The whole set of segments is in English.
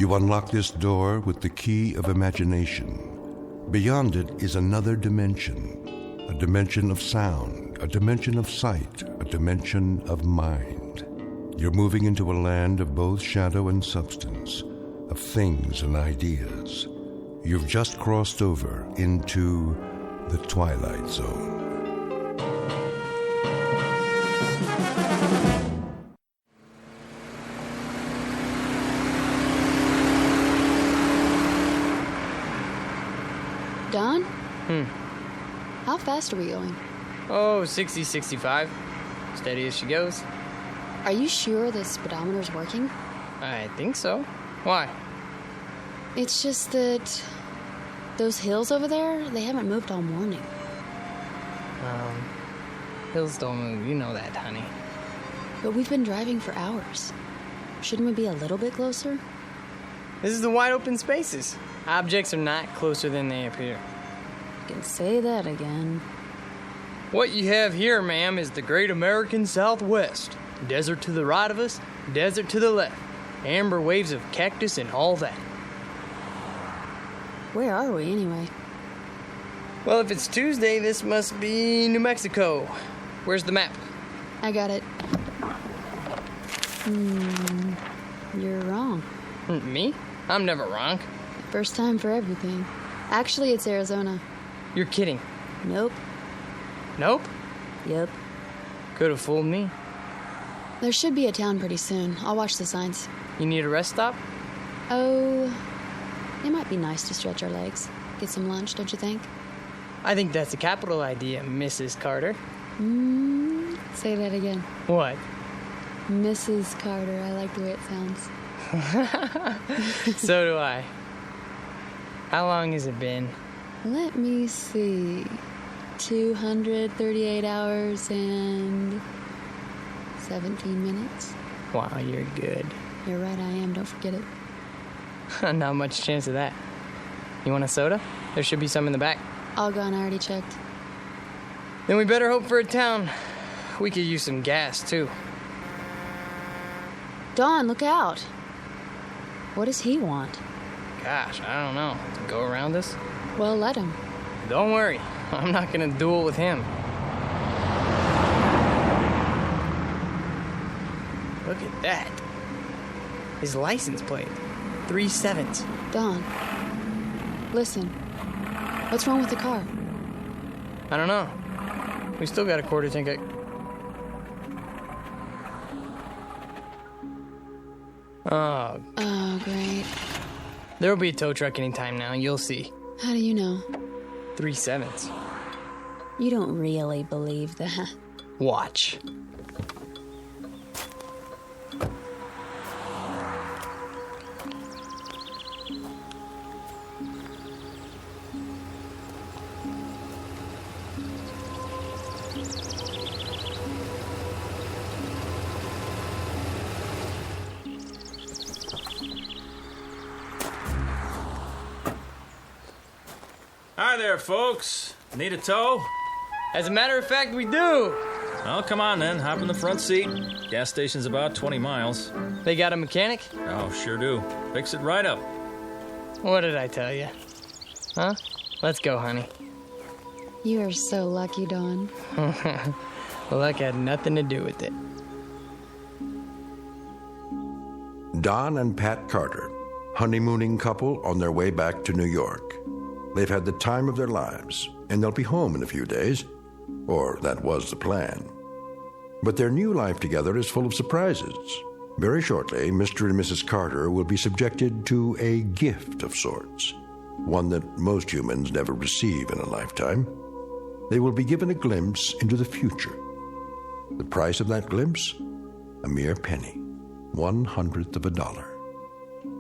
You unlock this door with the key of imagination. Beyond it is another dimension, a dimension of sound, a dimension of sight, a dimension of mind. You're moving into a land of both shadow and substance, of things and ideas. You've just crossed over into the Twilight Zone. Don? How fast are we going? Oh, 60, 65. Steady as she goes. Are you sure the speedometer's working? I think so. Why? It's just that those hills over there, they haven't moved all morning. Hills don't move, you know that, honey. But we've been driving for hours. Shouldn't we be a little bit closer? This is the wide open spaces. Objects are not closer than they appear. You can say that again. What you have here, ma'am, is the great American Southwest. Desert to the right of us, desert to the left. Amber waves of cactus and all that. Where are we, anyway? Well, if it's Tuesday, this must be New Mexico. Where's the map? I got it. You're wrong. Me? I'm never wrong. First time for everything. Actually, it's Arizona. You're kidding. Nope. Nope? Yep. Could have fooled me. There should be a town pretty soon. I'll watch the signs. You need a rest stop? Oh, it might be nice to stretch our legs. Get some lunch, don't you think? I think that's a capital idea, Mrs. Carter. Say that again. What? Mrs. Carter. I like the way it sounds. So do I. How long has it been? Let me see. 238 hours and 17 minutes. Wow, you're good. You're right, I am. Don't forget it. Not much chance of that. You want a soda? There should be some in the back. All gone. I already checked. Then we better hope for a town. We could use some gas, too. Dawn, look out. What does he want? Gosh, I don't know. To go around us? Well, let him. Don't worry. I'm not gonna duel with him. Look at that. His license plate. 3 7s. Dawn, listen. What's wrong with the car? I don't know. We still got a quarter tank. Oh, great. There'll be a tow truck anytime now. You'll see. How do you know? 3 7s. You don't really believe that. Watch. Hi there, folks. Need a tow? As a matter of fact, we do. Oh, come on then. Hop in the front seat. Gas station's about 20 miles. They got a mechanic? Oh, sure do. Fix it right up. What did I tell you? Huh? Let's go, honey. You are so lucky, Dawn. Luck had nothing to do with it. Don and Pat Carter, honeymooning couple on their way back to New York. They've had the time of their lives, and they'll be home in a few days. Or that was the plan. But their new life together is full of surprises. Very shortly, Mr. and Mrs. Carter will be subjected to a gift of sorts, one that most humans never receive in a lifetime. They will be given a glimpse into the future. The price of that glimpse? A mere penny, 1/100th of a dollar.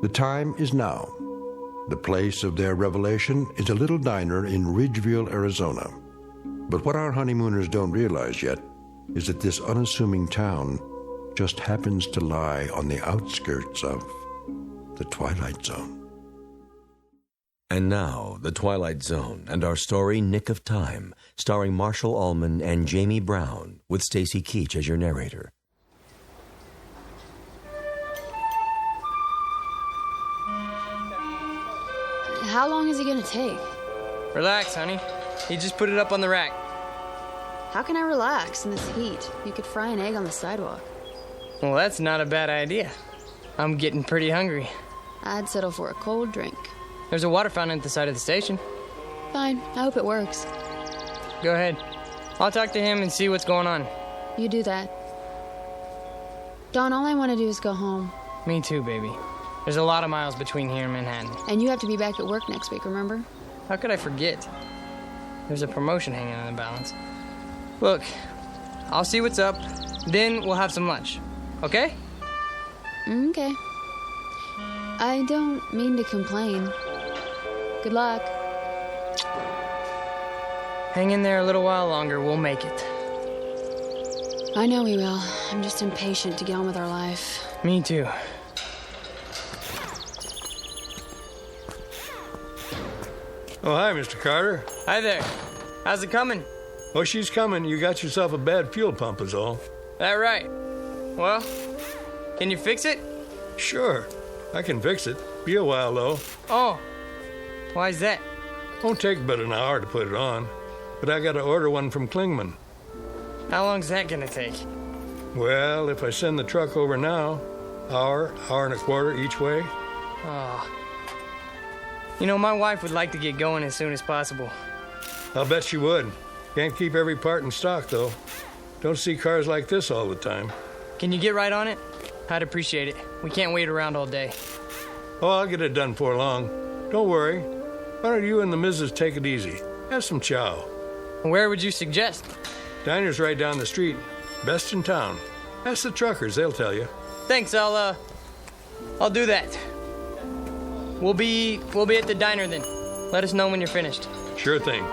The time is now. The place of their revelation is a little diner in Ridgeville, Arizona. But what our honeymooners don't realize yet is that this unassuming town just happens to lie on the outskirts of the Twilight Zone. And now, The Twilight Zone and our story, Nick of Time, starring Marshall Allman and Jamie Brown, with Stacy Keach as your narrator. How long is he gonna take? Relax, honey. He just put it up on the rack. How can I relax in this heat? You could fry an egg on the sidewalk. Well, that's not a bad idea. I'm getting pretty hungry. I'd settle for a cold drink. There's a water fountain at the side of the station. Fine, I hope it works. Go ahead. I'll talk to him and see what's going on. You do that. Dawn, all I want to do is go home. Me too, baby. There's a lot of miles between here and Manhattan. And you have to be back at work next week, remember? How could I forget? There's a promotion hanging on the balance. Look, I'll see what's up, then we'll have some lunch. Okay? Okay. I don't mean to complain. Good luck. Hang in there a little while longer, we'll make it. I know we will. I'm just impatient to get on with our life. Me too. Oh, hi, Mr. Carter. Hi there. How's it coming? Oh, she's coming. You got yourself a bad fuel pump is all. That right. Well, can you fix it? Sure, I can fix it. Be a while, though. Oh, why's that? Won't take but an hour to put it on. But I got to order one from Klingman. How long's that gonna take? Well, if I send the truck over now, hour and a quarter each way. Oh. You know, my wife would like to get going as soon as possible. I'll bet she would. Can't keep every part in stock, though. Don't see cars like this all the time. Can you get right on it? I'd appreciate it. We can't wait around all day. Oh, I'll get it done before long. Don't worry. Why don't you and the missus take it easy? Have some chow. Where would you suggest? Diner's right down the street. Best in town. Ask the truckers, they'll tell you. Thanks, I'll do that. We'll be at the diner then. Let us know when you're finished. Sure thing.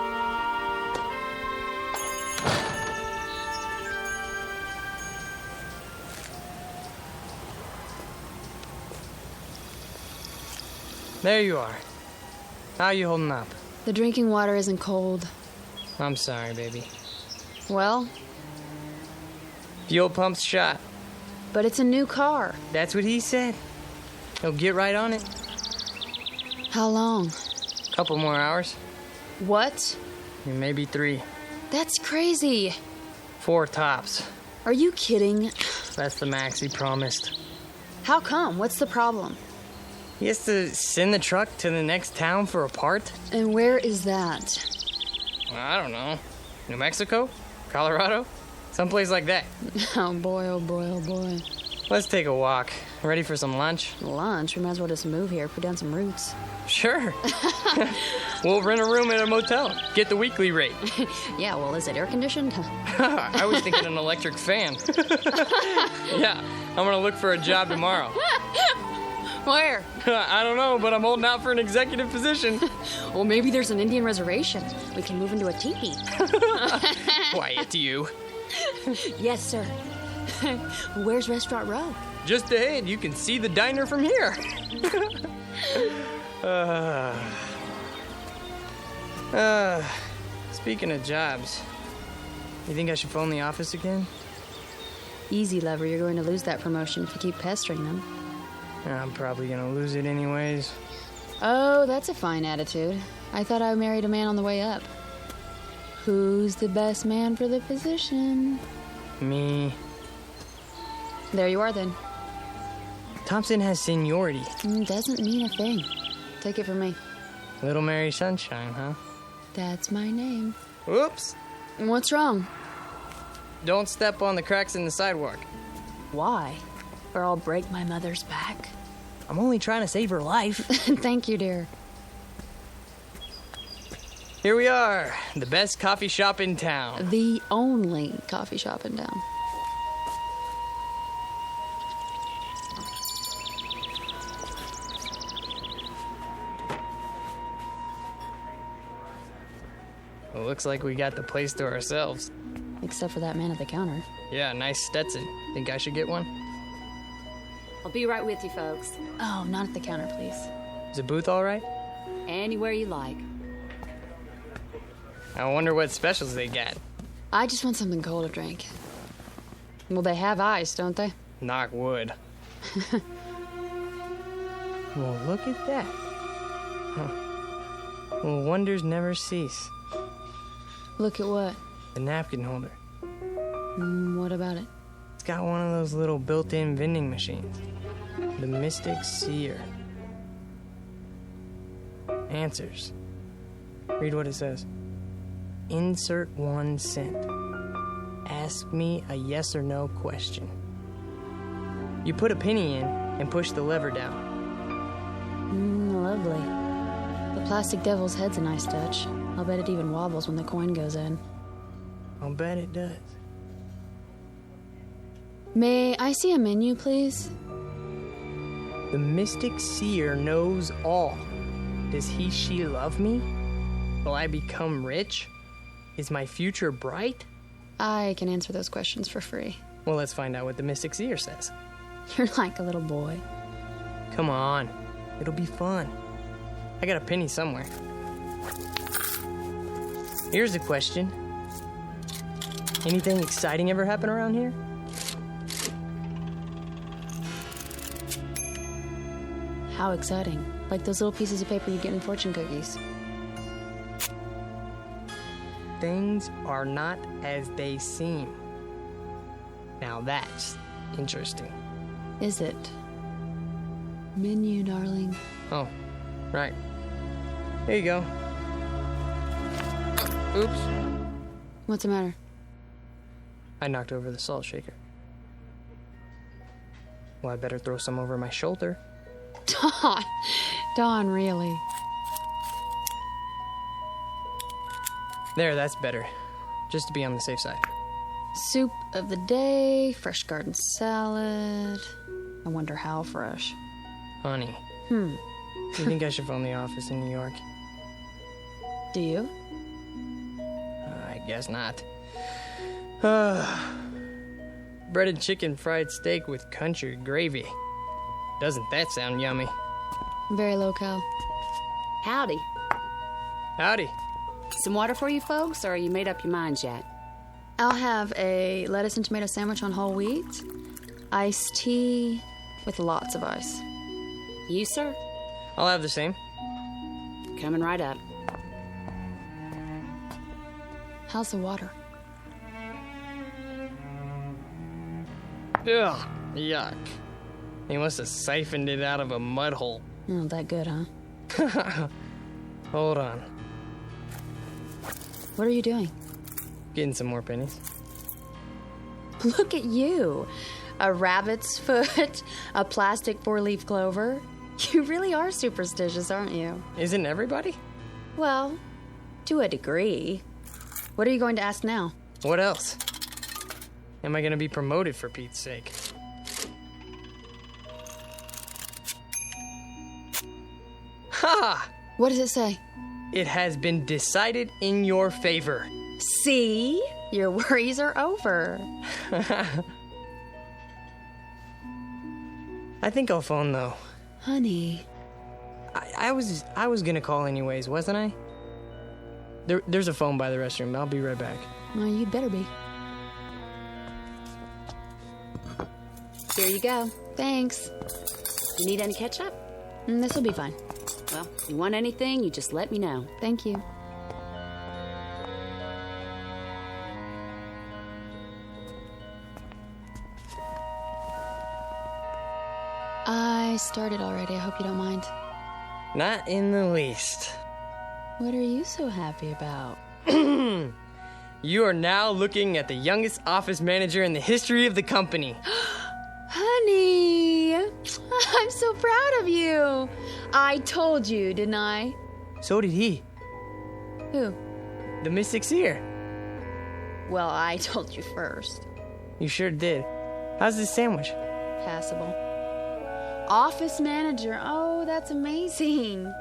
There you are. How you holding up? The drinking water isn't cold. I'm sorry, baby. Well, Fuel pump's shot. but it's a new car. That's what he said. He'll get right on it. How long? Couple more hours. What? Maybe 3. That's crazy. 4 tops. Are you kidding? That's the max he promised. How come? What's the problem? He has to send the truck to the next town for a part? And where is that? I don't know. New Mexico? Colorado? Someplace like that. Oh boy, oh boy, oh boy. Let's take a walk. Ready for some lunch? Lunch? We might as well just move here, put down some roots. Sure. We'll rent a room at a motel. Get the weekly rate. Yeah, well, is it air conditioned? I was thinking an electric fan. Yeah, I'm gonna look for a job tomorrow. Where? I don't know, but I'm holding out for an executive position. Well, maybe there's an Indian reservation. We can move into a teepee. Quiet, you. Yes, sir. Where's Restaurant Row? Just ahead, you can see the diner from here. Speaking of jobs, you think I should phone the office again? Easy, lover. You're going to lose that promotion if you keep pestering them. I'm probably gonna lose it anyways. Oh, that's a fine attitude. I thought I married a man on the way up. Who's the best man for the position? Me. There you are, then. Thompson has seniority. Doesn't mean a thing. Take it from me. Little Mary Sunshine, huh? That's my name. Whoops. What's wrong? Don't step on the cracks in the sidewalk. Why? Or I'll break my mother's back. I'm only trying to save her life. Thank you, dear. Here we are, the best coffee shop in town. The only coffee shop in town. Well, looks like we got the place to ourselves. Except for that man at the counter. Yeah, nice Stetson. Think I should get one? I'll be right with you, folks. Oh, not at the counter, please. Is the booth all right? Anywhere you like. I wonder what specials they got. I just want something cold to drink. Well, they have ice, don't they? Knock wood. Well, look at that. Huh. Well, wonders never cease. Look at what? The napkin holder. What about it? It's got one of those little built-in vending machines. The Mystic Seer. Answers. Read what it says. Insert 1 cent. Ask me a yes or no question. You put a penny in and push the lever down. Lovely. The plastic devil's head's a nice touch. I'll bet it even wobbles when the coin goes in. I'll bet it does. May I see a menu, please? The Mystic Seer knows all. Does she love me? Will I become rich? Is my future bright? I can answer those questions for free. Well, let's find out what the Mystic Seer says. You're like a little boy. Come on. It'll be fun. I got a penny somewhere. Here's a question. Anything exciting ever happen around here? How exciting. Like those little pieces of paper you get in fortune cookies. Things are not as they seem. Now that's interesting. Is it? Menu, darling. Oh, right. There you go. Oops. What's the matter? I knocked over the salt shaker. Well, I better throw some over my shoulder. Don, really? There, that's better. Just to be on the safe side. Soup of the day, fresh garden salad. I wonder how fresh. Honey. You think I should phone the office in New York? Do you? I guess not. Breaded chicken fried steak with country gravy. Doesn't that sound yummy? Very low-cal. Howdy. Howdy. Some water for you folks, or you made up your minds yet? I'll have a lettuce and tomato sandwich on whole wheat, iced tea with lots of ice. You, sir? I'll have the same. Coming right up. How's the water? Ugh, yuck. He must have siphoned it out of a mud hole. Not that good, huh? Hold on. What are you doing? Getting some more pennies. Look at you. A rabbit's foot, a plastic 4-leaf clover. You really are superstitious, aren't you? Isn't everybody? Well, to a degree. What are you going to ask now? What else? Am I going to be promoted for Pete's sake? Ha! What does it say? It has been decided in your favor. See? Your worries are over. I think I'll phone, though. Honey. I was gonna call anyways, wasn't I? There's a phone by the restroom. I'll be right back. Well, you'd better be. Here you go. Thanks. You need any ketchup? This'll be fine. Well, if you want anything, you just let me know. Thank you. I started already. I hope you don't mind. Not in the least. What are you so happy about? You are now looking at the youngest office manager in the history of the company. Honey, I'm so proud of you. I told you, didn't I? So did he. Who? The Mystic Seer. Well, I told you first. You sure did. How's this sandwich? Passable. Office manager. Oh, that's amazing.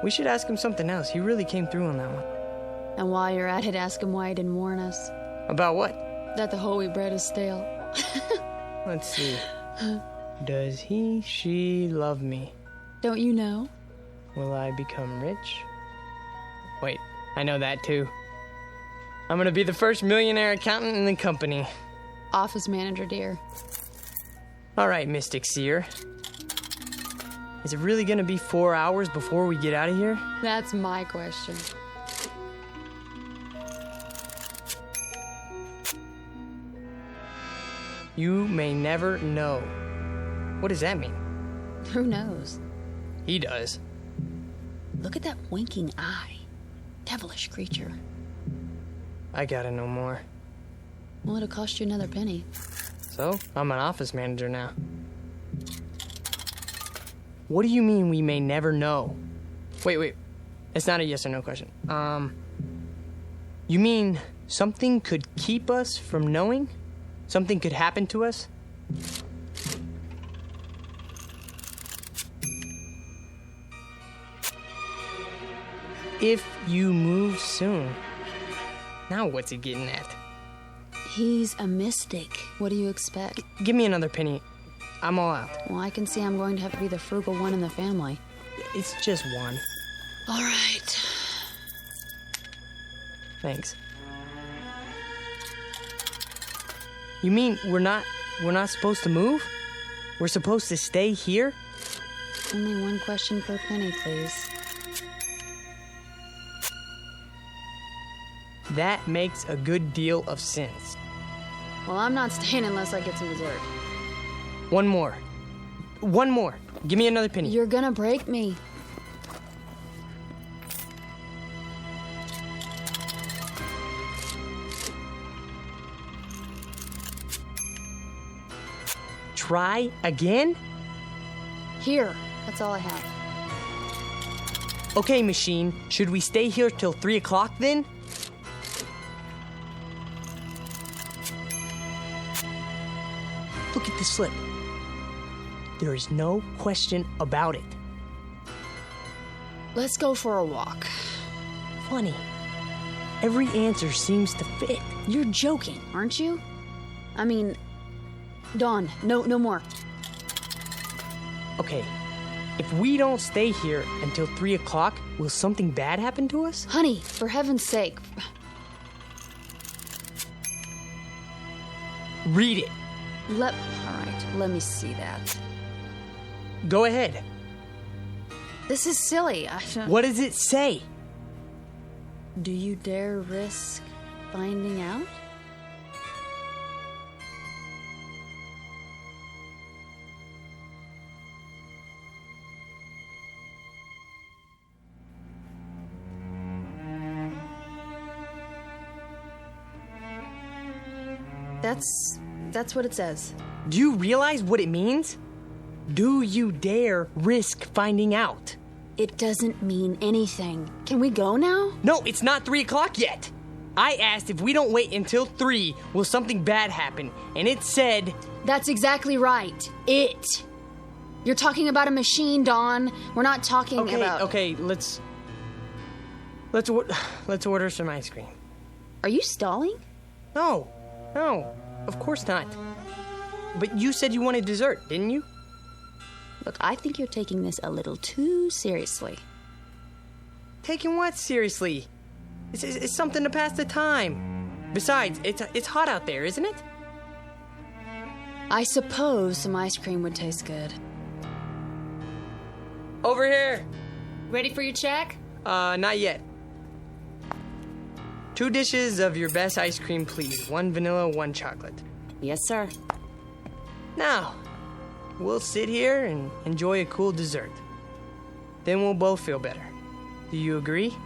We should ask him something else. He really came through on that one. And while you're at it, ask him why he didn't warn us. About what? That the whole wheat bread is stale. Let's see. Does she love me? Don't you know? Will I become rich? Wait, I know that too. I'm gonna be the first millionaire accountant in the company. Office manager, dear. All right, Mystic Seer. Is it really gonna be 4 hours before we get out of here? That's my question. You may never know. What does that mean? Who knows? He does. Look at that winking eye. Devilish creature. I gotta know more. Well, it'll cost you another penny. So, I'm an office manager now. What do you mean we may never know? Wait. It's not a yes or no question. You mean something could keep us from knowing? Something could happen to us? If you move soon. Now what's he getting at? He's a mystic. What do you expect? Give me another penny. I'm all out. Well, I can see I'm going to have to be the frugal one in the family. It's just one. All right. Thanks. You mean we're not supposed to move? We're supposed to stay here? Only one question per penny, please. That makes a good deal of sense. Well, I'm not staying unless I get some dessert. One more. Give me another penny. You're gonna break me. Try again? Here. That's all I have. Okay, machine. Should we stay here till 3 o'clock then? Look at the slip. There is no question about it. Let's go for a walk. Funny. Every answer seems to fit. You're joking, aren't you? I mean, Dawn, no more. Okay, if we don't stay here until 3 o'clock, will something bad happen to us? Honey, for heaven's sake. Read it. All right, let me see that. Go ahead. This is silly. What does it say? Do you dare risk finding out? That's what it says. Do you realize what it means? Do you dare risk finding out? It doesn't mean anything. Can we go now? No, it's not 3 o'clock yet. I asked if we don't wait until 3, will something bad happen? And it said... That's exactly right. It. You're talking about a machine, Dawn. We're not talking about... Okay, let's order some ice cream. Are you stalling? No, of course not. But you said you wanted dessert, didn't you? Look, I think you're taking this a little too seriously. Taking what seriously? It's something to pass the time. Besides, it's hot out there, isn't it? I suppose some ice cream would taste good. Over here. Ready for your check? Not yet. 2 dishes of your best ice cream, please. 1 vanilla, 1 chocolate. Yes, sir. Now, we'll sit here and enjoy a cool dessert. Then we'll both feel better. Do you agree?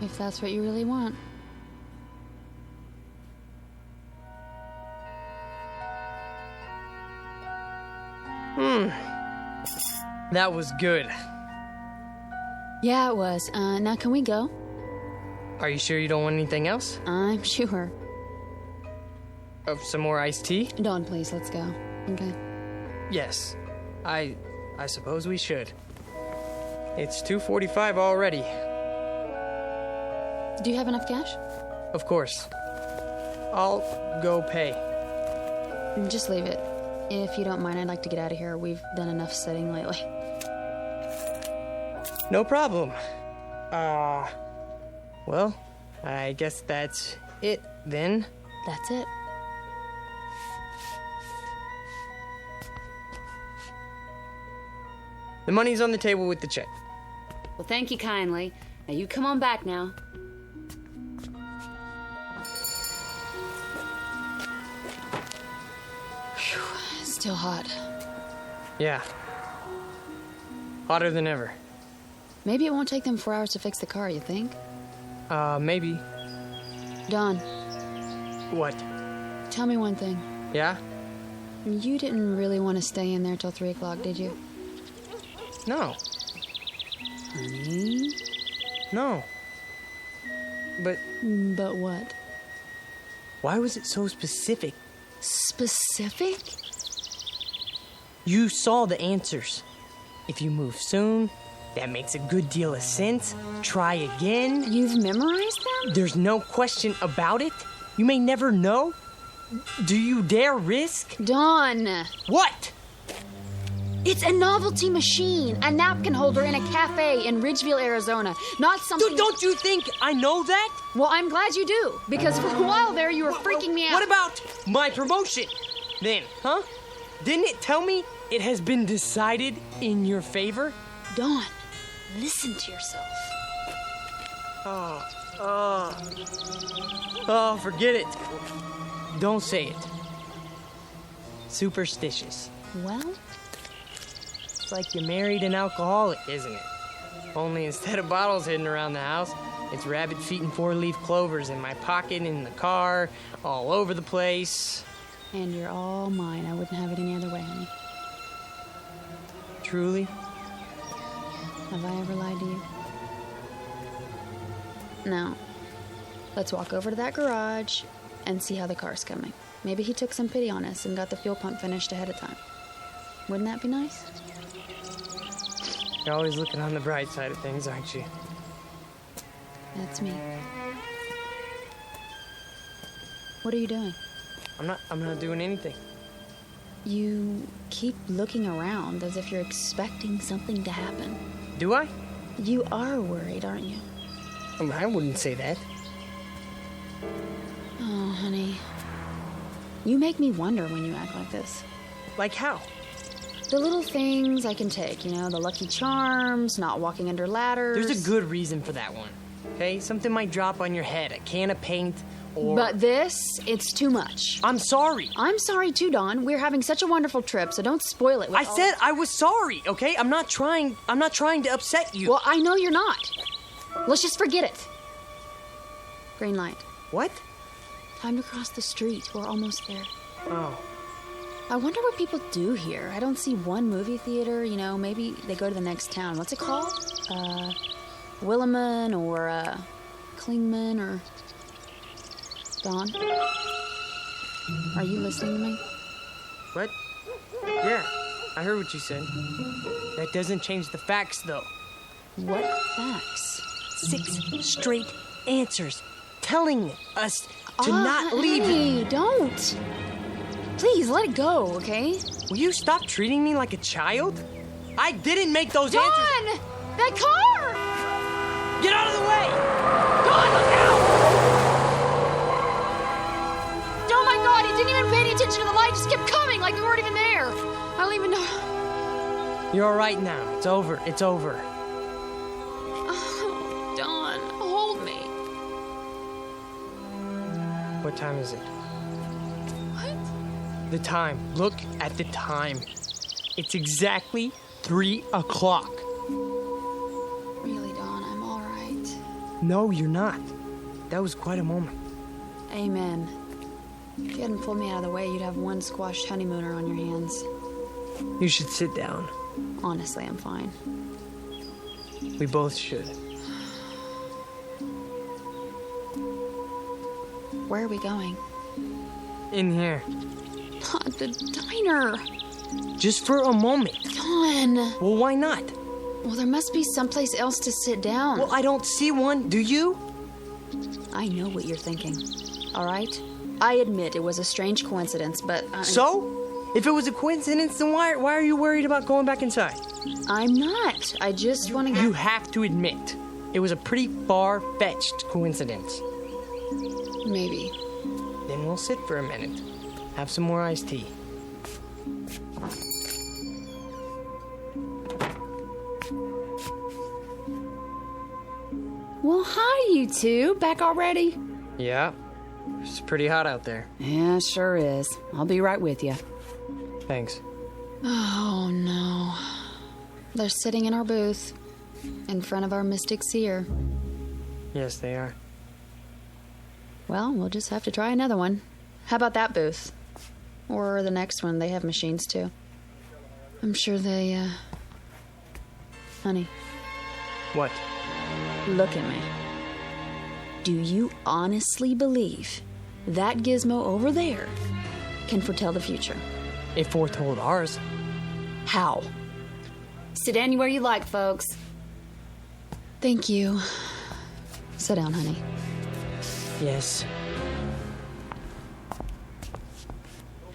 If that's what you really want. That was good. Yeah, it was. Now can we go? Are you sure you don't want anything else? I'm sure. Some more iced tea? Dawn, please, let's go. Okay. Yes. I suppose we should. It's 2:45 already. Do you have enough cash? Of course. I'll go pay. Just leave it. If you don't mind, I'd like to get out of here. We've done enough sitting lately. No problem. Well, I guess that's it then. That's it. The money's on the table with the check. Well, thank you kindly. Now you come on back now. Still hot. Yeah. Hotter than ever. Maybe it won't take them 4 hours to fix the car, you think? Maybe. Don, What? tell me one thing. Yeah? You didn't really want to stay in there till 3 o'clock, did you? No. Honey? No. But But what? why was it so specific? Specific? You saw the answers. If you move soon, that makes a good deal of sense. Try again. You've memorized them? There's no question about it. You may never know. Do you dare risk? Don! What? It's a novelty machine, a napkin holder in a cafe in Ridgeville, Arizona. Not something... Dude, don't you think I know that? Well, I'm glad you do, because for a while there you were freaking me out. What about my promotion? Then, huh? Didn't it tell me it has been decided in your favor? Don, listen to yourself. Oh, forget it. Don't say it. Superstitious. Well, It's like you married an alcoholic, isn't it? Only instead of bottles hidden around the house, it's rabbit feet and four-leaf clovers in my pocket, in the car, all over the place. and you're all mine. I wouldn't have it any other way, honey. Truly? Have I ever lied to you? Now, let's walk over to that garage and see how the car's coming. Maybe he took some pity on us and got the fuel pump finished ahead of time. Wouldn't that be nice? You're always looking on the bright side of things, aren't you? That's me. What are you doing? I'm not doing anything. You keep looking around as if you're expecting something to happen. Do I? You are worried, aren't you? I wouldn't say that. Oh, honey. You make me wonder when you act like this. Like how? The little things I can take, you know, the lucky charms, not walking under ladders. There's a good reason for that one. Okay? Something might drop on your head, a can of paint, or... But this, it's too much. I'm sorry. I'm sorry too, Dawn. We're having such a wonderful trip, so don't spoil it. With I said I was sorry, okay? I'm not trying to upset you. Well, I know you're not. Let's just forget it. Green light. What? Time to cross the street. We're almost there. Oh. I wonder what people do here. I don't see one movie theater, you know, maybe they go to the next town. What's it called? Williman or, Klingman or... Dawn? Are you listening to me? What? Yeah, I heard what you said. That doesn't change the facts, though. What facts? 6 straight answers telling us to not leave. Hey, don't. Please, let it go, okay? Will you stop treating me like a child? I didn't make those answers. Dawn! That car! Get out of the way! Dawn, look out! Oh my God, he didn't even pay any attention to the light. Just kept coming like we weren't even there. I don't even know. You're all right now. It's over. It's over. Oh, Dawn, hold me. What time is it? What? The time. Look at the time. It's exactly 3 o'clock. Really, Dawn, I'm all right. No, you're not. That was quite a moment. Amen. If you hadn't pulled me out of the way, you'd have one squashed honeymooner on your hands. You should sit down. Honestly, I'm fine. We both should. Where are we going? In here. The diner. Just for a moment. Dawn. Well, why not? Well, there must be someplace else to sit down. Well, I don't see one. Do you? I know what you're thinking. All right? I admit it was a strange coincidence, but So? If it was a coincidence, then why are you worried about going back inside? I'm not. I just want to... You have to admit, it was a pretty far-fetched coincidence. Maybe. Then we'll sit for a minute. Have some more iced tea. Well, hi, you two. Back already? Yeah. It's pretty hot out there. Yeah, sure is. I'll be right with you. Thanks. Oh, no. They're sitting in our booth, in front of our mystic seer. Yes, they are. Well, we'll just have to try another one. How about that booth? Or the next one. They have machines, too. I'm sure they, Honey, What? look at me. Do you honestly believe that gizmo over there can foretell the future? It foretold ours. How? Sit anywhere you like, folks. Thank you. Sit down, honey. Yes.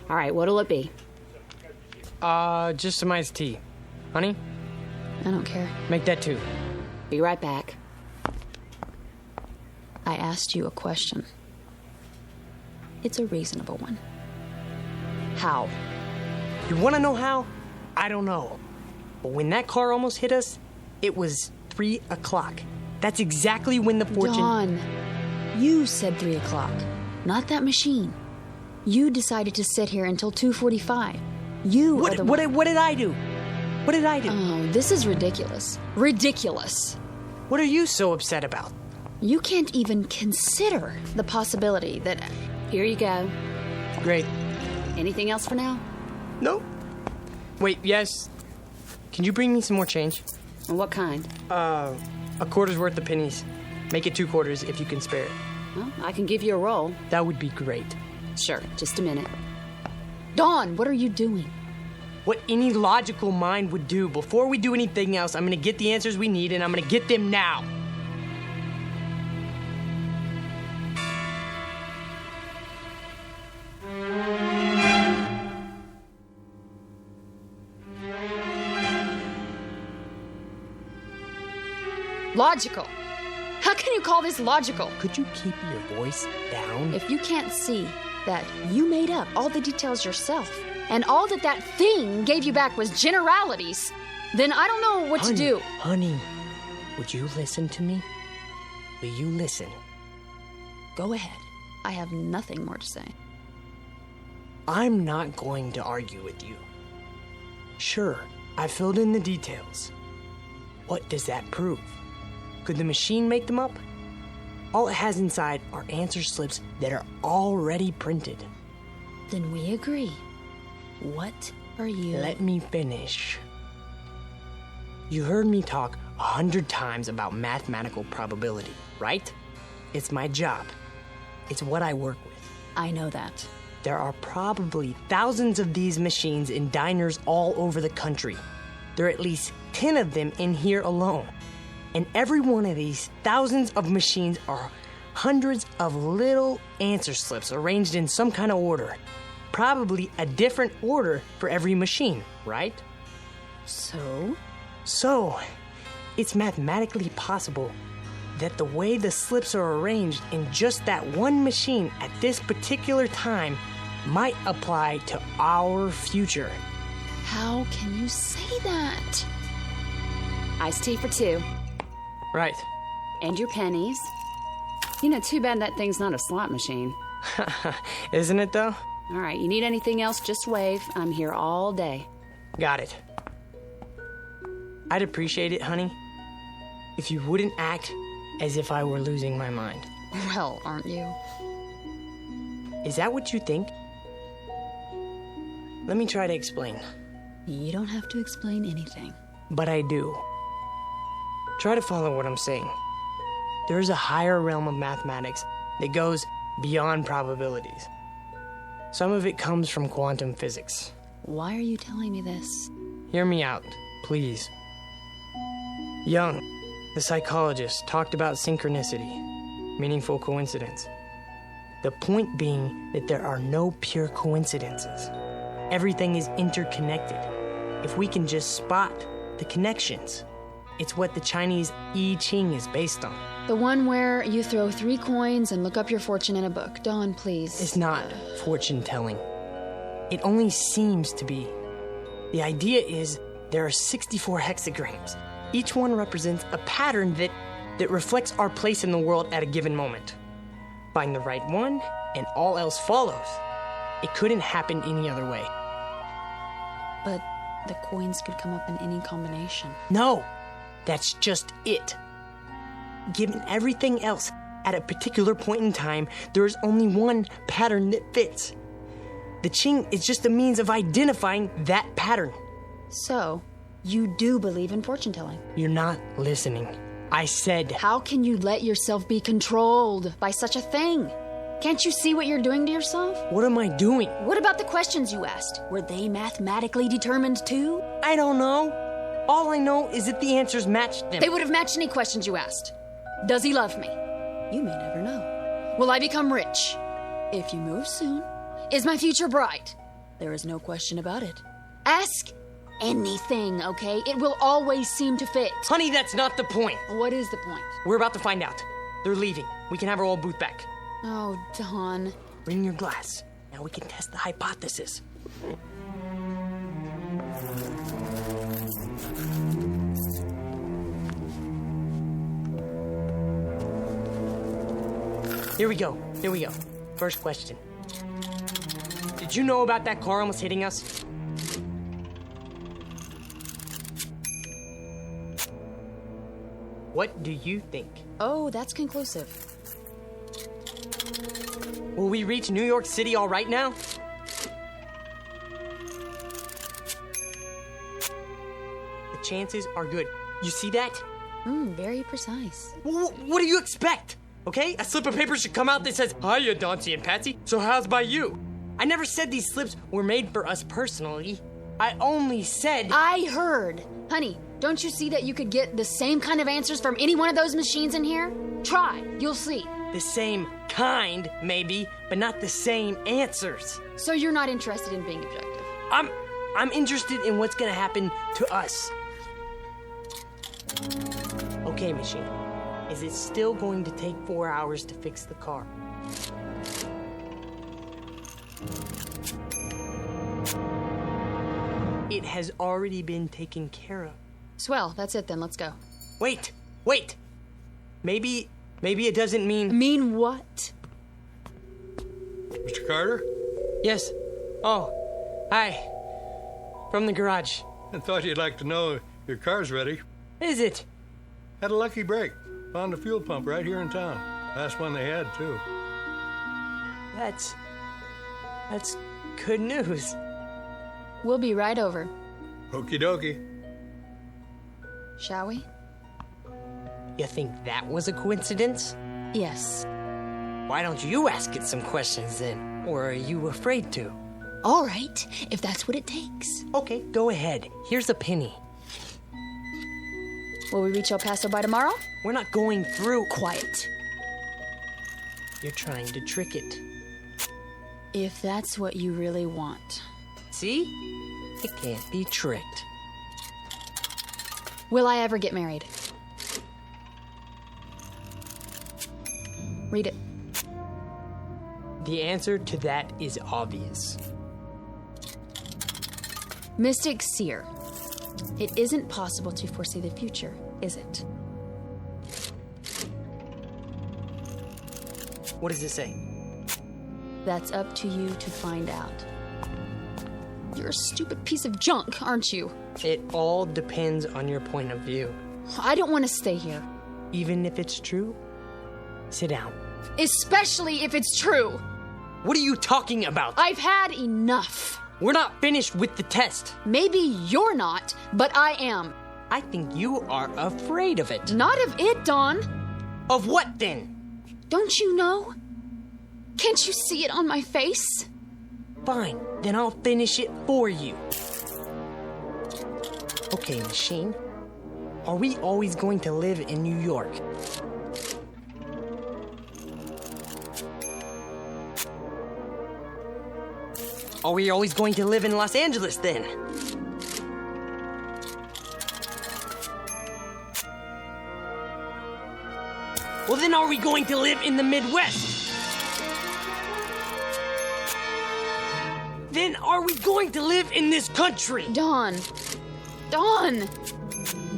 All right, what'll it be? Just some iced tea. Honey, I don't care. make that too. Be right back. I asked you a question. It's a reasonable one. How? You want to know how? I don't know. But when that car almost hit us, it was 3 o'clock. That's exactly when the fortune... Dawn, you said 3 o'clock, not that machine. You decided to sit here until 2:45. You are the What did I do? What did I do? Oh, this is ridiculous. Ridiculous. What are you so upset about? You can't even consider the possibility that... Here you go. Great. Anything else for now? No. Wait, yes. Can you bring me some more change? And what kind? A quarter's worth of pennies. Make it 2 quarters if you can spare it. Well, I can give you a roll. That would be great. Sure, just a minute. Dawn, what are you doing? What any logical mind would do. Before we do anything else, I'm gonna get the answers we need, and I'm gonna get them now. Logical. How can you call this logical? Could you keep your voice down? If you can't see that you made up all the details yourself, and all that thing gave you back was generalities, then I don't know what to do. Honey, would you listen to me? Will you listen? Go ahead. I have nothing more to say. I'm not going to argue with you. Sure, I filled in the details. What does that prove? Could the machine make them up? All it has inside are answer slips that are already printed. Then we agree. What are you... Let me finish. You heard me talk 100 times about mathematical probability, right? It's my job. It's what I work with. I know that. There are probably thousands of these machines in diners all over the country. There are at least 10 of them in here alone. And every one of these thousands of machines are hundreds of little answer slips arranged in some kind of order. Probably a different order for every machine, right? So, it's mathematically possible that the way the slips are arranged in just that one machine at this particular time might apply to our future. how can you say that? Iced tea for 2. Right. And your pennies. You know, too bad that thing's not a slot machine. Isn't it, though? All right, you need anything else, just wave. I'm here all day. Got it. I'd appreciate it, honey, if you wouldn't act as if I were losing my mind. Well, aren't you? Is that what you think? Let me try to explain. You don't have to explain anything. But I do. Try to follow what I'm saying. There is a higher realm of mathematics that goes beyond probabilities. Some of it comes from quantum physics. Why are you telling me this? Hear me out, please. Jung, the psychologist, talked about synchronicity, meaningful coincidence. The point being that there are no pure coincidences. Everything is interconnected. If we can just spot the connections, it's what the Chinese I Ching is based on. The one where you throw 3 coins and look up your fortune in a book. Dawn, please. It's not fortune telling. It only seems to be. The idea is there are 64 hexagrams. Each one represents a pattern that that reflects our place in the world at a given moment. Find the right one, and all else follows. It couldn't happen any other way. But the coins could come up in any combination. No, that's just it. Given everything else, at a particular point in time, there is only one pattern that fits. The Ching is just a means of identifying that pattern. So, you do believe in fortune telling? You're not listening. I said... How can you let yourself be controlled by such a thing? Can't you see what you're doing to yourself? What am I doing? What about the questions you asked? Were they mathematically determined too? I don't know. All I know is that the answers matched them. They would have matched any questions you asked. Does he love me? You may never know. Will I become rich? If you move soon. Is my future bright? There is no question about it. Ask anything, okay? It will always seem to fit. Honey, that's not the point. What is the point? We're about to find out. They're leaving. We can have our old booth back. Oh, Don. Bring your glass. Now we can test the hypothesis. Here we go. First question. Did you know about that car almost hitting us? What do you think? Oh, that's conclusive. Will we reach New York City all right now? The chances are good. You see that? Very precise. What do you expect? Okay? A slip of paper should come out that says, "Hiya, Dauncey and Patsy. So how's by you?" I never said these slips were made for us personally. I only said... I heard. Honey, don't you see that you could get the same kind of answers from any one of those machines in here? Try. You'll see. The same kind, maybe, but not the same answers. So you're not interested in being objective? I'm interested in what's gonna happen to us. Okay, machine. Is it still going to take 4 hours to fix the car? It has already been taken care of. Swell, that's it then, let's go. Wait! Maybe it doesn't mean... Mean what? Mr. Carter? Yes. Oh, hi. From the garage. I thought you'd like to know your car's ready. Is it? Had a lucky break. Found a fuel pump right here in town. Last one they had, too. That's good news. We'll be right over. Okie dokie. Shall we? You think that was a coincidence? Yes. Why don't you ask it some questions then? Or are you afraid to? All right, if that's what it takes. Okay, go ahead. Here's a penny. Will we reach El Paso by tomorrow? We're not going through. Quiet. You're trying to trick it. If that's what you really want. See? It can't be tricked. Will I ever get married? Read it. The answer to that is obvious. Mystic Seer. It isn't possible to foresee the future, is it? What does it say? That's up to you to find out. You're a stupid piece of junk, aren't you? It all depends on your point of view. I don't want to stay here. Even if it's true? Sit down. Especially if it's true. What are you talking about? I've had enough. We're not finished with the test. Maybe you're not, but I am. I think you are afraid of it. Not of it, Dawn. Of what then? Don't you know? Can't you see it on my face? Fine, then I'll finish it for you. Okay, machine. Are we always going to live in New York? Are we always going to live in Los Angeles then? Well, then are we going to live in the Midwest? Then are we going to live in this country? Dawn.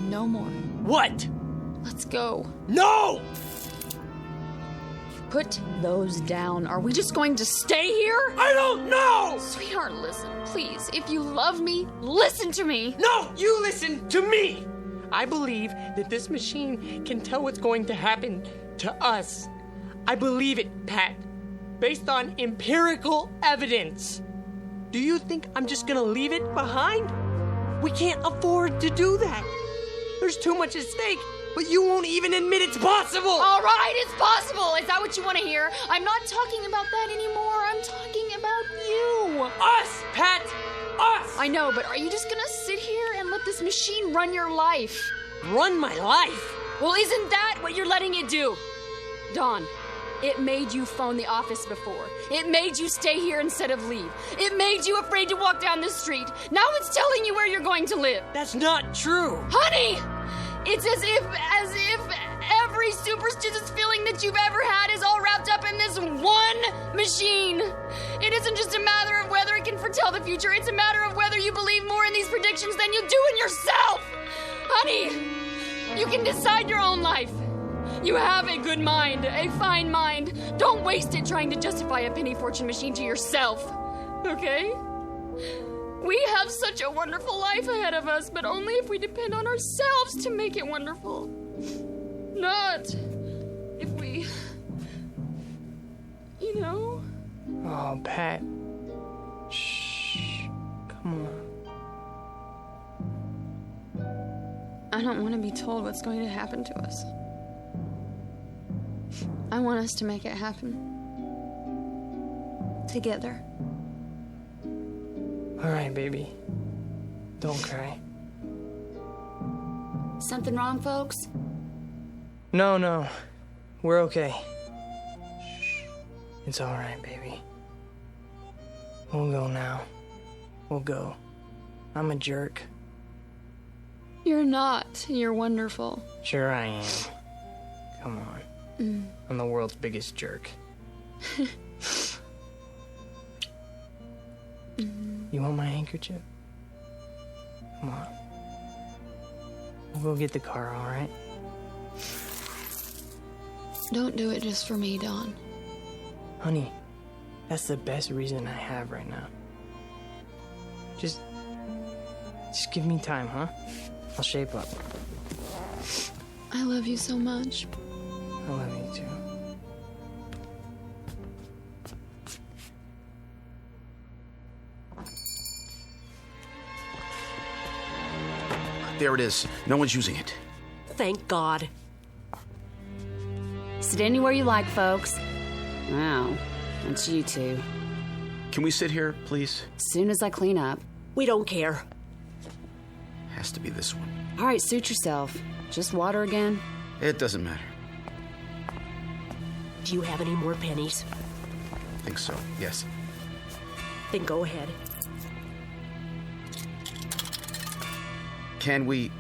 No more. What? Let's go. No! Put those down. Are we just going to stay here? I don't know! Sweetheart, listen, please. If you love me, listen to me. No, you listen to me! I believe that this machine can tell what's going to happen to us. I believe it, Pat, based on empirical evidence. Do you think I'm just gonna leave it behind? We can't afford to do that. There's too much at stake, but you won't even admit it's possible! All right, it's possible. Is that what you want to hear? I'm not talking about that anymore. I'm talking about you. Us, Pat! Us! I know, but are you just gonna sit here and let this machine run your life? Run my life! Well, isn't that what you're letting it do? Dawn, it made you phone the office before. It made you stay here instead of leave. It made you afraid to walk down the street. Now it's telling you where you're going to live. That's not true! Honey! It's as if every superstitious feeling that you've ever had is all wrapped up in this one machine. It isn't just a matter of whether it can foretell the future. It's a matter of whether you believe more in these predictions than you do in yourself. Honey, you can decide your own life. You have a good mind, a fine mind. Don't waste it trying to justify a penny fortune machine to yourself, okay? We have such a wonderful life ahead of us, but only if we depend on ourselves to make it wonderful. Not if we, you know. Oh, Pat. Shh. Come on. I don't want to be told what's going to happen to us. I want us to make it happen. Together. All right, baby. Don't cry. Something wrong, folks? No. We're okay. It's all right, baby. We'll go now. We'll go. I'm a jerk. You're not. You're wonderful. Sure I am. Come on. I'm the world's biggest jerk. You want my handkerchief? Come on. We'll go get the car, all right? Don't do it just for me, Dawn. Honey, that's the best reason I have right now. Just give me time, huh? I'll shape up. I love you so much. I love you too. There it is. No one's using it. Thank God. Sit anywhere you like, folks. Wow, that's you two. Can we sit here, please? As soon as I clean up. We don't care. Has to be this one. All right, suit yourself. Just water again? It doesn't matter. Do you have any more pennies? I think so, yes. Then go ahead. Can we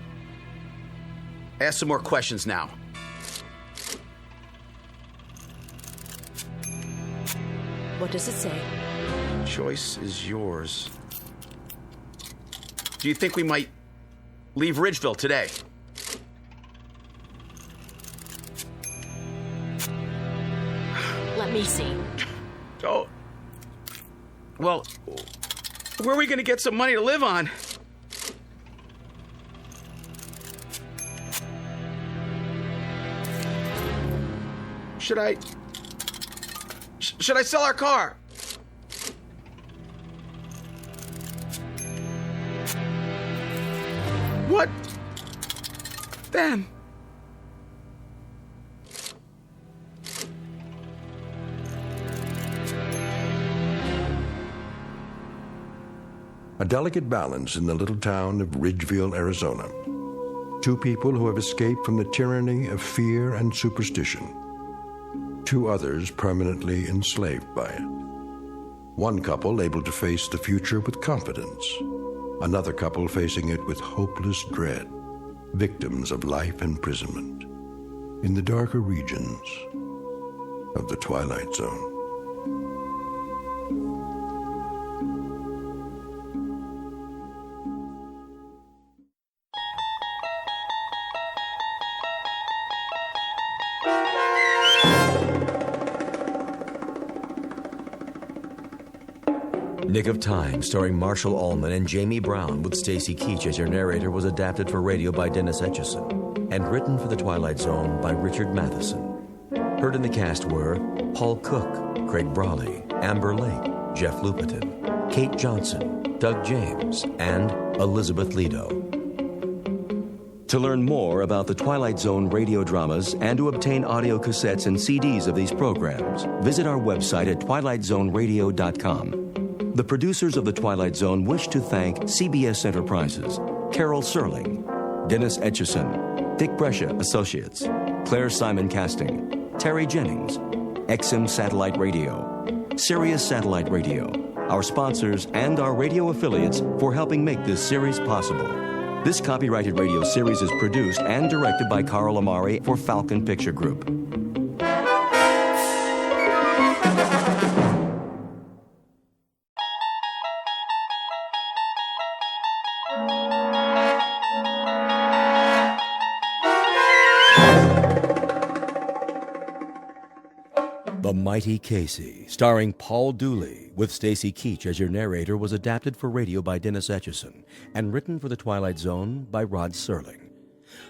ask some more questions now? What does it say? Choice is yours. Do you think we might leave Ridgeville today? Let me see. Oh. Well, where are we going to get some money to live on? Should I sell our car? What? Then? A delicate balance in the little town of Ridgeville, Arizona. Two people who have escaped from the tyranny of fear and superstition. Two others permanently enslaved by it. One couple able to face the future with confidence. Another couple facing it with hopeless dread. Victims of life imprisonment in the darker regions of the Twilight Zone. Nick of Time, starring Marshall Allman and Jamie Brown, with Stacy Keach as your narrator, was adapted for radio by Dennis Etchison and written for The Twilight Zone by Richard Matheson. Heard in the cast were Paul Cook, Craig Brawley, Amber Lake, Jeff Lupetin, Kate Johnson, Doug James, and Elizabeth Lido. To learn more about the Twilight Zone radio dramas and to obtain audio cassettes and CDs of these programs, visit our website at twilightzoneradio.com. The producers of The Twilight Zone wish to thank CBS Enterprises, Carol Serling, Dennis Etchison, Dick Brescia Associates, Claire Simon Casting, Terry Jennings, XM Satellite Radio, Sirius Satellite Radio, our sponsors, and our radio affiliates for helping make this series possible. This copyrighted radio series is produced and directed by Carl Amari for Falcon Picture Group. The Mighty Casey, starring Paul Dooley, with Stacy Keach as your narrator, was adapted for radio by Dennis Etchison and written for The Twilight Zone by Rod Serling.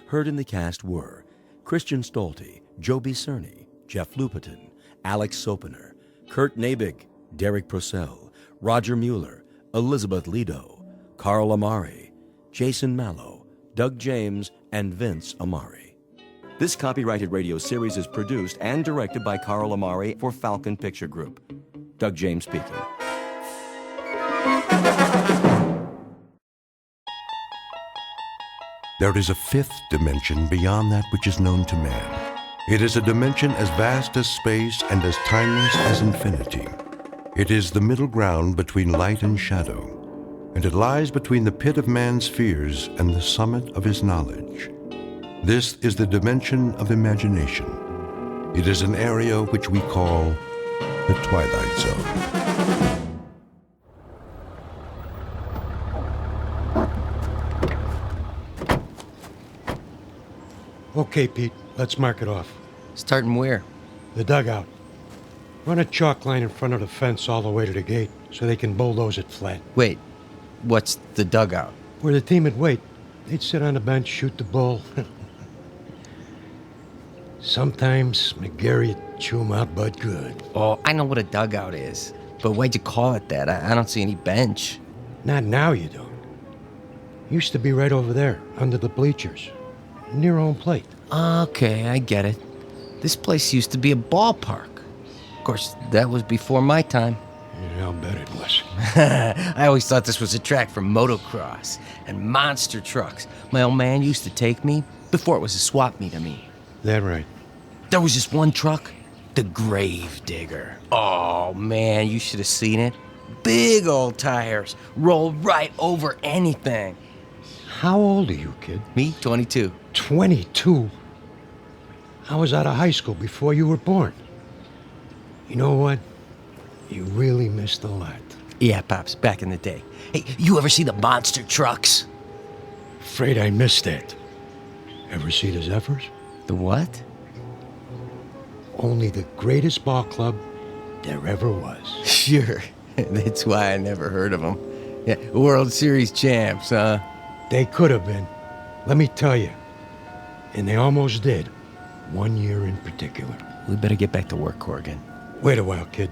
Heard in the cast were Christian Stolte, Joby Cerny, Jeff Lupetin, Alex Sopener, Kurt Nabig, Derek Purcell, Roger Mueller, Elizabeth Lido, Carl Amari, Jason Mallow, Doug James, and Vince Amari. This copyrighted radio series is produced and directed by Carl Amari for Falcon Picture Group. Doug James speaking. There is a fifth dimension beyond that which is known to man. It is a dimension as vast as space and as timeless as infinity. It is the middle ground between light and shadow, and it lies between the pit of man's fears and the summit of his knowledge. This is the dimension of imagination. It is an area which we call the Twilight Zone. Okay, Pete, let's mark it off. Starting where? The dugout. Run a chalk line in front of the fence all the way to the gate so they can bulldoze it flat. Wait, what's the dugout? Where the team would wait. They'd sit on the bench, shoot the bull. Sometimes McGarry'd chew 'em out but good. Oh, I know what a dugout is. But why'd you call it that? I don't see any bench. Not now, you don't. Used to be right over there, under the bleachers, near home plate. Okay, I get it. This place used to be a ballpark. Of course, that was before my time. Yeah, I'll bet it was. I always thought this was a track for motocross and monster trucks. My old man used to take me before it was a swap meet of me. That right. There was just one truck, the Grave Digger. Oh, man, you should have seen it. Big old tires, roll right over anything. How old are you, kid? Me, 22. 22? I was out of high school before you were born. You know what? You really missed a lot. Yeah, Pops, back in the day. Hey, you ever see the monster trucks? Afraid I missed that. Ever see the Zephyrs? The what? Only the greatest ball club there ever was. Sure. That's why I never heard of them. Yeah, World Series champs, huh? They could have been. Let me tell you. And they almost did. 1 year in particular. We better get back to work, Corrigan. Wait a while, kid.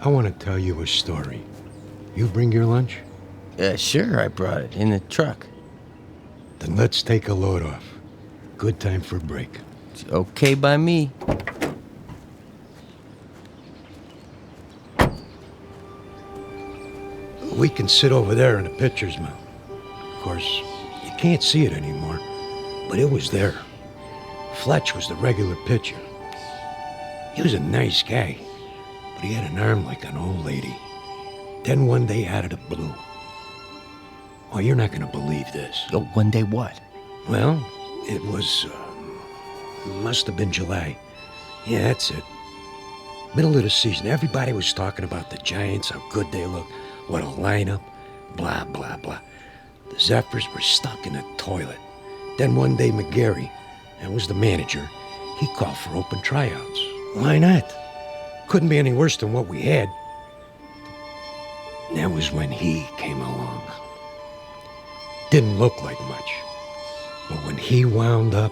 I want to tell you a story. You bring your lunch? Sure, I brought it in the truck. Then let's take a load off. Good time for a break. It's okay by me. We can sit over there in the pitcher's mound. Of course, you can't see it anymore, but it was there. Fletch was the regular pitcher. He was a nice guy, but he had an arm like an old lady. Then one day out of the blue. Oh, you're not going to believe this. Oh, one day what? Well, it was, must have been July. Yeah, that's it. Middle of the season, everybody was talking about the Giants, how good they look, what a lineup, blah, blah, blah. The Zephyrs were stuck in a toilet. Then one day McGarry, that was the manager, he called for open tryouts. Why not? Couldn't be any worse than what we had. And that was when he came along. Didn't look like much. But when he wound up,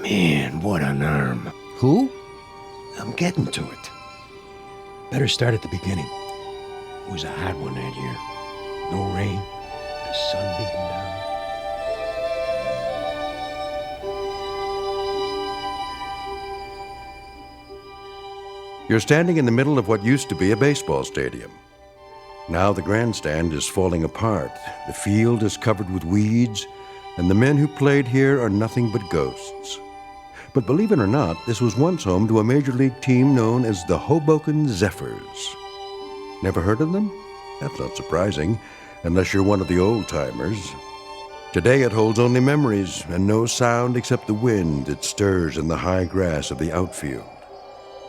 man, what an arm. Who? I'm getting to it. Better start at the beginning. It was a hot one that year. No rain, the sun beating down. You're standing in the middle of what used to be a baseball stadium. Now the grandstand is falling apart, the field is covered with weeds, and the men who played here are nothing but ghosts. But believe it or not, this was once home to a major league team known as the Hoboken Zephyrs. Never heard of them? That's not surprising, unless you're one of the old-timers. Today it holds only memories and no sound except the wind that stirs in the high grass of the outfield.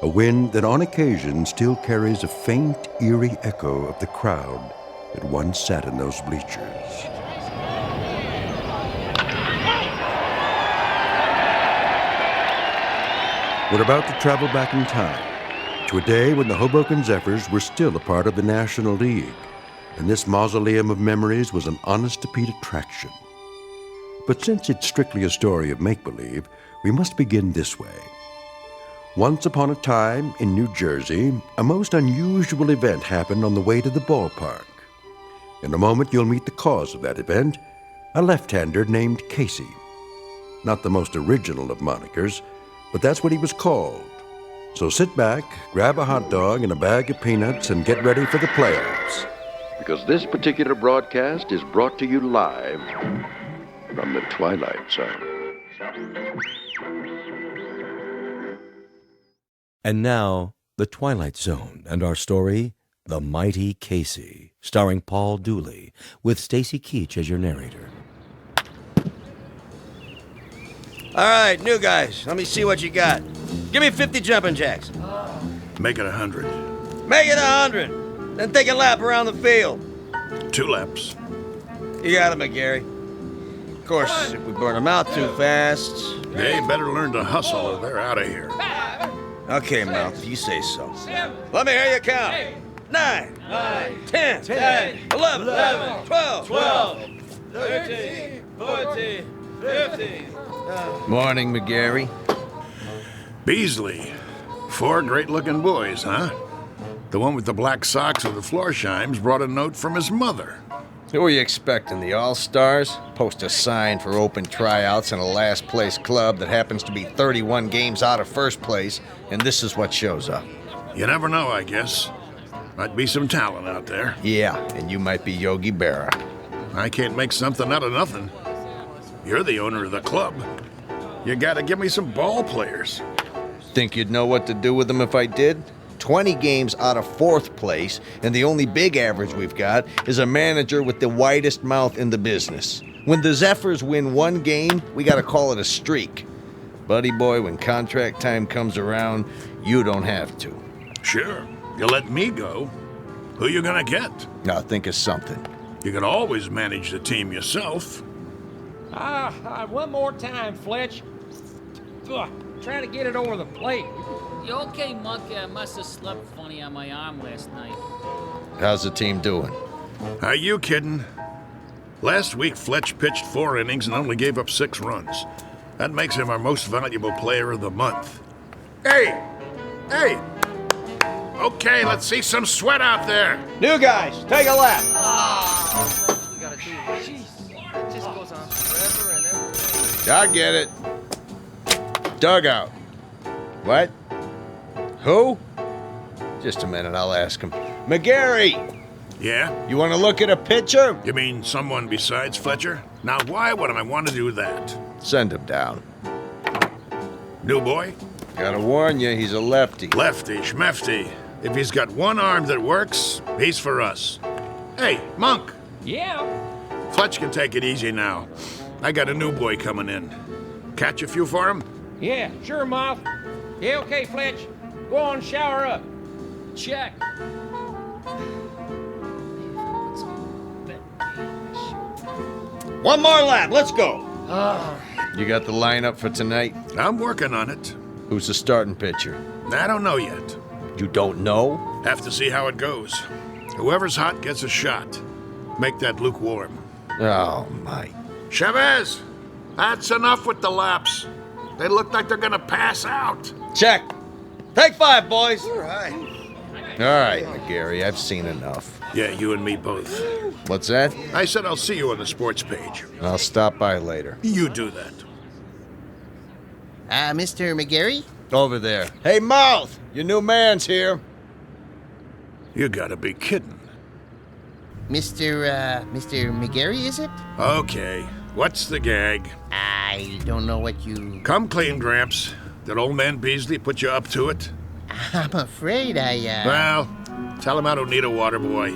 A wind that on occasion still carries a faint, eerie echo of the crowd that once sat in those bleachers. We're about to travel back in time to a day when the Hoboken Zephyrs were still a part of the National League, and this mausoleum of memories was an honest-to-Pete attraction. But since it's strictly a story of make-believe, we must begin this way. Once upon a time, in New Jersey, a most unusual event happened on the way to the ballpark. In a moment, you'll meet the cause of that event, a left-hander named Casey. Not the most original of monikers, but that's what he was called. So sit back, grab a hot dog and a bag of peanuts, and get ready for the playoffs. Because this particular broadcast is brought to you live from the Twilight Zone. And now, The Twilight Zone and our story, The Mighty Casey, starring Paul Dooley, with Stacy Keach as your narrator. All right, new guys, let me see what you got. Give me 50 jumping jacks. Make it 100. Make it 100. Then take a lap around the field. 2 laps. You got it, McGarry. Of course, if we burn them out too fast... They better learn to hustle or they're out of here. Okay, Mel, if you say so. Let me hear you count. 9, 10, 11, 12, 13, 14, 15. Morning, McGarry. Beasley. 4 great-looking boys, huh? The one with the black socks and the floor shimes brought a note from his mother. Who are you expecting, the All-Stars? Post a sign for open tryouts in a last-place club that happens to be 31 games out of first place, and this is what shows up. You never know, I guess. Might be some talent out there. Yeah, and you might be Yogi Berra. I can't make something out of nothing. You're the owner of the club. You gotta give me some ball players. Think you'd know what to do with them if I did? 20 games out of 4th place, and the only big average we've got is a manager with the widest mouth in the business. When the Zephyrs win 1 game, we gotta call it a streak. Buddy boy, when contract time comes around, you don't have to. Sure. You let me go. Who you gonna get? Now think of something. You can always manage the team yourself. One more time, Fletch. Ugh, trying to get it over the plate. You okay, Monk? I must have slept funny on my arm last night. How's the team doing? Are you kidding? Last week, Fletch pitched 4 innings and only gave up 6 runs. That makes him our most valuable player of the month. Hey! Okay, let's see some sweat out there. New guys, take a lap. We gotta do it. Jeez, it just goes on forever and ever. I get it. Dugout. What? Who? Just a minute, I'll ask him. McGarry! Yeah? You want to look at a pitcher? You mean someone besides Fletcher? Now, why would I want to do that? Send him down. New boy? Gotta warn you, he's a lefty. Lefty, schmefty. If he's got one arm that works, he's for us. Hey, Monk. Yeah? Fletch can take it easy now. I got a new boy coming in. Catch a few for him? Yeah, sure, Moth. Yeah, okay, Fletch. Go on, shower up. Check. One more lap, let's go. You got the lineup for tonight? I'm working on it. Who's the starting pitcher? I don't know yet. You don't know? Have to see how it goes. Whoever's hot gets a shot. Make that lukewarm. Oh, my. Chavez, that's enough with the laps. They look like they're gonna pass out. Check. Take 5, boys. All right. All right, McGarry, I've seen enough. Yeah, you and me both. What's that? I said I'll see you on the sports page. I'll stop by later. You do that. Mr. McGarry? Over there. Hey, Mouth! Your new man's here. You gotta be kidding. Mr. McGarry, is it? Okay, what's the gag? I don't know what you... Come clean, Gramps. Did old man Beasley put you up to it? I'm afraid Well, tell him I don't need a water boy.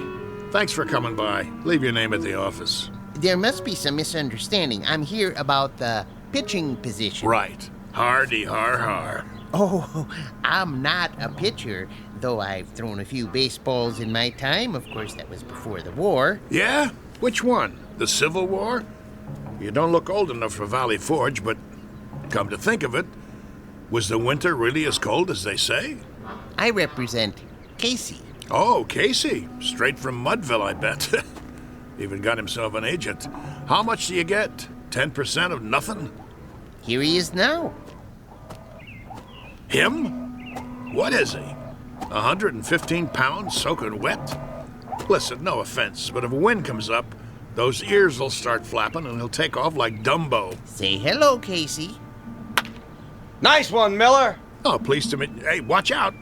Thanks for coming by. Leave your name at the office. There must be some misunderstanding. I'm here about the pitching position. Right. Hardy har har. Oh, I'm not a pitcher, though I've thrown a few baseballs in my time. Of course, that was before the war. Yeah? Which one? The Civil War? You don't look old enough for Valley Forge, but come to think of it, was the winter really as cold as they say? I represent Casey. Oh, Casey. Straight from Mudville, I bet. Even got himself an agent. How much do you get? 10% of nothing? Here he is now. Him? What is he? 115 pounds soaking wet? Listen, no offense, but if a wind comes up, those ears will start flapping and he'll take off like Dumbo. Say hello, Casey. Nice one, Miller. Oh, pleased to meet you. Hey, watch out.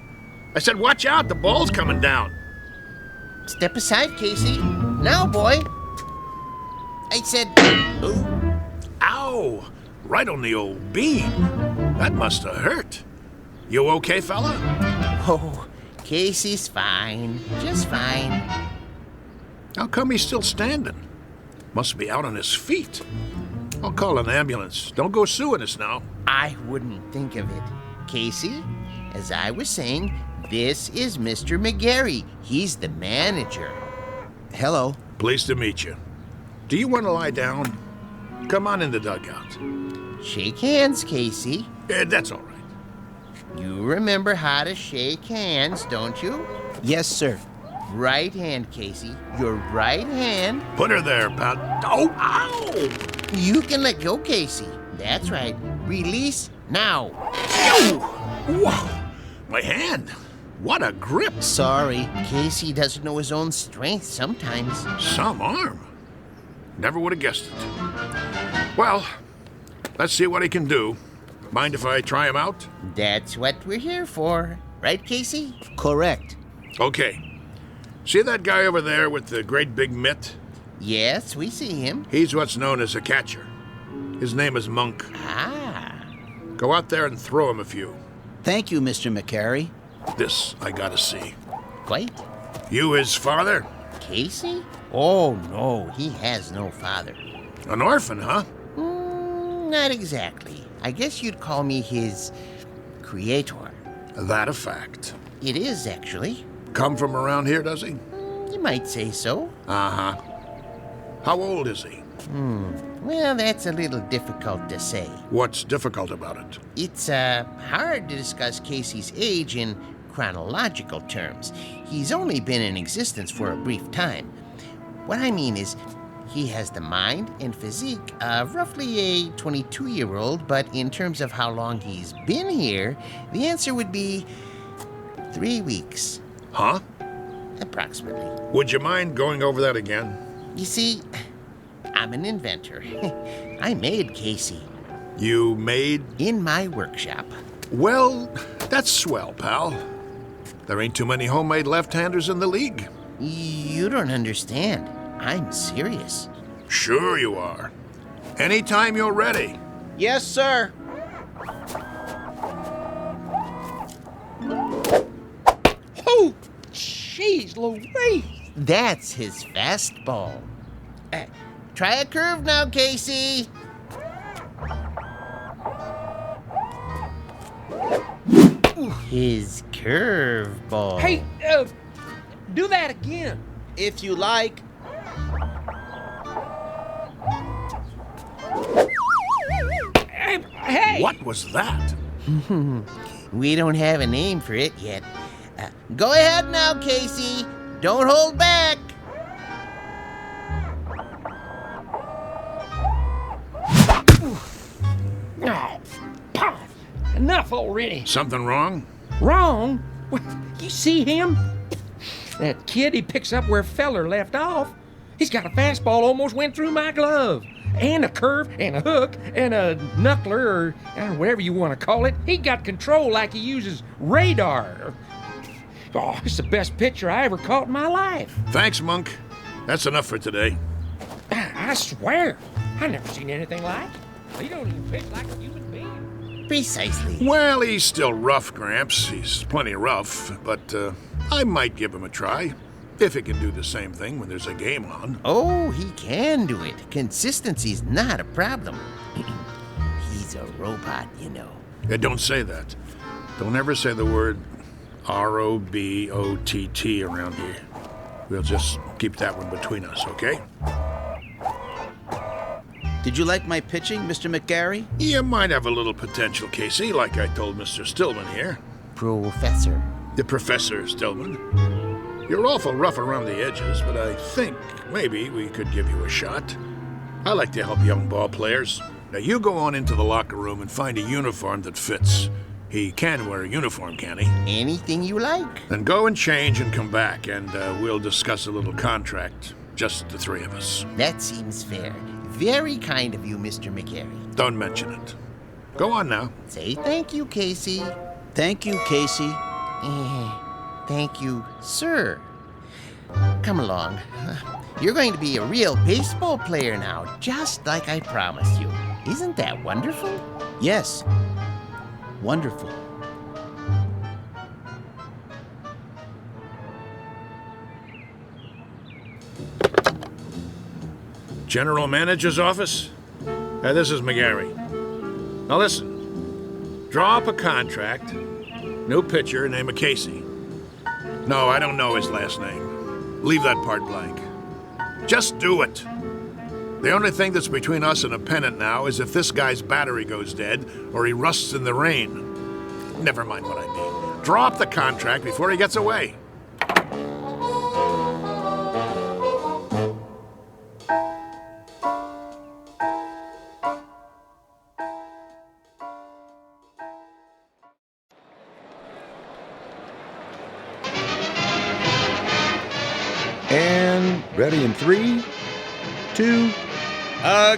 I said watch out, the ball's coming down. Step aside, Casey. Now, boy. I said... Ooh. Ow! Right on the old bean. That must have hurt. You okay, fella? Oh, Casey's fine. Just fine. How come he's still standing? Must be out on his feet. I'll call an ambulance. Don't go suing us now. I wouldn't think of it. Casey, as I was saying, this is Mr. McGarry. He's the manager. Hello. Pleased to meet you. Do you want to lie down? Come on in the dugout. Shake hands, Casey. That's all right. You remember how to shake hands, don't you? Yes, sir. Right hand, Casey. Your right hand. Put her there, pal. Oh, ow! You can let go, Casey. That's right. Release now. Whoa! My hand. What a grip. Sorry. Casey doesn't know his own strength sometimes. Some arm. Never would have guessed it. Well, let's see what he can do. Mind if I try him out? That's what we're here for. Right, Casey? Correct. Okay. See that guy over there with the great big mitt? Yes, we see him. He's what's known as a catcher. His name is Monk. Ah. Go out there and throw him a few. Thank you, Mr. McGarry. This I gotta see. Quite. You his father? Casey? Oh, no, he has no father. An orphan, huh? Not exactly. I guess you'd call me his creator. That a fact. It is, actually. Come from around here, does he? You might say so. Uh-huh. How old is he? Well, that's a little difficult to say. What's difficult about it? It's hard to discuss Casey's age in chronological terms. He's only been in existence for a brief time. What I mean is, he has the mind and physique of roughly a 22-year-old, but in terms of how long he's been here, the answer would be 3 weeks. Huh? Approximately. Would you mind going over that again? You see, I'm an inventor. I made Casey. You made? In my workshop. Well, that's swell, pal. There ain't too many homemade left-handers in the league. You don't understand. I'm serious. Sure you are. Anytime you're ready. Yes, sir. Oh, jeez Louise. That's his fastball. Try a curve now, Casey. His curveball. Hey, do that again. If you like. Hey! What was that? We don't have a name for it yet. Go ahead now, Casey. Don't hold back. Oh, enough already. Something wrong? Wrong? What, you see him? That kid, he picks up where Feller left off. He's got a fastball almost went through my glove. And a curve, and a hook, and a knuckler, or whatever you want to call it. He got control like he uses radar. Oh, it's the best pitcher I ever caught in my life. Thanks, Monk. That's enough for today. I swear, I never seen anything like it. He don't even pitch like a human being. Precisely. Well, he's still rough, Gramps. He's plenty rough, but I might give him a try. If he can do the same thing when there's a game on. Oh, he can do it. Consistency's not a problem. He's a robot, you know. Yeah, don't say that. Don't ever say the word R-O-B-O-T-T around here. We'll just keep that one between us, okay? Did you like my pitching, Mr. McGarry? You might have a little potential, Casey, like I told Mr. Stillman here. Professor. The Professor Stillman. You're awful rough around the edges, but I think maybe we could give you a shot. I like to help young ball players. Now you go on into the locker room and find a uniform that fits. He can wear a uniform, can he? Anything you like. Then go and change and come back, and we'll discuss a little contract. Just the three of us. That seems fair. Very kind of you, Mr. McGarry. Don't mention it. Go on now. Say thank you, Casey. Thank you, Casey. Thank you, sir. Come along. You're going to be a real baseball player now, just like I promised you. Isn't that wonderful? Yes. Wonderful. General Manager's office? This is McGarry. Now listen. Draw up a contract. New pitcher, name of Casey. No, I don't know his last name. Leave that part blank. Just do it. The only thing that's between us and a pennant now is if this guy's battery goes dead or he rusts in the rain. Never mind what I mean. Draw up the contract before he gets away. And ready in 3, 2.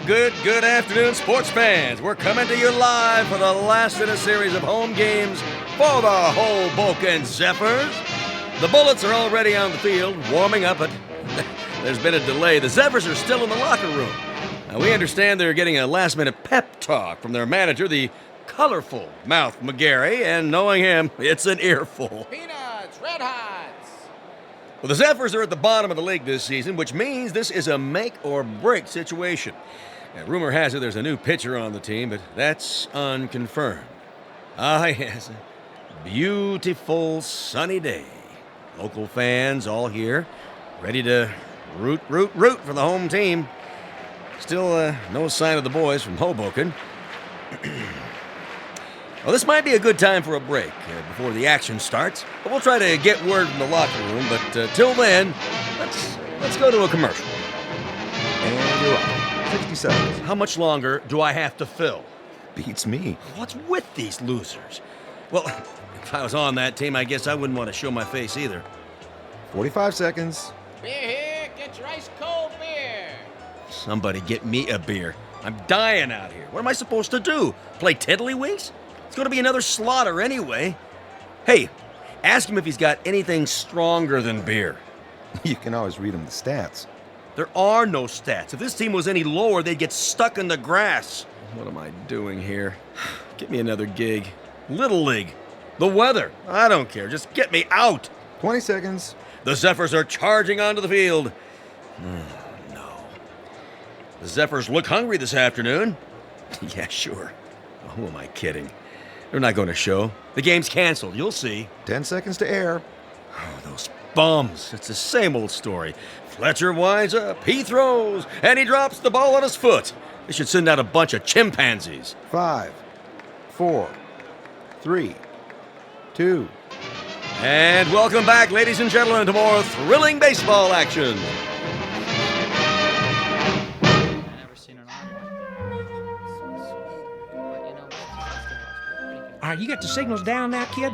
Good afternoon, sports fans. We're coming to you live for the last in a series of home games for the Hoboken Zephyrs. The Bullets are already on the field, warming up, but there's been a delay. The Zephyrs are still in the locker room. Now, we understand they're getting a last-minute pep talk from their manager, the colorful Mouth McGarry, and knowing him, it's an earful. Peanuts, Red Hots. Well, the Zephyrs are at the bottom of the league this season, which means this is a make-or-break situation. Now, rumor has it there's a new pitcher on the team, but that's unconfirmed. Ah, yes, a beautiful sunny day. Local fans all here, ready to root for the home team. Still, no sign of the boys from Hoboken. Well, this might be a good time for a break before the action starts. But we'll try to get word from the locker room. But till then, let's go to a commercial. And you're on. 60 seconds. How much longer do I have to fill? Beats me. What's with these losers? Well, if I was on that team, I guess I wouldn't want to show my face either. 45 seconds. Beer here, get your ice cold beer. Somebody get me a beer. I'm dying out here. What am I supposed to do? Play tiddlywinks? It's going to be another slaughter anyway. Hey, ask him if he's got anything stronger than beer. You can always read him the stats. There are no stats. If this team was any lower, they'd get stuck in the grass. What am I doing here? Get me another gig. Little League. The weather. I don't care. Just get me out. 20 seconds. The Zephyrs are charging onto the field. No. The Zephyrs look hungry this afternoon. Yeah, sure. Who am I kidding? They're not going to show. The game's canceled. You'll see. 10 seconds to air. Oh, those bums. It's the same old story. Fletcher winds up, he throws, and he drops the ball on his foot. They should send out a bunch of chimpanzees. 5, 4, 3, 2. And welcome back, ladies and gentlemen, to more thrilling baseball action. All right, you got the signals down now, kid?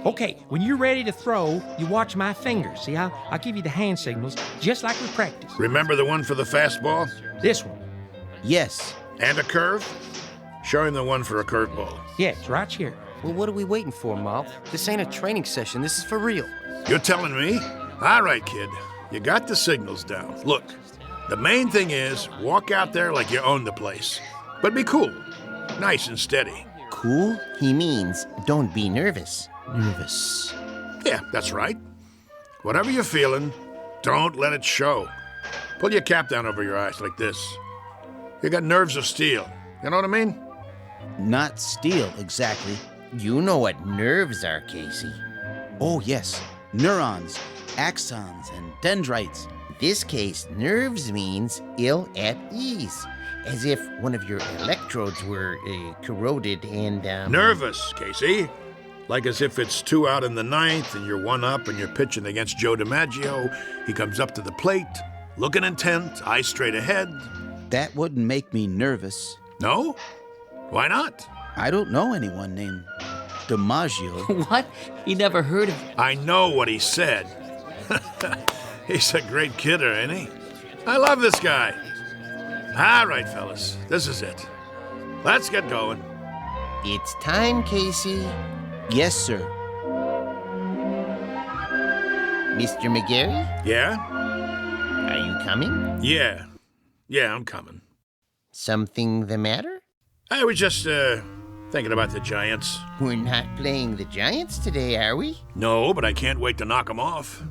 Okay, when you're ready to throw, you watch my fingers. See, I'll give you the hand signals, just like we practice. Remember the one for the fastball? This one. Yes. And a curve? Show him the one for a curveball. Yeah, it's right here. Well, what are we waiting for, Mouth? This ain't a training session. This is for real. You're telling me? All right, kid. You got the signals down. Look, the main thing is walk out there like you own the place. But be cool. Nice and steady. Cool? He means don't be nervous. Nervous. Yeah, that's right. Whatever you're feeling, don't let it show. Pull your cap down over your eyes like this. You got nerves of steel. You know what I mean? Not steel, exactly. You know what nerves are, Casey. Oh, yes. Neurons, axons, and dendrites. In this case, nerves means ill at ease. As if one of your electrodes were corroded and, Nervous, Casey. Like as if it's 2 out in the 9th and you're 1 up and you're pitching against Joe DiMaggio. He comes up to the plate, looking intent, eyes straight ahead. That wouldn't make me nervous. No? Why not? I don't know anyone named DiMaggio. What? He never heard of... I know what he said. He's a great kidder, ain't he? I love this guy. All right, fellas, this is it. Let's get going. It's time, Casey. Yes, sir. Mr. McGarry? Yeah? Are you coming? Yeah. Yeah, I'm coming. Something the matter? I was just, thinking about the Giants. We're not playing the Giants today, are we? No, but I can't wait to knock them off.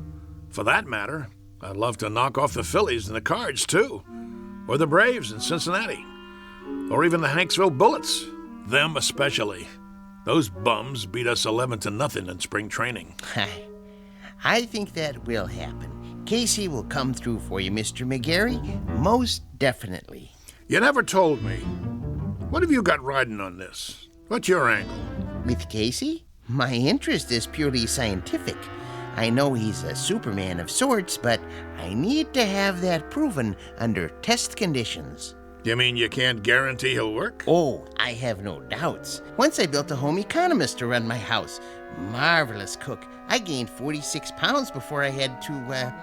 For that matter, I'd love to knock off the Phillies and the Cards, too. Or the Braves in Cincinnati. Or even the Hanksville Bullets. Them especially. Those bums beat us 11-0 in spring training. I think that will happen. Casey will come through for you, Mr. McGarry. Most definitely. You never told me. What have you got riding on this? What's your angle? With Casey? My interest is purely scientific. I know he's a Superman of sorts, but I need to have that proven under test conditions. You mean you can't guarantee he'll work? Oh, I have no doubts. Once I built a home economist to run my house. Marvelous cook. I gained 46 pounds before I had to,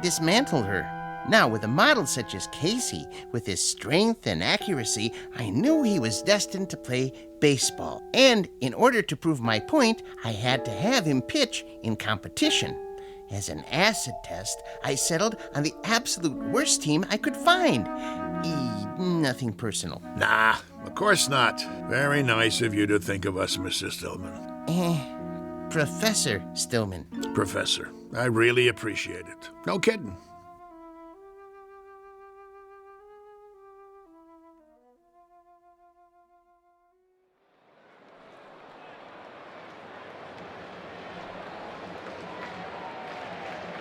dismantle her. Now, with a model such as Casey, with his strength and accuracy, I knew he was destined to play baseball. And in order to prove my point, I had to have him pitch in competition. As an acid test, I settled on the absolute worst team I could find. Nothing personal. Nah, of course not. Very nice of you to think of us, Mr. Stillman. Professor Stillman. Professor, I really appreciate it. No kidding.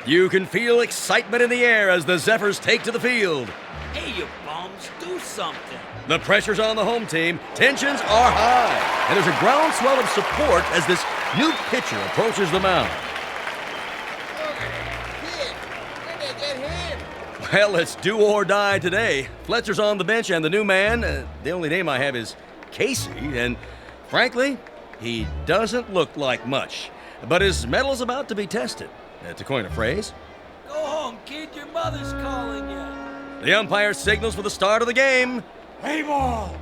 You can feel excitement in the air as the Zephyrs take to the field. Hey, you bums, do something. The pressure's on the home team, tensions are high, and there's a groundswell of support as this new pitcher approaches the mound. Well, it's do or die today. Fletcher's on the bench, and the new man, the only name I have is Casey, and frankly, he doesn't look like much. But his metal's about to be tested, to coin a phrase. Go home, kid, your mother's calling you. The umpire signals for the start of the game. Play ball.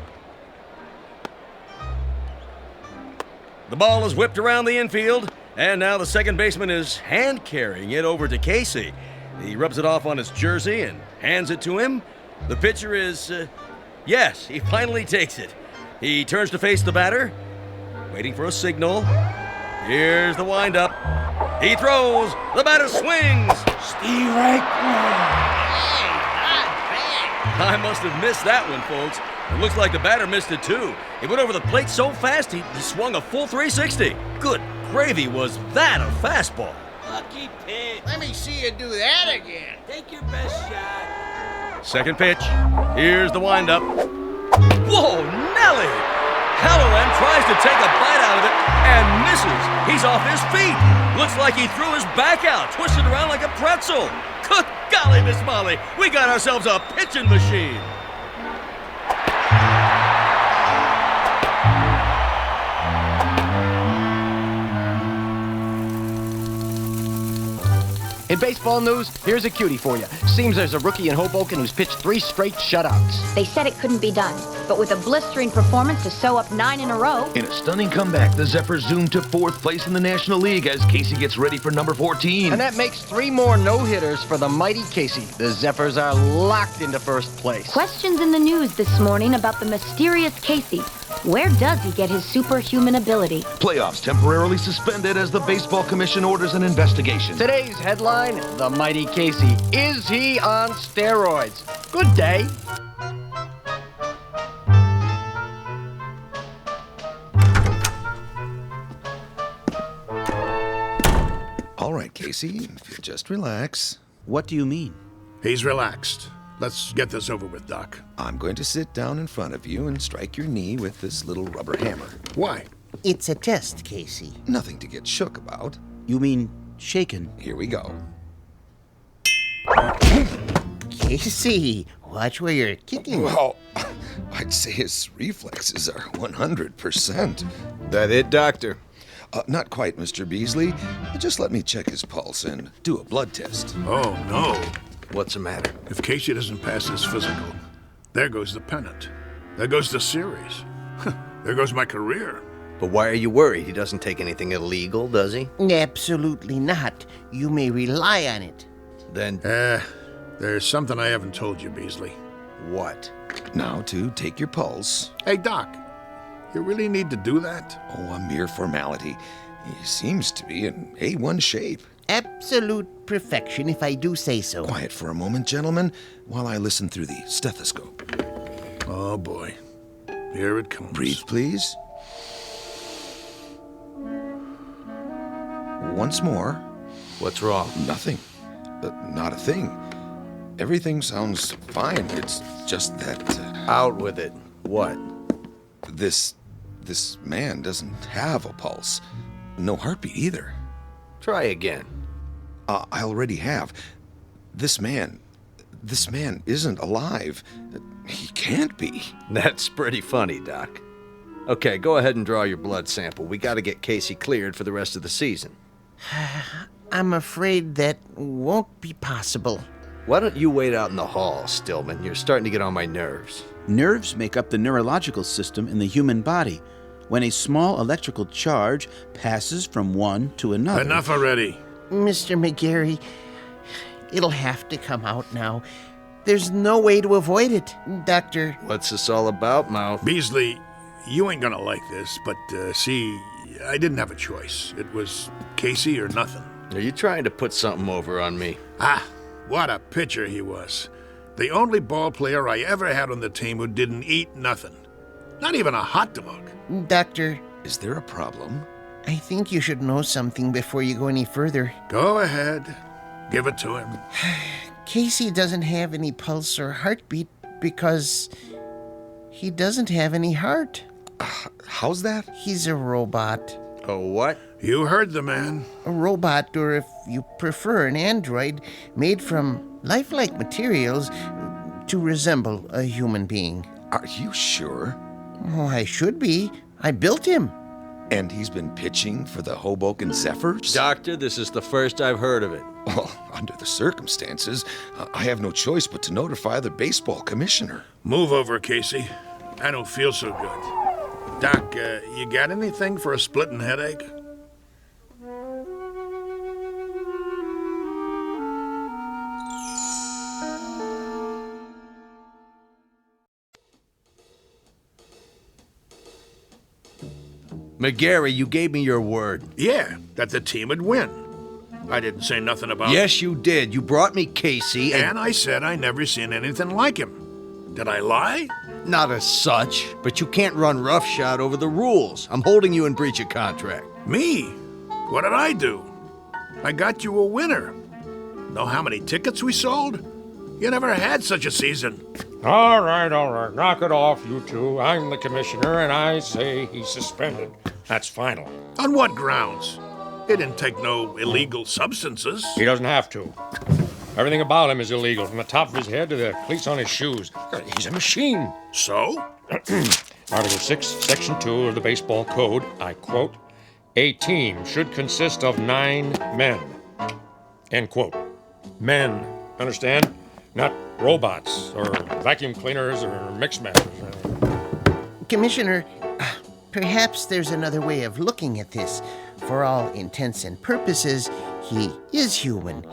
The ball is whipped around the infield, and now the second baseman is hand-carrying it over to Casey. He rubs it off on his jersey and hands it to him. The pitcher is, yes, he finally takes it. He turns to face the batter, waiting for a signal. Here's the windup. He throws. The batter swings. Steve right I must have missed that one, folks. It looks like the batter missed it, too. He went over the plate so fast, he swung a full 360. Good gravy, was that a fastball? Lucky pitch. Let me see you do that again. Take your best shot. Second pitch. Here's the windup. Whoa, Nelly! Halloran tries to take a bite out of it and misses. He's off his feet. Looks like he threw his back out, twisted around like a pretzel. Good golly, Miss Molly, we got ourselves a pitching machine. In baseball news, here's a cutie for you. Seems there's a rookie in Hoboken who's pitched 3 straight shutouts. They said it couldn't be done, but with a blistering performance to sew up 9 in a row. In a stunning comeback, the Zephyrs zoom to 4th place in the National League as Casey gets ready for number 14. And that makes 3 more no-hitters for the mighty Casey. The Zephyrs are locked into 1st place. Questions in the news this morning about the mysterious Casey. Where does he get his superhuman ability? Playoffs temporarily suspended as the Baseball Commission orders an investigation. Today's headline, the mighty Casey. Is he on steroids? Good day. All right, Casey, just relax. What do you mean? He's relaxed. Let's get this over with, Doc. I'm going to sit down in front of you and strike your knee with this little rubber hammer. Why? It's a test, Casey. Nothing to get shook about. You mean shaken? Here we go. Casey, watch where you're kicking. Well, I'd say his reflexes are 100%. That it, Doctor? Not quite, Mr. Beasley. Just let me check his pulse and do a blood test. Oh, no. What's the matter? If Casey doesn't pass his physical, there goes the pennant. There goes the series. There goes my career. But why are you worried? He doesn't take anything illegal, does he? Absolutely not. You may rely on it. Then... there's something I haven't told you, Beasley. What? Now to take your pulse. Hey, Doc, you really need to do that? Oh, a mere formality. He seems to be in A1 shape. Absolute perfection, if I do say so. Quiet for a moment, gentlemen, while I listen through the stethoscope. Oh, boy. Here it comes. Breathe, please. Once more. What's wrong? Nothing. Not a thing. Everything sounds fine. It's just that... Out with it. What? This man doesn't have a pulse. No heartbeat either. Try again. I already have. This man isn't alive. He can't be. That's pretty funny, Doc. Okay, go ahead and draw your blood sample. We gotta get Casey cleared for the rest of the season. I'm afraid that won't be possible. Why don't you wait out in the hall, Stillman? You're starting to get on my nerves. Nerves make up the neurological system in the human body. When a small electrical charge passes from one to another... Enough already. Mr. McGarry, it'll have to come out now. There's no way to avoid it, Doctor. What's this all about, Mouth? Beasley, you ain't gonna like this, but see, I didn't have a choice. It was Casey or nothing. Are you trying to put something over on me? Ah, what a pitcher he was. The only ball player I ever had on the team who didn't eat nothing. Not even a hot dog. Doctor. Is there a problem? I think you should know something before you go any further. Go ahead. Give it to him. Casey doesn't have any pulse or heartbeat because he doesn't have any heart. How's that? He's a robot. A what? You heard the man. A robot, or if you prefer, an android made from lifelike materials to resemble a human being. Are you sure? Oh, I should be. I built him. And he's been pitching for the Hoboken Zephyrs? Doctor, this is the first I've heard of it. Well, under the circumstances, I have no choice but to notify the baseball commissioner. Move over, Casey. I don't feel so good. Doc, you got anything for a splitting headache? McGarry, you gave me your word. Yeah, that the team would win. I didn't say nothing about... Yes, you did. You brought me Casey and I said I never seen anything like him. Did I lie? Not as such, but you can't run roughshod over the rules. I'm holding you in breach of contract. Me? What did I do? I got you a winner. Know how many tickets we sold? You never had such a season. All right. Knock it off, you two. I'm the commissioner, and I say he's suspended. That's final. On what grounds? He didn't take no illegal substances. He doesn't have to. Everything about him is illegal, from the top of his head to the cleats on his shoes. He's a machine. So? Article 6, Section 2 of the baseball code, I quote, "A team should consist of 9 men." End quote. Men, understand? Not robots or vacuum cleaners or mix masters. Commissioner, perhaps there's another way of looking at this. For all intents and purposes, he is human.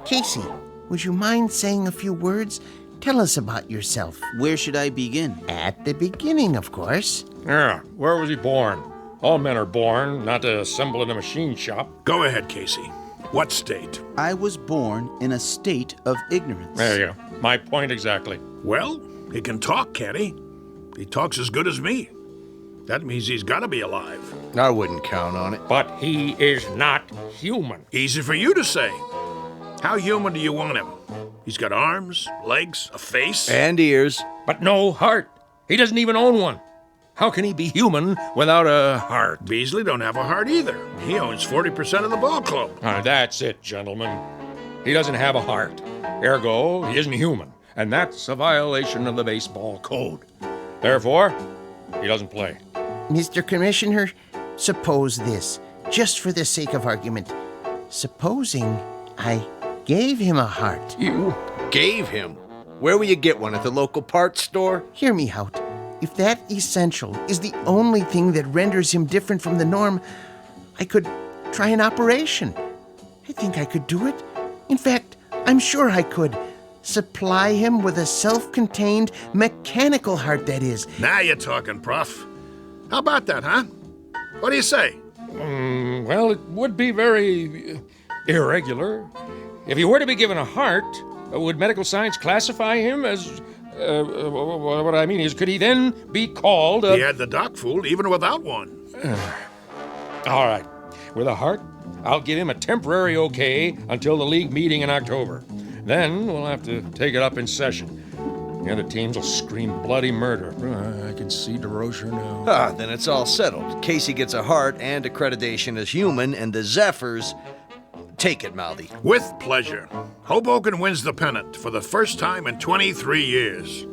Casey, would you mind saying a few words? Tell us about yourself. Where should I begin? At the beginning, of course. Yeah, where was he born? All men are born, not to assemble in a machine shop. Go ahead, Casey. What state? I was born in a state of ignorance. There you go. My point exactly. Well, he can talk, can't he? He talks as good as me. That means he's got to be alive. I wouldn't count on it. But he is not human. Easy for you to say. How human do you want him? He's got arms, legs, a face. And ears. But no heart. He doesn't even own one. How can he be human without a heart? Beasley don't have a heart either. He owns 40% of the ball club. That's it, gentlemen. He doesn't have a heart. Ergo, he isn't human. And that's a violation of the baseball code. Therefore, he doesn't play. Mr. Commissioner, suppose this, just for the sake of argument. Supposing I gave him a heart. You gave him? Where will you get one? At the local parts store? Hear me out. If that essential is the only thing that renders him different from the norm, I could try an operation. I think I could do it. In fact, I'm sure I could. Supply him with a self-contained mechanical heart, that is. Now you're talking, Prof. How about that, huh? What do you say? Well, it would be very irregular. If he were to be given a heart, would medical science classify him as... what I mean is, could he then be called He had the doc fooled even without one. All right. With a heart, I'll give him a temporary okay until the league meeting in October. Then we'll have to take it up in session. The other teams will scream bloody murder. I can see DeRocher now. Then it's all settled. Casey gets a heart and accreditation as human, and the Zephyrs... Take it, Mouthy. With pleasure. Hoboken wins the pennant for the first time in 23 years.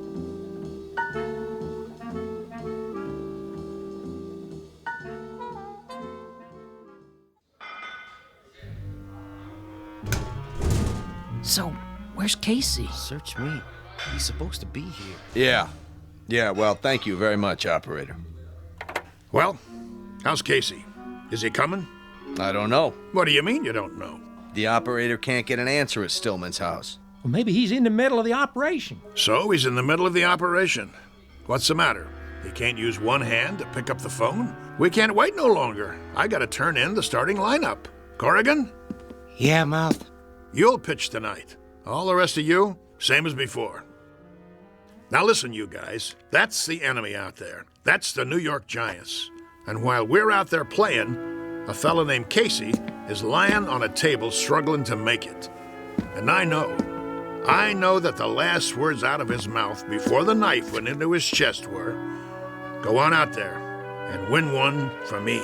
So, where's Casey? Search me. He's supposed to be here. Yeah, well, thank you very much, operator. Well, how's Casey? Is he coming? I don't know. What do you mean you don't know? The operator can't get an answer at Stillman's house. Well, maybe he's in the middle of the operation. So he's in the middle of the operation. What's the matter? He can't use one hand to pick up the phone? We can't wait no longer. I gotta turn in the starting lineup. Corrigan? Yeah, Mouth? You'll pitch tonight. All the rest of you, same as before. Now listen, you guys. That's the enemy out there. That's the New York Giants. And while we're out there playing, a fella named Casey is lying on a table struggling to make it. And I know that the last words out of his mouth before the knife went into his chest were, "Go on out there and win one for me."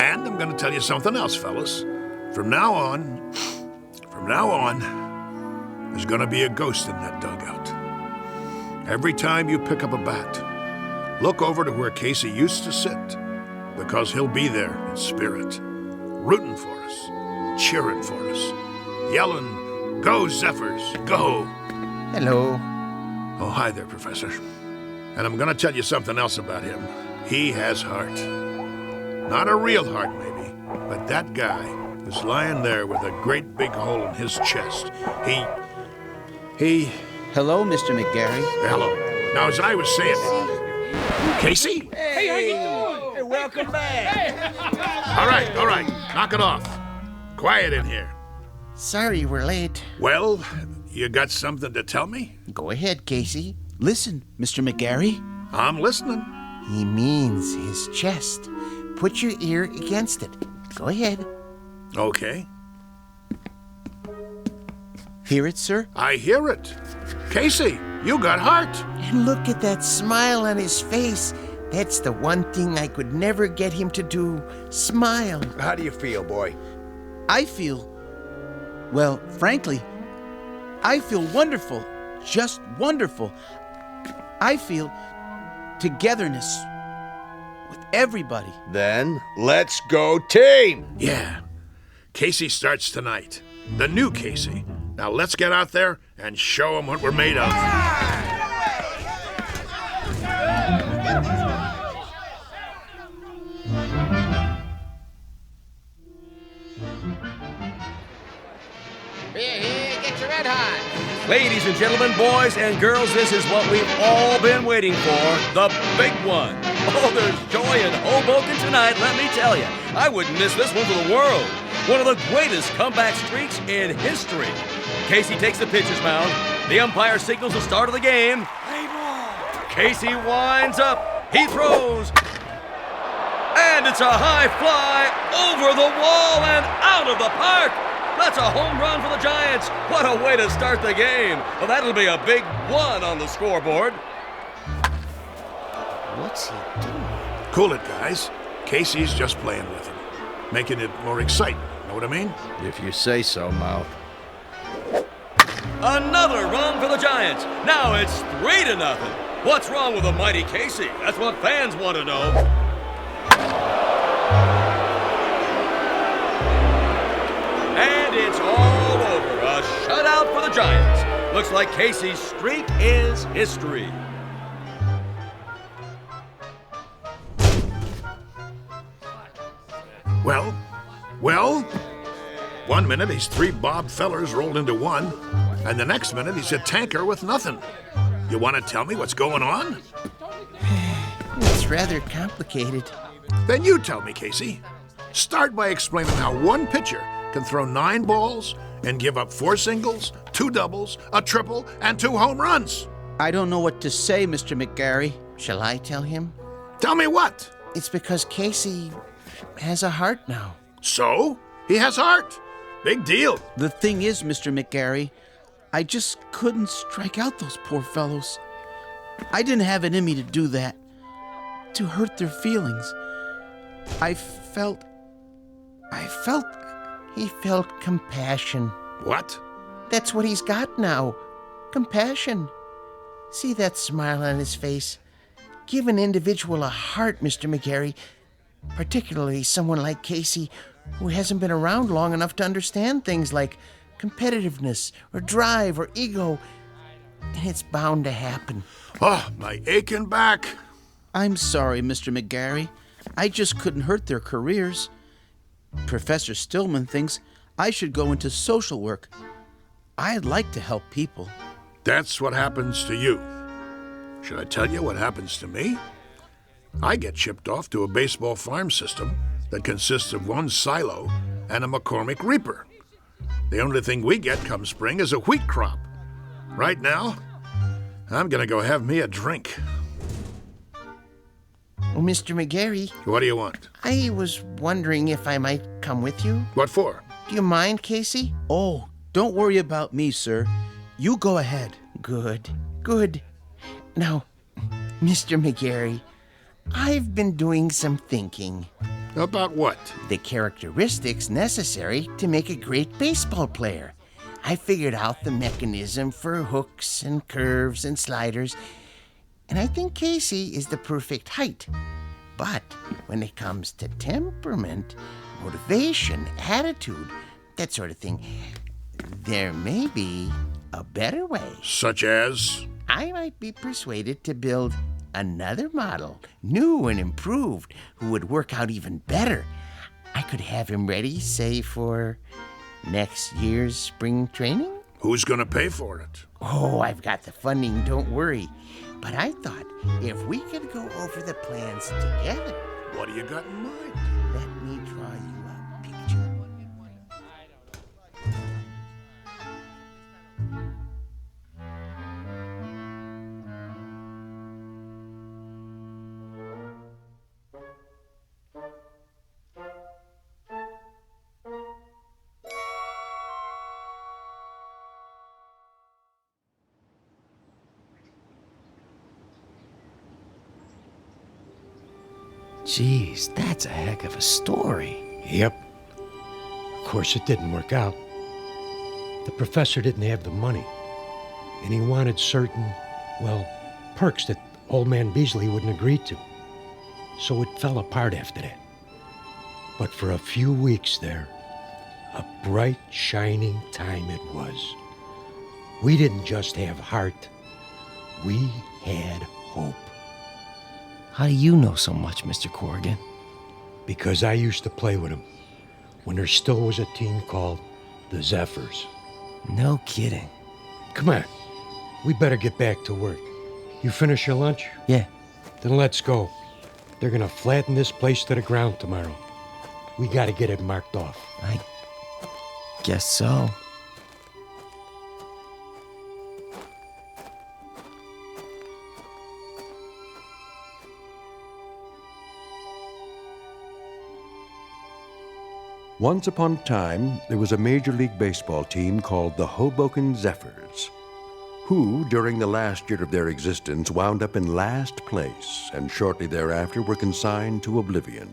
And I'm going to tell you something else, fellas. From now on, there's going to be a ghost in that dugout. Every time you pick up a bat, look over to where Casey used to sit, because he'll be there in spirit, rooting for us, cheering for us, yelling, "Go, Zephyrs, go!" Hello. Oh, hi there, Professor. And I'm going to tell you something else about him. He has heart. Not a real heart, maybe, but that guy is lying there with a great big hole in his chest. He... Hello, Mr. McGarry. Hello. Now, as I was saying... Casey? Hey, how you doing? Hey, welcome back. All right. Knock it off. Quiet in here. Sorry we're late. Well, you got something to tell me? Go ahead, Casey. Listen, Mr. McGarry. I'm listening. He means his chest. Put your ear against it. Go ahead. Okay. Hear it, sir? I hear it. Casey, you got heart. And look at that smile on his face. That's the one thing I could never get him to do. Smile. How do you feel, boy? I feel, well, frankly, I feel wonderful. Just wonderful. I feel togetherness with everybody. Then let's go team! Yeah. Casey starts tonight. The new Casey. Now let's get out there and show them what we're made of. Here, get your red hot. Ladies and gentlemen, boys and girls, this is what we've all been waiting for, the big one. Oh, there's joy in Hoboken tonight, let me tell you. I wouldn't miss this one for the world. One of the greatest comeback streaks in history. Casey takes the pitcher's mound. The umpire signals the start of the game. Casey winds up. He throws. And it's a high fly over the wall and out of the park. That's a home run for the Giants. What a way to start the game. Well, that'll be a big one on the scoreboard. What's he doing? Cool it, guys. Casey's just playing with him, making it more exciting. Know what I mean? If you say so, Mouth. Another run for the Giants. Now it's 3-0. What's wrong with the mighty Casey? That's what fans want to know. And it's all over. A shutout for the Giants. Looks like Casey's streak is history. Well, 1 minute he's 3 Bob Fellers rolled into one, and the next minute he's a tanker with nothing. You want to tell me what's going on? It's rather complicated. Then you tell me, Casey. Start by explaining how one pitcher can throw 9 balls and give up 4 singles, 2 doubles, a triple, and 2 home runs. I don't know what to say, Mr. McGarry. Shall I tell him? Tell me what? It's because Casey has a heart now. So? He has heart. Big deal. The thing is, Mr. McGarry, I just couldn't strike out those poor fellows. I didn't have it in me to do that, to hurt their feelings. He felt compassion. What? That's what he's got now. Compassion. See that smile on his face? Give an individual a heart, Mr. McGarry. Particularly someone like Casey, who hasn't been around long enough to understand things like competitiveness or drive or ego. And it's bound to happen. Oh, my aching back. I'm sorry, Mr. McGarry. I just couldn't hurt their careers. Professor Stillman thinks I should go into social work. I'd like to help people. That's what happens to you. Should I tell you what happens to me? I get shipped off to a baseball farm system that consists of 1 silo and a McCormick Reaper. The only thing we get come spring is a wheat crop. Right now, I'm gonna go have me a drink. Oh, Mr. McGarry. What do you want? I was wondering if I might come with you. What for? Do you mind, Casey? Oh, don't worry about me, sir. You go ahead. Good. Now, Mr. McGarry, I've been doing some thinking. About what? The characteristics necessary to make a great baseball player. I figured out the mechanism for hooks and curves and sliders, and I think Casey is the perfect height. But when it comes to temperament, motivation, attitude, that sort of thing, there may be a better way. Such as? I might be persuaded to build another model, new and improved, who would work out even better. I could have him ready, say, for next year's spring training. Who's gonna pay for it? Oh, I've got the funding, don't worry. But I thought if we could go over the plans together. What do you got in mind? Let me draw you a picture. Jeez, that's a heck of a story. Yep. Of course, it didn't work out. The professor didn't have the money, and he wanted certain, well, perks that old man Beasley wouldn't agree to. So it fell apart after that. But for a few weeks there, a bright, shining time it was. We didn't just have heart, we had hope. How do you know so much, Mr. Corrigan? Because I used to play with him when there still was a team called the Zephyrs. No kidding. Come on, we better get back to work. You finish your lunch? Yeah. Then let's go. They're gonna flatten this place to the ground tomorrow. We gotta get it marked off. I guess so. Once upon a time, there was a Major League Baseball team called the Hoboken Zephyrs, who, during the last year of their existence, wound up in last place and shortly thereafter were consigned to oblivion.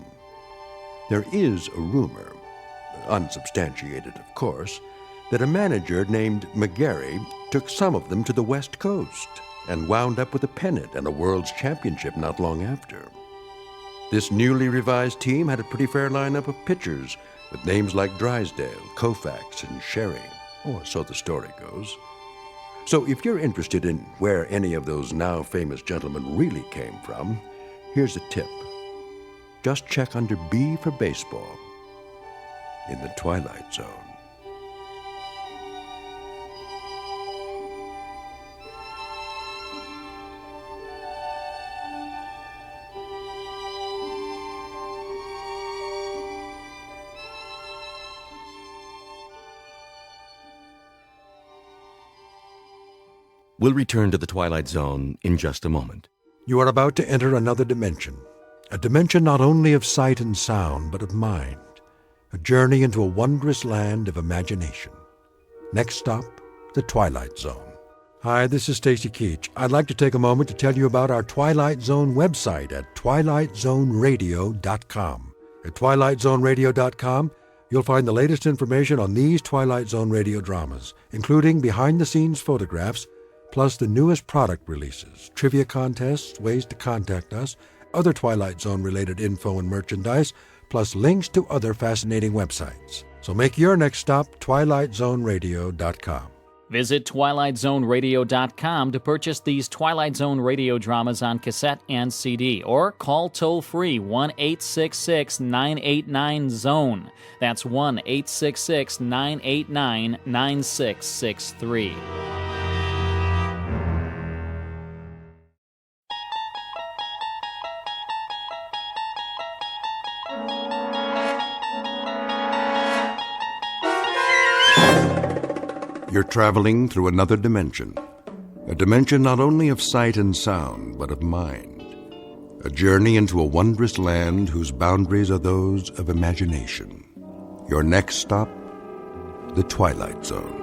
There is a rumor, unsubstantiated of course, that a manager named McGarry took some of them to the West Coast and wound up with a pennant and a world's championship not long after. This newly revised team had a pretty fair lineup of pitchers with names like Drysdale, Koufax, and Sherry, or so the story goes. So if you're interested in where any of those now famous gentlemen really came from, here's a tip. Just check under B for baseball in the Twilight Zone. We'll return to the Twilight Zone in just a moment. You are about to enter another dimension, a dimension not only of sight and sound, but of mind, a journey into a wondrous land of imagination. Next stop, the Twilight Zone. Hi, this is Stacy Keach. I'd like to take a moment to tell you about our Twilight Zone website at twilightzoneradio.com. At twilightzoneradio.com, you'll find the latest information on these Twilight Zone radio dramas, including behind-the-scenes photographs, plus the newest product releases, trivia contests, ways to contact us, other Twilight Zone-related info and merchandise, plus links to other fascinating websites. So make your next stop twilightzoneradio.com. Visit twilightzoneradio.com to purchase these Twilight Zone radio dramas on cassette and CD, or call toll-free 1-866-989-ZONE. That's 1-866-989-9663. You're traveling through another dimension, a dimension not only of sight and sound, but of mind, a journey into a wondrous land whose boundaries are those of imagination. Your next stop, the Twilight Zone.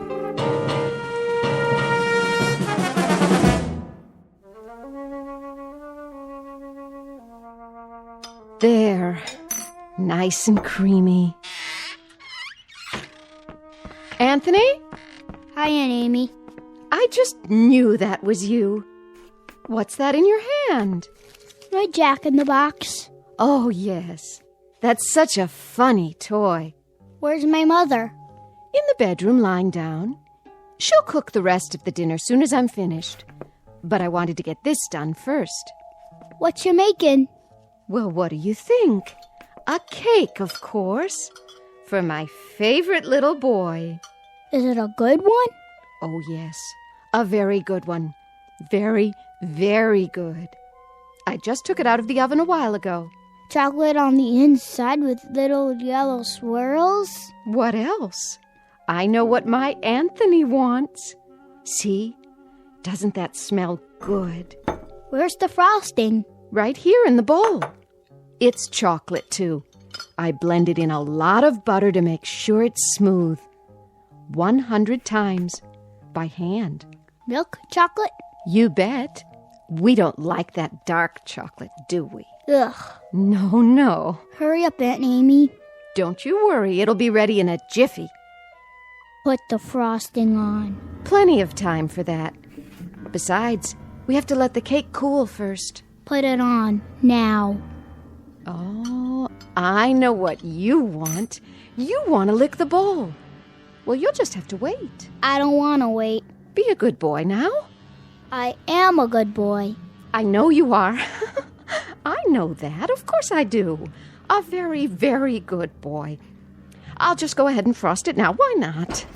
There, nice and creamy. Anthony? Hi, Aunt Amy. I just knew that was you. What's that in your hand? My Jack-in-the-Box. Oh, yes. That's such a funny toy. Where's my mother? In the bedroom, lying down. She'll cook the rest of the dinner soon as I'm finished. But I wanted to get this done first. What you making? Well, what do you think? A cake, of course. For my favorite little boy. Is it a good one? Oh, yes. A very good one. Very, very good. I just took it out of the oven a while ago. Chocolate on the inside with little yellow swirls? What else? I know what my Anthony wants. See? Doesn't that smell good? Where's the frosting? Right here in the bowl. It's chocolate, too. I blended in a lot of butter to make sure it's smooth. 100 times. By hand. Milk chocolate? You bet. We don't like that dark chocolate, do we? Ugh. No. Hurry up, Aunt Amy. Don't you worry, it'll be ready in a jiffy. Put the frosting on. Plenty of time for that. Besides, we have to let the cake cool first. Put it on, now. Oh, I know what you want. You want to lick the bowl. Well, you'll just have to wait. I don't want to wait. Be a good boy now. I am a good boy. I know you are. I know that. Of course I do. A very, very good boy. I'll just go ahead and frost it now. Why not?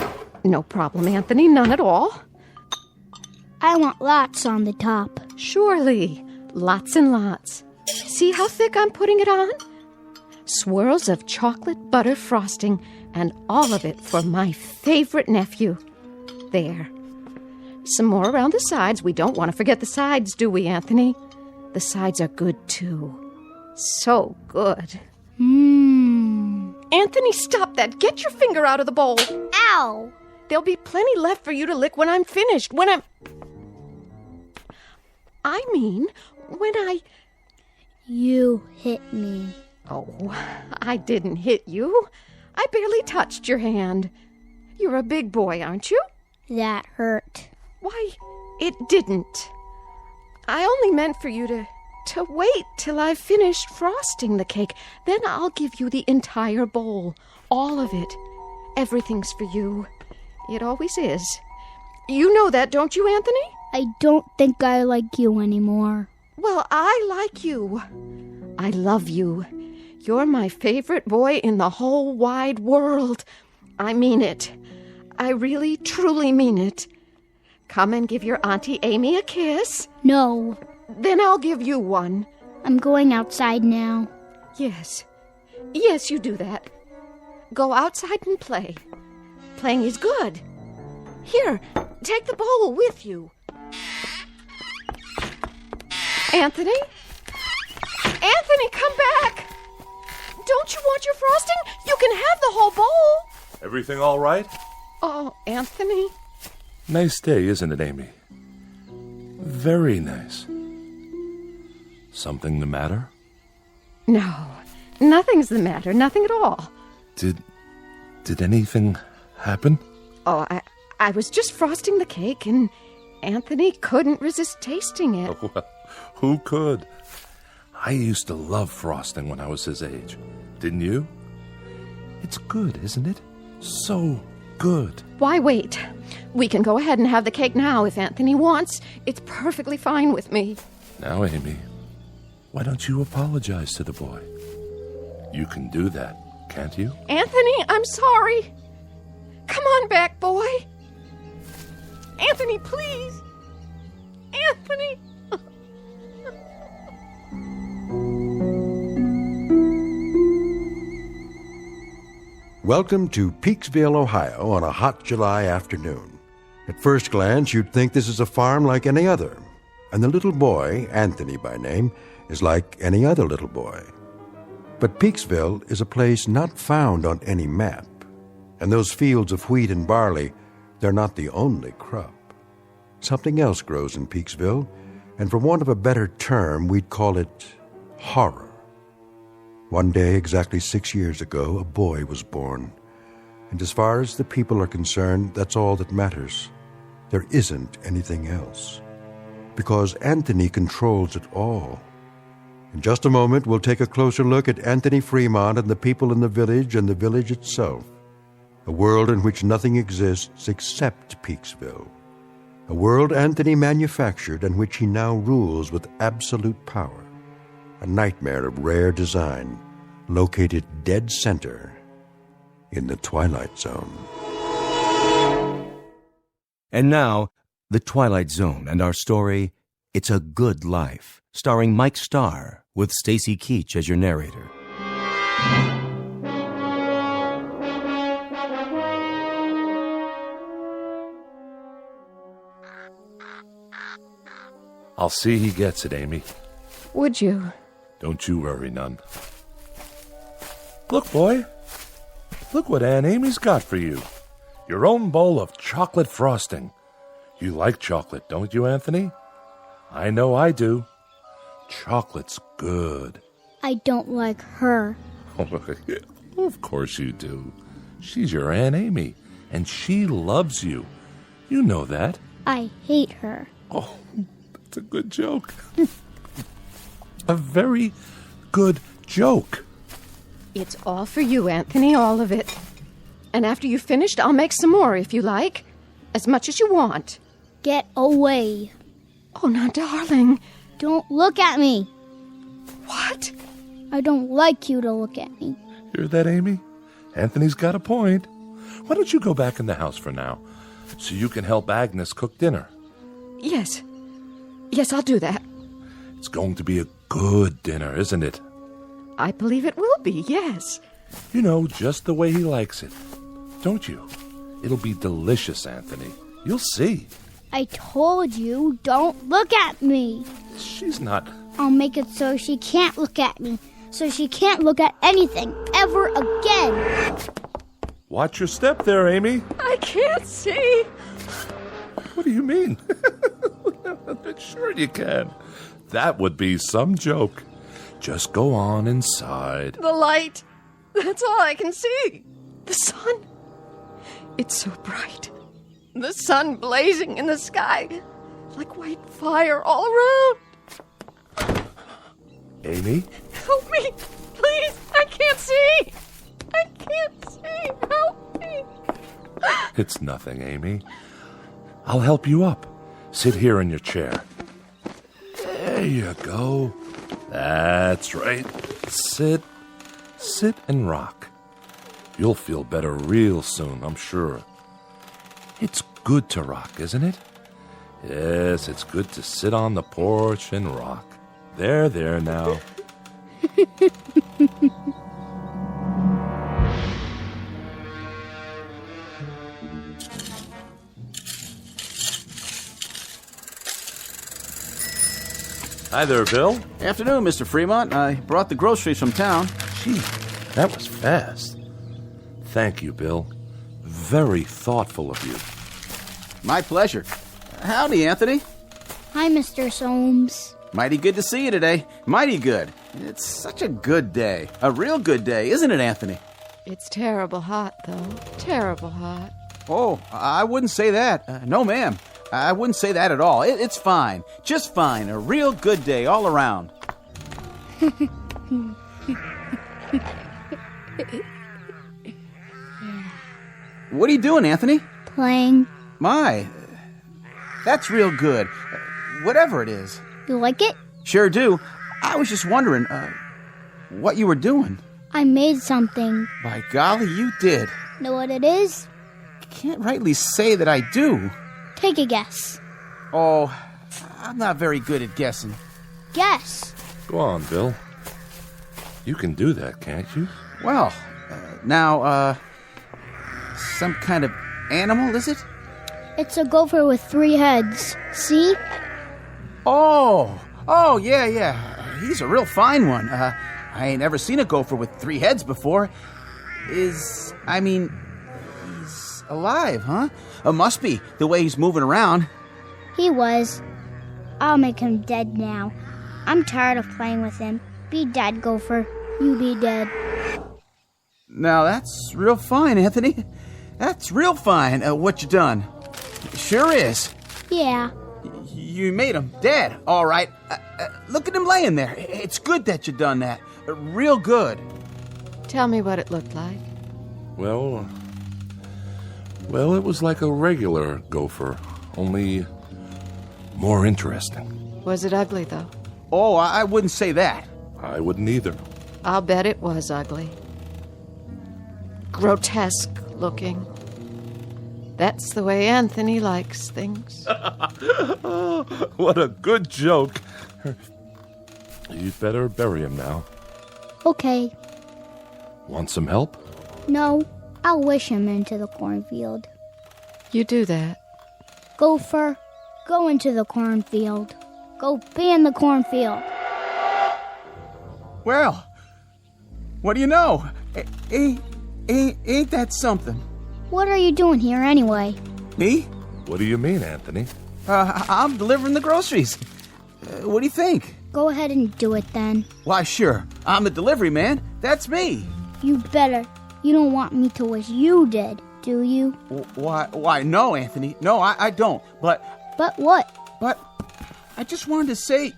No problem, Anthony. None at all. I want lots on the top. Surely. Lots and lots. See how thick I'm putting it on? Swirls of chocolate butter frosting, and all of it for my favorite nephew. There. Some more around the sides. We don't want to forget the sides, do we, Anthony? The sides are good, too. So good. Anthony, stop that. Get your finger out of the bowl. Ow! There'll be plenty left for you to lick when I'm finished. When You hit me. Oh, I didn't hit you. I barely touched your hand. You're a big boy, aren't you? That hurt. Why, it didn't. I only meant for you to wait till I've finished frosting the cake. Then I'll give you the entire bowl. All of it. Everything's for you. It always is. You know that, don't you, Anthony? I don't think I like you anymore. Well, I like you. I love you. You're my favorite boy in the whole wide world. I mean it. I really, truly mean it. Come and give your Auntie Amy a kiss. No. Then I'll give you one. I'm going outside now. Yes. Yes, you do that. Go outside and play. Playing is good. Here, take the bowl with you. Anthony? Anthony, come back! Don't you want your frosting? You can have the whole bowl. Everything all right? Oh, Anthony. Nice day, isn't it, Amy? Very nice. Something the matter? No, nothing's the matter. Nothing at all. Did anything happen? Oh, I was just frosting the cake, and Anthony couldn't resist tasting it. Well, who could? I used to love frosting when I was his age. Didn't you? It's good, isn't it? So good. Why wait? We can go ahead and have the cake now if Anthony wants. It's perfectly fine with me. Now, Amy, why don't you apologize to the boy? You can do that, can't you? Anthony, I'm sorry. Come on back, boy. Anthony, please. Anthony. Welcome to Peaksville, Ohio on a hot July afternoon. At first glance, you'd think this is a farm like any other, and the little boy, Anthony by name, is like any other little boy. But Peaksville is a place not found on any map, and those fields of wheat and barley, they're not the only crop. Something else grows in Peaksville, and for want of a better term, we'd call it horror. One day, exactly 6 years ago, a boy was born. And as far as the people are concerned, that's all that matters. There isn't anything else. Because Anthony controls it all. In just a moment, we'll take a closer look at Anthony Fremont and the people in the village and the village itself. A world in which nothing exists except Peaksville. A world Anthony manufactured and which he now rules with absolute power. A nightmare of rare design, located dead center in the Twilight Zone. And now, the Twilight Zone and our story, It's a Good Life, starring Mike Starr, with Stacy Keach as your narrator. I'll see he gets it, Amy. Would you? Don't you worry none. Look, boy. Look what Aunt Amy's got for you. Your own bowl of chocolate frosting. You like chocolate, don't you, Anthony? I know I do. Chocolate's good. I don't like her. Of course you do. She's your Aunt Amy, and she loves you. You know that. I hate her. Oh, that's a good joke. A very good joke. It's all for you, Anthony, all of it. And after you've finished, I'll make some more if you like. As much as you want. Get away. Oh, now, darling. Don't look at me. What? I don't like you to look at me. Hear that, Amy? Anthony's got a point. Why don't you go back in the house for now, so you can help Agnes cook dinner? Yes. Yes, I'll do that. It's going to be a good dinner, isn't it? I believe it will be, yes. You know, just the way he likes it. Don't you? It'll be delicious, Anthony. You'll see. I told you, don't look at me. She's not... I'll make it so she can't look at me. So she can't look at anything ever again. Watch your step there, Amy. I can't see. What do you mean? Sure you can. That would be some joke. Just go on inside. The light. That's all I can see. The sun. It's so bright. The sun blazing in the sky. Like white fire all around. Amy? Help me. Please. I can't see. I can't see. Help me. It's nothing, Amy. I'll help you up. Sit here in your chair. There you go. That's right. Sit and rock. You'll feel better real soon, I'm sure. It's good to rock, isn't it? Yes, it's good to sit on the porch and rock. There now. Hi there, Bill. Afternoon, Mr. Fremont. I brought the groceries from town. Gee, that was fast. Thank you, Bill. Very thoughtful of you. My pleasure. Howdy, Anthony. Hi, Mr. Soames. Mighty good to see you today. Mighty good. It's such a good day. A real good day, isn't it, Anthony? It's terrible hot, though. Terrible hot. Oh, I wouldn't say that. No, ma'am. I wouldn't say that at all. It's fine. Just fine. A real good day all around. What are you doing, Anthony? Playing. My, that's real good. Whatever it is. You like it? Sure do. I was just wondering, what you were doing. I made something. By golly, you did. Know what it is? Can't rightly say that I do. Take a guess. Oh, I'm not very good at guessing. Guess. Go on, Bill. You can do that, can't you? Well, now, some kind of animal, is it? It's a gopher with 3 heads. See? Oh, yeah. He's a real fine one. I ain't ever seen a gopher with 3 heads before. He's alive, huh? Must be, the way he's moving around. He was. I'll make him dead now. I'm tired of playing with him. Be dead, gopher. You be dead. Now, that's real fine, Anthony. That's real fine, what you done. Sure is. Yeah. You made him dead, all right. Look at him laying there. It's good that you done that. Real good. Tell me what it looked like. Well, it was like a regular gopher, only more interesting. Was it ugly, though? Oh, I wouldn't say that. I wouldn't either. I'll bet it was ugly. Grotesque looking. That's the way Anthony likes things. What a good joke. You'd better bury him now. Okay. Want some help? No, I'll wish him into the cornfield. You do that. Gopher, go into the cornfield. Go be in the cornfield. Well, what do you know? Ain't that something? What are you doing here anyway? Me? What do you mean, Anthony? I'm delivering the groceries. What do you think? Go ahead and do it then. Why, sure. I'm the delivery man. That's me. You better. You don't want me to wish you did, do you? Why, no, Anthony. No, I don't. But what? But I just wanted to say,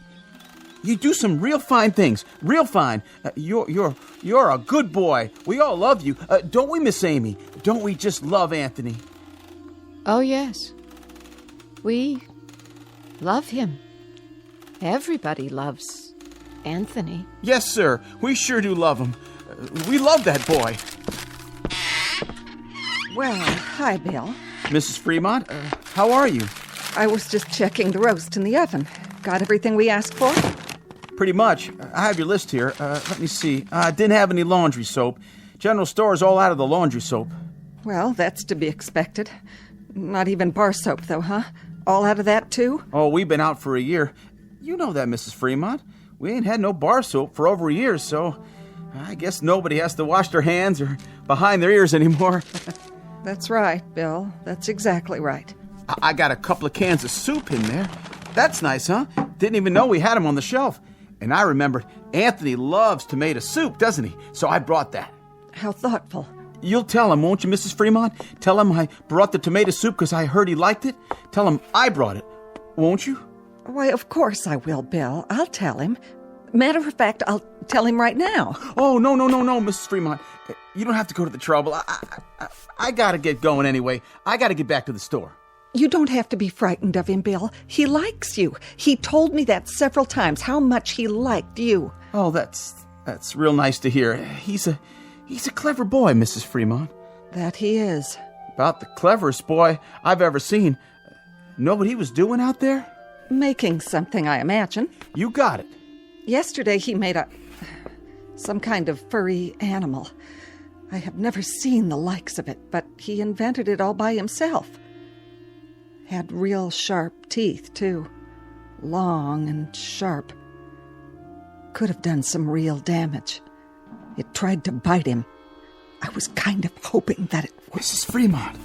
you do some real fine things. Real fine. You're a good boy. We all love you. Don't we, Miss Amy? Don't we just love Anthony? Oh, yes. We love him. Everybody loves Anthony. Yes, sir. We sure do love him. We love that boy. Well, hi, Bill. Mrs. Fremont, how are you? I was just checking the roast in the oven. Got everything we asked for? Pretty much. I have your list here. Let me see. Didn't have any laundry soap. General store is all out of the laundry soap. Well, that's to be expected. Not even bar soap, though, huh? All out of that, too? Oh, we've been out for a year. You know that, Mrs. Fremont. We ain't had no bar soap for over a year, so I guess nobody has to wash their hands or behind their ears anymore. That's right, Bill. That's exactly right. I got a couple of cans of soup in there. That's nice, huh? Didn't even know we had them on the shelf. And I remembered Anthony loves tomato soup, doesn't he? So I brought that. How thoughtful. You'll tell him, won't you, Mrs. Fremont? Tell him I brought the tomato soup because I heard he liked it. Tell him I brought it, won't you? Why, of course I will, Bill. I'll tell him. Matter of fact, I'll tell him right now. Oh, no, Mrs. Fremont. You don't have to go to the trouble. I gotta get going anyway. I gotta get back to the store. You don't have to be frightened of him, Bill. He likes you. He told me that several times, how much he liked you. Oh, that's real nice to hear. He's a clever boy, Mrs. Fremont. That he is. About the cleverest boy I've ever seen. Know what he was doing out there? Making something, I imagine. You got it. Yesterday he made some kind of furry animal. I have never seen the likes of it, but he invented it all by himself. Had real sharp teeth, too. Long and sharp. Could have done some real damage. It tried to bite him. I was kind of hoping that it would. Mrs. Fremont.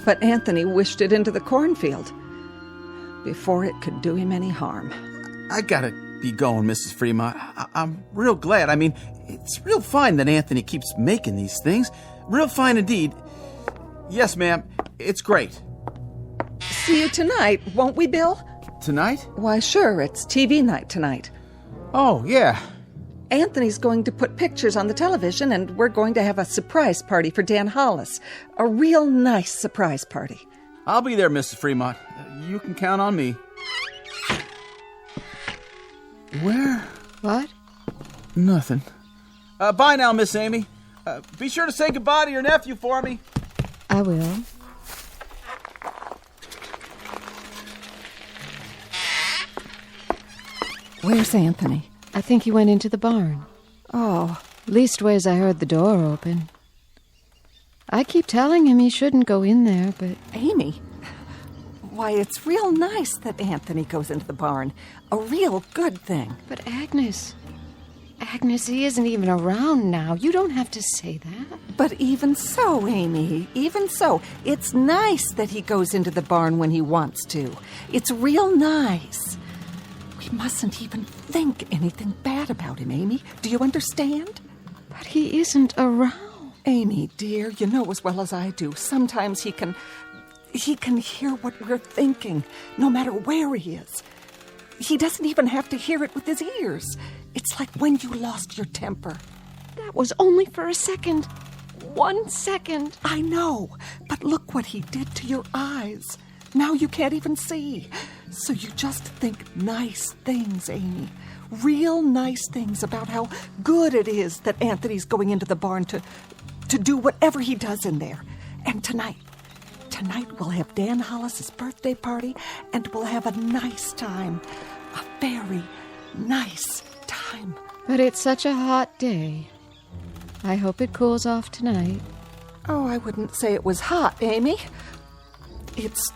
But Anthony wished it into the cornfield before it could do him any harm. I gotta be going, Mrs. Fremont. I'm real glad. I mean, it's real fine that Anthony keeps making these things. Real fine indeed. Yes, ma'am. It's great. See you tonight, won't we, Bill? Tonight? Why, sure. It's TV night tonight. Oh, yeah. Anthony's going to put pictures on the television, and we're going to have a surprise party for Dan Hollis. A real nice surprise party. I'll be there, Mrs. Fremont. You can count on me. Where? What? Nothing. Bye now, Miss Amy. Be sure to say goodbye to your nephew for me. I will. Where's Anthony? I think he went into the barn. Oh. Leastways, I heard the door open. I keep telling him he shouldn't go in there, but... Amy, why, it's real nice that Anthony goes into the barn. A real good thing. But Agnes, he isn't even around now. You don't have to say that. But even so, Amy, even so, it's nice that he goes into the barn when he wants to. It's real nice. We mustn't even think anything bad about him, Amy. Do you understand? But he isn't around. Amy, dear, you know as well as I do. Sometimes he can hear what we're thinking, no matter where he is. He doesn't even have to hear it with his ears. It's like when you lost your temper. That was only for a second. 1 second. I know, but look what he did to your eyes. Now you can't even see. So you just think nice things, Amy. Real nice things about how good it is that Anthony's going into the barn to do whatever he does in there. And tonight we'll have Dan Hollis's birthday party, and we'll have a nice time. A very nice time. But it's such a hot day. I hope it cools off tonight. Oh, I wouldn't say it was hot, Amy. It's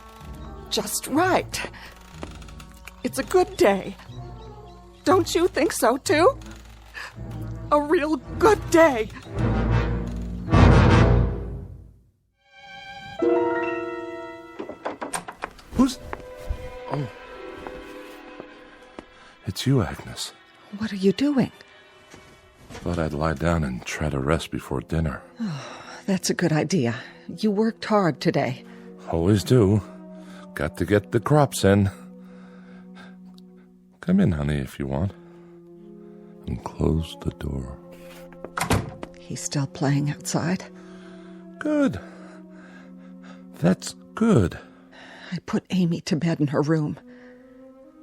just right. It's a good day. Don't you think so, too? A real good day. Who's... Oh. It's you, Agnes. What are you doing? Thought I'd lie down and try to rest before dinner. That's a good idea. You worked hard today. Always do. Got to get the crops in. Come in, honey, if you want. And close the door. He's still playing outside. Good. That's good. I put Amy to bed in her room.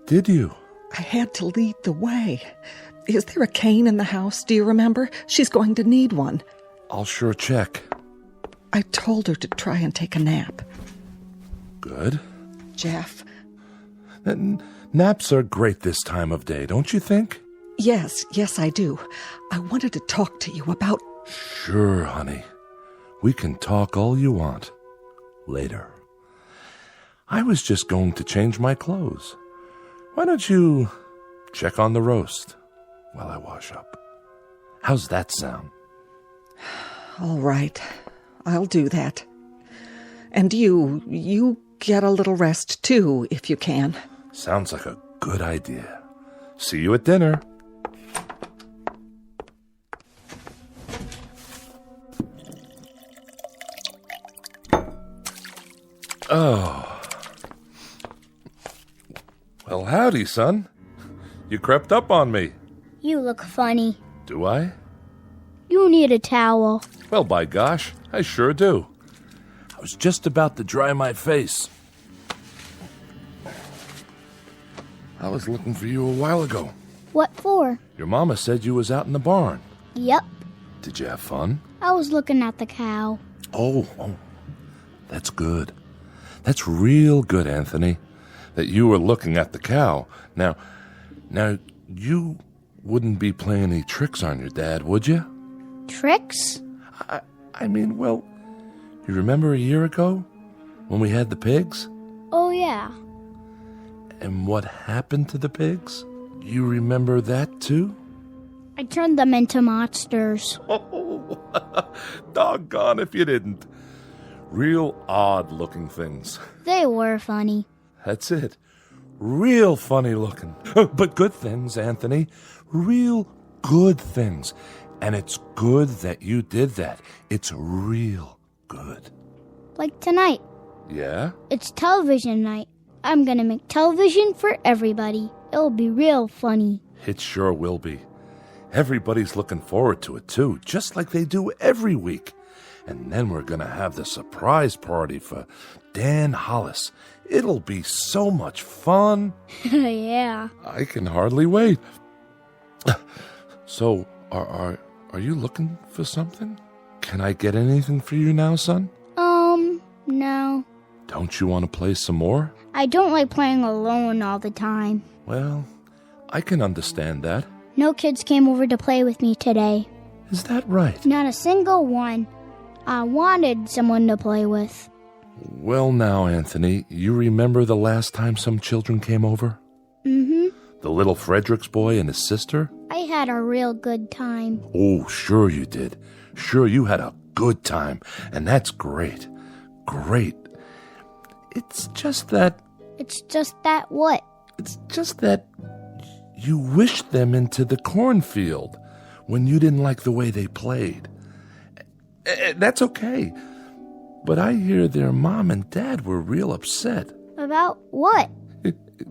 Did you? I had to lead the way. Is there a cane in the house? Do you remember? She's going to need one. I'll sure check. I told her to try and take a nap. Good. Jeff. Naps are great this time of day, don't you think? Yes, I do. I wanted to talk to you about... Sure, honey. We can talk all you want. Later. I was just going to change my clothes. Why don't you check on the roast while I wash up? How's that sound? All right. I'll do that. And you get a little rest, too, if you can. Sounds like a good idea. See you at dinner. Oh. Well, howdy, son. You crept up on me. You look funny. Do I? You need a towel. Well, by gosh, I sure do. I was just about to dry my face. I was looking for you a while ago. What for? Your mama said you was out in the barn. Yep. Did you have fun? I was looking at the cow. Oh, that's good. That's real good, Anthony, that you were looking at the cow. Now, you wouldn't be playing any tricks on your dad, would you? Tricks? I mean, well, you remember a year ago when we had the pigs? Oh, yeah. And what happened to the pigs? You remember that, too? I turned them into monsters. Oh, doggone if you didn't. Real odd-looking things. They were funny. That's it. Real funny looking. But good things, Anthony. Real good things. And it's good that you did that. It's real good. Like tonight. Yeah? It's television night. I'm gonna make television for everybody. It'll be real funny. It sure will be. Everybody's looking forward to it, too, just like they do every week. And then we're going to have the surprise party for Dan Hollis. It'll be so much fun. Yeah. I can hardly wait. So, are you looking for something? Can I get anything for you now, son? No. Don't you want to play some more? I don't like playing alone all the time. Well, I can understand that. No kids came over to play with me today. Is that right? Not a single one. I wanted someone to play with. Well now, Anthony, you remember the last time some children came over? Mm-hmm. The little Fredericks boy and his sister? I had a real good time. Oh, sure you did. Sure you had a good time, and that's great. Great. It's just that... It's just that what? It's just that you wished them into the cornfield when you didn't like the way they played. That's okay. But I hear their mom and dad were real upset. About what?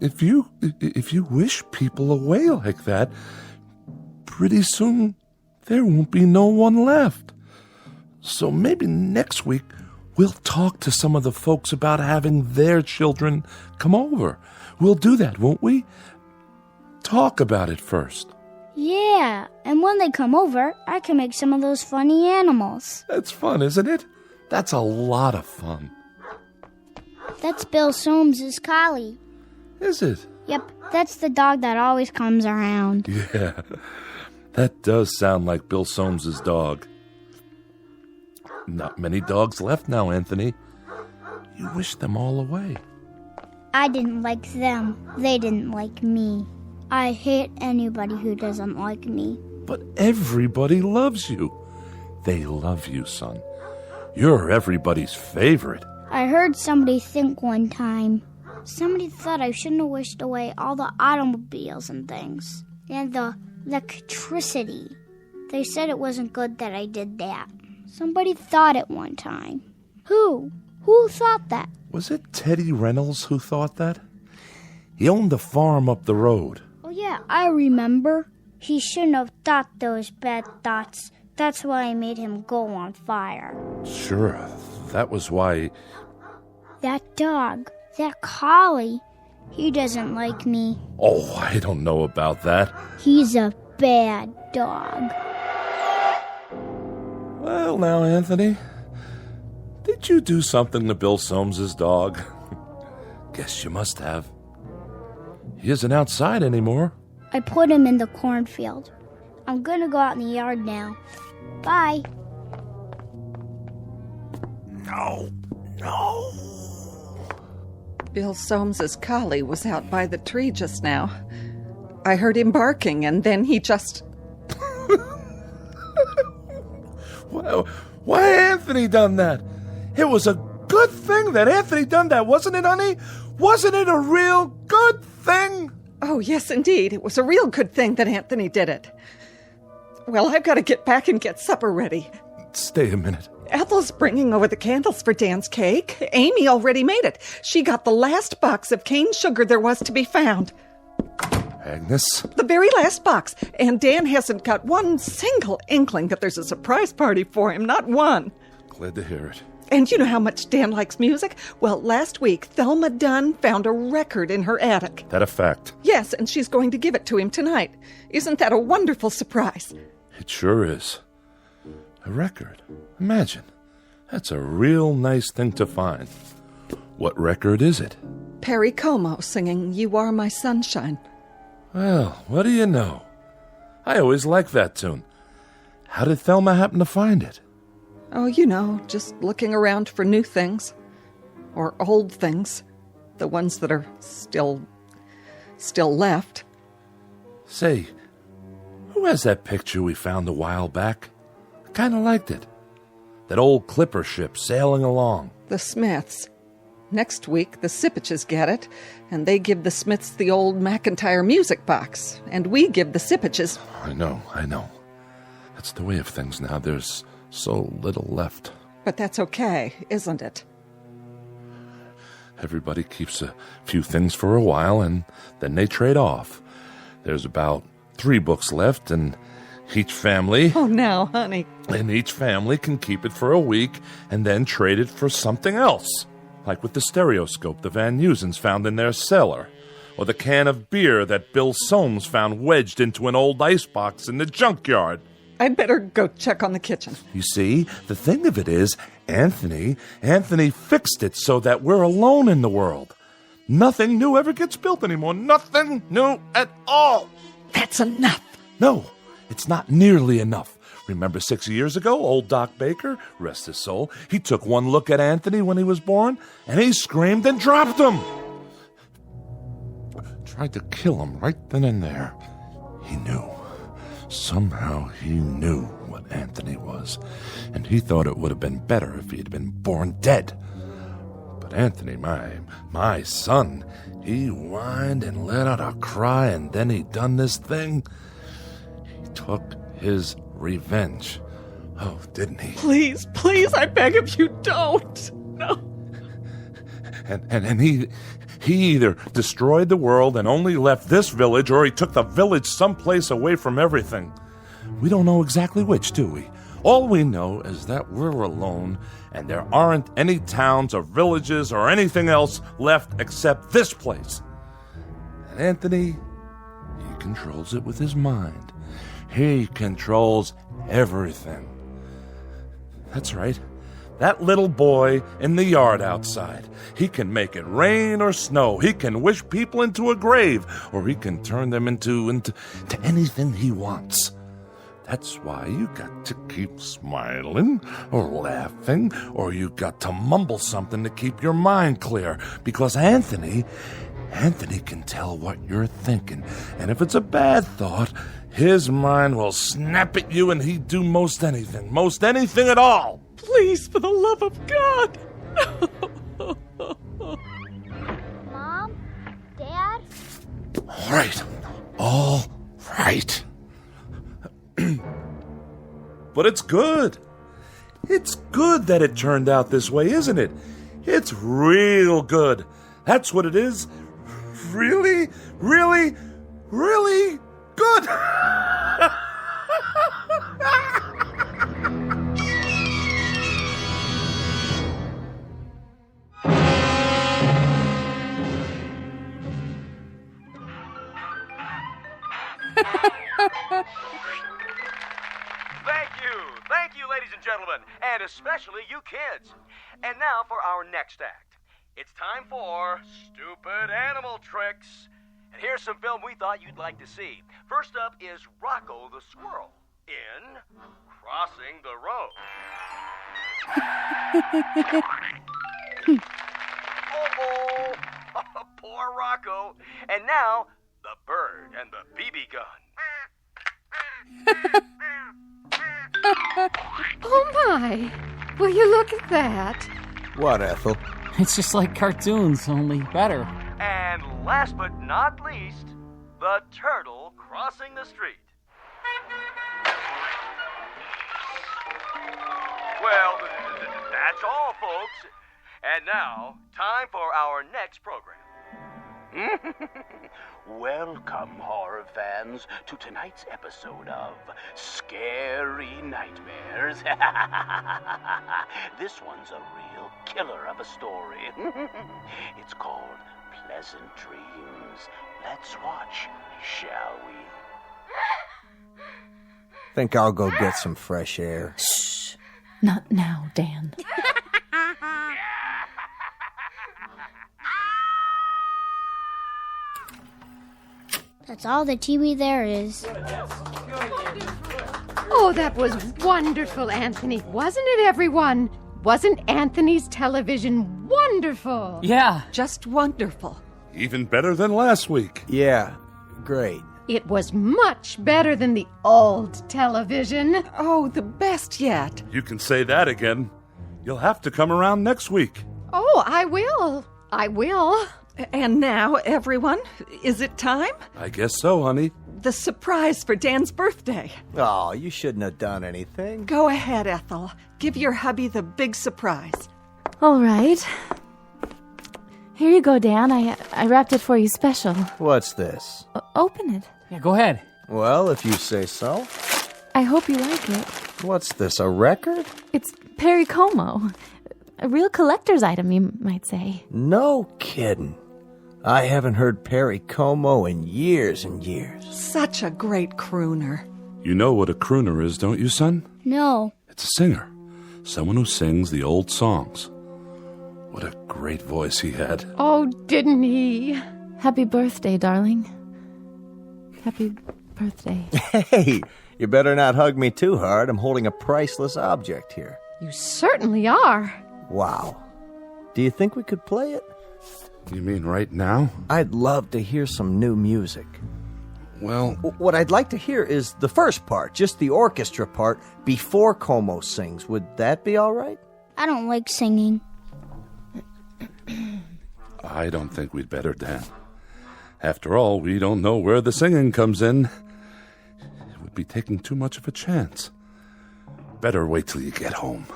If you wish people away like that, pretty soon there won't be no one left. So maybe next week we'll talk to some of the folks about having their children come over. We'll do that, won't we? Talk about it first. Yeah, and when they come over, I can make some of those funny animals. That's fun, isn't it? That's a lot of fun. That's Bill Soames' collie. Is it? Yep, that's the dog that always comes around. Yeah, that does sound like Bill Soames' dog. Not many dogs left now, Anthony. You wish them all away. I didn't like them. They didn't like me. I hate anybody who doesn't like me. But everybody loves you. They love you, son. You're everybody's favorite. I heard somebody think one time. Somebody thought I shouldn't have wished away all the automobiles and things. And the electricity. They said it wasn't good that I did that. Somebody thought it one time. Who? Who thought that? Was it Teddy Reynolds who thought that? He owned the farm up the road. Oh yeah, I remember. He shouldn't have thought those bad thoughts. That's why I made him go on fire. Sure, that was why... That dog, that collie, he doesn't like me. Oh, I don't know about that. He's a bad dog. Well, now, Anthony, did you do something to Bill Soames's dog? Guess you must have. He isn't outside anymore. I put him in the cornfield. I'm gonna go out in the yard now. Bye. No. Bill Soames's collie was out by the tree just now. I heard him barking, and then he just... Why Anthony done that? It was a good thing that Anthony done that, wasn't it, honey? Wasn't it a real good thing? Oh, yes, indeed. It was a real good thing that Anthony did it. Well, I've got to get back and get supper ready. Stay a minute. Ethel's bringing over the candles for Dan's cake. Amy already made it. She got the last box of cane sugar there was to be found. Agnes? The very last box. And Dan hasn't got one single inkling that there's a surprise party for him. Not one. Glad to hear it. And you know how much Dan likes music? Well, last week, Thelma Dunn found a record in her attic. That a fact? Yes, and she's going to give it to him tonight. Isn't that a wonderful surprise? It sure is. A record. Imagine. That's a real nice thing to find. What record is it? Perry Como singing You Are My Sunshine. Well, what do you know? I always liked that tune. How did Thelma happen to find it? Oh, you know, just looking around for new things. Or old things. The ones that are still left. Say, who has that picture we found a while back? I kind of liked it. That old clipper ship sailing along. The Smiths. Next week, the Sipaches get it, and they give the Smiths the old McIntyre music box, and we give the Sipaches... I know. That's the way of things now. There's so little left. But that's okay, isn't it? Everybody keeps a few things for a while, and then they trade off. There's about 3 books left, and each family... Oh, now, honey. And each family can keep it for a week, and then trade it for something else. Like with the stereoscope the Van Nusens found in their cellar, or the can of beer that Bill Soames found wedged into an old icebox in the junkyard. I'd better go check on the kitchen. You see, the thing of it is, Anthony fixed it so that we're alone in the world. Nothing new ever gets built anymore. Nothing new at all. That's enough. No, it's not nearly enough. Remember 6 years ago, old Doc Baker, rest his soul, he took one look at Anthony when he was born, and he screamed and dropped him. Tried to kill him right then and there. He knew. Somehow he knew what Anthony was, and he thought it would have been better if he had been born dead. But Anthony, my son, he whined and let out a cry, and then he done this thing. He took his revenge. Oh, didn't he? Please, I beg of you, don't. No. And he either destroyed the world and only left this village, or he took the village someplace away from everything. We don't know exactly which, do we? All we know is that we're alone, and there aren't any towns or villages or anything else left except this place. And Anthony, he controls it with his mind. He controls everything. That's right. That little boy in the yard outside. He can make it rain or snow. He can wish people into a grave, or he can turn them into anything he wants. That's why you got to keep smiling or laughing, or you got to mumble something to keep your mind clear, because Anthony can tell what you're thinking, and if it's a bad thought, his mind will snap at you, and he'd do most anything at all. Please, for the love of God. Mom? Dad? All right. But it's good. It's good that it turned out this way, isn't it? It's real good. That's what it is. Really, really, really good. Thank you, ladies and gentlemen, and especially you kids. And now for our next act. It's time for Stupid Animal Tricks. And here's some film we thought you'd like to see. First up is Rocco the Squirrel in Crossing the Road. Oh, poor Rocco. And now, the bird and the BB gun. Oh, my. Will you look at that? What, Ethel? It's just like cartoons, only better. And last but not least, the turtle crossing the street. Well, that's all, folks. And now, time for our next program. Welcome, horror fans, to tonight's episode of Scary Nightmares. This one's a real killer of a story. It's called Pleasant Dreams. Let's watch, shall we? Think I'll go get some fresh air. Shh. Not now, Dan. That's all the TV there is. Oh, that was wonderful, Anthony. Wasn't it, everyone? Wasn't Anthony's television wonderful? Yeah. Just wonderful. Even better than last week. Yeah, great. It was much better than the old television. Oh, the best yet. You can say that again. You'll have to come around next week. Oh, I will. I will. And now, everyone, is it time? I guess so, honey. The surprise for Dan's birthday. Oh, you shouldn't have done anything. Go ahead, Ethel. Give your hubby the big surprise. All right. Here you go, Dan. I wrapped it for you special. What's this? Open it. Yeah, go ahead. Well, if you say so. I hope you like it. What's this, a record? It's Perry Como. A real collector's item, you might say. No kidding. I haven't heard Perry Como in years and years. Such a great crooner. You know what a crooner is, don't you, son? No. It's a singer. Someone who sings the old songs. What a great voice he had. Oh, didn't he? Happy birthday, darling. Happy birthday. Hey, you better not hug me too hard. I'm holding a priceless object here. You certainly are. Wow. Do you think we could play it? You mean right now? I'd love to hear some new music. Well, what I'd like to hear is the first part, just the orchestra part, before Como sings. Would that be all right? I don't like singing. I don't think we'd better, Dan. After all, we don't know where the singing comes in. It would be taking too much of a chance. Better wait till you get home.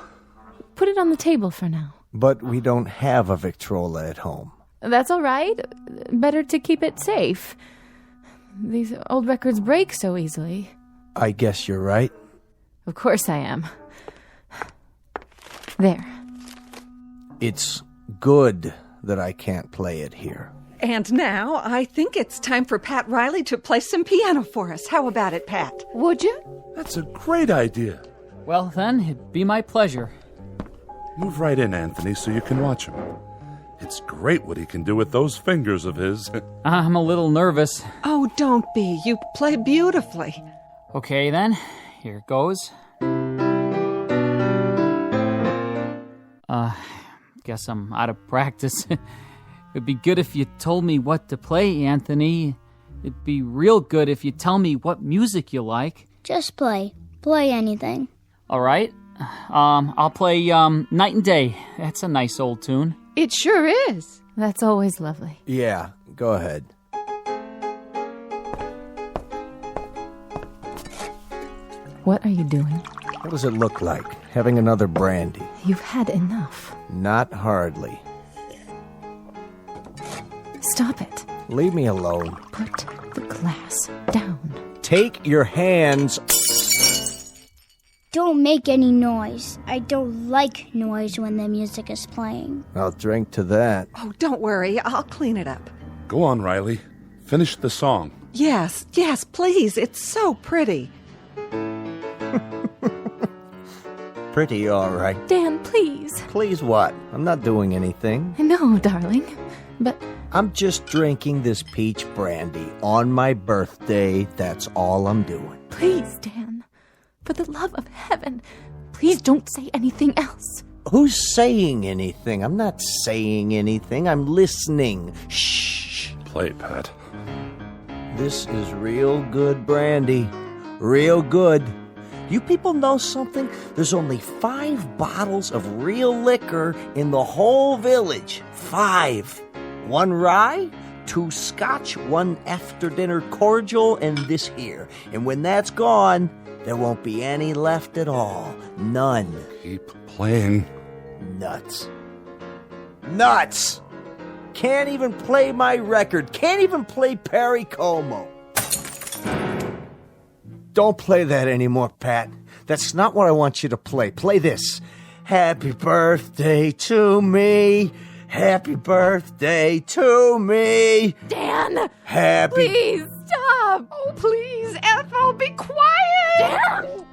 Put it on the table for now. But we don't have a Victrola at home. That's all right. Better to keep it safe. These old records break so easily. I guess you're right. Of course I am. There. It's good that I can't play it here. And now, I think it's time for Pat Riley to play some piano for us. How about it, Pat? Would you? That's a great idea. Well, then, it'd be my pleasure. Move right in, Anthony, so you can watch him. It's great what he can do with those fingers of his. I'm a little nervous. Oh, don't be. You play beautifully. Okay, then. Here goes. Guess I'm out of practice. It'd be good if you told me what to play, Anthony. It'd be real good if you tell me what music you like. Just play. Play anything. All right. I'll play Night and Day. That's a nice old tune. It sure is. That's always lovely. Yeah, go ahead. What are you doing? What does it look like, having another brandy? You've had enough. Not hardly. Stop it. Leave me alone. Put the glass down. Take your hands. Don't make any noise. I don't like noise when the music is playing. I'll drink to that. Oh, don't worry. I'll clean it up. Go on, Riley. Finish the song. Yes, please. It's so pretty. Pretty all right. Dan, please. Please what? I'm not doing anything. No, darling. But I'm just drinking this peach brandy on my birthday. That's all I'm doing. Please, Dan. For the love of heaven, please don't say anything else. Who's saying anything? I'm not saying anything. I'm listening. Shh. Play, Pat. This is real good brandy. Real good. You people know something? There's only 5 bottles of real liquor in the whole village. 5. 1 rye, 2 scotch, 1 after-dinner cordial, and this here. And when that's gone, there won't be any left at all. None. Keep playing. Nuts. Nuts! Can't even play my record. Can't even play Perry Como. Don't play that anymore, Pat. That's not what I want you to play. Play this. Happy birthday to me. Happy birthday to me. Dan! Happy... Please, stop! Oh, please, Ethel, be quiet! Dan!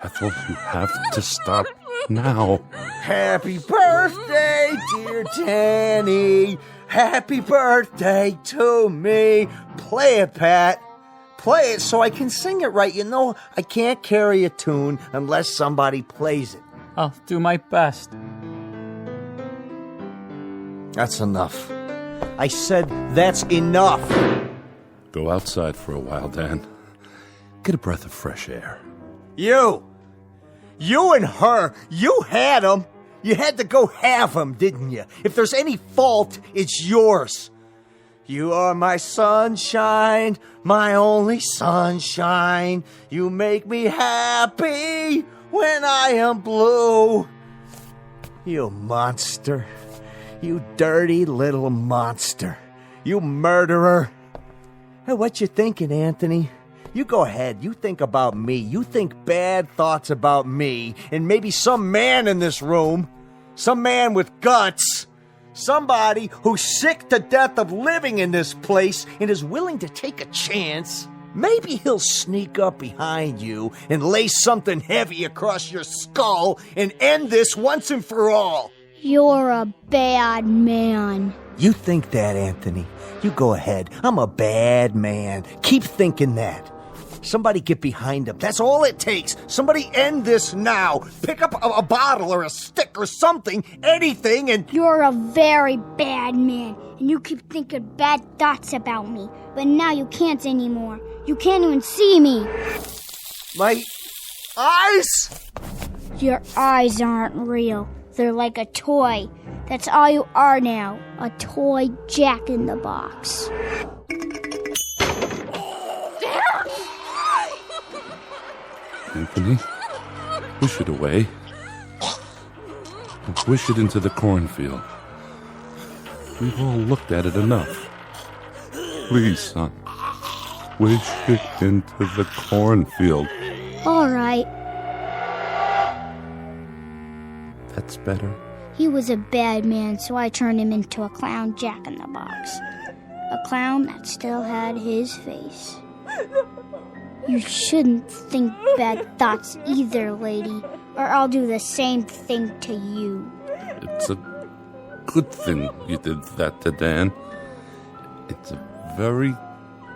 Ethel, you have to stop now. Happy birthday, dear Danny. Happy birthday to me. Play it, Pat. Play it so I can sing it right. You know, I can't carry a tune unless somebody plays it. I'll do my best. That's enough. I said that's enough. Go outside for a while, Dan. Get a breath of fresh air. You and her, you had 'em. You had to go have 'em, didn't you? If there's any fault, it's yours. You are my sunshine, my only sunshine. You make me happy when I am blue. You monster. You dirty little monster. You murderer. Hey, what you thinking, Anthony? You go ahead. You think about me. You think bad thoughts about me and maybe some man in this room. Some man with guts. Somebody who's sick to death of living in this place and is willing to take a chance. Maybe he'll sneak up behind you and lay something heavy across your skull and end this once and for all. You're a bad man. You think that, Anthony. You go ahead. I'm a bad man. Keep thinking that. Somebody get behind him. That's all it takes. Somebody end this now. Pick up a bottle or a stick or something, anything, and... You're a very bad man, and you keep thinking bad thoughts about me. But now you can't anymore. You can't even see me. My eyes? Your eyes aren't real. They're like a toy. That's all you are now. A toy jack-in-the-box. Anthony, wish it away. Wish it into the cornfield. We've all looked at it enough. Please, son. Wish it into the cornfield. All right. That's better. He was a bad man, so I turned him into a clown jack-in-the-box. A clown that still had his face. You shouldn't think bad thoughts either, lady, or I'll do the same thing to you. It's a good thing you did that to Dan. It's a very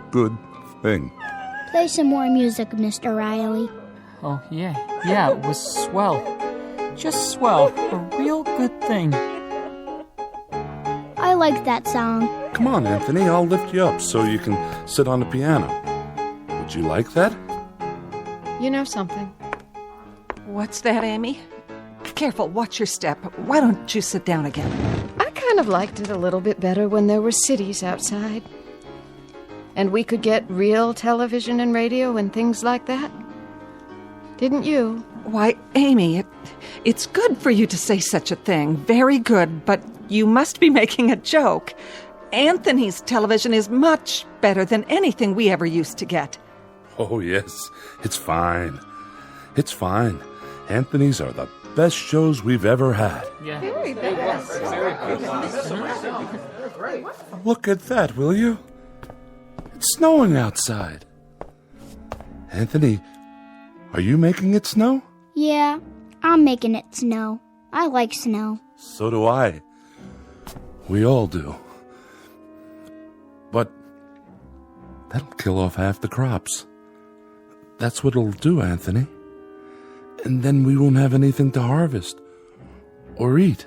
good thing. Play some more music, Mr. Riley. Oh, yeah, it was swell. Just swell. A real good thing. I like that song. Come on, Anthony, I'll lift you up so you can sit on the piano. Would you like that? You know something? What's that, Amy? Careful, watch your step. Why don't you sit down again? I kind of liked it a little bit better when there were cities outside. And we could get real television and radio and things like that? Didn't you? Why, Amy, it's good for you to say such a thing. Very good, but you must be making a joke. Anthony's television is much better than anything we ever used to get. Oh, yes. It's fine. It's fine. Anthony's are the best shows we've ever had. Yeah. Very best. Look at that, will you? It's snowing outside. Anthony, are you making it snow? Yeah, I'm making it snow. I like snow. So do I. We all do. But that'll kill off half the crops. That's what it'll do, Anthony. And then we won't have anything to harvest or eat.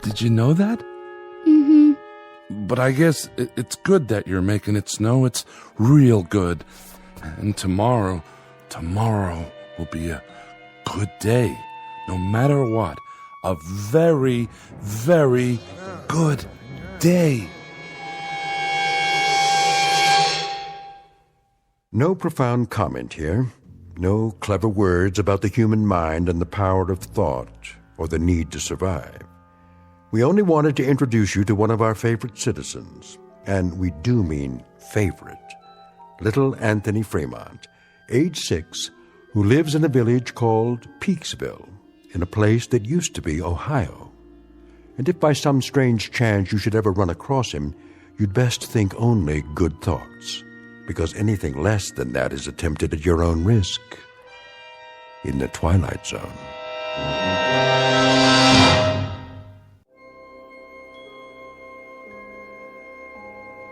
Did you know that? Mm-hmm. But I guess it's good that you're making it snow. It's real good. And tomorrow will be a good day. No matter what. A very, very good day. No profound comment here. No clever words about the human mind and the power of thought or the need to survive. We only wanted to introduce you to one of our favorite citizens, and we do mean favorite, little Anthony Fremont, age 6, who lives in a village called Peaksville, in a place that used to be Ohio. And if by some strange chance you should ever run across him, you'd best think only good thoughts, because anything less than that is attempted at your own risk in the Twilight Zone.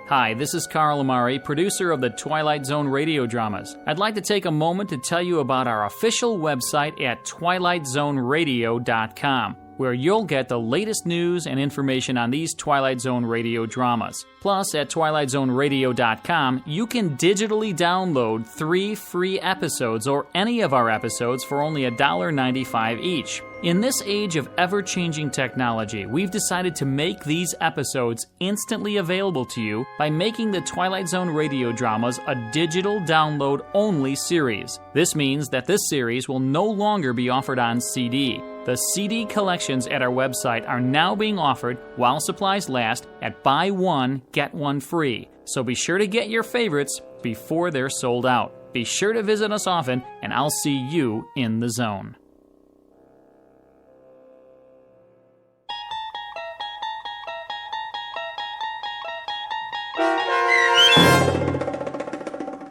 Hi, this is Carl Amari, producer of the Twilight Zone radio dramas. I'd like to take a moment to tell you about our official website at twilightzoneradio.com, where you'll get the latest news and information on these Twilight Zone radio dramas. Plus, at twilightzoneradio.com, you can digitally download 3 free episodes or any of our episodes for only $1.95 each. In this age of ever-changing technology, we've decided to make these episodes instantly available to you by making the Twilight Zone radio dramas a digital download-only series. This means that this series will no longer be offered on CD. The CD collections at our website are now being offered while supplies last at buy one, get one free. So be sure to get your favorites before they're sold out. Be sure to visit us often, and I'll see you in the zone.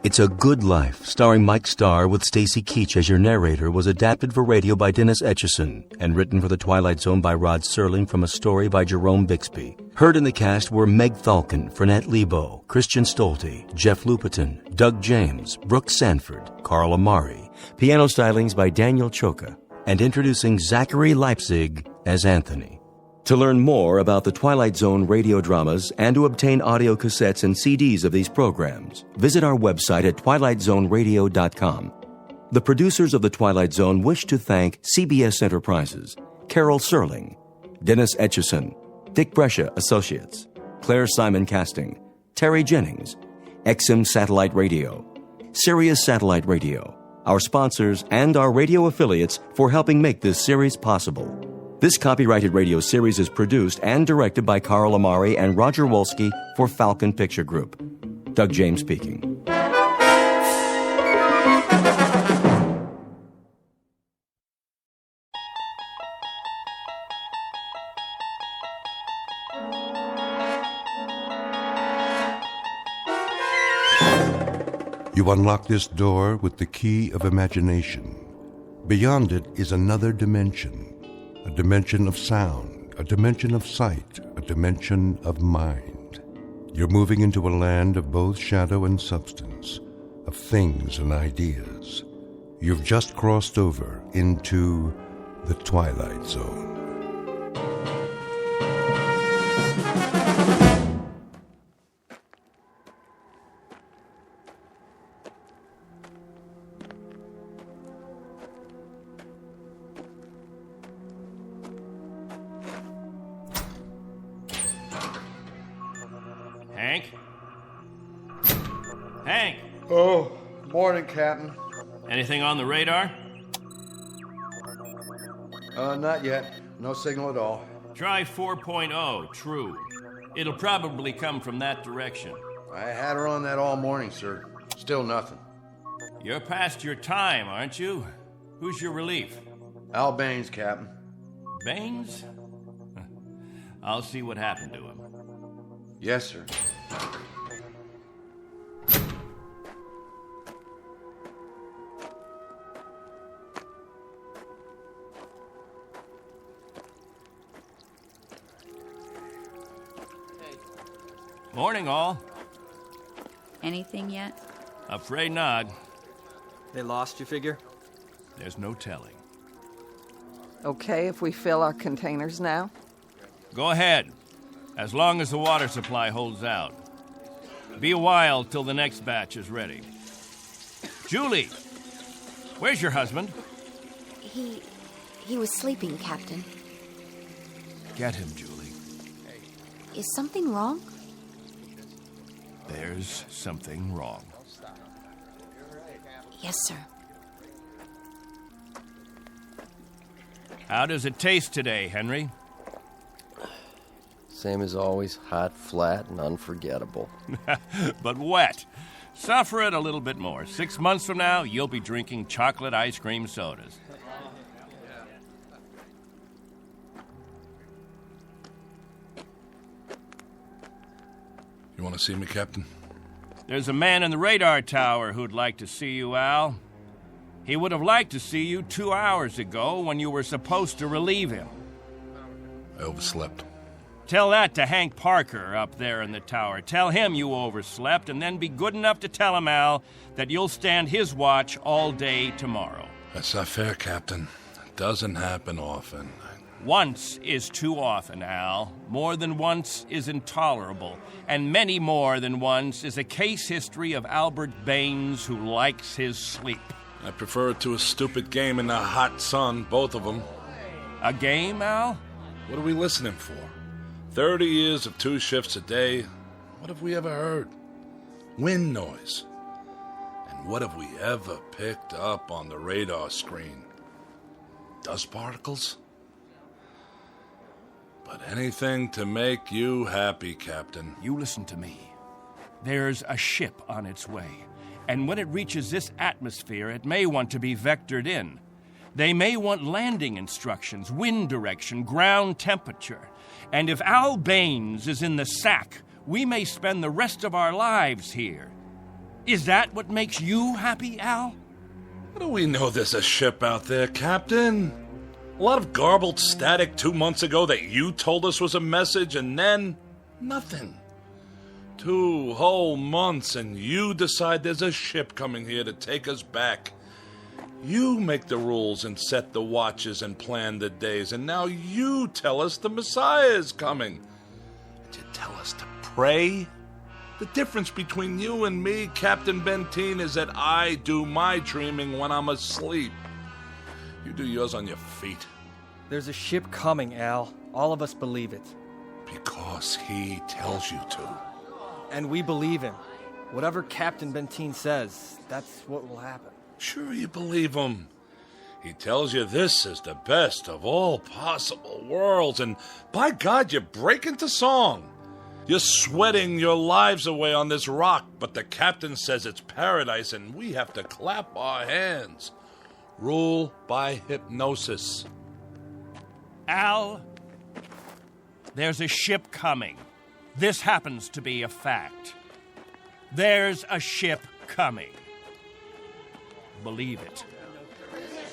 It's a Good Life, starring Mike Starr with Stacy Keach as your narrator, was adapted for radio by Dennis Etchison and written for The Twilight Zone by Rod Serling from a story by Jerome Bixby. Heard in the cast were Meg Thalken, Fernette Lebo, Christian Stolte, Jeff Lupetin, Doug James, Brooke Sanford, Carl Amari, piano stylings by Daniel Choka, and introducing Zachary Leipzig as Anthony. To learn more about the Twilight Zone radio dramas and to obtain audio cassettes and CDs of these programs, visit our website at twilightzoneradio.com. The producers of The Twilight Zone wish to thank CBS Enterprises, Carol Serling, Dennis Etchison, Dick Brescia Associates, Claire Simon Casting, Terry Jennings, XM Satellite Radio, Sirius Satellite Radio, our sponsors, and our radio affiliates for helping make this series possible. This copyrighted radio series is produced and directed by Carl Amari and Roger Wolski for Falcon Picture Group. Doug James speaking. You unlock this door with the key of imagination. Beyond it is another dimension. A dimension of sound, a dimension of sight, a dimension of mind. You're moving into a land of both shadow and substance, of things and ideas. You've just crossed over into the Twilight Zone. Hank? Hank! Oh, morning, Captain. Anything on the radar? Not yet. No signal at all. Try 4.0, true. It'll probably come from that direction. I had her on that all morning, sir. Still nothing. You're past your time, aren't you? Who's your relief? Al Baines, Captain. Baines? I'll see what happened to him. Yes, sir. Morning, all. Anything yet? Afraid not. They lost, you figure? There's no telling. Okay if we fill our containers now? Go ahead, as long as the water supply holds out. Be a while till the next batch is ready. Julie, where's your husband? He was sleeping, Captain. Get him, Julie. Is something wrong? There's something wrong. Yes, sir. How does it taste today, Henry? Same as always, hot, flat, and unforgettable. But wet. Suffer it a little bit more. 6 months from now, you'll be drinking chocolate ice cream sodas. You want to see me, Captain? There's a man in the radar tower who'd like to see you, Al. He would have liked to see you 2 hours ago when you were supposed to relieve him. I overslept. Tell that to Hank Parker up there in the tower. Tell him you overslept, and then be good enough to tell him, Al, that you'll stand his watch all day tomorrow. That's not fair, Captain. It doesn't happen often. Once is too often, Al. More than once is intolerable. And many more than once is a case history of Albert Baines who likes his sleep. I prefer it to a stupid game in the hot sun, both of them. A game, Al? What are we listening for? 30 years of 2 shifts a day. What have we ever heard? Wind noise. And what have we ever picked up on the radar screen? Dust particles? But anything to make you happy, Captain. You listen to me. There's a ship on its way. And when it reaches this atmosphere, it may want to be vectored in. They may want landing instructions, wind direction, ground temperature. And if Al Baines is in the sack, we may spend the rest of our lives here. Is that what makes you happy, Al? How do we know there's a ship out there, Captain? A lot of garbled static 2 months ago that you told us was a message, and then nothing. 2 whole months, and you decide there's a ship coming here to take us back. You make the rules and set the watches and plan the days, and now you tell us the Messiah is coming. And you tell us to pray? The difference between you and me, Captain Benteen, is that I do my dreaming when I'm asleep. You do yours on your feet. There's a ship coming, Al. All of us believe it. Because he tells you to. And we believe him. Whatever Captain Benteen says, that's what will happen. Sure you believe him. He tells you this is the best of all possible worlds, and by God, you break into song. You're sweating your lives away on this rock, but the captain says it's paradise, and we have to clap our hands. Rule by hypnosis. Al, there's a ship coming. This happens to be a fact. There's a ship coming. Believe it.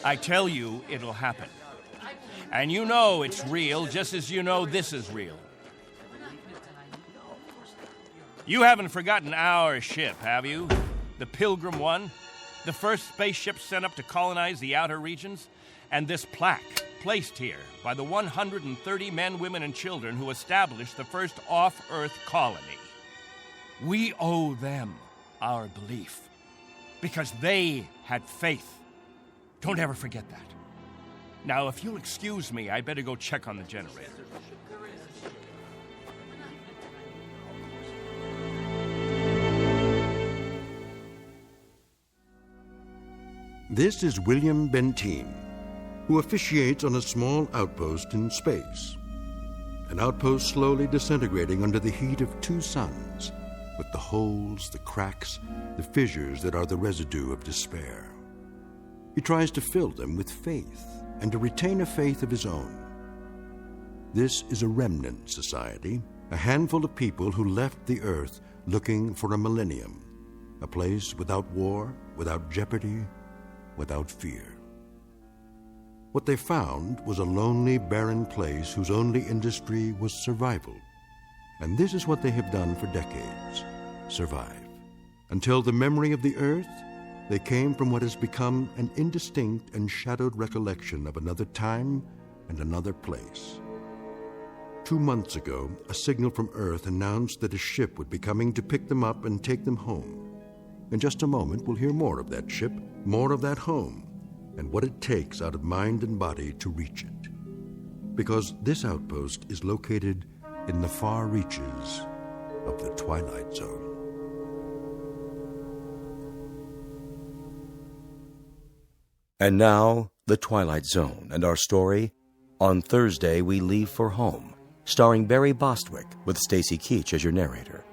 I tell you, it'll happen. And you know it's real, just as you know this is real. You haven't forgotten our ship, have you? The Pilgrim 1? The first spaceship sent up to colonize the outer regions? And this plaque, placed here by the 130 men, women, and children who established the first off-Earth colony. We owe them our belief, because they had faith. Don't ever forget that. Now, if you'll excuse me, I better go check on the generator. This is William Benteen, who officiates on a small outpost in space. An outpost slowly disintegrating under the heat of two suns, with the holes, the cracks, the fissures that are the residue of despair. He tries to fill them with faith and to retain a faith of his own. This is a remnant society, a handful of people who left the Earth looking for a millennium, a place without war, without jeopardy, without fear. What they found was a lonely, barren place whose only industry was survival. And this is what they have done for decades, survive. Until the memory of the Earth, they came from what has become an indistinct and shadowed recollection of another time and another place. 2 months ago, a signal from Earth announced that a ship would be coming to pick them up and take them home. In just a moment, we'll hear more of that ship, more of that home, and what it takes out of mind and body to reach it. Because this outpost is located in the far reaches of the Twilight Zone. And now, The Twilight Zone and our story, On Thursday We Leave for Home, starring Barry Bostwick with Stacy Keach as your narrator.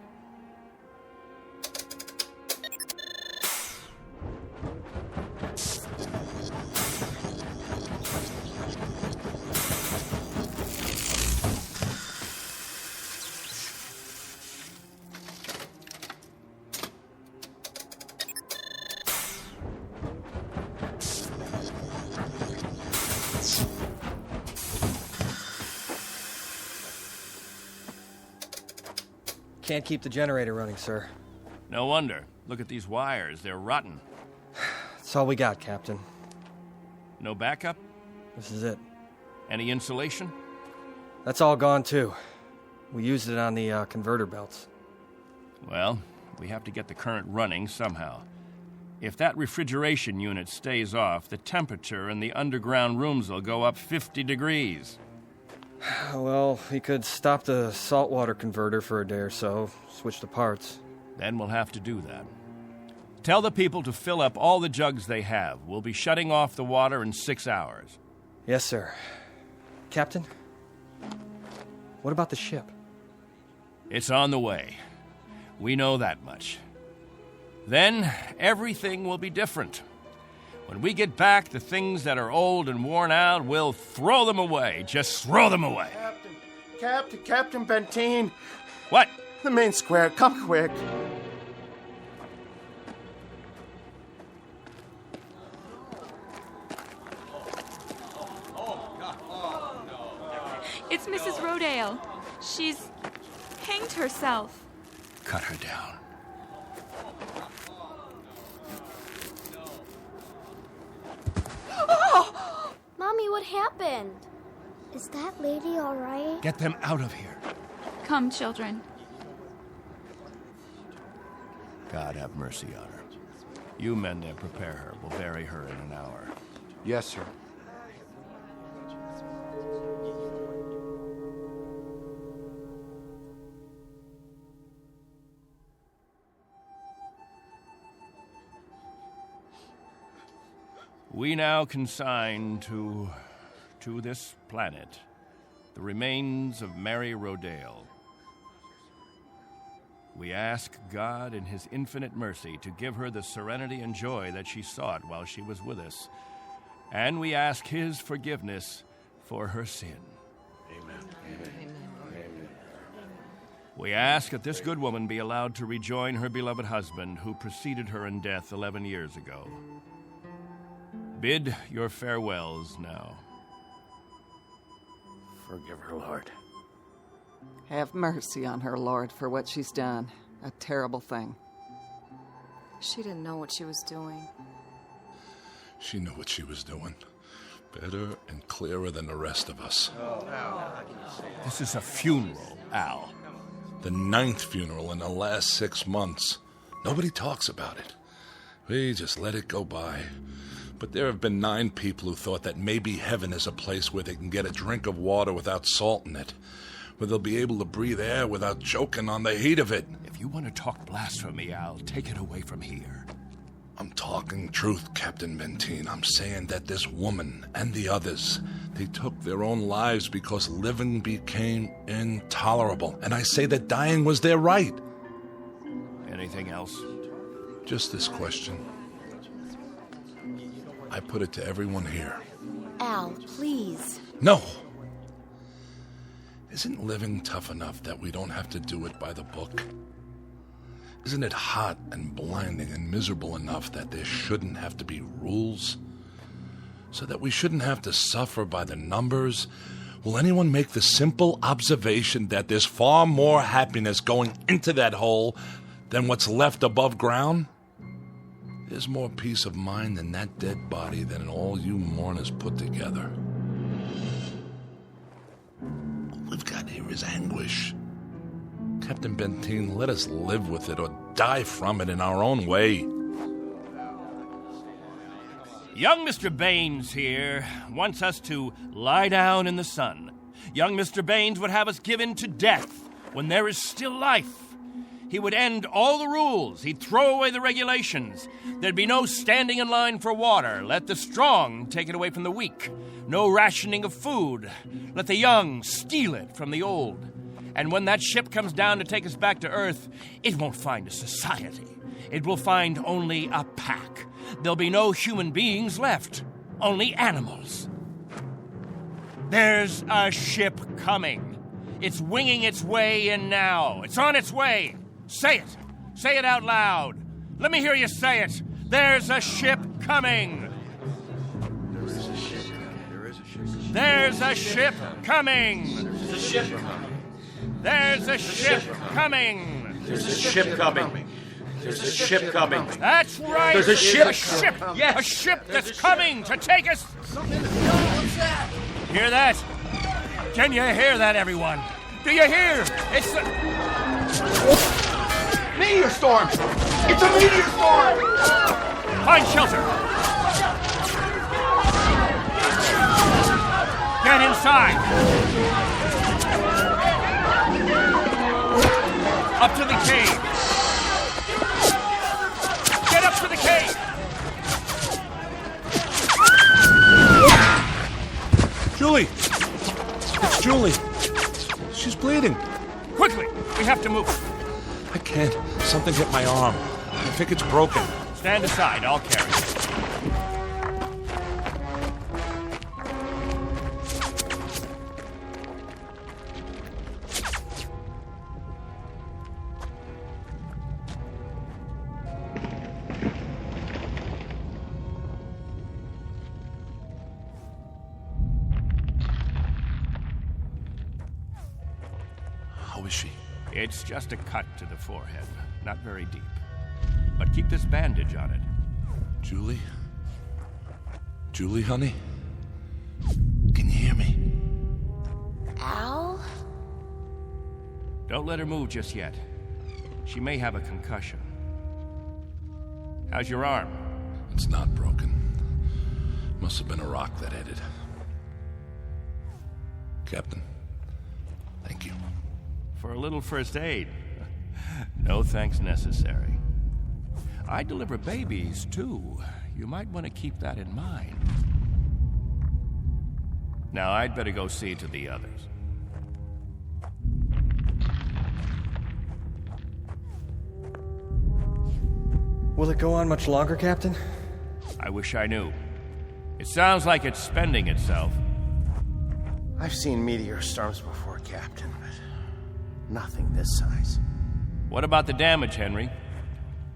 Can't keep the generator running, sir. No wonder. Look at these wires. They're rotten. That's all we got, Captain. No backup? This is it. Any insulation? That's all gone, too. We used it on the converter belts. Well, we have to get the current running somehow. If that refrigeration unit stays off, the temperature in the underground rooms will go up 50 degrees. Well, we could stop the saltwater converter for a day or so, switch the parts. Then we'll have to do that. Tell the people to fill up all the jugs they have. We'll be shutting off the water in 6 hours. Yes, sir. Captain, what about the ship? It's on the way. We know that much. Then everything will be different. When we get back, the things that are old and worn out, we'll throw them away. Just throw them away. Captain Benteen. What? The main square. Come quick. It's Mrs. Rodale. She's hanged herself. Cut her down. Mommy, what happened? Is that lady all right? Get them out of here. Come, children. God have mercy on her. You men there prepare her. We'll bury her in an hour. Yes, sir. We now consign to this planet the remains of Mary Rodale. We ask God in His infinite mercy to give her the serenity and joy that she sought while she was with us. And we ask His forgiveness for her sin. Amen. Amen. We ask that this good woman be allowed to rejoin her beloved husband who preceded her in death 11 years ago. Bid your farewells now. Forgive her, Lord. Have mercy on her, Lord, for what she's done. A terrible thing. She didn't know what she was doing. She knew what she was doing. Better and clearer than the rest of us. This is a funeral, Al. The 9th funeral in the last 6 months. Nobody talks about it. We just let it go by. But there have been 9 people who thought that maybe heaven is a place where they can get a drink of water without salt in it, where they'll be able to breathe air without choking on the heat of it. If you want to talk blasphemy, Al, take it away from here. I'm talking truth, Captain Benteen. I'm saying that this woman and the others, they took their own lives because living became intolerable. And I say that dying was their right. Anything else? Just this question. I put it to everyone here. Al, please. No! Isn't living tough enough that we don't have to do it by the book? Isn't it hot and blinding and miserable enough that there shouldn't have to be rules? So that we shouldn't have to suffer by the numbers? Will anyone make the simple observation that there's far more happiness going into that hole than what's left above ground? There's more peace of mind in that dead body than all you mourners put together. All we've got here is anguish. Captain Benteen, let us live with it or die from it in our own way. Young Mr. Baines here wants us to lie down in the sun. Young Mr. Baines would have us give in to death when there is still life. He would end all the rules. He'd throw away the regulations. There'd be no standing in line for water. Let the strong take it away from the weak. No rationing of food. Let the young steal it from the old. And when that ship comes down to take us back to Earth, it won't find a society. It will find only a pack. There'll be no human beings left. Only animals. There's a ship coming. It's winging its way in now. It's on its way. Say it. Say it out loud. Let me hear you say it. There's a ship coming. There's a ship coming. There's a ship coming. There's a ship coming. There's a ship coming. There's a ship coming. That's right. There's a ship. A ship. Yes. A ship that's coming to take us. Hear that? Can you hear that, everyone? Do you hear? It's the meteor storm. It's a meteor storm. Find shelter. Get inside. Up to the cave. Get up to the cave. Julie! It's Julie. She's bleeding. Quickly, we have to move. I can't. Something hit my arm. I think it's broken. Stand aside, I'll carry it. How is she? It's just a cut to the forehead, not very deep. But keep this bandage on it. Julie? Julie, honey? Can you hear me? Al? Don't let her move just yet. She may have a concussion. How's your arm? It's not broken. Must have been a rock that hit it. Captain, thank you. For a little first aid. No thanks necessary. I deliver babies, too. You might want to keep that in mind. Now, I'd better go see to the others. Will it go on much longer, Captain? I wish I knew. It sounds like it's spending itself. I've seen meteor storms before, Captain, but nothing this size. What about the damage, Henry?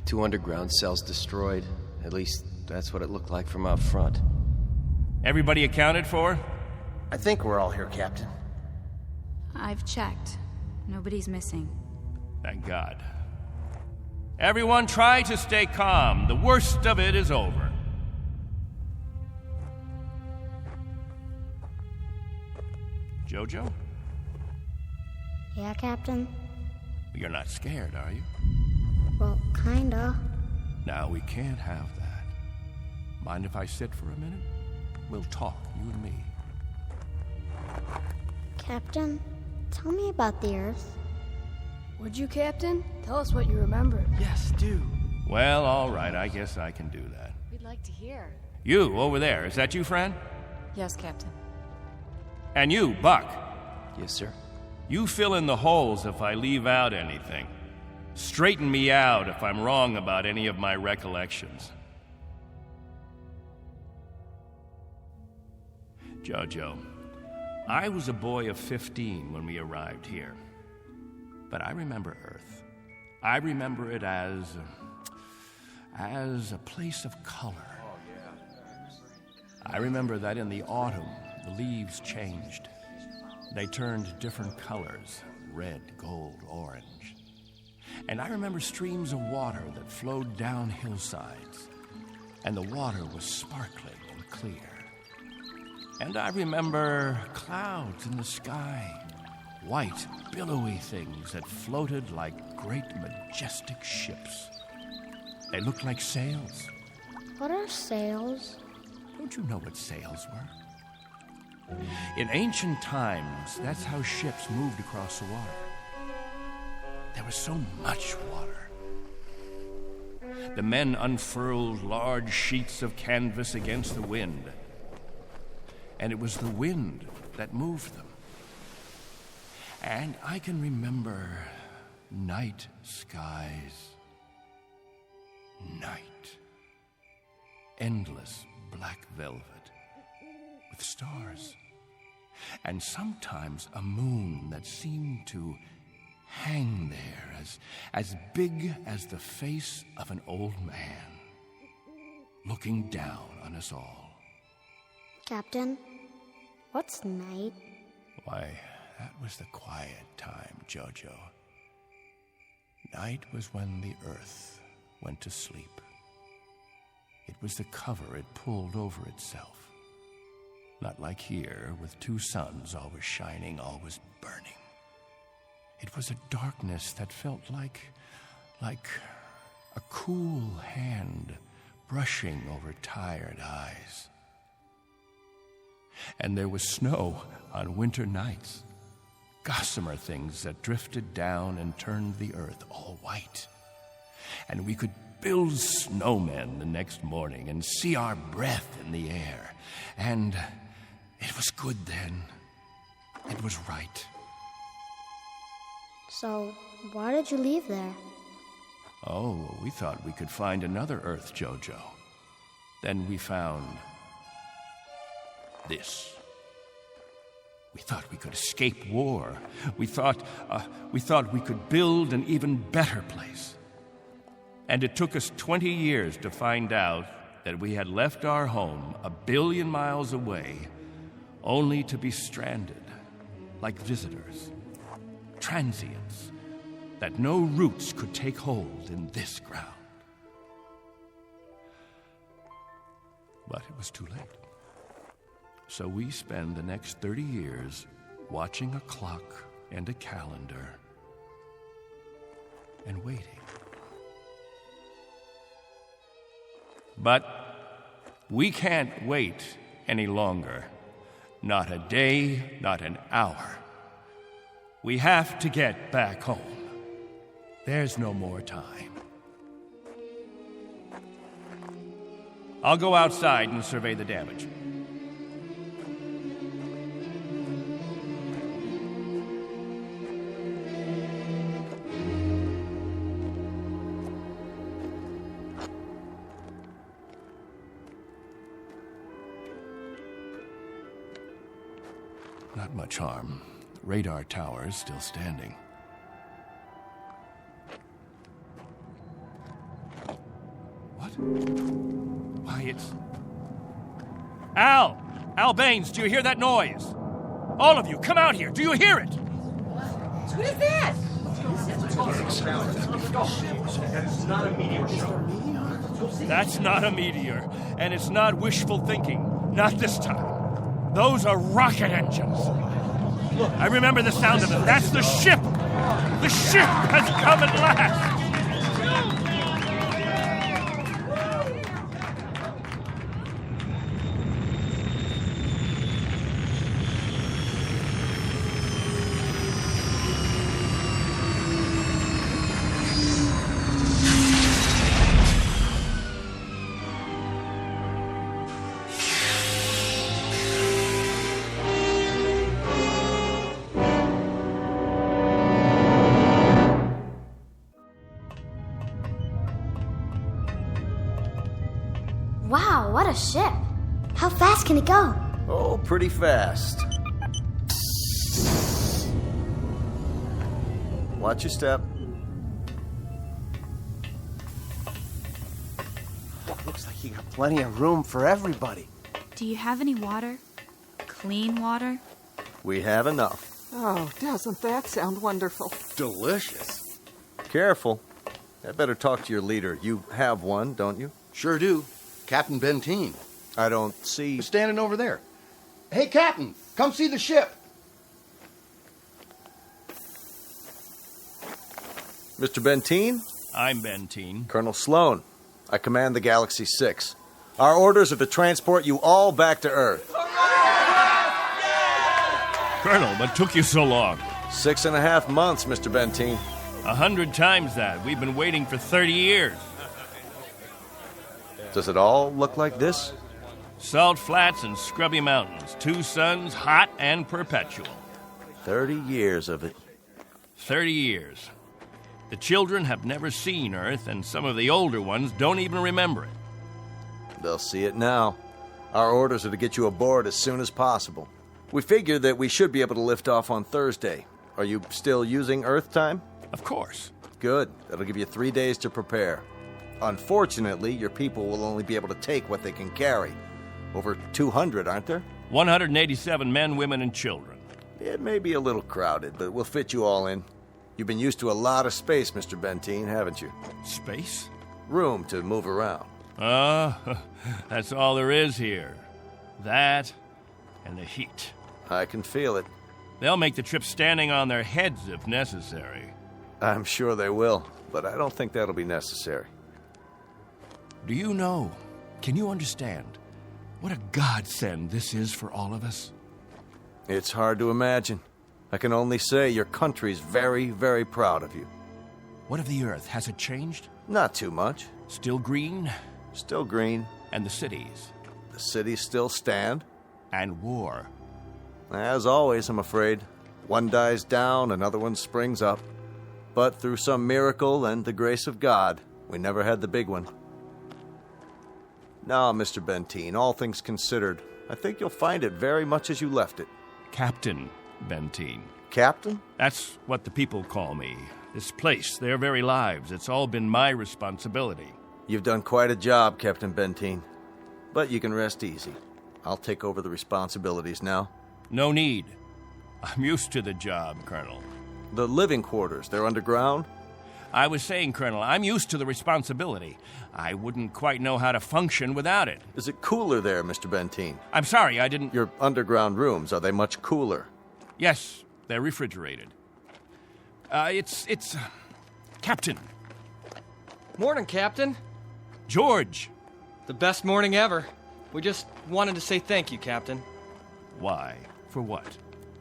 2 underground cells destroyed. At least, that's what it looked like from out front. Everybody accounted for? I think we're all here, Captain. I've checked. Nobody's missing. Thank God. Everyone try to stay calm. The worst of it is over. Jojo? Yeah, Captain? You're not scared, are you? Well, kinda. Now, we can't have that. Mind if I sit for a minute? We'll talk, you and me. Captain, tell me about the Earth. Would you, Captain? Tell us what you remember. Yes, do. Well, all right, I guess I can do that. We'd like to hear. You, over there, is that you, friend? Yes, Captain. And you, Buck. Yes, sir. You fill in the holes if I leave out anything. Straighten me out if I'm wrong about any of my recollections. Jojo, I was a boy of 15 when we arrived here. But I remember Earth. I remember it as a place of color. I remember that in the autumn, the leaves changed. They turned different colors, red, gold, orange. And I remember streams of water that flowed down hillsides, and the water was sparkling and clear. And I remember clouds in the sky, white, billowy things that floated like great, majestic ships. They looked like sails. What are sails? Don't you know what sails were? In ancient times, that's how ships moved across the water. There was so much water. The men unfurled large sheets of canvas against the wind, and it was the wind that moved them. And I can remember night skies. Night. Endless black velvet with stars. And sometimes a moon that seemed to hang there as big as the face of an old man, looking down on us all. Captain, what's night? Why, that was the quiet time, Jojo. Night was when the earth went to sleep. It was the cover it pulled over itself. Not like here, with two suns always shining, always burning. It was a darkness that felt like a cool hand brushing over tired eyes. And there was snow on winter nights, gossamer things that drifted down and turned the earth all white. And we could build snowmen the next morning and see our breath in the air. And it was good then. It was right. So, why did you leave there? Oh, we thought we could find another Earth, Jojo. Then we found this. We thought we could escape war. We thought we could build an even better place. And it took us 20 years to find out that we had left our home 1 billion miles away, only to be stranded, like visitors, transients, that no roots could take hold in this ground. But it was too late. So we spend the next 30 years watching a clock and a calendar and waiting. But we can't wait any longer. Not a day, not an hour. We have to get back home. There's no more time. I'll go outside and survey the damage. Not much harm. Radar tower is still standing. What? Why, it's... Al! Al Baines, do you hear that noise? All of you, come out here. Do you hear it? What is that? That's not a meteor show. That's not a meteor, and it's not wishful thinking. Not this time. Those are rocket engines. Look, I remember the sound of it. That's the ship. The ship has come at last. a ship. How fast can it go? Oh, pretty fast. Watch your step. Looks like you got plenty of room for everybody. Do you have any water? Clean water? We have enough. Oh, doesn't that sound wonderful? Delicious. Careful. I better talk to your leader. You have one, don't you? Sure do. Captain Benteen. I don't see... He's standing over there. Hey, Captain, come see the ship. Mr. Benteen? I'm Benteen. Colonel Sloan. I command the Galaxy 6. Our orders are to transport you all back to Earth. Colonel, what took you so long? 6.5 months, Mr. Benteen. 100 times that. We've been waiting for 30 years. Does it all look like this? Salt flats and scrubby mountains. 2 suns, hot and perpetual. 30 years of it. 30 years. The children have never seen Earth, and some of the older ones don't even remember it. They'll see it now. Our orders are to get you aboard as soon as possible. We figure that we should be able to lift off on Thursday. Are you still using Earth time? Of course. Good. That'll give you 3 days to prepare. Unfortunately, your people will only be able to take what they can carry. Over 200, aren't there? 187 men, women, and children. It may be a little crowded, but we'll fit you all in. You've been used to a lot of space, Mr. Benteen, haven't you? Space? Room to move around. That's all there is here. That and the heat. I can feel it. They'll make the trip standing on their heads if necessary. I'm sure they will, but I don't think that'll be necessary. Do you know, can you understand what a godsend this is for all of us? It's hard to imagine. I can only say your country's very, very proud of you. What of the Earth? Has it changed? Not too much. Still green? Still green. And the cities? The cities still stand. And war? As always, I'm afraid. One dies down, another one springs up. But through some miracle and the grace of God, we never had the big one. Now, Mr. Benteen, all things considered, I think you'll find it very much as you left it. Captain Benteen. Captain? That's what the people call me. This place, their very lives, it's all been my responsibility. You've done quite a job, Captain Benteen. But you can rest easy. I'll take over the responsibilities now. No need. I'm used to the job, Colonel. The living quarters, they're underground? I was saying, Colonel, I'm used to the responsibility. I wouldn't quite know how to function without it. Is it cooler there, Mr. Benteen? I'm sorry, I didn't... Your underground rooms, are they much cooler? Yes, they're refrigerated. It's... Captain. Morning, Captain. George. The best morning ever. We just wanted to say thank you, Captain. Why? For what?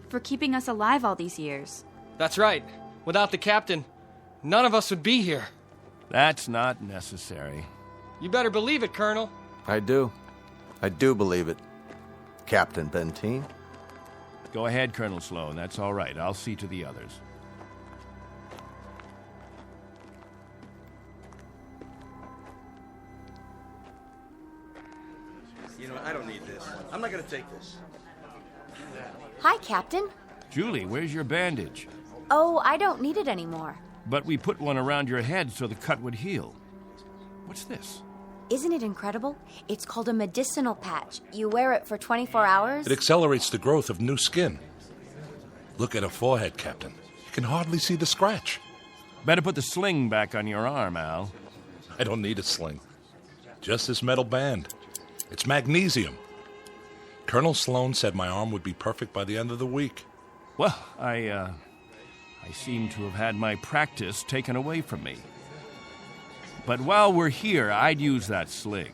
For keeping us alive all these years. That's right. Without the Captain, none of us would be here. That's not necessary. You better believe it, Colonel. I do. I do believe it. Captain Benteen. Go ahead, Colonel Sloan. That's all right. I'll see to the others. You know, I don't need this. I'm not going to take this. Hi, Captain. Julie, where's your bandage? Oh, I don't need it anymore. But we put one around your head so the cut would heal. What's this? Isn't it incredible? It's called a medicinal patch. You wear it for 24 hours. It accelerates the growth of new skin. Look at her forehead, Captain. You can hardly see the scratch. Better put the sling back on your arm, Al. I don't need a sling. Just this metal band. It's magnesium. Colonel Sloan said my arm would be perfect by the end of the week. Well, I seem to have had my practice taken away from me. But while we're here, I'd use that sling.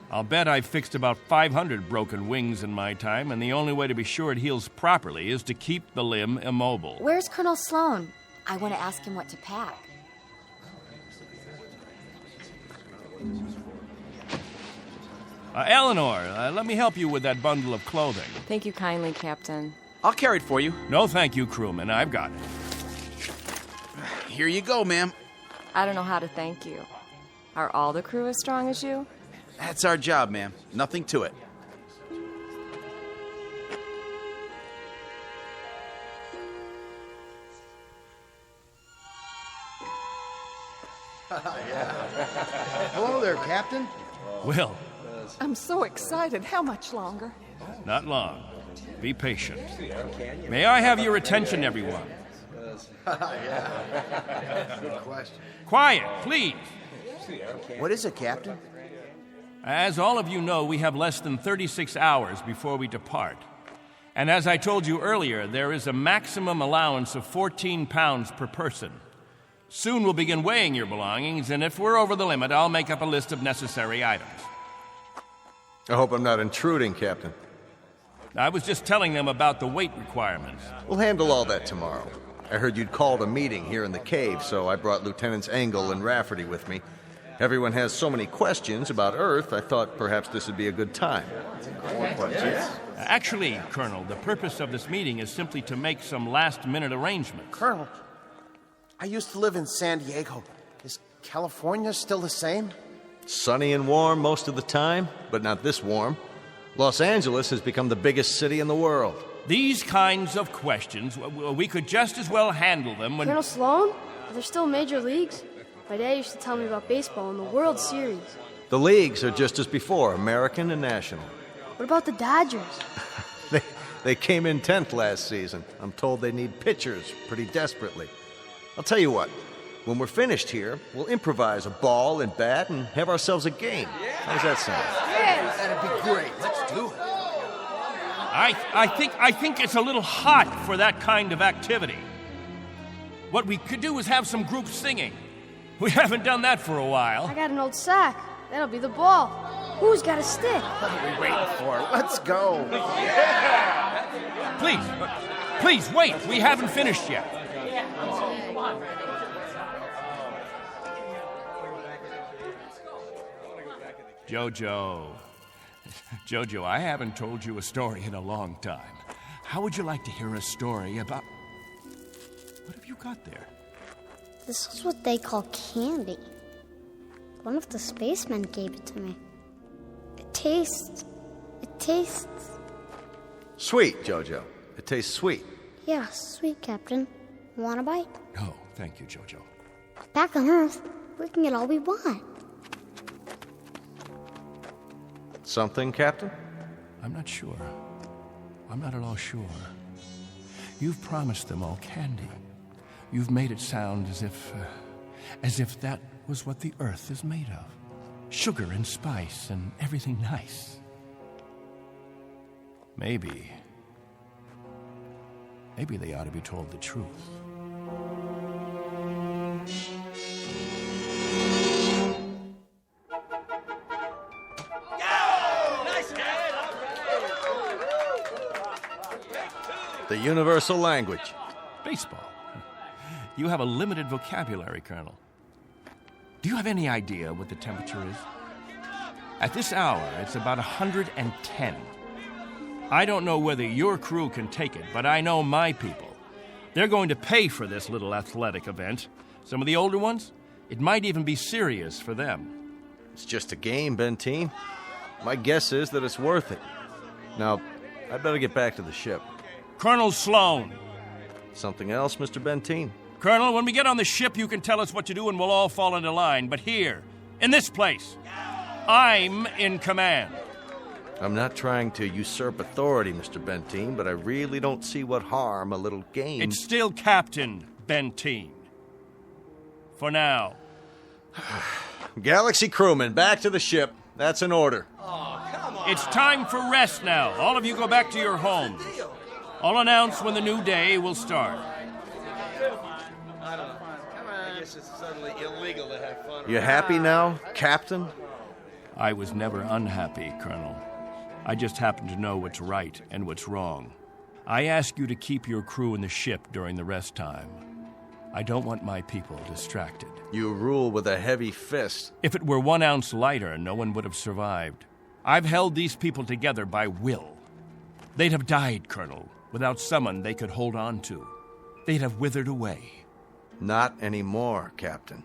I'll bet I've fixed about 500 broken wings in my time, and the only way to be sure it heals properly is to keep the limb immobile. Where's Colonel Sloan? I want to ask him what to pack. Eleanor, let me help you with that bundle of clothing. Thank you kindly, Captain. I'll carry it for you. No, thank you, crewman. I've got it. Here you go, ma'am. I don't know how to thank you. Are all the crew as strong as you? That's our job, ma'am. Nothing to it. Hello there, Captain. Will. I'm so excited. How much longer? Not long. Be patient. May I have your attention, everyone? Good question. Quiet, please. What is it, Captain? As all of you know, we have less than 36 hours before we depart. And as I told you earlier, there is a maximum allowance of 14 pounds per person. Soon we'll begin weighing your belongings, and if we're over the limit, I'll make up a list of necessary items. I hope I'm not intruding, Captain. I was just telling them about the weight requirements. We'll handle all that tomorrow. I heard you'd called a meeting here in the cave, so I brought Lieutenants Engel and Rafferty with me. Everyone has so many questions about Earth, I thought perhaps this would be a good time. Actually, Colonel, the purpose of this meeting is simply to make some last-minute arrangements. Colonel, I used to live in San Diego. Is California still the same? Sunny and warm most of the time, but not this warm. Los Angeles has become the biggest city in the world. These kinds of questions, we could just as well handle them when... Colonel Sloan, are there still major leagues? My dad used to tell me about baseball and the World Series. The leagues are just as before, American and national. What about the Dodgers? They came in 10th last season. I'm told they need pitchers pretty desperately. I'll tell you what, when we're finished here, we'll improvise a ball and bat and have ourselves a game. How's that sound? Yes! That'd be great. Let's do it. I think it's a little hot for that kind of activity. What we could do is have some group singing. We haven't done that for a while. I got an old sack. That'll be the ball. Who's got a stick? What are we waiting for? Let's go. Please, wait. We haven't finished yet. Jojo, I haven't told you a story in a long time. How would you like to hear a story about... What have you got there? This is what they call candy. One of the spacemen gave it to me. It tastes... Sweet, Jojo. It tastes sweet. Yeah, sweet, Captain. Want a bite? No, thank you, Jojo. Back on Earth, we can get all we want. Something, Captain? I'm not sure. I'm not at all sure. You've promised them all candy. You've made it sound as if that was what the Earth is made of. Sugar and spice and everything nice. Maybe they ought to be told the truth. The universal language. Baseball. You have a limited vocabulary, Colonel. Do you have any idea what the temperature is? At this hour, it's about 110. I don't know whether your crew can take it, but I know my people. They're going to pay for this little athletic event. Some of the older ones, it might even be serious for them. It's just a game, Benteen. My guess is that it's worth it. Now, I'd better get back to the ship. Colonel Sloan. Something else, Mr. Benteen? Colonel, when we get on the ship, you can tell us what to do and we'll all fall into line. But here, in this place, I'm in command. I'm not trying to usurp authority, Mr. Benteen, but I really don't see what harm a little game... It's still Captain Benteen. For now. Galaxy crewmen, back to the ship. That's an order. Oh, come on. It's time for rest now. All of you go back to your homes. I'll announce when the new day will start. I don't know. I guess it's suddenly illegal to have fun. You happy now, Captain? I was never unhappy, Colonel. I just happen to know what's right and what's wrong. I ask you to keep your crew in the ship during the rest time. I don't want my people distracted. You rule with a heavy fist. If it were 1 ounce lighter, no one would have survived. I've held these people together by will. They'd have died, Colonel, without someone they could hold on to. They'd have withered away. Not anymore, Captain.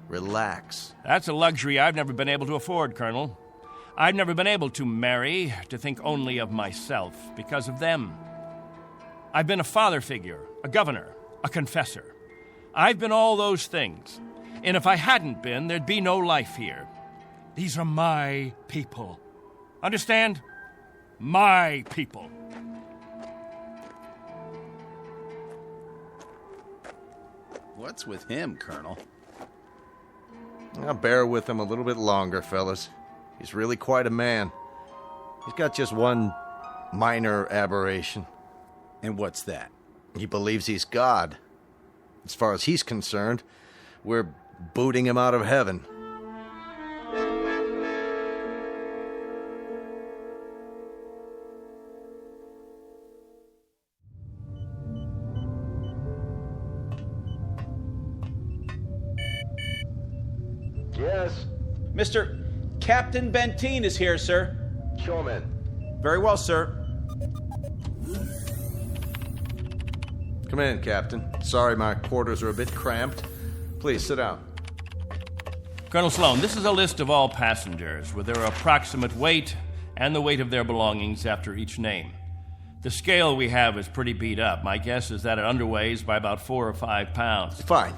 Relax. That's a luxury I've never been able to afford, Colonel. I've never been able to marry, to think only of myself, because of them. I've been a father figure, a governor, a confessor. I've been all those things. And if I hadn't been, there'd be no life here. These are my people. Understand? My people. What's with him, Colonel? I'll bear with him a little bit longer, fellas. He's really quite a man. He's got just one minor aberration. And what's that? He believes he's God. As far as he's concerned, we're booting him out of heaven. Yes? Mr. Captain Benteen is here, sir. Show him in. Very well, sir. Come in, Captain. Sorry my quarters are a bit cramped. Please sit down. Colonel Sloan, this is a list of all passengers with their approximate weight and the weight of their belongings after each name. The scale we have is pretty beat up. My guess is that it underweighs by about 4 or 5 pounds. Fine.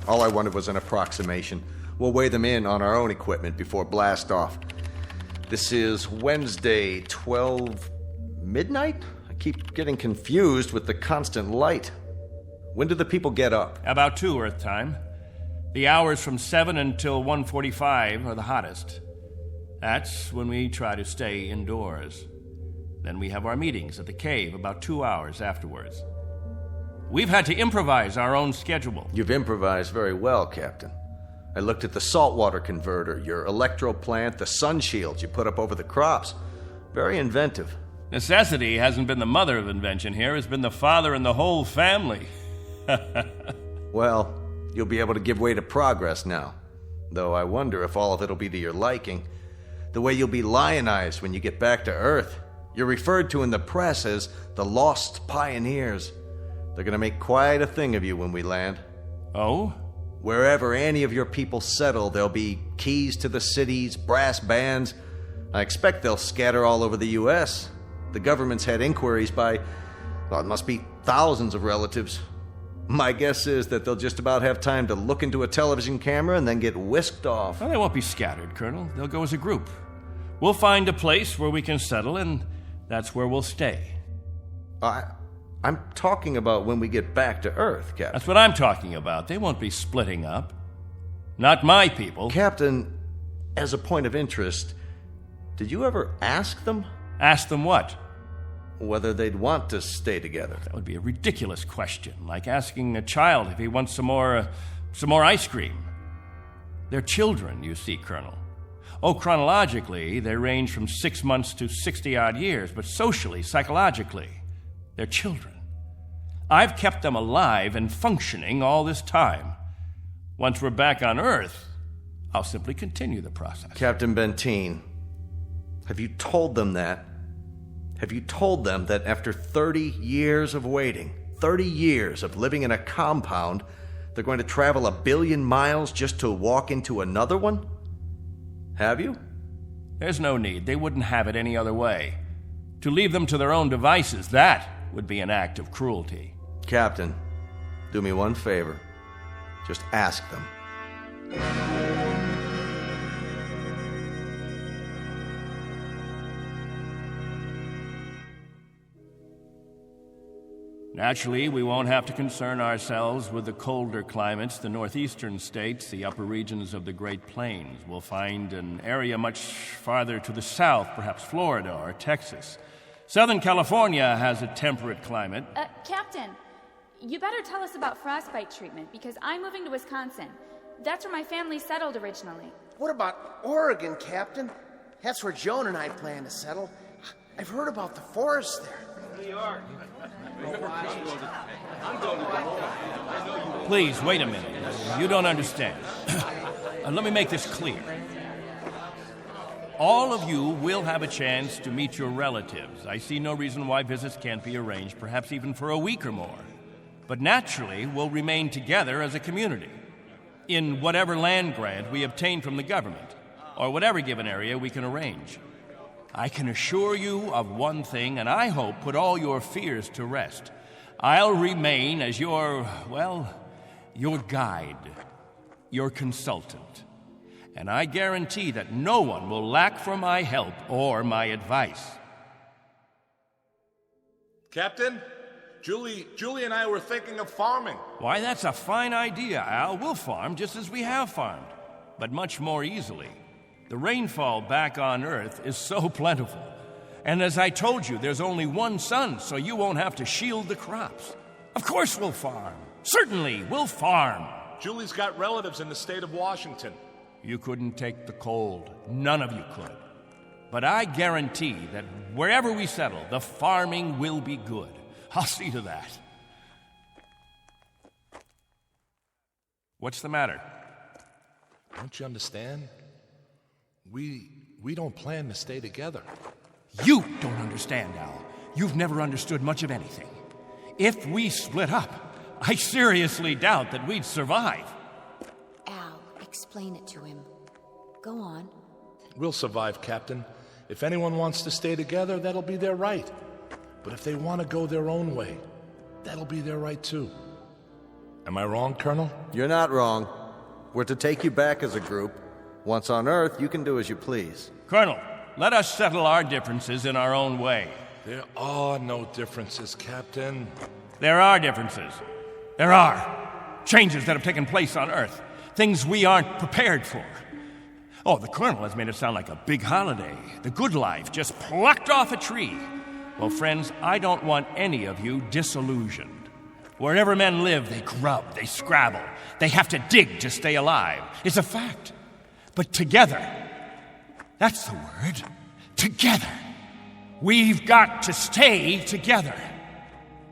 All I wanted was an approximation. We'll weigh them in on our own equipment before blast off. This is Wednesday, 12 midnight? I keep getting confused with the constant light. When do the people get up? About 2 Earth time. The hours from 7 until 1:45 are the hottest. That's when we try to stay indoors. Then we have our meetings at the cave about 2 hours afterwards. We've had to improvise our own schedule. You've improvised very well, Captain. I looked at the saltwater converter, your electro plant, the sun shields you put up over the crops. Very inventive. Necessity hasn't been the mother of invention here. It's been the father and the whole family. Well, you'll be able to give way to progress now. Though I wonder if all of it'll be to your liking. The way you'll be lionized when you get back to Earth. You're referred to in the press as the Lost Pioneers. They're gonna make quite a thing of you when we land. Oh? Wherever any of your people settle, there'll be keys to the cities, brass bands. I expect they'll scatter all over the U.S. The government's had inquiries by, well, it must be thousands of relatives. My guess is that they'll just about have time to look into a television camera and then get whisked off. Well, they won't be scattered, Colonel. They'll go as a group. We'll find a place where we can settle, and that's where we'll stay. I'm talking about when we get back to Earth, Captain. That's what I'm talking about. They won't be splitting up. Not my people. Captain, as a point of interest, did you ever ask them? Ask them what? Whether they'd want to stay together. That would be a ridiculous question, like asking a child if he wants some more ice cream. They're children, you see, Colonel. Oh, chronologically, they range from 6 months to 60-odd years, but socially, psychologically, they're children. I've kept them alive and functioning all this time. Once we're back on Earth, I'll simply continue the process. Captain Benteen, have you told them that? Have you told them that after 30 years of waiting, 30 years of living in a compound, they're going to travel 1 billion miles just to walk into another one? Have you? There's no need. They wouldn't have it any other way. To leave them to their own devices, that would be an act of cruelty. Captain, do me one favor. Just ask them. Naturally, we won't have to concern ourselves with the colder climates, the northeastern states, the upper regions of the Great Plains. We'll find an area much farther to the south, perhaps Florida or Texas. Southern California has a temperate climate. Captain, you better tell us about frostbite treatment, because I'm moving to Wisconsin. That's where my family settled originally. What about Oregon, Captain? That's where Joan and I plan to settle. I've heard about the forest there. New York. Please, wait a minute. You don't understand. Let me make this clear. All of you will have a chance to meet your relatives. I see no reason why visits can't be arranged, perhaps even for a week or more. But naturally, we'll remain together as a community in whatever land grant we obtain from the government, or whatever given area we can arrange. I can assure you of one thing, and I hope put all your fears to rest. I'll remain as your guide, your consultant. And I guarantee that no one will lack for my help or my advice. Captain, Julie and I were thinking of farming. Why, that's a fine idea, Al. We'll farm just as we have farmed, but much more easily. The rainfall back on Earth is so plentiful. And as I told you, there's only one sun, so you won't have to shield the crops. Of course we'll farm. Certainly, we'll farm. Julie's got relatives in the state of Washington. You couldn't take the cold. None of you could. But I guarantee that wherever we settle, the farming will be good. I'll see to that. What's the matter? Don't you understand? We don't plan to stay together. You don't understand, Al. You've never understood much of anything. If we split up, I seriously doubt that we'd survive. Al, explain it to him. Go on. We'll survive, Captain. If anyone wants to stay together, that'll be their right. But if they want to go their own way, that'll be their right too. Am I wrong, Colonel? You're not wrong. We're to take you back as a group. Once on Earth, you can do as you please. Colonel, let us settle our differences in our own way. There are no differences, Captain. There are differences. There are. Changes that have taken place on Earth. Things we aren't prepared for. Oh, the Colonel has made it sound like a big holiday. The good life just plucked off a tree. Well, friends, I don't want any of you disillusioned. Wherever men live, they grub, they scrabble. They have to dig to stay alive. It's a fact. But together, that's the word, together. We've got to stay together.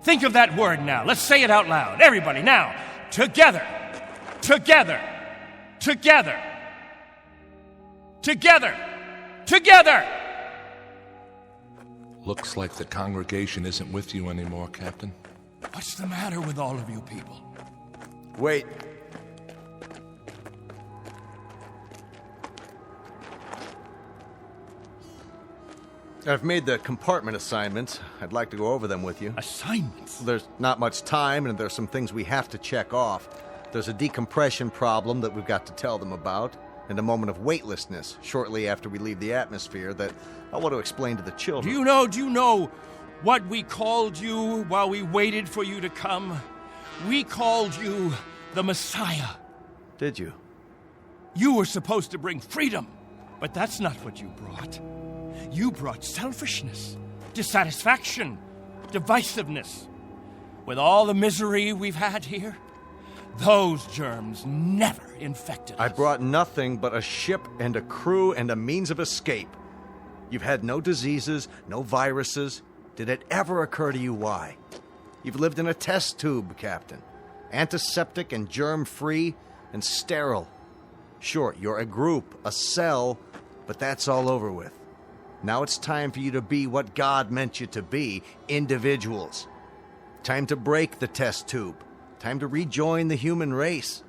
Think of that word now. Let's say it out loud. Everybody, now. Together. Together. Together. Together. Together. Looks like the congregation isn't with you anymore, Captain. What's the matter with all of you people? Wait. I've made the compartment assignments. I'd like to go over them with you. Assignments? There's not much time, and there's some things we have to check off. There's a decompression problem that we've got to tell them about, and a moment of weightlessness shortly after we leave the atmosphere that I want to explain to the children. Do you know what we called you while we waited for you to come? We called you the Messiah. Did you? You were supposed to bring freedom, but that's not what you brought. You brought selfishness, dissatisfaction, divisiveness. With all the misery we've had here, those germs never infected us. I brought nothing but a ship and a crew and a means of escape. You've had no diseases, no viruses. Did it ever occur to you why? You've lived in a test tube, Captain. Antiseptic and germ-free and sterile. Sure, you're a group, a cell, but that's all over with. Now it's time for you to be what God meant you to be, individuals. Time to break the test tube. Time to rejoin the human race.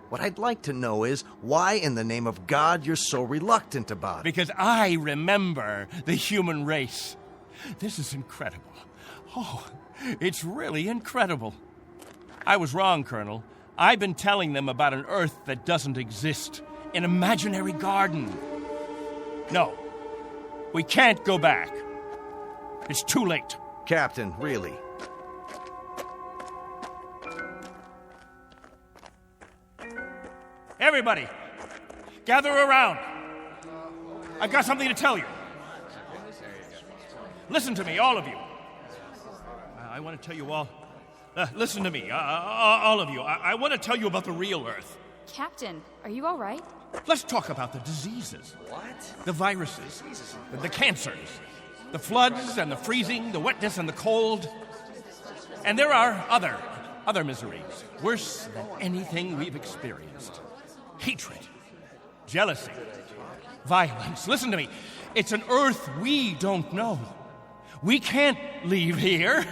What I'd like to know is why in the name of God you're so reluctant about it. Because I remember the human race. This is incredible. Oh, it's really incredible. I was wrong, Colonel. I've been telling them about an Earth that doesn't exist, an imaginary garden. No, we can't go back. It's too late. Captain, really? Everybody, gather around. I've got something to tell you. Listen to me, all of you. I want to tell you all. Listen to me, all of you. I want to tell you about the real Earth. Captain, are you all right? Let's talk about the diseases. What? The viruses, the cancers, the floods and the freezing, the wetness and the cold. And there are other miseries, worse than anything we've experienced. Hatred, jealousy, violence. Listen to me. It's an Earth we don't know. We can't leave here.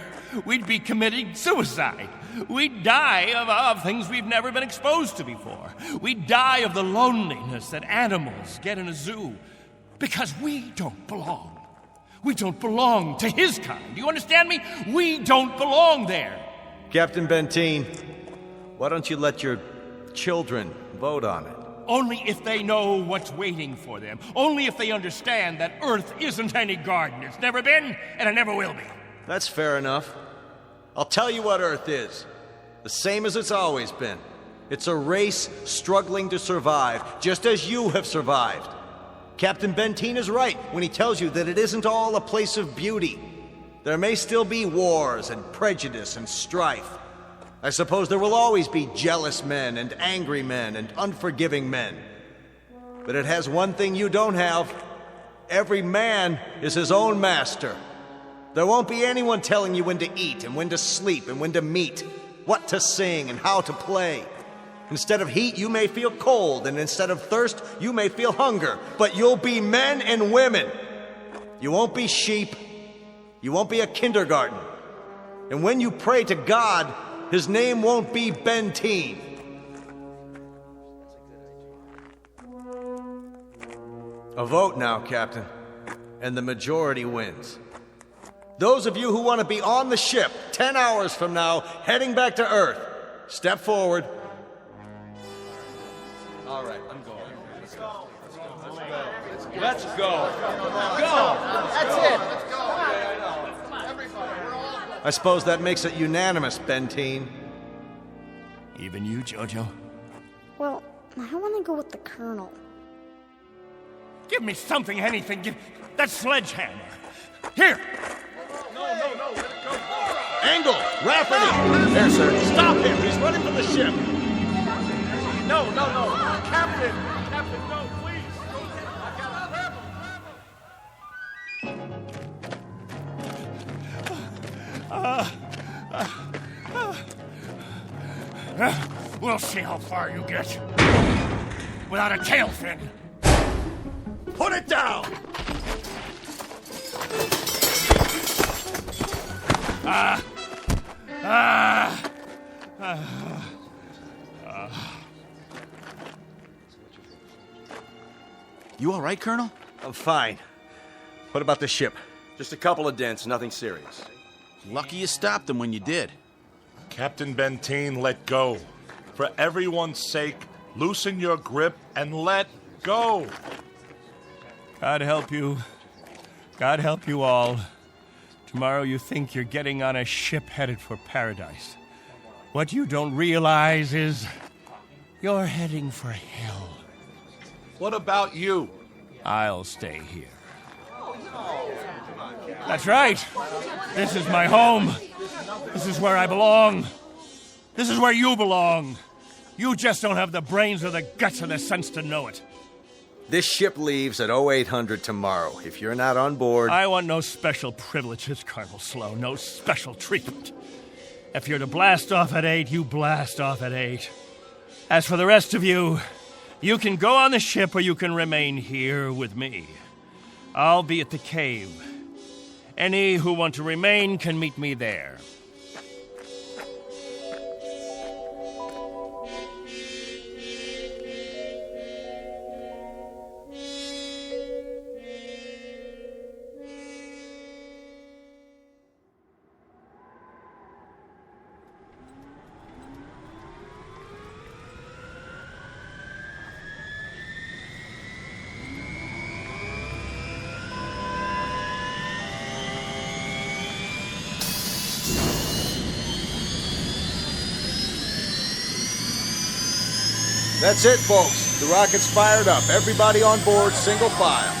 We'd be committing suicide. We'd die of things we've never been exposed to before. We'd die of the loneliness that animals get in a zoo. Because we don't belong. We don't belong to his kind. Do you understand me? We don't belong there. Captain Benteen, why don't you let your children vote on it? Only if they know what's waiting for them. Only if they understand that Earth isn't any garden. It's never been, and it never will be. That's fair enough. I'll tell you what Earth is. The same as it's always been. It's a race struggling to survive, just as you have survived. Captain Benteen is right when he tells you that it isn't all a place of beauty. There may still be wars and prejudice and strife. I suppose there will always be jealous men and angry men and unforgiving men. But it has one thing you don't have. Every man is his own master. There won't be anyone telling you when to eat and when to sleep and when to meet, what to sing and how to play. Instead of heat, you may feel cold, and instead of thirst, you may feel hunger. But you'll be men and women. You won't be sheep. You won't be a kindergarten. And when you pray to God, his name won't be Benteen. A vote now, Captain, and the majority wins. Those of you who want to be on the ship 10 hours from now, heading back to Earth, step forward. All right, I'm going. Let's go. Go. That's it. I suppose that makes it unanimous, Benteen. Even you, Jojo? Well, I want to go with the Colonel. Give me something, anything. Give that sledgehammer. Here. No, let it go. Angle, Rafferty. There, sir. Stop him. He's running from the ship. No. Captain, no, please. We'll see how far you get without a tail fin. Put it down! You all right, Colonel? I'm fine. What about the ship? Just a couple of dents, nothing serious. Lucky you stopped them when you did. Captain Benteen, let go. For everyone's sake, loosen your grip and let go. God help you. God help you all. Tomorrow you think you're getting on a ship headed for paradise. What you don't realize is you're heading for hell. What about you? I'll stay here. That's right. This is my home. This is where I belong. This is where you belong. You just don't have the brains or the guts or the sense to know it. This ship leaves at 0800 tomorrow. If you're not on board... I want no special privileges, Colonel Slow. No special treatment. If you're to blast off at 8, you blast off at 8. As for the rest of you, you can go on the ship or you can remain here with me. I'll be at the cave. Any who want to remain can meet me there. That's it, folks. The rocket's fired up. Everybody on board, single file.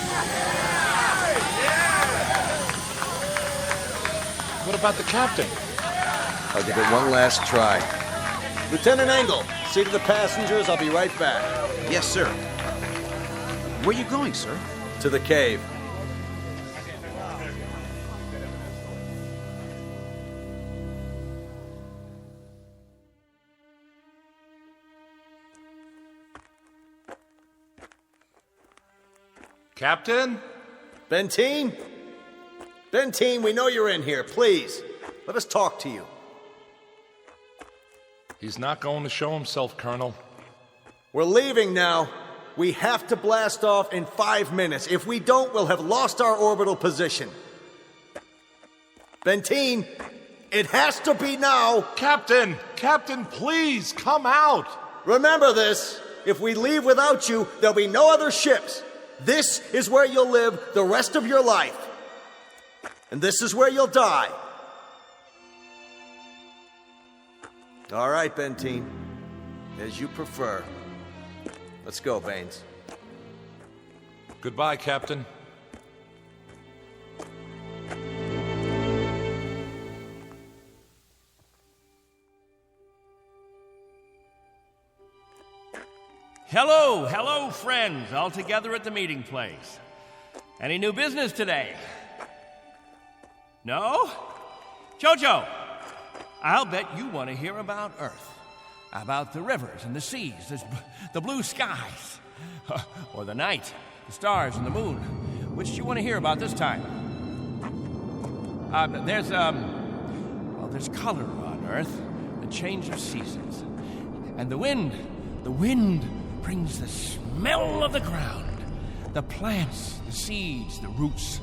What about the captain? I'll give it one last try. Lieutenant Engel, see to the passengers. I'll be right back. Yes, sir. Where are you going, sir? To the cave. Captain? Benteen? Benteen, we know you're in here. Please, let us talk to you. He's not going to show himself, Colonel. We're leaving now. We have to blast off in 5 minutes. If we don't, we'll have lost our orbital position. Benteen, it has to be now. Captain, please, come out. Remember this. If we leave without you, there'll be no other ships. This is where you'll live the rest of your life. And this is where you'll die. All right, Benteen. As you prefer. Let's go, Baines. Goodbye, Captain. Hello, friends, all together at the meeting place. Any new business today? No? Jojo, I'll bet you want to hear about Earth. About the rivers and the seas, the blue skies, or the night, the stars and the moon. Which do you want to hear about this time? There's color on Earth, the change of seasons. And the wind brings the smell of the ground, the plants, the seeds, the roots,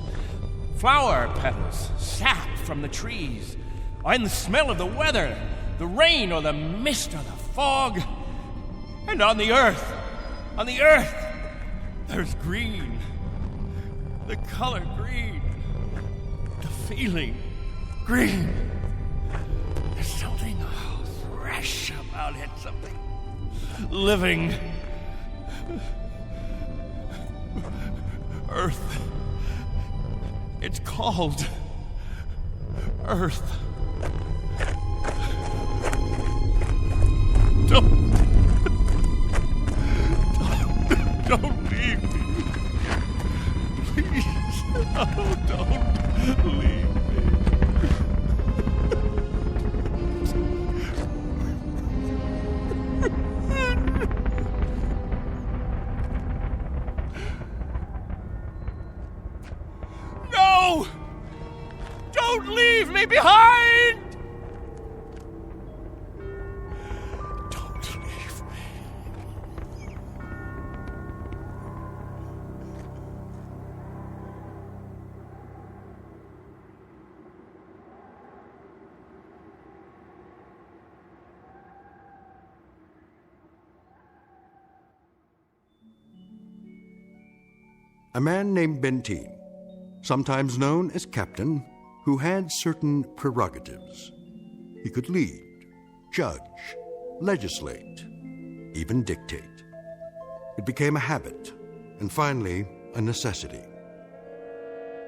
flower petals, sap from the trees, and the smell of the weather, the rain or the mist or the fog. And on the earth, there's green, the color green, the feeling green. There's something fresh about it, something living. Earth. It's called Earth. Don't leave me. Please. Oh, don't leave me. No! Don't leave me behind! A man named Benteen, sometimes known as Captain, who had certain prerogatives. He could lead, judge, legislate, even dictate. It became a habit, and finally, a necessity.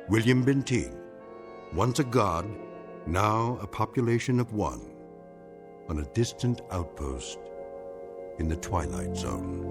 William Benteen, once a god, now a population of one, on a distant outpost in the Twilight Zone.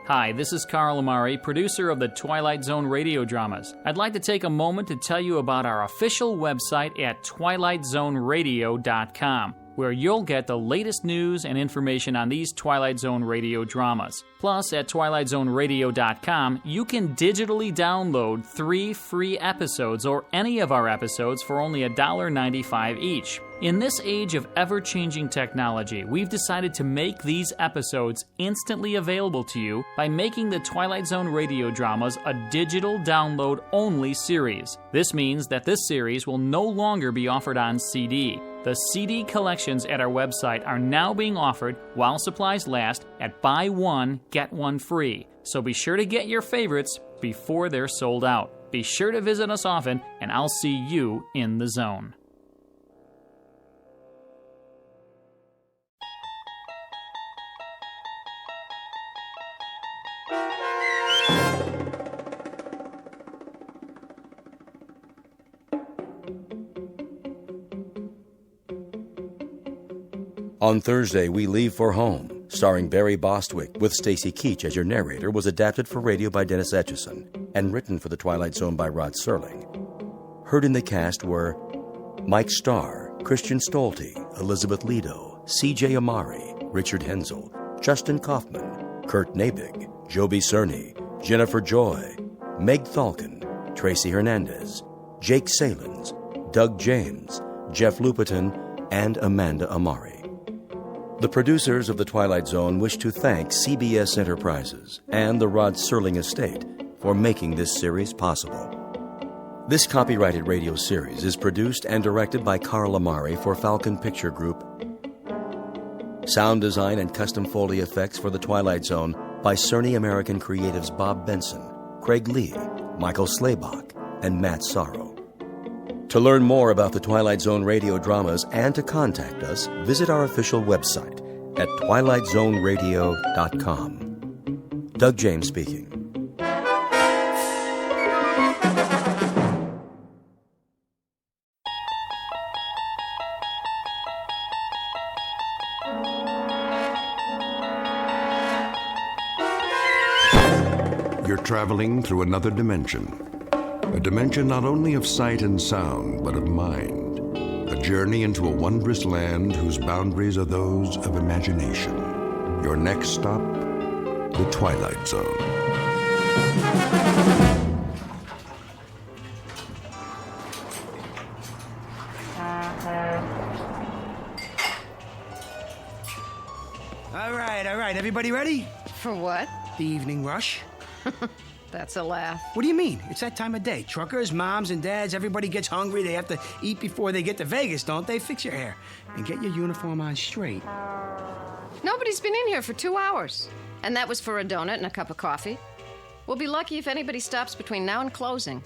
Hi, this is Carl Amari, producer of the Twilight Zone radio dramas. I'd like to take a moment to tell you about our official website at twilightzoneradio.com, where you'll get the latest news and information on these Twilight Zone radio dramas. Plus, at twilightzoneradio.com, you can digitally download 3 free episodes or any of our episodes for only $1.95 each. In this age of ever-changing technology, we've decided to make these episodes instantly available to you by making the Twilight Zone radio dramas a digital download-only series. This means that this series will no longer be offered on CD. The CD collections at our website are now being offered, while supplies last, at buy one, get one free. So be sure to get your favorites before they're sold out. Be sure to visit us often, and I'll see you in the zone. On Thursday, We Leave for Home, starring Barry Bostwick with Stacy Keach as your narrator, was adapted for radio by Dennis Etchison and written for The Twilight Zone by Rod Serling. Heard in the cast were Mike Starr, Christian Stolte, Elizabeth Lido, C.J. Amari, Richard Hensel, Justin Kaufman, Kurt Nabig, Joby Cerny, Jennifer Joy, Meg Thalken, Tracy Hernandez, Jake Salins, Doug James, Jeff Lupetin, and Amanda Amari. The producers of The Twilight Zone wish to thank CBS Enterprises and the Rod Serling Estate for making this series possible. This copyrighted radio series is produced and directed by Carl Amari for Falcon Picture Group. Sound design and custom Foley effects for The Twilight Zone by Cerny American Creatives Bob Benson, Craig Lee, Michael Slaybach, and Matt Sorrow. To learn more about the Twilight Zone radio dramas and to contact us, visit our official website at twilightzoneradio.com. Doug James speaking. You're traveling through another dimension. A dimension not only of sight and sound, but of mind. A journey into a wondrous land whose boundaries are those of imagination. Your next stop, the Twilight Zone. All right. Everybody ready? For what? The evening rush. That's a laugh. What do you mean? It's that time of day. Truckers, moms, and dads, everybody gets hungry. They have to eat before they get to Vegas, don't they? Fix your hair and get your uniform on straight. Nobody's been in here for 2 hours. And that was for a donut and a cup of coffee. We'll be lucky if anybody stops between now and closing.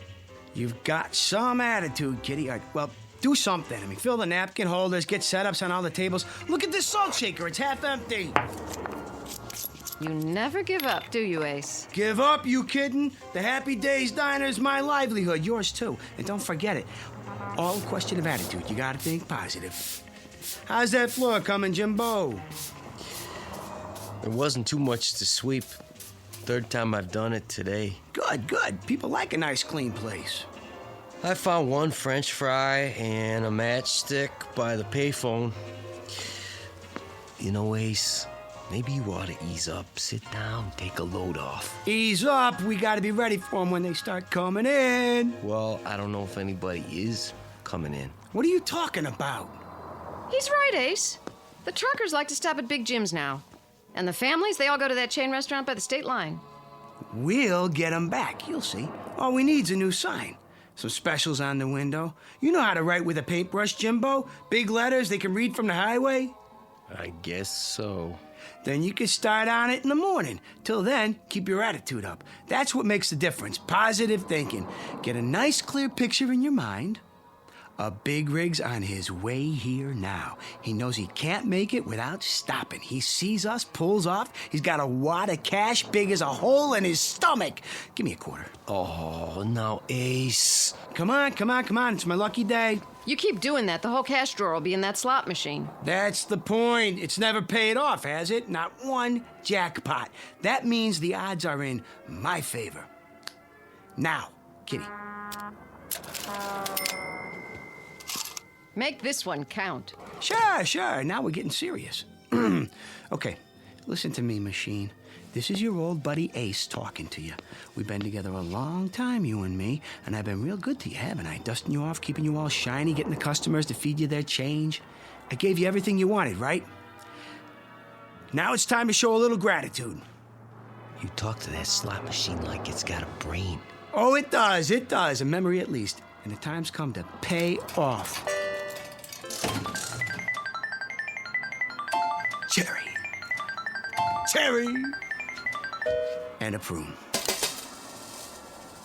You've got some attitude, Kitty. Well, do something. Fill the napkin holders, get setups on all the tables. Look at this salt shaker. It's half empty. You never give up, do you, Ace? Give up, you kidding? The Happy Days Diner is my livelihood, yours too. And don't forget it, all a question of attitude. You gotta think positive. How's that floor coming, Jimbo? There wasn't too much to sweep. Third time I've done it today. Good. People like a nice, clean place. I found one French fry and a matchstick by the payphone. You know, Ace, maybe you ought to ease up, sit down, take a load off. Ease up. We got to be ready for them when they start coming in. Well, I don't know if anybody is coming in. What are you talking about? He's right, Ace. The truckers like to stop at Big Jim's now. And the families, they all go to that chain restaurant by the state line. We'll get them back. You'll see. All we need's a new sign. Some specials on the window. You know how to write with a paintbrush, Jimbo? Big letters they can read from the highway? I guess so. Then you can start on it in the morning. Till then, keep your attitude up. That's what makes the difference. Positive thinking. Get a nice, clear picture in your mind. A big rig's on his way here now. He knows he can't make it without stopping. He sees us, pulls off. He's got a wad of cash big as a hole in his stomach. Give me a quarter. Oh, now, Ace. Come on. It's my lucky day. You keep doing that, the whole cash drawer will be in that slot machine. That's the point. It's never paid off, has it? Not one jackpot. That means the odds are in my favor. Now, Kitty. Make this one count. Sure. Now we're getting serious. Okay, listen to me, machine. This is your old buddy Ace talking to you. We've been together a long time, you and me, and I've been real good to you, haven't I? Dusting you off, keeping you all shiny, getting the customers to feed you their change. I gave you everything you wanted, right? Now it's time to show a little gratitude. You talk to that slot machine like it's got a brain. Oh, it does, a memory at least. And the time's come to pay off. Cherry. And a prune.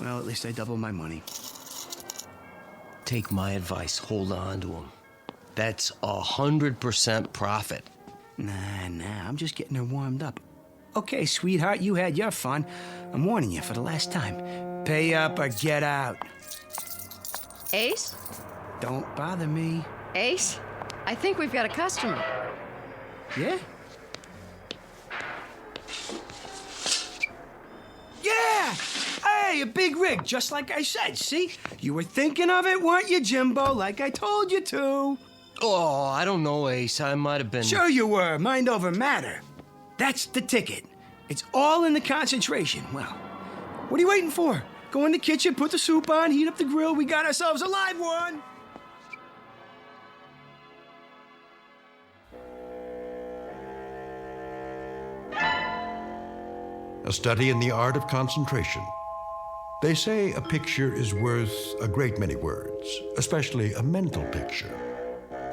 Well, at least I doubled my money. Take my advice, hold on to them. That's 100% profit. Nah, I'm just getting her warmed up. Okay, sweetheart, you had your fun. I'm warning you for the last time. Pay up or get out. Ace? Don't bother me. Ace, I think we've got a customer. Yeah? Yeah! Hey, a big rig, just like I said, see? You were thinking of it, weren't you, Jimbo? Like I told you to. Oh, I don't know, Ace. I might have been... Sure you were. Mind over matter. That's the ticket. It's all in the concentration. Well, what are you waiting for? Go in the kitchen, put the soup on, heat up the grill. We got ourselves a live one. A study in the art of concentration. They say a picture is worth a great many words, especially a mental picture.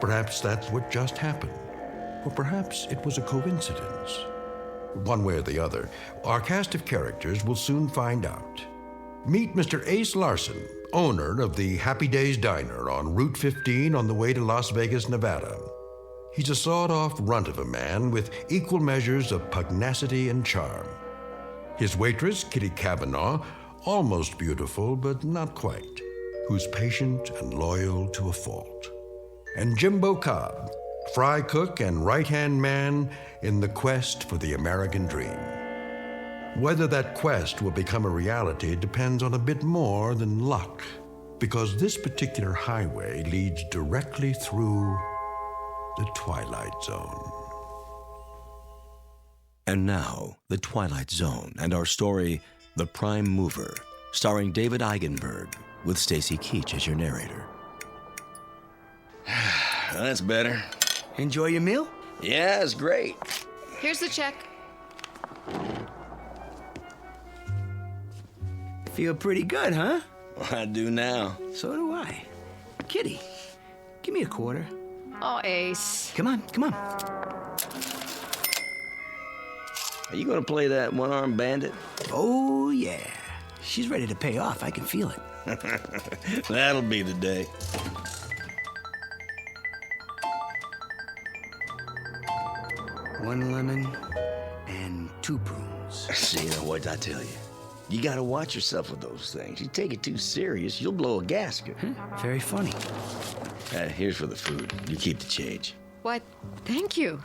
Perhaps that's what just happened, or perhaps it was a coincidence. One way or the other, our cast of characters will soon find out. Meet Mr. Ace Larson, owner of the Happy Days Diner on Route 15 on the way to Las Vegas, Nevada. He's a sawed-off runt of a man with equal measures of pugnacity and charm. His waitress, Kitty Kavanaugh, almost beautiful, but not quite, who's patient and loyal to a fault. And Jimbo Cobb, fry cook and right-hand man in the quest for the American dream. Whether that quest will become a reality depends on a bit more than luck, because this particular highway leads directly through the Twilight Zone. And now, The Twilight Zone and our story, The Prime Mover, starring David Eigenberg, with Stacy Keach as your narrator. That's better. Enjoy your meal? Yeah, it's great. Here's the check. Feel pretty good, huh? I do now. So do I. Kitty, give me a quarter. Oh, Ace. Come on, come on. Are you gonna play that one-armed bandit? Oh, yeah. She's ready to pay off. I can feel it. That'll be the day. One lemon and 2 prunes. See, now what I tell you? You gotta watch yourself with those things. You take it too serious, you'll blow a gasket. Very funny. Here's for the food. You keep the change. What? Thank you.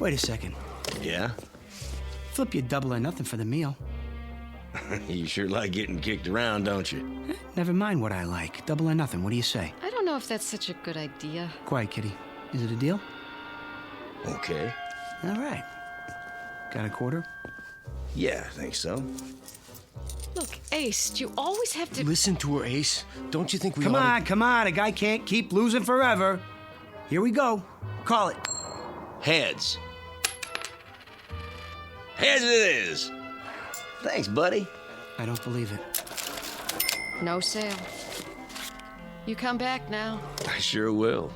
Wait a second. Yeah? Flip you double or nothing for the meal. You sure like getting kicked around, don't you? Never mind what I like. Double or nothing. What do you say? I don't know if that's such a good idea. Quiet, Kitty. Is it a deal? Okay. All right. Got a quarter? Yeah, I think so. Look, Ace, you always have to... Listen to her, Ace. Don't you think we Come ought on, come on. A guy can't keep losing forever. Here we go. Call it. Heads. Heads it is. Thanks, buddy. I don't believe it. No sale. You come back now. I sure will.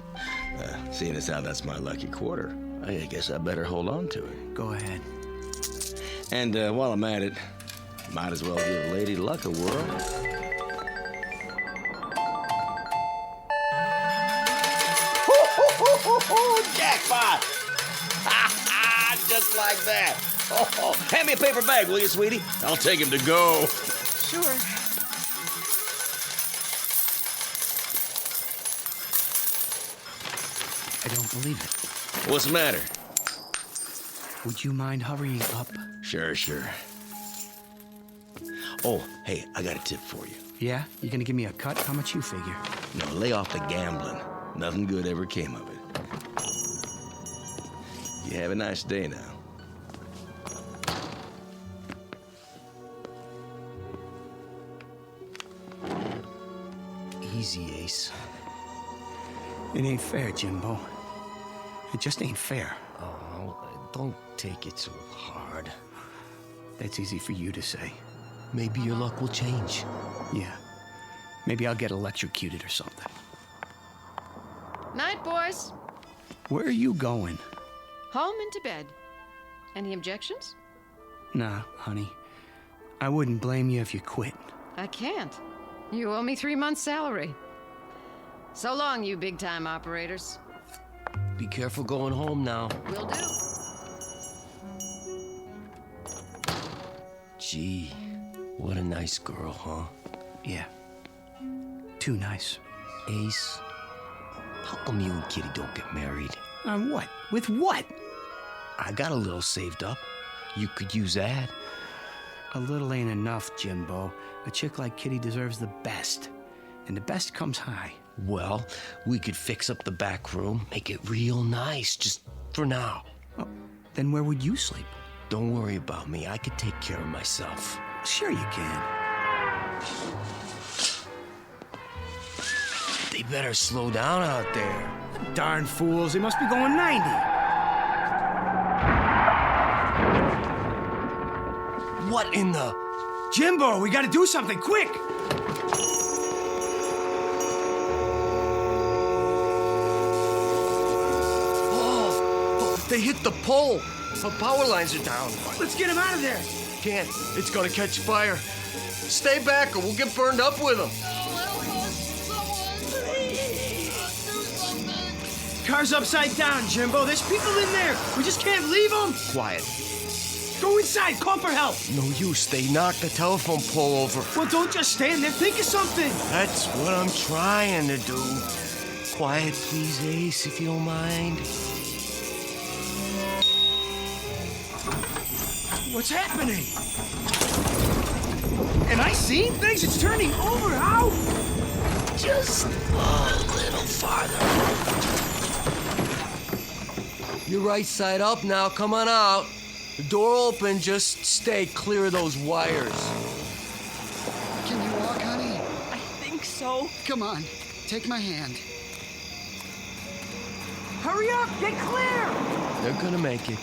Seeing as how that's my lucky quarter, I guess I better hold on to it. Go ahead. And while I'm at it, might as well give Lady Luck a whirl. Jackpot! Just like that. Oh, hand me a paper bag, will you, sweetie? I'll take him to go. Sure. I don't believe it. What's the matter? Would you mind hurrying up? Sure. Oh, hey, I got a tip for you. Yeah? You gonna give me a cut? How much you figure? No, lay off the gambling. Nothing good ever came of it. You have a nice day now. Easy, Ace. It ain't fair, Jimbo. It just ain't fair. Oh, don't take it so hard. That's easy for you to say. Maybe your luck will change. Yeah. Maybe I'll get electrocuted or something. Night, boys. Where are you going? Home and to bed. Any objections? Nah, honey. I wouldn't blame you if you quit. I can't. You owe me 3 months' salary. So long, you big-time operators. Be careful going home now. Will do. Gee, what a nice girl, huh? Yeah. Too nice. Ace, how come you and Kitty don't get married? On what? With what? I got a little saved up. You could use that. A little ain't enough, Jimbo. A chick like Kitty deserves the best. And the best comes high. Well, we could fix up the back room, make it real nice, just for now. Well, then where would you sleep? Don't worry about me. I could take care of myself. Sure you can. They better slow down out there. Darn fools, they must be going 90. What in the... Jimbo, we gotta do something, quick! Oh, they hit the pole. The power lines are down. Let's get him out of there. Can't. It's gonna catch fire. Stay back or we'll get burned up with them. Car's upside down, Jimbo. There's people in there. We just can't leave them. Quiet. Go inside. Call for help. No use. They knocked the telephone pole over. Well, don't just stand there. Think of something. That's what I'm trying to do. Quiet, please, Ace, if you don't mind. What's happening? Am I seeing things? It's turning over. How? Just a little farther. You're right side up now. Come on out. The door open. Just stay clear of those wires. Can you walk, honey? I think so. Come on. Take my hand. Hurry up. Get clear. They're gonna make it.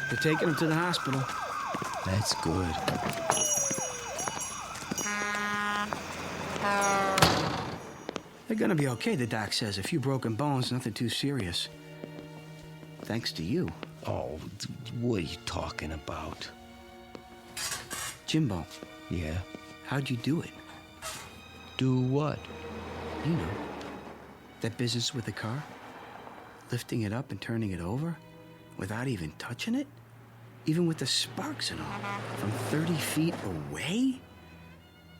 They're taking him to the hospital. That's good. They're gonna be okay, the doc says. A few broken bones, nothing too serious. Thanks to you. Oh, what are you talking about? Jimbo. Yeah? How'd you do it? Do what? You know. That business with the car? Lifting it up and turning it over? Without even touching it? Even with the sparks and all? From 30 feet away?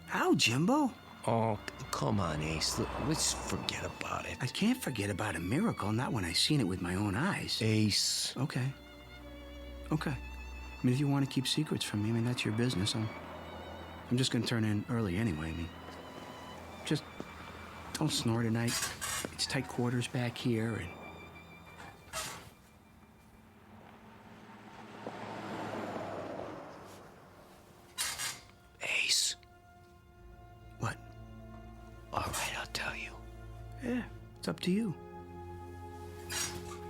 How, Jimbo? Oh, come on, Ace. Look, let's forget about it. I can't forget about a miracle, not when I seen it with my own eyes. Ace. Okay. Okay. I mean, if you want to keep secrets from me, I mean, that's your business. I'm just gonna turn in early anyway. I mean, just don't snore tonight. It's tight quarters back here, and... Ace. What? All right, I'll tell you. Yeah, it's up to you.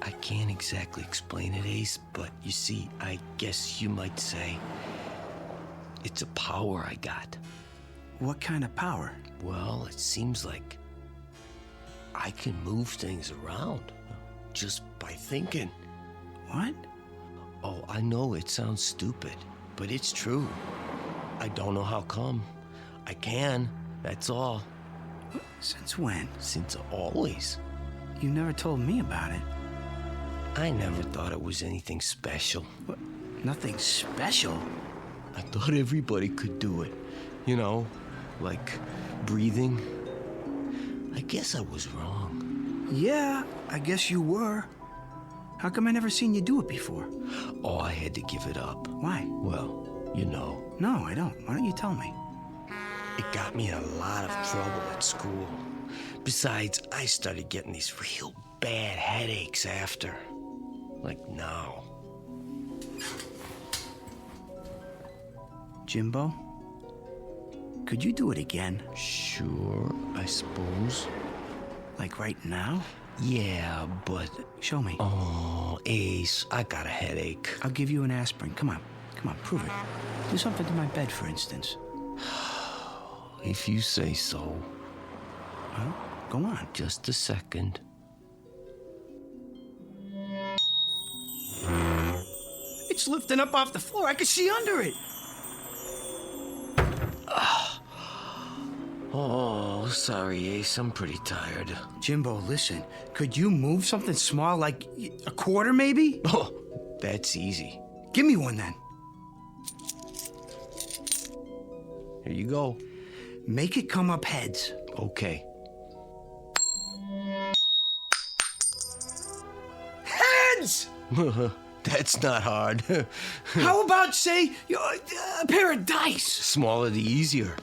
I can't exactly explain it, Ace, but you see, I guess you might say it's a power I got. What kind of power? Well, it seems like I can move things around just by thinking. What? Oh, I know it sounds stupid, but it's true. I don't know how come. I can, that's all. Since when? Since always. You never told me about it. I never thought it was anything special. What? Nothing special? I thought everybody could do it. You know, like breathing. I guess I was wrong. Yeah, I guess you were. How come I never seen you do it before? Oh, I had to give it up. Why? Well, you know. No, I don't. Why don't you tell me? It got me in a lot of trouble at school. Besides, I started getting these real bad headaches after. Like now. Jimbo? Could you do it again? Sure, I suppose. Like right now? Yeah, but... Show me. Oh, Ace, I got a headache. I'll give you an aspirin. Come on. Come on, prove it. Do something to my bed, for instance. If you say so. Well, go on. Just a second. It's lifting up off the floor. I can see under it. Oh, sorry, Ace. I'm pretty tired. Jimbo, listen. Could you move something small, like a quarter, maybe? Oh, that's easy. Give me one, then. Here you go. Make it come up heads. Okay. Heads! That's not hard. How about, say, a pair of dice? Smaller the easier.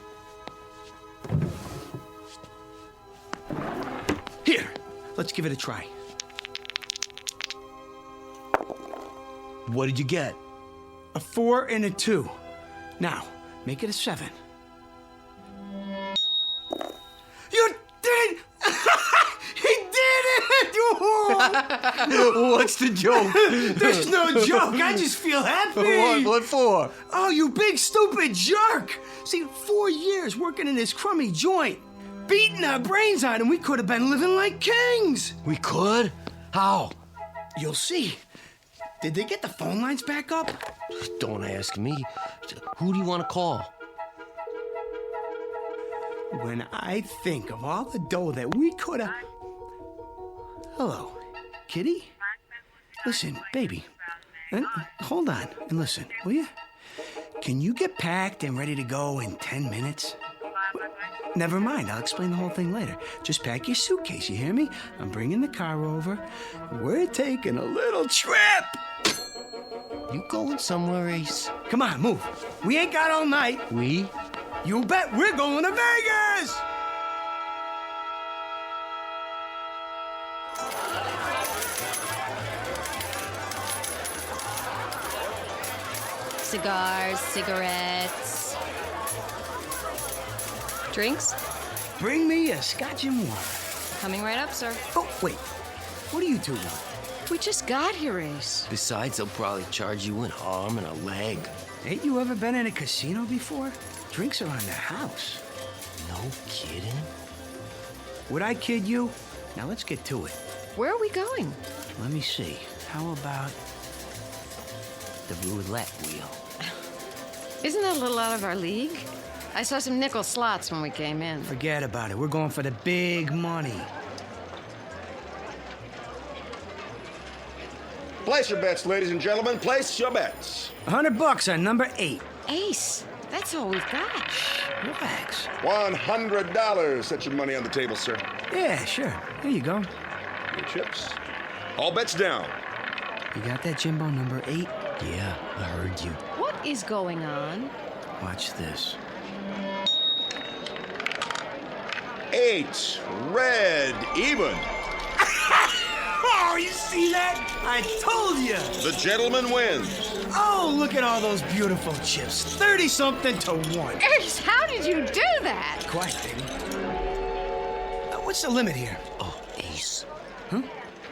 Here, let's give it a try. What did you get? A 4 and a 2. Now, make it a 7. You did! He did it! What's the joke? There's no joke. I just feel happy. What for? Oh, you big stupid jerk! See, 4 years working in this crummy joint, beating our brains out, and we could have been living like kings. We could? How? You'll see. Did they get the phone lines back up? Don't ask me. Who do you want to call? When I think of all the dough that we could have... Hello, kitty? Listen, baby. Hold on and listen, will you? Can you get packed and ready to go in 10 minutes? Never mind, I'll explain the whole thing later. Just pack your suitcase, you hear me? I'm bringing the car over. We're taking a little trip. You going somewhere, Ace? Come on, move. We ain't got all night. We? You bet we're going to Vegas! Cigars, cigarettes. Drinks? Bring me a scotch and water. Coming right up, sir. Oh, wait. What do you two want? We just got here, Ace. Besides, they'll probably charge you an arm and a leg. Ain't you ever been in a casino before? Drinks are on the house. No kidding? Would I kid you? Now let's get to it. Where are we going? Let me see. How about the roulette wheel? Isn't that a little out of our league? I saw some nickel slots when we came in. Forget about it. We're going for the big money. Place your bets, ladies and gentlemen. Place your bets. $100 on number 8. Ace, that's all we've got. Relax. $100. Set your money on the table, sir. Yeah, sure. Here you go. Your chips. All bets down. You got that, Jimbo, number 8? Yeah, I heard you. What is going on? Watch this. 8. Red. Even. Oh, you see that? I told you. The gentleman wins. Oh, look at all those beautiful chips. 30-something to 1. Ace, how did you do that? Quiet, baby. What's the limit here? Oh, Ace. Huh?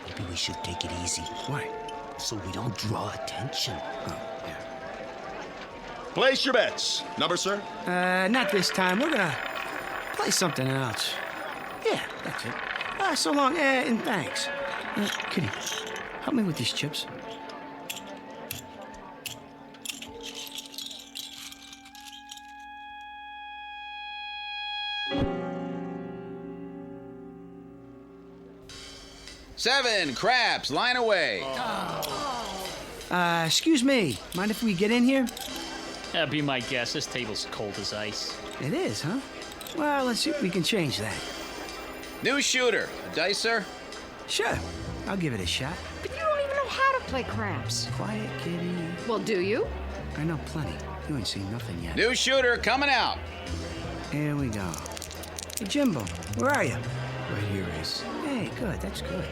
Maybe we should take it easy. Why? So we don't draw attention. Oh, yeah. Place your bets. Number, sir? Not this time. We're gonna play something else. Yeah, that's it. So long, and thanks. Kitty, help me with these chips. Seven craps, line away. Excuse me. Mind if we get in here? That'd be my guess. This table's cold as ice. It is, huh? Well, let's see if we can change that. New shooter. Dice, sir? Sure. I'll give it a shot. But you don't even know how to play craps. Quiet, kitty. Well, do you? I know plenty. You ain't seen nothing yet. New shooter coming out. Here we go. Hey, Jimbo, where are you? Right here, Ace. Hey, good. That's good.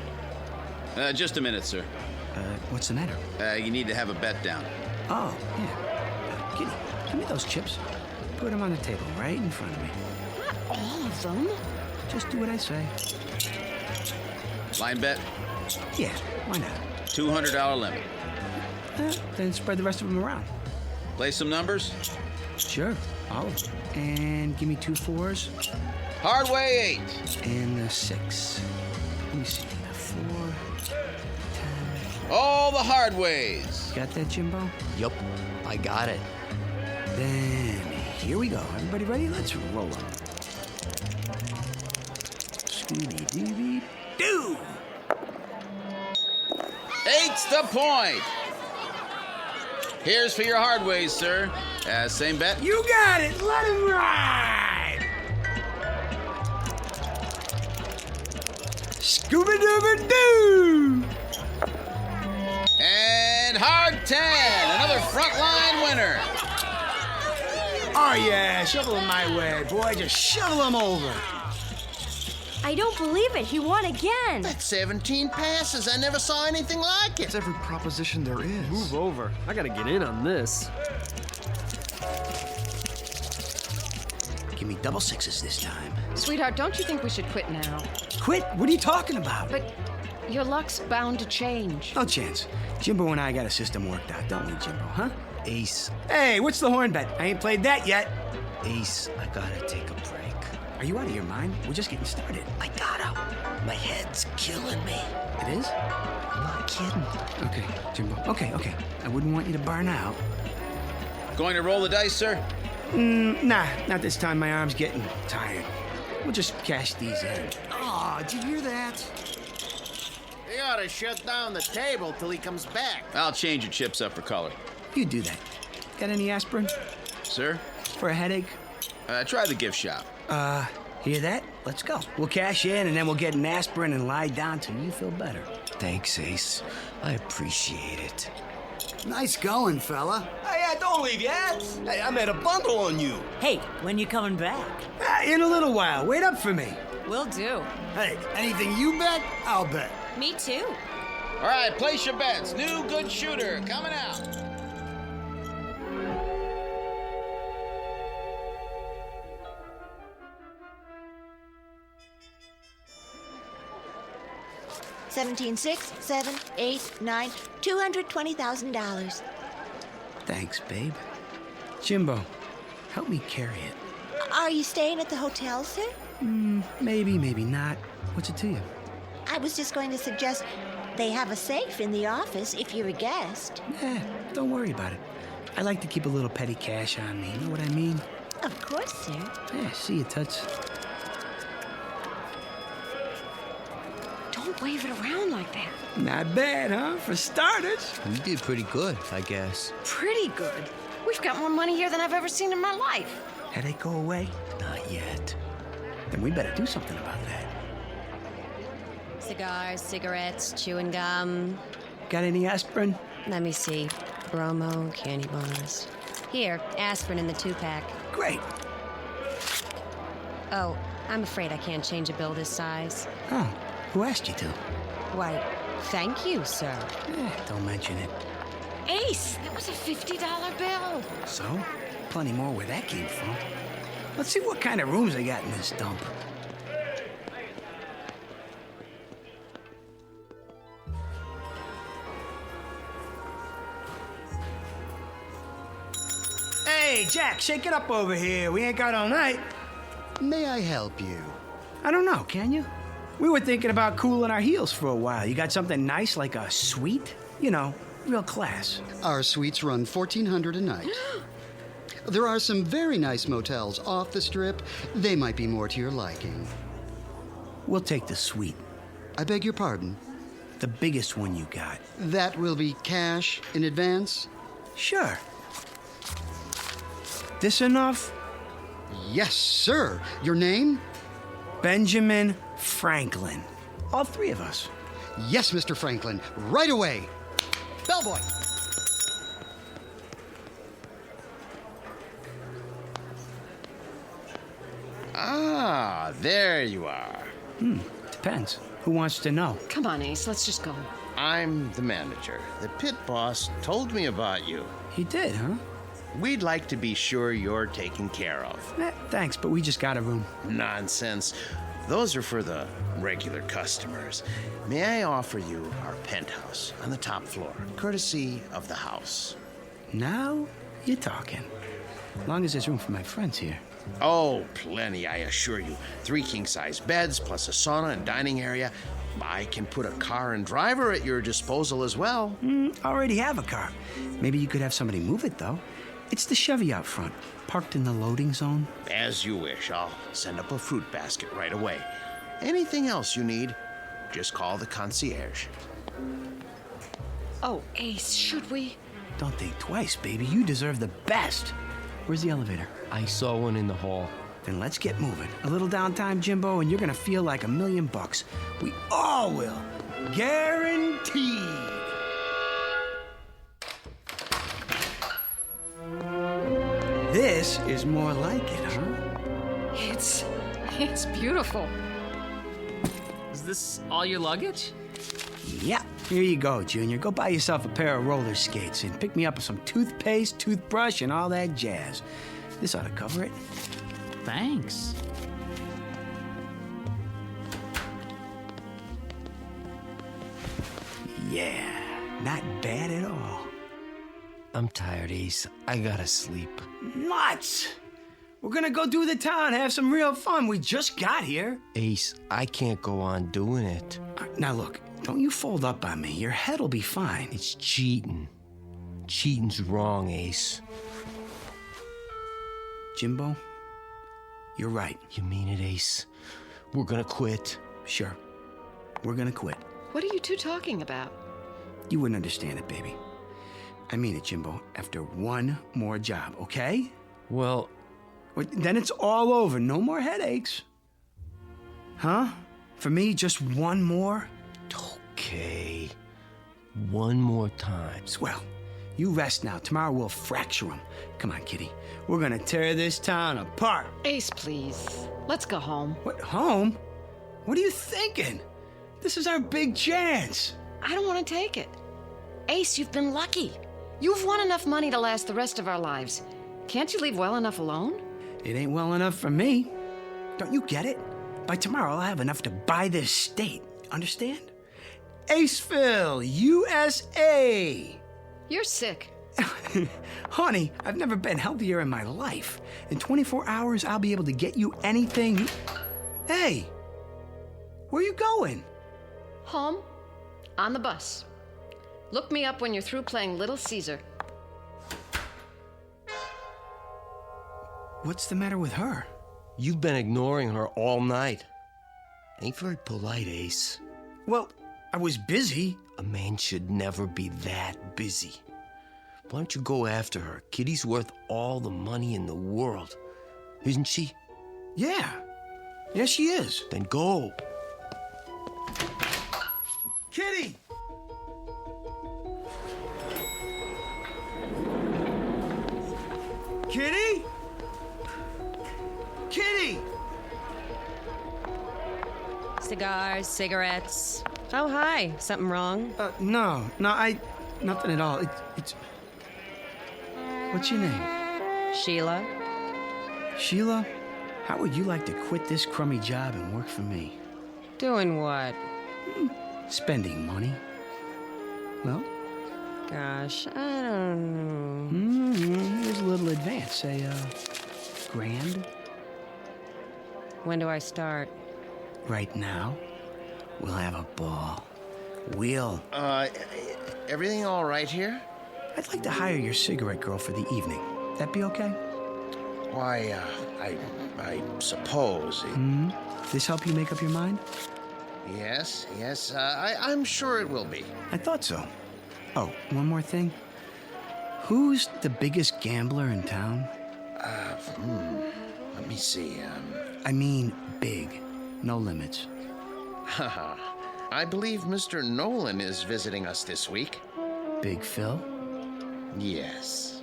Just a minute, sir. What's the matter? You need to have a bet down. Oh, yeah. Kitty, give me those chips. Put them on the table right in front of me. Not all of them. Just do what I say. Line bet? Yeah, why not? $200 limit. Then spread the rest of them around. Play some numbers? Sure, all of them. And give me 2 4s. Hard way 8. And the 6. Let me see. The 4, 10. All the hard ways. Got that, Jimbo? Yup, I got it. Then here we go. Everybody ready? Let's roll them. Scooby-Dooby-Doo! 8's the point. Here's for your hard ways, sir. Same bet? You got it. Let him ride. Scooby-Dooby-Doo! And hard 10, another frontline winner. Oh, yeah, shovel him my way, boy. Just shovel him over. I don't believe it. He won again. That's 17 passes. I never saw anything like it. It's every proposition there is. Move over. I gotta get in on this. Give me double sixes this time. Sweetheart, don't you think we should quit now? Quit? What are you talking about? But your luck's bound to change. No chance. Jimbo and I got a system worked out, don't we, Jimbo, huh? Ace. Hey, what's the horn bet? I ain't played that yet. Ace, I gotta take a break. Are you out of your mind? We're just getting started. I gotta. My head's killing me. It is? I'm not kidding. Okay, Jimbo. Okay. I wouldn't want you to burn out. Going to roll the dice, sir? Nah, not this time. My arm's getting tired. We'll just cash these in. Oh, did you hear that? They ought to shut down the table till he comes back. I'll change your chips up for color. You do that. Got any aspirin? Sir? For a headache? Try the gift shop. Hear that? Let's go. We'll cash in and then we'll get an aspirin and lie down till you feel better. Thanks, Ace. I appreciate it. Nice going, fella. Hey, don't leave yet. Hey, I made a bundle on you. Hey, when you coming back? In a little while. Wait up for me. Will do. Hey, anything you bet, I'll bet. Me too. All right, place your bets. New good shooter coming out. $17,600, $7,000, $8,000, $9,000, $220,000. Thanks, babe. Jimbo, help me carry it. Are you staying at the hotel, sir? Maybe, maybe not. What's it to you? I was just going to suggest they have a safe in the office if you're a guest. Don't worry about it. I like to keep a little petty cash on me. You know what I mean? Of course, sir. Yeah, see you, Toots. Don't wave it around like that. Not bad, huh? For starters. You did pretty good, I guess. Pretty good. We've got more money here than I've ever seen in my life. Headache go away? Not yet. Then we better do something about that. Cigars, cigarettes, chewing gum. Got any aspirin? Let me see. Bromo, candy bars. Here, aspirin in the 2-pack. Great. Oh, I'm afraid I can't change a bill this size. Oh, who asked you to? Why, thank you, sir. Don't mention it. Ace, that was a $50 bill. So? Plenty more where that came from. Let's see what kind of rooms they got in this dump. Hey, Jack, shake it up over here. We ain't got all night. May I help you? I don't know, can you? We were thinking about cooling our heels for a while. You got something nice like a suite? You know, real class. Our suites run $1,400 a night. There are some very nice motels off the strip. They might be more to your liking. We'll take the suite. I beg your pardon? The biggest one you got. That will be cash in advance? Sure. This enough? Yes, sir. Your name? Benjamin Franklin. All three of us. Yes, Mr. Franklin. Right away. Bellboy. Ah, there you are. Depends. Who wants to know? Come on, Ace, let's just go. I'm the manager. The pit boss told me about you. He did, huh? We'd like to be sure you're taken care of. Thanks, but we just got a room. Nonsense. Those are for the regular customers. May I offer you our penthouse on the top floor, courtesy of the house? Now you're talking. As long as there's room for my friends here. Oh, plenty, I assure you. 3 king-size beds, plus a sauna and dining area. I can put a car and driver at your disposal as well. Already have a car. Maybe you could have somebody move it, though. It's the Chevy out front, parked in the loading zone. As you wish. I'll send up a fruit basket right away. Anything else you need, just call the concierge. Oh, Ace, should we? Don't think twice, baby. You deserve the best. Where's the elevator? I saw one in the hall. then let's get moving. A little downtime, Jimbo, and you're gonna feel like $1 million. We all will. Guaranteed. This is more like it, huh? It's beautiful. Is this all your luggage? Yeah. Here you go, Junior. Go buy yourself a pair of roller skates and pick me up some toothpaste, toothbrush, and all that jazz. This ought to cover it. Thanks. Yeah, not bad at all. I'm tired, Ace. I gotta sleep. Nuts! We're gonna go do the town, have some real fun. We just got here. Ace, I can't go on doing it. Now look, don't you fold up on me. Your head'll be fine. It's cheating. Cheating's wrong, Ace. Jimbo, you're right. You mean it, Ace? We're gonna quit. Sure. We're gonna quit. What are you two talking about? You wouldn't understand it, baby. I mean it, Jimbo. After one more job, okay? Well, then it's all over. No more headaches. Huh? For me, just one more? Okay. One more time. Swell. You rest now. Tomorrow we'll fracture them. Come on, Kitty. We're gonna tear this town apart. Ace, please. Let's go home. What, home? What are you thinking? This is our big chance. I don't want to take it. Ace, you've been lucky. You've won enough money to last the rest of our lives. Can't you leave well enough alone? It ain't well enough for me. Don't you get it? By tomorrow, I'll have enough to buy this state. Understand? Aceville, USA. You're sick. Honey, I've never been healthier in my life. In 24 hours, I'll be able to get you anything. Hey, where you going? Home. On the bus. Look me up when you're through playing Little Caesar. What's the matter with her? You've been ignoring her all night. Ain't very polite, Ace. Well, I was busy. A man should never be that busy. Why don't you go after her? Kitty's worth all the money in the world. Isn't she? Yeah. Yes, she is. Then go. Kitty! Kitty? Kitty! Cigars, cigarettes. Oh, hi. Something wrong? No, nothing at all. It's. What's your name? Sheila. Sheila, how would you like to quit this crummy job and work for me? Doing what? Spending money. Well? Gosh, I don't know. Here's a little advance, say, $1,000. When do I start? Right now. We'll have a ball. We'll. Everything all right here? I'd like to hire your cigarette girl for the evening. That be okay? Why, I suppose. This help you make up your mind? Yes, I'm sure it will be. I thought so. Oh, one more thing. Who's the biggest gambler in town? Let me see. I mean big. No limits. I believe Mr. Nolan is visiting us this week. Big Phil? Yes.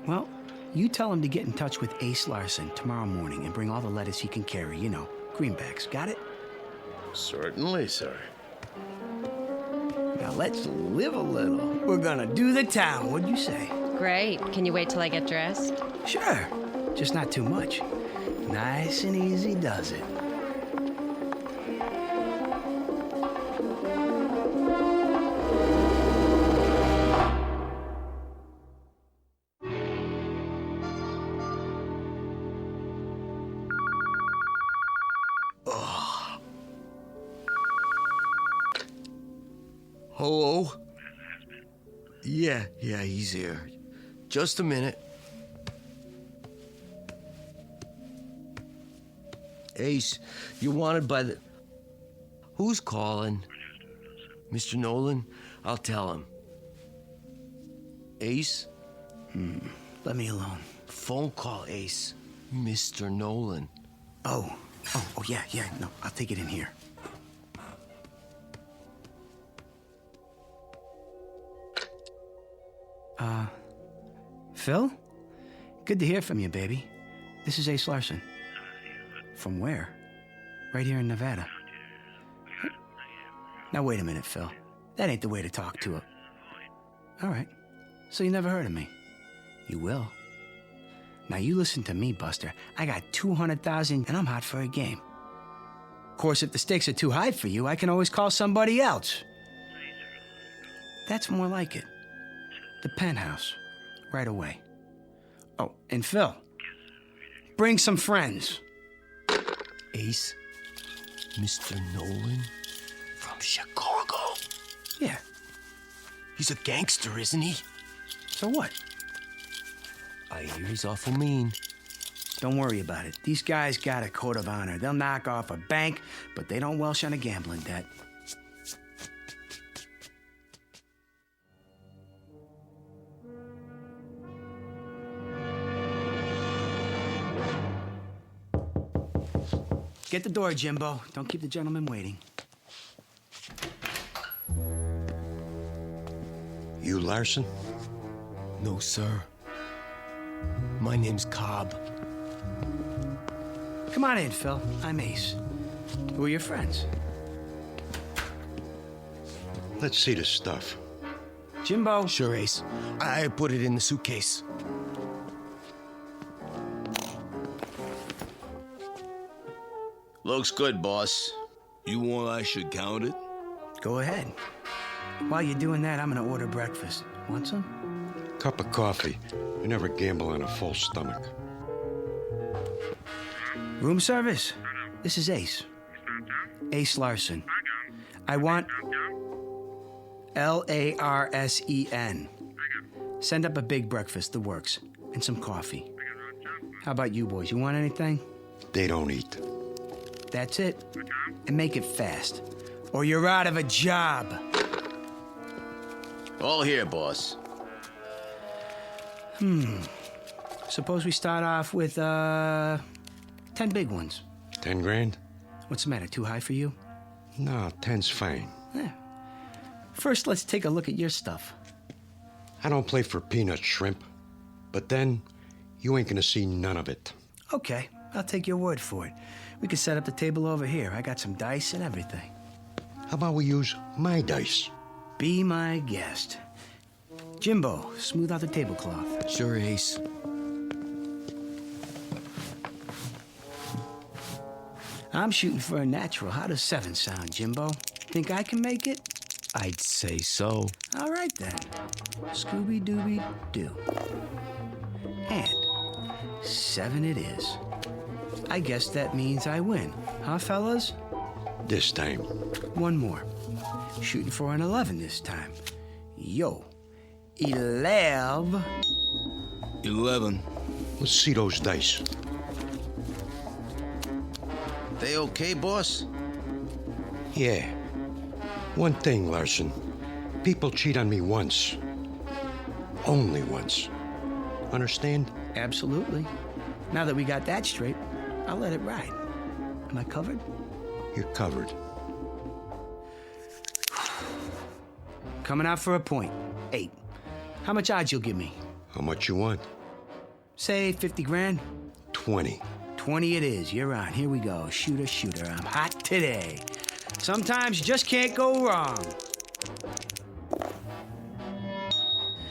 Well, you tell him to get in touch with Ace Larson tomorrow morning and bring all the lettuce he can carry. You know, greenbacks. Got it? Certainly, sir. Now let's live a little. We're gonna do the town. What'd you say? Great. Can you wait till I get dressed? Sure. Just not too much. Nice and easy does it. Hello? Yeah, he's here. Just a minute. Ace, you're wanted by the... Who's calling? Mr. Nolan? I'll tell him. Ace? Let me alone. Phone call, Ace. Mr. Nolan. Oh, yeah. No, I'll take it in here. Phil? Good to hear from you, baby. This is Ace Larson. From where? Right here in Nevada. Now, wait a minute, Phil. That ain't the way to talk to her. All right. So you never heard of me? You will. Now, you listen to me, Buster. I got 200,000 and I'm hot for a game. Of course, if the stakes are too high for you, I can always call somebody else. That's more like it. The penthouse. Right away. Oh, and Phil, bring some friends. Ace, Mr. Nolan from Chicago. Yeah. He's a gangster, isn't he? So what? I hear he's awful mean. Don't worry about it. These guys got a code of honor. They'll knock off a bank, but they don't welsh on a gambling debt. Get the door, Jimbo. Don't keep the gentleman waiting. You Larson? No, sir. My name's Cobb. Come on in, Phil. I'm Ace. Who are your friends? Let's see the stuff. Jimbo. Sure, Ace. I put it in the suitcase. Looks good, boss. You want I should count it? Go ahead. While you're doing that, I'm gonna order breakfast. Want some? Cup of coffee. You never gamble on a full stomach. Room service. This is Ace. Ace Larson. I want Larsen. Send up a big breakfast, the works, and some coffee. How about you boys? You want anything? They don't eat. That's it. And make it fast, or you're out of a job. All here, boss. Suppose we start off with, 10 big ones. 10 grand? What's the matter, too high for you? No, 10's fine. Yeah. First, let's take a look at your stuff. I don't play for peanut shrimp, but then you ain't gonna see none of it. Okay, I'll take your word for it. We can set up the table over here. I got some dice and everything. How about we use my dice? Be my guest. Jimbo, smooth out the tablecloth. Sure, Ace. I'm shooting for a natural. How does 7 sound, Jimbo? Think I can make it? I'd say so. All right, then. Scooby-Dooby-Doo. And 7 it is. I guess that means I win. Huh, fellas? This time. One more. Shooting for an 11 this time. Yo. 11. 11. Let's see those dice. They okay, boss? Yeah. One thing, Larson. People cheat on me once. Only once. Understand? Absolutely. Now that we got that straight, I'll let it ride. Am I covered? You're covered. Coming out for a point. 8. How much odds you'll give me? How much you want? Say 50 grand. 20. 20 it is. You're on. Here we go. Shooter, shooter. I'm hot today. Sometimes you just can't go wrong.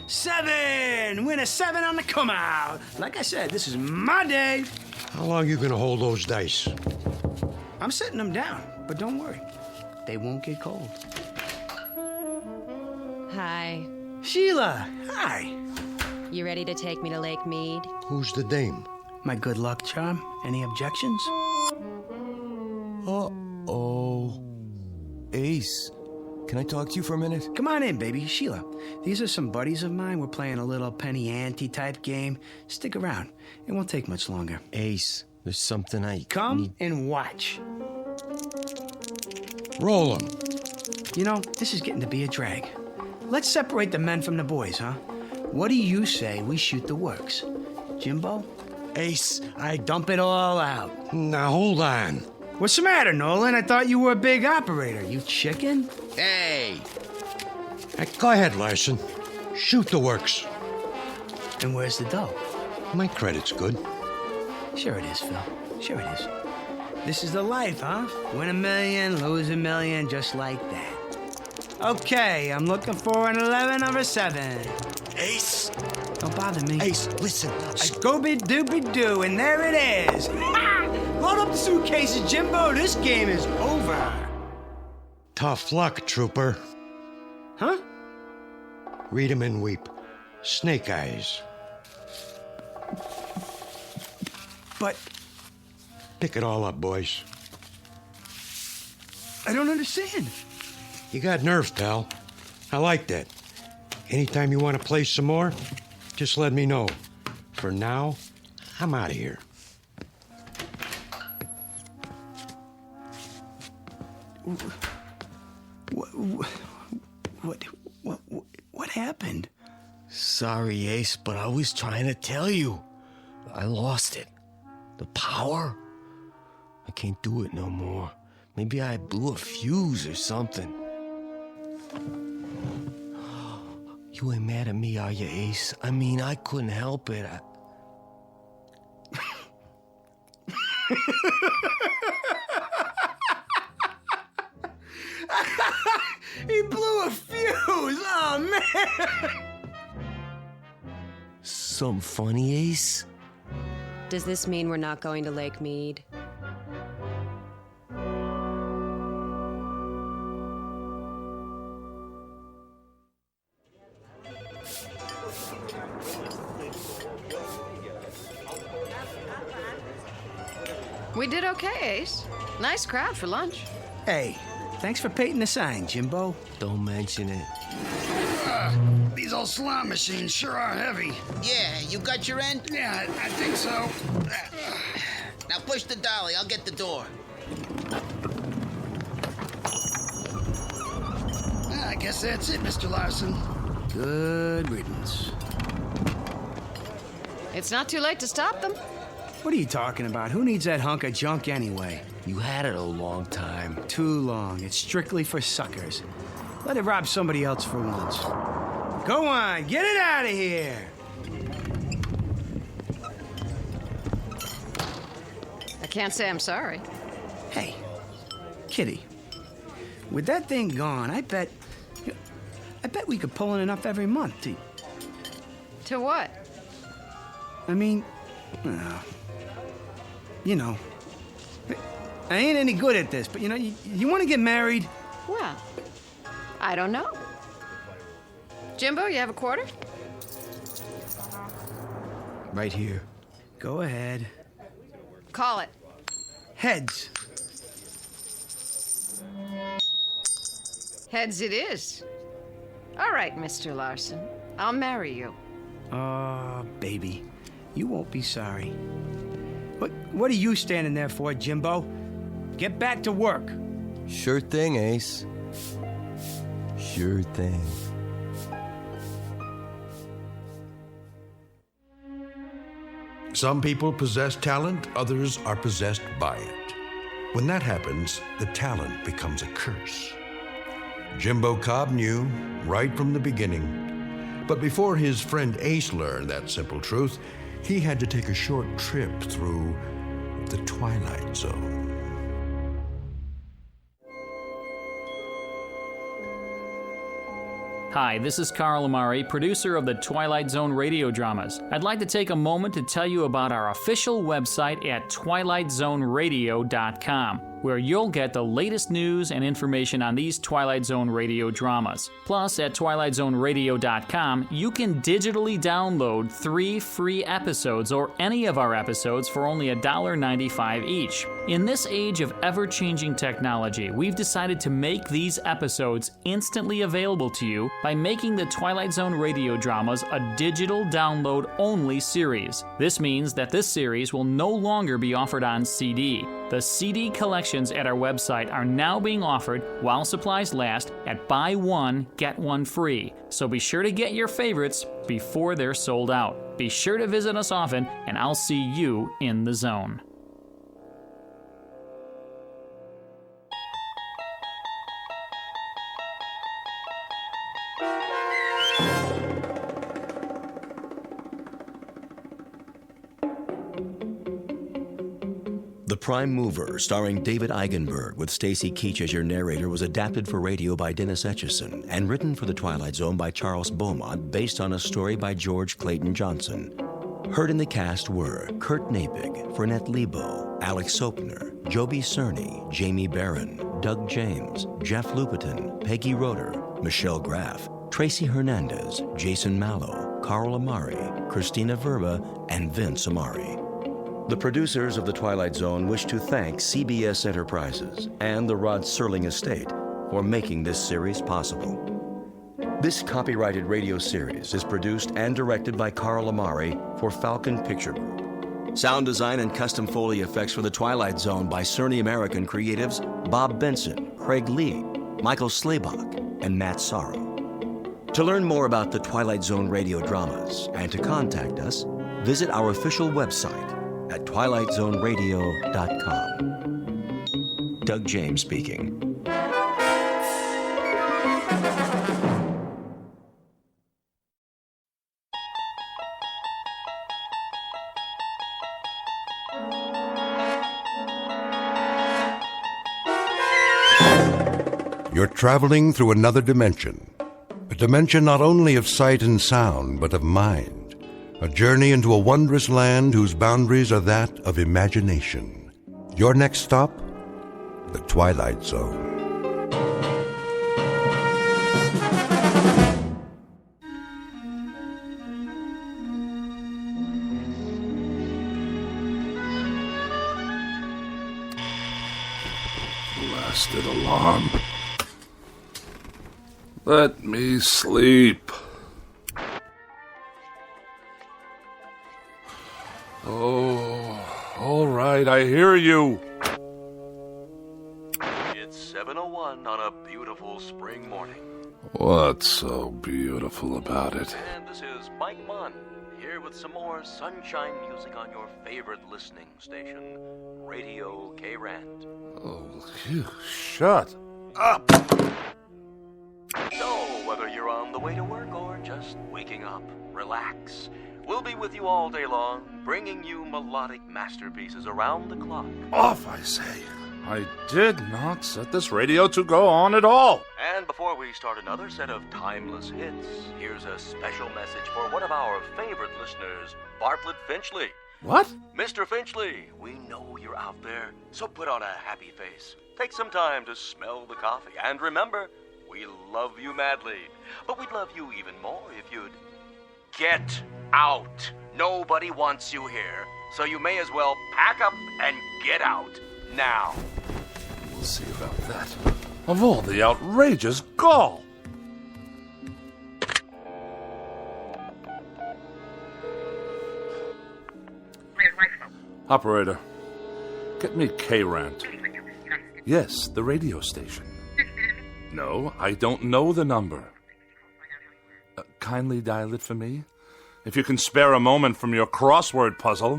7! Win a 7 on the come out. Like I said, this is my day. How long you gonna hold those dice? I'm setting them down, but don't worry. They won't get cold. Hi. Sheila, hi. You ready to take me to Lake Mead? Who's the dame? My good luck charm. Any objections? Uh-oh. Ace, can I talk to you for a minute? Come on in, baby. Sheila, these are some buddies of mine. We're playing a little penny ante type game. Stick around. It won't take much longer. Ace, there's something I Come need. and watch. Roll 'em. You know, this is getting to be a drag. Let's separate the men from the boys, huh? What do you say we shoot the works? Jimbo, Ace. I dump it all out. Now, hold on. What's the matter, Nolan? I thought you were a big operator. You chicken? Hey! Hey, go ahead, Larson. Shoot the works. And where's the dough? My credit's good. Sure it is, Phil. Sure it is. This is the life, huh? Win $1 million, lose $1 million, just like that. Okay, I'm looking for an 11 or a 7. Ace! Don't bother me. Ace, listen. Scooby-Dooby-Doo, and there it is. Ha! Load up the suitcases, Jimbo. This game is over. Tough luck, trooper. Huh? Read 'em and weep. Snake eyes. But Pick it all up, boys. I don't understand. You got nerve, pal. I like that. Anytime you want to play some more, just let me know. For now, I'm out of here. What happened? Sorry, Ace, but I was trying to tell you. I lost it. The power? I can't do it no more. Maybe I blew a fuse or something. You ain't mad at me, are you, Ace? I mean, I couldn't help it. He blew a fuse! Oh, man! Something funny, Ace? Does this mean we're not going to Lake Mead? We did okay, Ace. Nice crowd for lunch. Hey, thanks for painting the sign, Jimbo. Don't mention it. These old slot machines sure are heavy. Yeah, you got your end? Yeah, I think so. Now push the dolly, I'll get the door. I guess that's it, Mr. Larson. Good riddance. It's not too late to stop them. What are you talking about? Who needs that hunk of junk anyway? You had it a long time. Too long. It's strictly for suckers. Let it rob somebody else for once. Go on, get it out of here! I can't say I'm sorry. Hey, Kitty, with that thing gone, I bet we could pull in enough every month to... To what? I mean, you know, I ain't any good at this, but you know, you want to get married? Well, I don't know. Jimbo, you have a quarter? Right here. Go ahead. Call it. Heads. Heads it is. All right, Mr. Larson. I'll marry you. Oh, baby. You won't be sorry. What are you standing there for, Jimbo? Get back to work. Sure thing, Ace. Sure thing. Some people possess talent, others are possessed by it. When that happens, the talent becomes a curse. Jimbo Cobb knew right from the beginning. But before his friend Ace learned that simple truth, he had to take a short trip through the Twilight Zone. Hi, this is Carl Amari, producer of the Twilight Zone radio dramas. I'd like to take a moment to tell you about our official website at twilightzoneradio.com, where you'll get the latest news and information on these Twilight Zone radio dramas. Plus, at twilightzoneradio.com, you can digitally download 3 free episodes or any of our episodes for only $1.95 each. In this age of ever-changing technology, we've decided to make these episodes instantly available to you by making the Twilight Zone radio dramas a digital download-only series. This means that this series will no longer be offered on CD. The CD collections at our website are now being offered while supplies last at buy one, get one free. So be sure to get your favorites before they're sold out. Be sure to visit us often, and I'll see you in the zone. The Prime Mover, starring David Eigenberg with Stacy Keach as your narrator, was adapted for radio by Dennis Etchison and written for The Twilight Zone by Charles Beaumont, based on a story by George Clayton Johnson. Heard in the cast were Kurt Napig, Fernette Lebo, Alex Sopner, Joby Cerny, Jamie Barron, Doug James, Jeff Lupetin, Peggy Roeder, Michelle Graff, Tracy Hernandez, Jason Mallow, Carl Amari, Christina Verba, and Vince Amari. The producers of The Twilight Zone wish to thank CBS Enterprises and the Rod Serling Estate for making this series possible. This copyrighted radio series is produced and directed by Carl Amari for Falcon Picture Group. Sound design and custom Foley effects for The Twilight Zone by Cerny American creatives Bob Benson, Craig Lee, Michael Slaybach, and Matt Sorrow. To learn more about the Twilight Zone radio dramas and to contact us, visit our official website at twilightzoneradio.com. Doug James speaking. You're traveling through another dimension. A dimension not only of sight and sound, but of mind. A journey into a wondrous land whose boundaries are that of imagination. Your next stop? The Twilight Zone. Blasted alarm. Let me sleep. Oh, all right, I hear you. It's 7:01 on a beautiful spring morning. What's so beautiful about it? And this is Mike Munn, here with some more sunshine music on your favorite listening station, Radio K-Rand. Oh, you shut up. So, whether you're on the way to work or just waking up, relax. We'll be with you all day long, bringing you melodic masterpieces around the clock. Off, I say. I did not set this radio to go on at all. And before we start another set of timeless hits, here's a special message for one of our favorite listeners, Bartlett Finchley. What? Mr. Finchley, we know you're out there, so put on a happy face. Take some time to smell the coffee, and remember, we love you madly, but we'd love you even more if you'd get out. Nobody wants you here, so you may as well pack up and get out now. We'll see about that. Of all the outrageous gall. Operator, get me K-Rant. Yes, the radio station. No, I don't know the number. Kindly dial it for me, if you can spare a moment from your crossword puzzle.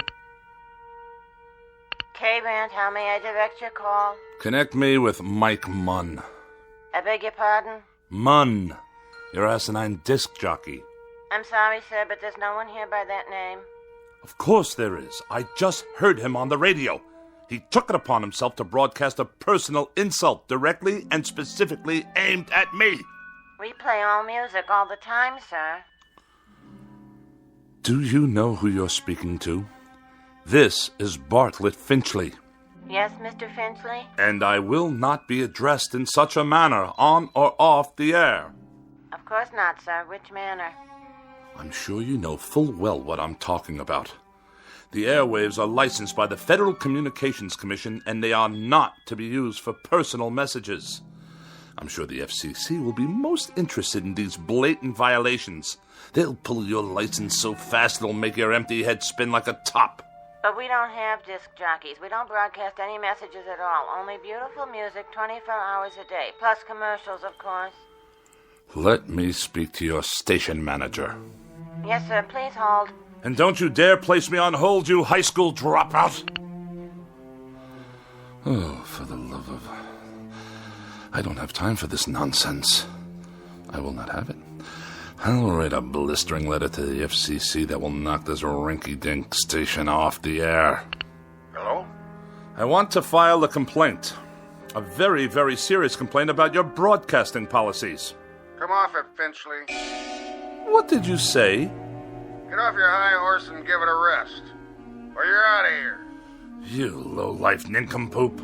K-Rand, how may I direct your call? Connect me with Mike Munn. I beg your pardon? Munn, your asinine disc jockey. I'm sorry, sir, but there's no one here by that name. Of course there is. I just heard him on the radio. He took it upon himself to broadcast a personal insult directly and specifically aimed at me. We play all music all the time, sir. Do you know who you're speaking to? This is Bartlett Finchley. Yes, Mr. Finchley? And I will not be addressed in such a manner, on or off the air. Of course not, sir. Which manner? I'm sure you know full well what I'm talking about. The airwaves are licensed by the Federal Communications Commission, and they are not to be used for personal messages. I'm sure the FCC will be most interested in these blatant violations. They'll pull your license so fast it'll make your empty head spin like a top. But we don't have disc jockeys. We don't broadcast any messages at all. Only beautiful music 24 hours a day, plus commercials, of course. Let me speak to your station manager. Yes, sir. Please hold. And don't you dare place me on hold, you high school dropout! Oh, for the love of... I don't have time for this nonsense. I will not have it. I'll write a blistering letter to the FCC that will knock this rinky-dink station off the air. Hello? I want to file a complaint. A very, very serious complaint about your broadcasting policies. Come off it, Finchley. What did you say? Get off your high horse and give it a rest. Or you're out of here. You low-life nincompoop.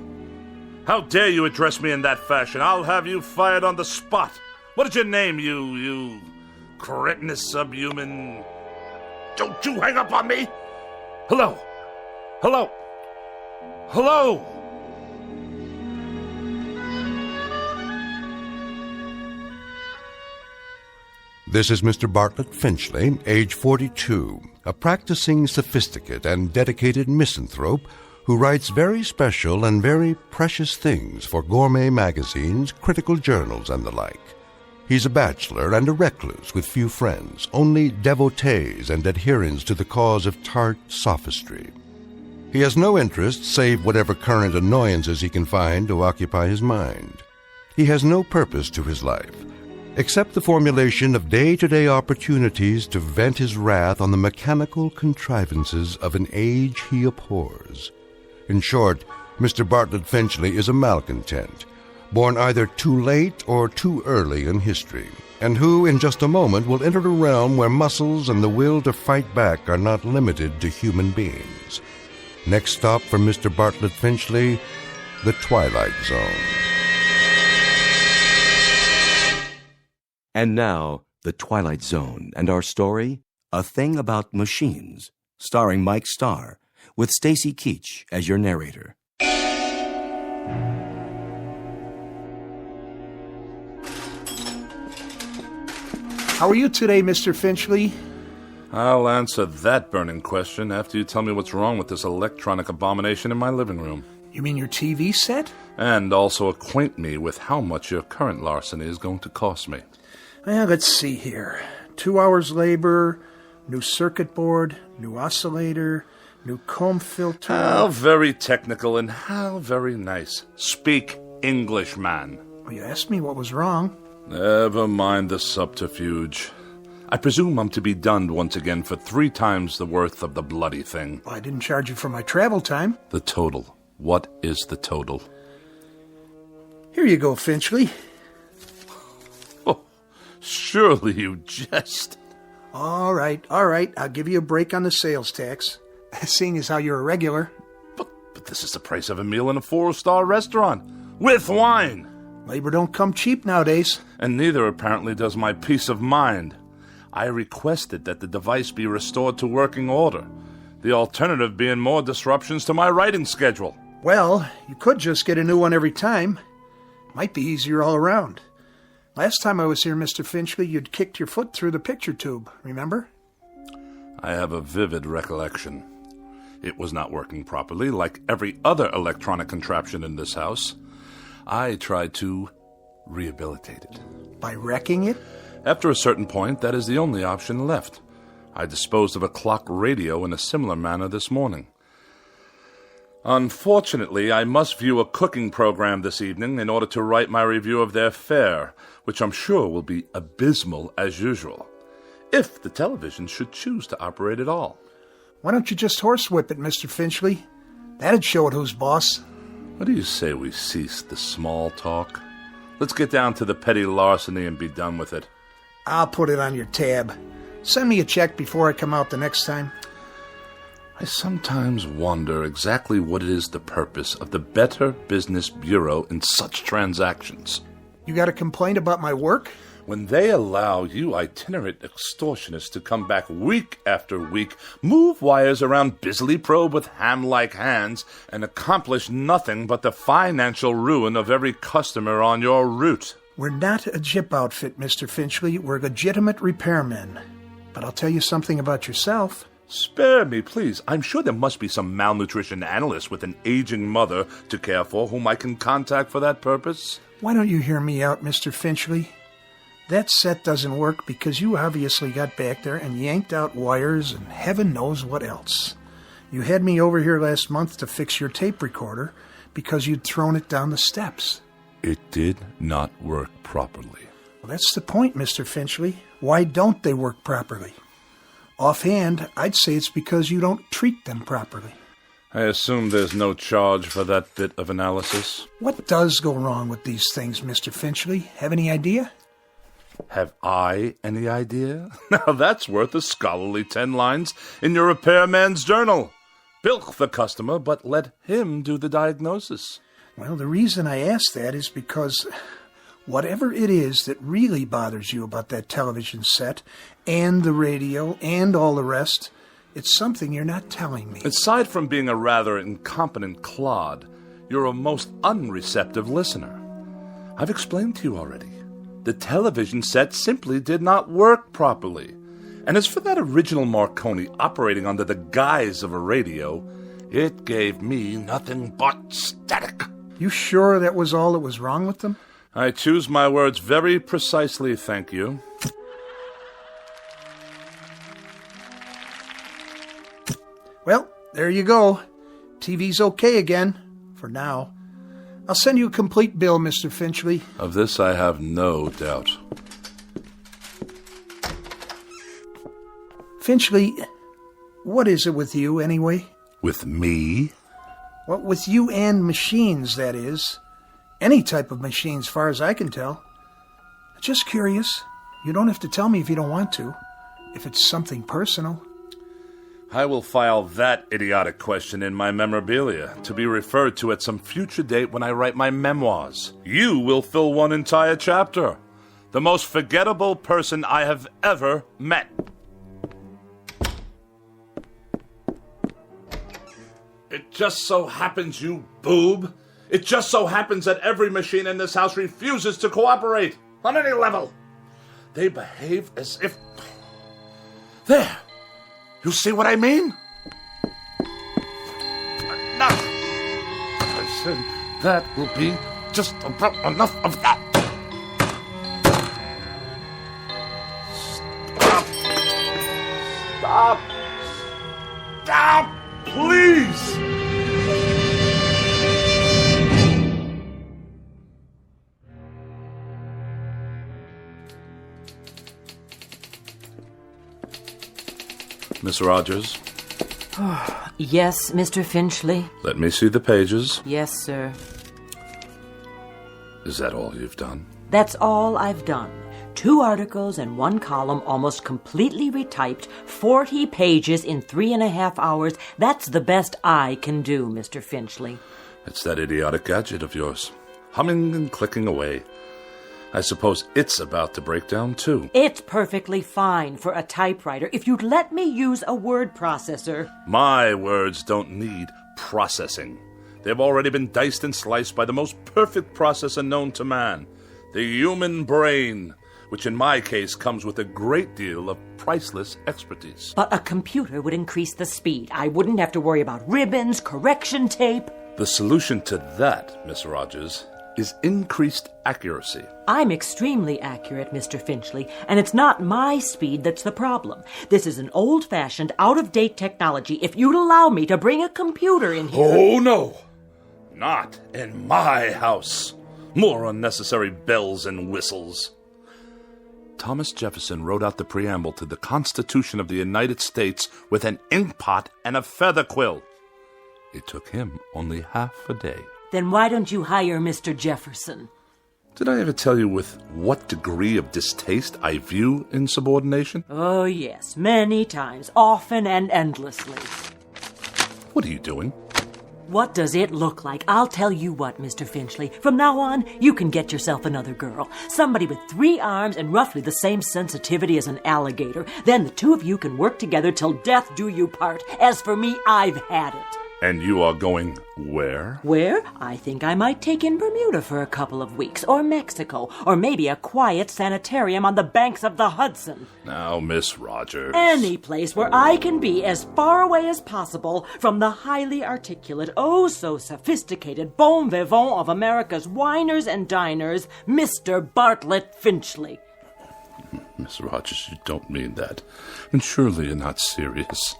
How dare you address me in that fashion? I'll have you fired on the spot. What is your name, you cretinous subhuman? Don't you hang up on me! Hello? Hello? Hello? This is Mr. Bartlett Finchley, age 42, a practicing sophisticate and dedicated misanthrope who writes very special and very precious things for gourmet magazines, critical journals, and the like. He's a bachelor and a recluse with few friends, only devotees and adherents to the cause of tart sophistry. He has no interest save whatever current annoyances he can find to occupy his mind. He has no purpose to his life, except the formulation of day-to-day opportunities to vent his wrath on the mechanical contrivances of an age he abhors. In short, Mr. Bartlett Finchley is a malcontent, born either too late or too early in history, and who in just a moment will enter a realm where muscles and the will to fight back are not limited to human beings. Next stop for Mr. Bartlett Finchley, the Twilight Zone. And now, The Twilight Zone, and our story, A Thing About Machines, starring Mike Starr, with Stacy Keach as your narrator. How are you today, Mr. Finchley? I'll answer that burning question after you tell me what's wrong with this electronic abomination in my living room. You mean your TV set? And also acquaint me with how much your current larceny is going to cost me. Well, let's see here. 2 hours labor, new circuit board, new oscillator, new comb filter. How very technical and how very nice. Speak English, man. Well, you asked me what was wrong. Never mind the subterfuge. I presume I'm to be dunned once again for 3 times the worth of the bloody thing. Well, I didn't charge you for my travel time. The total. What is the total? Here you go, Finchley. Oh, surely you jest. All right. I'll give you a break on the sales tax, seeing as how you're a regular. But this is the price of a meal in a 4-star restaurant, with wine. Labor don't come cheap nowadays. And neither, apparently, does my peace of mind. I requested that the device be restored to working order, the alternative being more disruptions to my writing schedule. Well, you could just get a new one every time. Might be easier all around. Last time I was here, Mr. Finchley, you'd kicked your foot through the picture tube, remember? I have a vivid recollection. It was not working properly, like every other electronic contraption in this house. I tried to rehabilitate it. By wrecking it? After a certain point, that is the only option left. I disposed of a clock radio in a similar manner this morning. Unfortunately, I must view a cooking program this evening in order to write my review of their fare, which I'm sure will be abysmal as usual, if the television should choose to operate at all. Why don't you just horsewhip it, Mr. Finchley? That'd show it who's boss. What do you say we cease the small talk? Let's get down to the petty larceny and be done with it. I'll put it on your tab. Send me a check before I come out the next time. I sometimes wonder exactly what it is the purpose of the Better Business Bureau in such transactions. You got a complaint about my work? When they allow you itinerant extortionists to come back week after week, move wires around busily probe with ham-like hands, and accomplish nothing but the financial ruin of every customer on your route. We're not a jip outfit, Mr. Finchley. We're legitimate repairmen. But I'll tell you something about yourself. Spare me, please. I'm sure there must be some malnutrition analyst with an aging mother to care for whom I can contact for that purpose. Why don't you hear me out, Mr. Finchley? That set doesn't work because you obviously got back there and yanked out wires and heaven knows what else. You had me over here last month to fix your tape recorder because you'd thrown it down the steps. It did not work properly. Well, that's the point, Mr. Finchley. Why don't they work properly? Offhand, I'd say it's because you don't treat them properly. I assume there's no charge for that bit of analysis. What does go wrong with these things, Mr. Finchley? Have any idea? Have I any idea? Now that's worth a scholarly 10 lines in your repairman's journal. Bilk the customer, but let him do the diagnosis. Well, the reason I ask that is because whatever it is that really bothers you about that television set and the radio and all the rest, it's something you're not telling me. Aside from being a rather incompetent clod, you're a most unreceptive listener. I've explained to you already. The television set simply did not work properly. And as for that original Marconi operating under the guise of a radio, it gave me nothing but static. You sure that was all that was wrong with them? I choose my words very precisely, thank you. Well, there you go. TV's okay again, for now. I'll send you a complete bill, Mr. Finchley. Of this I have no doubt. Finchley, what is it with you, anyway? With me? Well, with you and machines, that is. Any type of machine, as far as I can tell. Just curious. You don't have to tell me if you don't want to. If it's something personal. I will file that idiotic question in my memorabilia, to be referred to at some future date when I write my memoirs. You will fill one entire chapter. The most forgettable person I have ever met. It just so happens, you boob. It just so happens that every machine in this house refuses to cooperate on any level. They behave as if... There! You see what I mean? Enough! I said that will be just about enough of that. Stop! Stop! Stop! Please! Miss Rogers? Yes, Mr. Finchley? Let me see the pages. Yes, sir. Is that all you've done? That's all I've done. 2 articles and 1 column, almost completely retyped, 40 pages in 3.5 hours. That's the best I can do, Mr. Finchley. It's that idiotic gadget of yours, humming and clicking away. I suppose it's about to break down, too. It's perfectly fine for a typewriter if you'd let me use a word processor. My words don't need processing. They've already been diced and sliced by the most perfect processor known to man, the human brain, which in my case comes with a great deal of priceless expertise. But a computer would increase the speed. I wouldn't have to worry about ribbons, correction tape. The solution to that, Miss Rogers, is increased accuracy. I'm extremely accurate, Mr. Finchley, and it's not my speed that's the problem. This is an old-fashioned, out-of-date technology. If you'd allow me to bring a computer in here... Oh, no! Not in my house. More unnecessary bells and whistles. Thomas Jefferson wrote out the preamble to the Constitution of the United States with an inkpot and a feather quill. It took him only half a day. Then why don't you hire Mr. Jefferson? Did I ever tell you with what degree of distaste I view insubordination? Oh, yes, many times, often and endlessly. What are you doing? What does it look like? I'll tell you what, Mr. Finchley. From now on, you can get yourself another girl. Somebody with 3 arms and roughly the same sensitivity as an alligator. Then the 2 of you can work together till death do you part. As for me, I've had it. And you are going where? Where? I think I might take in Bermuda for a couple of weeks, or Mexico, or maybe a quiet sanitarium on the banks of the Hudson. Now, Miss Rogers. Any place where I can be as far away as possible from the highly articulate, oh so sophisticated bon vivant of America's winers and diners, Mr. Bartlett Finchley. Miss Rogers, you don't mean that. And surely you're not serious.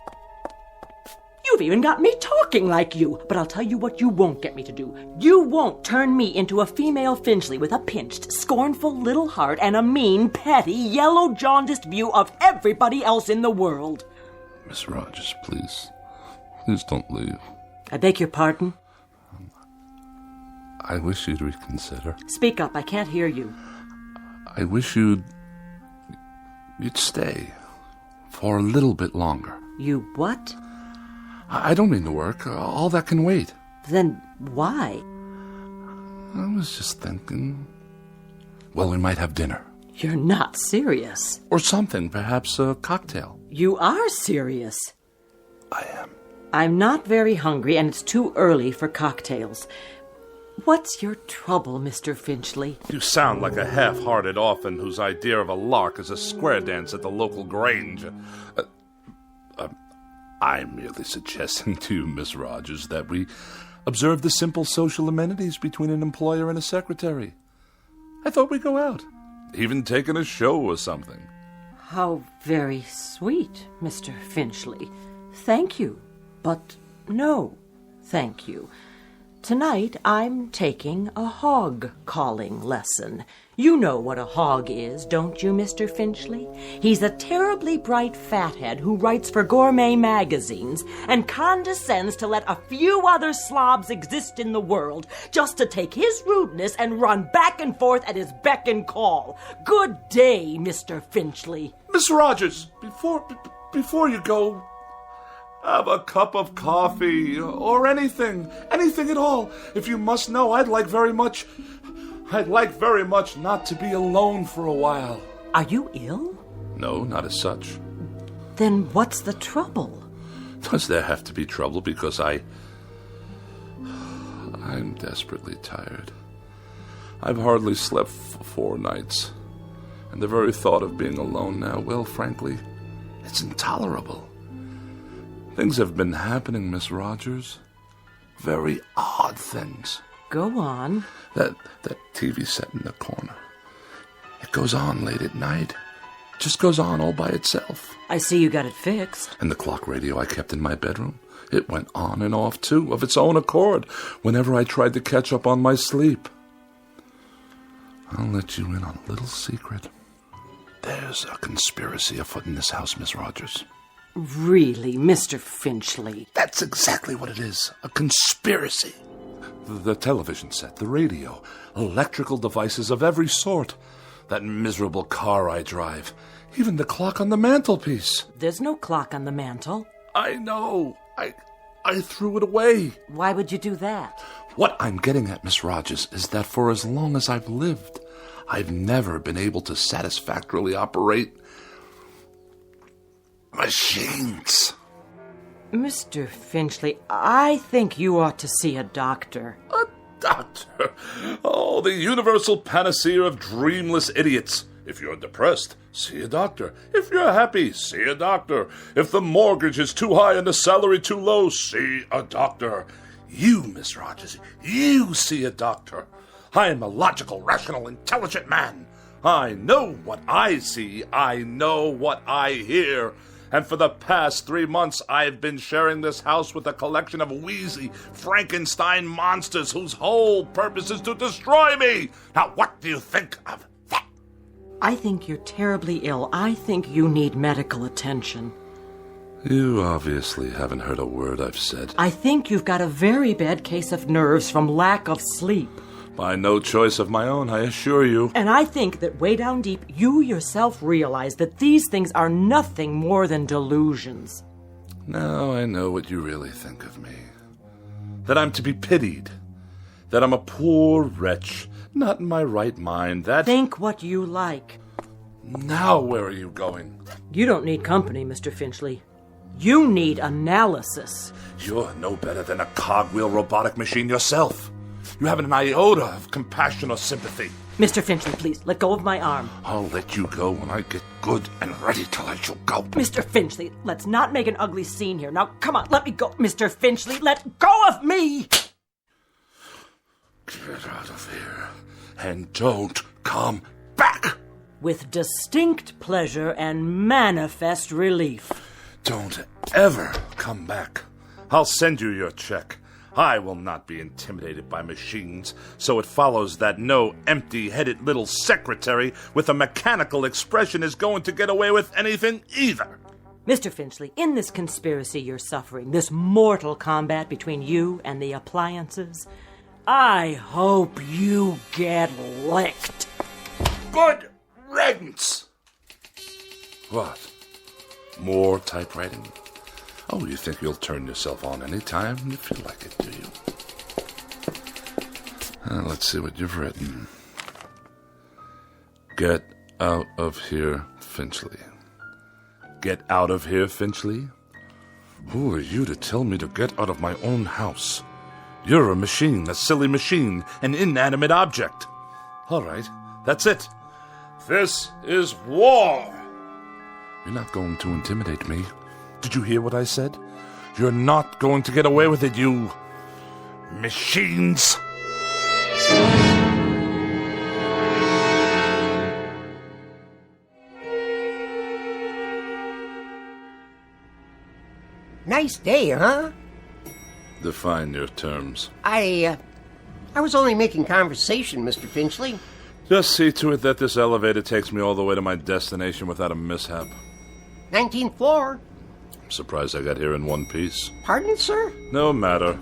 You've even got me talking like you. But I'll tell you what you won't get me to do. You won't turn me into a female Finchley with a pinched, scornful little heart and a mean, petty, yellow, jaundiced view of everybody else in the world. Miss Rogers, please. Please don't leave. I beg your pardon? I wish you'd reconsider. Speak up, I can't hear you. I wish you'd stay for a little bit longer. You what? I don't mean to work. All that can wait. Then why? I was just thinking, well, we might have dinner. You're not serious. Or something, perhaps a cocktail. You are serious. I am. I'm not very hungry, and it's too early for cocktails. What's your trouble, Mr. Finchley? You sound like a half-hearted orphan whose idea of a lark is a square dance at the local grange. I'm merely suggesting to you, Miss Rogers, that we observe the simple social amenities between an employer and a secretary. I thought we'd go out, even taking a show or something. How very sweet, Mr. Finchley. Thank you, but no, thank you. Tonight I'm taking a hog-calling lesson. You know what a hog is, don't you, Mr. Finchley? He's a terribly bright fathead who writes for gourmet magazines and condescends to let a few other slobs exist in the world just to take his rudeness and run back and forth at his beck and call. Good day, Mr. Finchley. Miss Rogers, before you go, have a cup of coffee or anything at all. If you must know, I'd like very much not to be alone for a while. Are you ill? No, not as such. Then what's the trouble? Does there have to be trouble because I'm desperately tired. I've hardly slept for 4 nights. And the very thought of being alone now, well, frankly, it's intolerable. Things have been happening, Miss Rogers. Very odd things. Go on. That TV set in the corner. It goes on late at night. Just goes on all by itself. I see you got it fixed. And the clock radio I kept in my bedroom. It went on and off, too, of its own accord, whenever I tried to catch up on my sleep. I'll let you in on a little secret. There's a conspiracy afoot in this house, Miss Rogers. Really, Mr. Finchley? That's exactly what it is. A conspiracy. The television set, the radio, electrical devices of every sort. That miserable car I drive. Even the clock on the mantelpiece. There's no clock on the mantel. I know. I threw it away. Why would you do that? What I'm getting at, Miss Rogers, is that for as long as I've lived, I've never been able to satisfactorily operate machines. Mr. Finchley, I think you ought to see a doctor. A doctor? Oh, the universal panacea of dreamless idiots. If you're depressed, see a doctor. If you're happy, see a doctor. If the mortgage is too high and the salary too low, see a doctor. You, Miss Rogers, you see a doctor. I am a logical, rational, intelligent man. I know what I see. I know what I hear. And for the past 3 months, I've been sharing this house with a collection of wheezy Frankenstein monsters whose whole purpose is to destroy me. Now, what do you think of that? I think you're terribly ill. I think you need medical attention. You obviously haven't heard a word I've said. I think you've got a very bad case of nerves from lack of sleep. By no choice of my own, I assure you. And I think that way down deep, you yourself realize that these things are nothing more than delusions. Now I know what you really think of me. That I'm to be pitied. That I'm a poor wretch, not in my right mind. That... Think what you like. Now where are you going? You don't need company, Mr. Finchley. You need analysis. You're no better than a cogwheel robotic machine yourself. You haven't an iota of compassion or sympathy. Mr. Finchley, please, let go of my arm. I'll let you go when I get good and ready to let you go. Mr. Finchley, let's not make an ugly scene here. Now, come on, let me go. Mr. Finchley, let go of me! Get out of here and don't come back! with distinct pleasure and manifest relief. Don't ever come back. I'll send you your check. I will not be intimidated by machines, so it follows that no empty-headed little secretary with a mechanical expression is going to get away with anything either. Mr. Finchley, in this conspiracy you're suffering, this mortal combat between you and the appliances, I hope you get licked. Good riddance! What? More typewriting? Oh, you think you'll turn yourself on any time you feel like it, do you? Let's see what you've written. Get out of here, Finchley. Get out of here, Finchley? Who are you to tell me to get out of my own house? You're a machine, a silly machine, an inanimate object. All right, that's it. This is war. You're not going to intimidate me. Did you hear what I said? You're not going to get away with it, you machines. Nice day, huh? Define your terms. I was only making conversation, Mr. Finchley. Just see to it that this elevator takes me all the way to my destination without a mishap. 19th floor. I'm surprised I got here in one piece. Pardon, sir? No matter.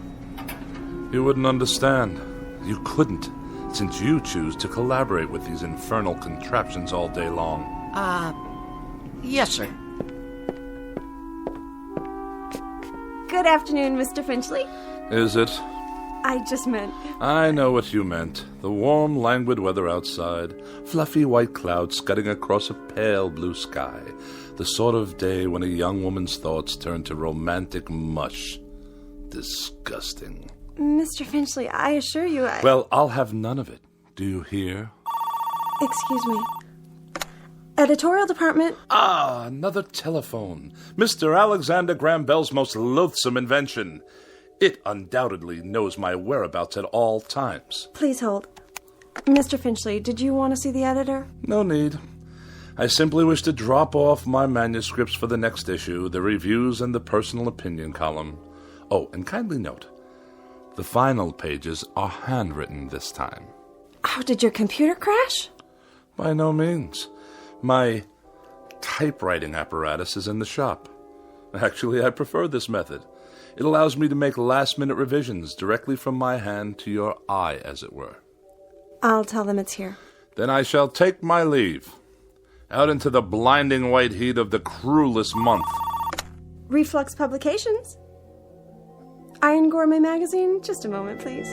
You wouldn't understand. You couldn't, since you choose to collaborate with these infernal contraptions all day long. Yes, sir. Good afternoon, Mr. Finchley. Is it? I just meant... I know what you meant. The warm, languid weather outside, fluffy white clouds scudding across a pale blue sky. The sort of day when a young woman's thoughts turn to romantic mush. Disgusting. Mr. Finchley, I assure you Well, I'll have none of it. Do you hear? Excuse me. Editorial department. Ah, another telephone. Mr. Alexander Graham Bell's most loathsome invention. It undoubtedly knows my whereabouts at all times. Please hold. Mr. Finchley, did you want to see the editor? No need. I simply wish to drop off my manuscripts for the next issue, the reviews and the personal opinion column. Oh, and kindly note, the final pages are handwritten this time. Oh, did your computer crash? By no means. My typewriting apparatus is in the shop. Actually, I prefer this method. It allows me to make last-minute revisions directly from my hand to your eye, as it were. I'll tell them it's here. Then I shall take my leave. Out into the blinding white heat of the cruelest month. Reflux Publications? Iron Gourmet Magazine? Just a moment, please.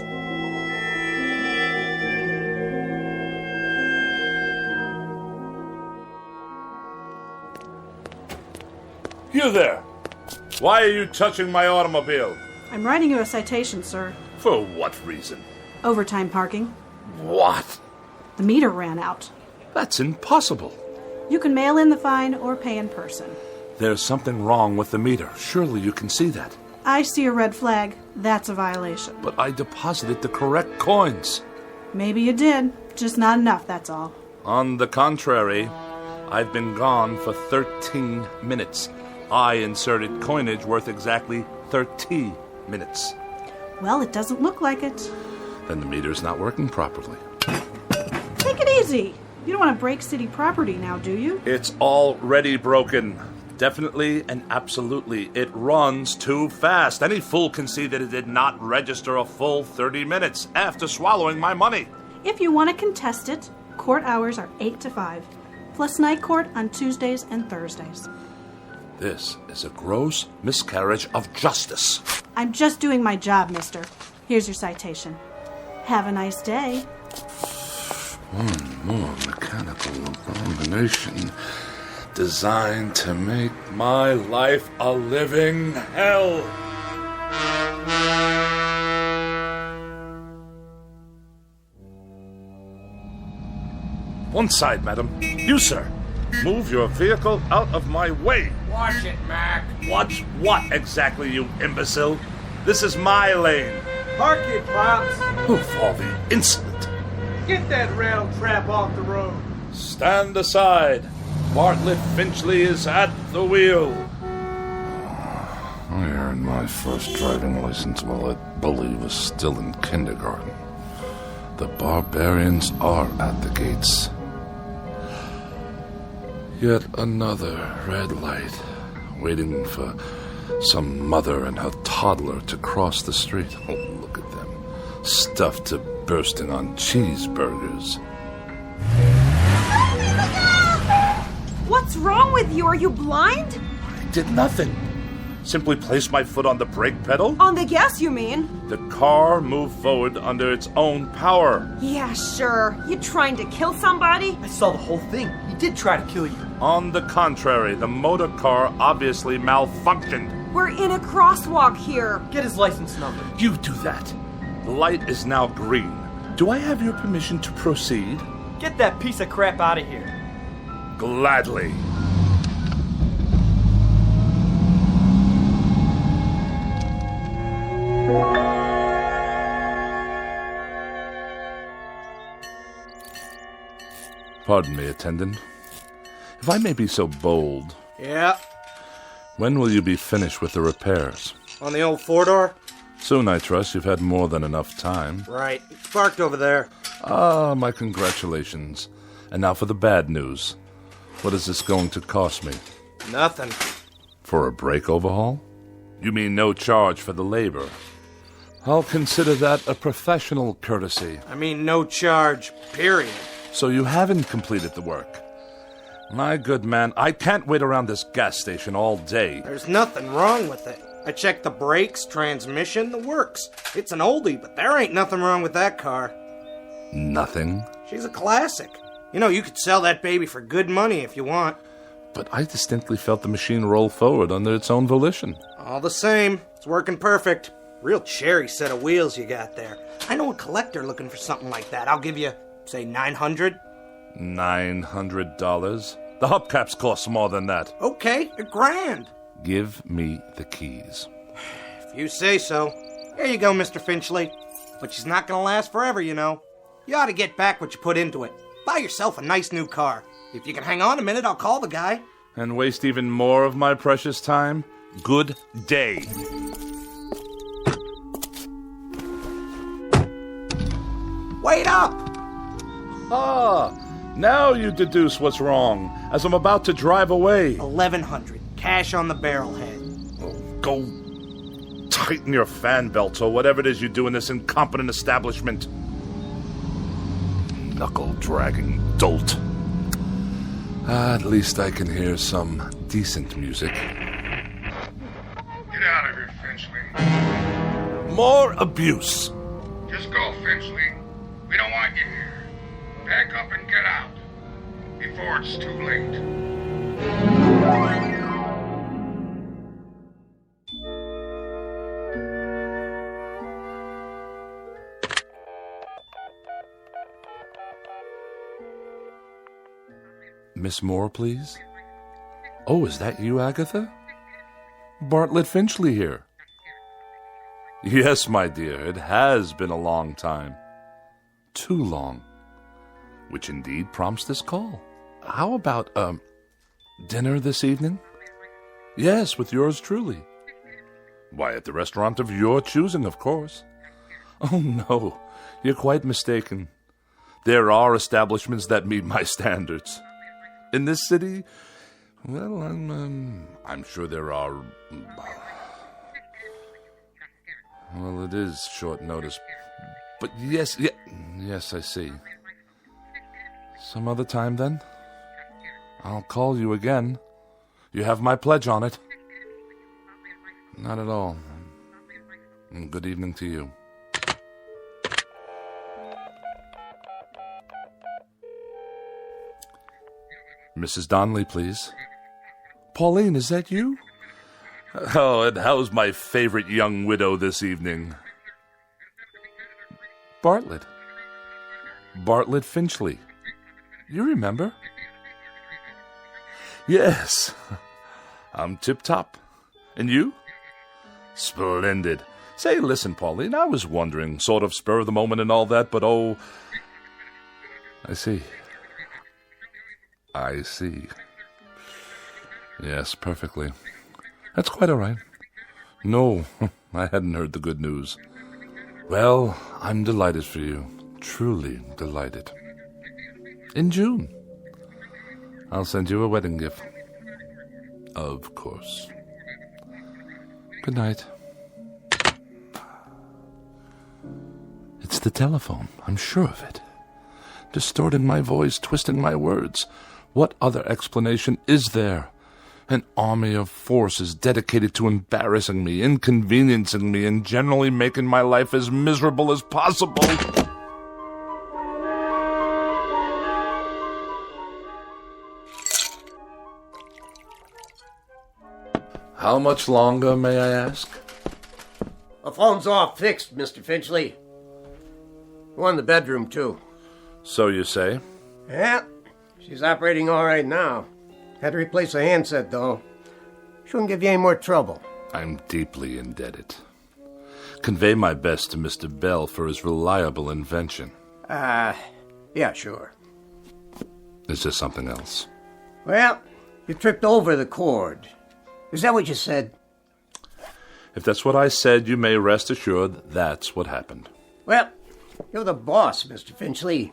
You there! Why are you touching my automobile? I'm writing you a citation, sir. For what reason? Overtime parking. What? The meter ran out. That's impossible. You can mail in the fine or pay in person. There's something wrong with the meter. Surely you can see that. I see a red flag. That's a violation. But I deposited the correct coins. Maybe you did. Just not enough, that's all. On the contrary, I've been gone for 13 minutes. I inserted coinage worth exactly 30 minutes. Well, it doesn't look like it. Then the meter's not working properly. Take it easy. You don't want to break city property now, do you? It's already broken. Definitely and absolutely. It runs too fast. Any fool can see that it did not register a full 30 minutes after swallowing my money. If you want to contest it, court hours are 8 to 5, plus night court on Tuesdays and Thursdays. This is a gross miscarriage of justice. I'm just doing my job, mister. Here's your citation. Have a nice day. One more mechanical abomination designed to make my life a living hell. One side, madam. You, sir. Move your vehicle out of my way. Watch it, Mac. Watch what exactly, you imbecile? This is my lane. Park it, Pops. Who've all the insolent? Get that round trap off the road. Stand aside. Bartlett Finchley is at the wheel. I earned my first driving license while I believe was still in kindergarten. The barbarians are at the gates. Yet another red light, waiting for some mother and her toddler to cross the street. Oh, look at them, stuffed to bursting on cheeseburgers. What's wrong with you? Are you blind? I did nothing. Simply placed my foot on the brake pedal. On the gas, you mean? The car moved forward under its own power. Yeah, sure. You trying to kill somebody? I saw the whole thing. He did try to kill you. On the contrary, the motor car obviously malfunctioned. We're in a crosswalk here. Get his license number. You do that. The light is now green. Do I have your permission to proceed? Get that piece of crap out of here. Gladly. Pardon me, attendant. If I may be so bold. Yeah. When will you be finished with the repairs? On the old four-door? Soon, I trust. You've had more than enough time. Right. It's parked over there. Ah, my congratulations. And now for the bad news. What is this going to cost me? Nothing. For a brake overhaul? You mean no charge for the labor? I'll consider that a professional courtesy. I mean no charge, period. So you haven't completed the work. My good man, I can't wait around this gas station all day. There's nothing wrong with it. I checked the brakes, transmission, the works. It's an oldie, but there ain't nothing wrong with that car. Nothing? She's a classic. You know, you could sell that baby for good money if you want. But I distinctly felt the machine roll forward under its own volition. All the same, it's working perfect. Real cherry set of wheels you got there. I know a collector looking for something like that. I'll give you, say, $900. $900? The hubcaps cost more than that. Okay, $1,000. Give me the keys. If you say so. Here you go, Mr. Finchley. But she's not gonna last forever, you know. You ought to get back what you put into it. Buy yourself a nice new car. If you can hang on a minute, I'll call the guy. And waste even more of my precious time? Good day. Wait up! Ah, now you deduce what's wrong, as I'm about to drive away. $1,100. Cash on the barrelhead. Oh, go tighten your fan belts or whatever it is you do in this incompetent establishment. Knuckle-dragging dolt. At least I can hear some decent music. Get out of here, Finchley. More abuse. Just go, Finchley. We don't want you here. Pack up and get out. Before it's too late. Miss Moore, please? Oh, is that you, Agatha? Bartlett Finchley here. Yes, my dear, it has been a long time. Too long. Which indeed prompts this call. How about, dinner this evening? Yes, with yours truly. Why, at the restaurant of your choosing, of course. Oh, no, you're quite mistaken. There are establishments that meet my standards. In this city, well, I'm sure there are. Well, it is short notice, but yes, I see. Some other time, then. I'll call you again. You have my pledge on it. Not at all. Good evening to you. Mrs. Donnelly, please. Pauline, is that you? Oh, and how's my favorite young widow this evening? Bartlett. Bartlett Finchley. You remember? Yes. I'm tip-top. And you? Splendid. Say, listen, Pauline, I was wondering, sort of spur of the moment and all that, but oh... I see. I see. Yes, perfectly. That's quite all right. No, I hadn't heard the good news. Well, I'm delighted for you. Truly delighted. In June. I'll send you a wedding gift. Of course. Good night. It's the telephone. I'm sure of it. Distorting my voice, twisting my words. What other explanation is there? An army of forces dedicated to embarrassing me, inconveniencing me, and generally making my life as miserable as possible. How much longer, may I ask? The phone's all fixed, Mr. Finchley. One in the bedroom, too. So you say? Yeah, she's operating all right now. Had to replace a handset, though. Shouldn't give you any more trouble. I'm deeply indebted. Convey my best to Mr. Bell for his reliable invention. Yeah, sure. Is there something else? Well, you tripped over the cord. Is that what you said? If that's what I said, you may rest assured that's what happened. Well, you're the boss, Mr. Finchley.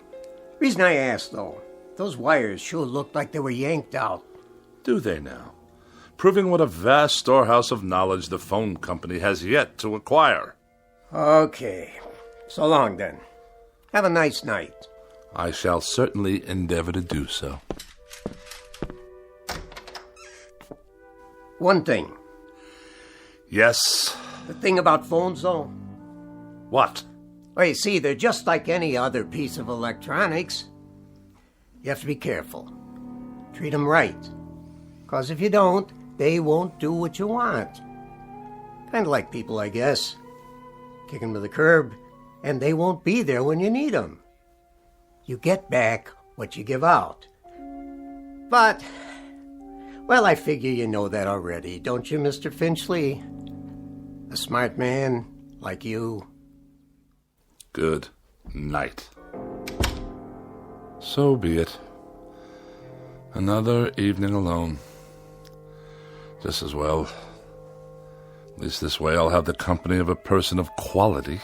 Reason I asked, though, those wires sure looked like they were yanked out. Do they now? Proving what a vast storehouse of knowledge the phone company has yet to acquire. Okay. So long, then. Have a nice night. I shall certainly endeavor to do so. One thing. Yes? The thing about phones, though. What? Well, you see, they're just like any other piece of electronics. You have to be careful. Treat them right. Because if you don't, they won't do what you want. Kind of like people, I guess. Kick them to the curb, and they won't be there when you need them. You get back what you give out. But, well, I figure you know that already, don't you, Mr. Finchley? A smart man like you. Good night. So be it. Another evening alone. Just as well. At least this way I'll have the company of a person of quality.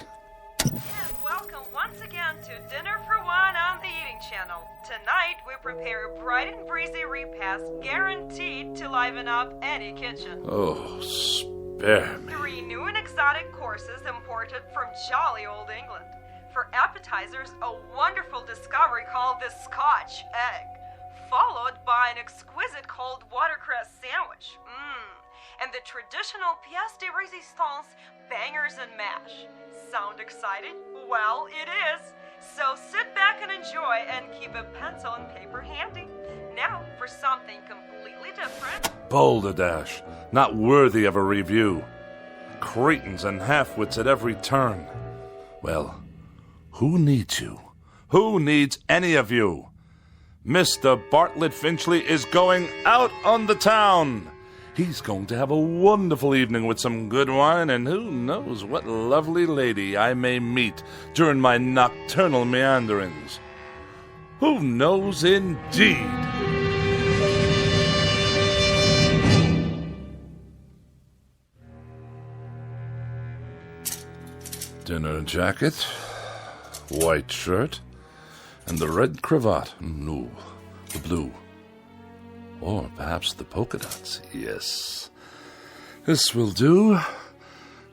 And welcome once again to Dinner for One on the Eating Channel. Tonight we prepare a bright and breezy repast guaranteed to liven up any kitchen. Oh, spare me. 3 new and exotic courses imported from jolly old England. For appetizers, a wonderful discovery called the Scotch egg, followed by an exquisite cold watercress sandwich. And the traditional pièce de résistance, bangers and mash. Sound excited? Well, it is. So sit back and enjoy and keep a pencil and paper handy. Now for something completely different. Balderdash, not worthy of a review. Cretins and half-wits at every turn. Well, who needs you? Who needs any of you? Mr. Bartlett Finchley is going out on the town. He's going to have a wonderful evening with some good wine, and who knows what lovely lady I may meet during my nocturnal meanderings. Who knows indeed? Dinner jacket, white shirt, and the red cravat. No, the blue. Or perhaps the polka dots. Yes. This will do.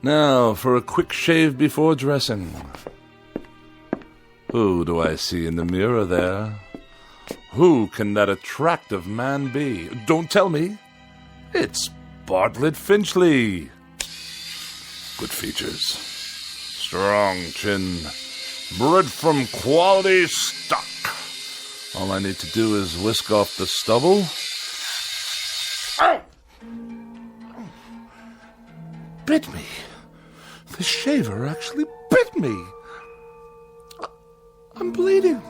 Now for a quick shave before dressing. Who do I see in the mirror there? Who can that attractive man be? Don't tell me. It's Bartlett Finchley. Good features. Strong chin. Bred from quality stock. All I need to do is whisk off the stubble. Ow! Bit me. The shaver actually bit me. I'm bleeding.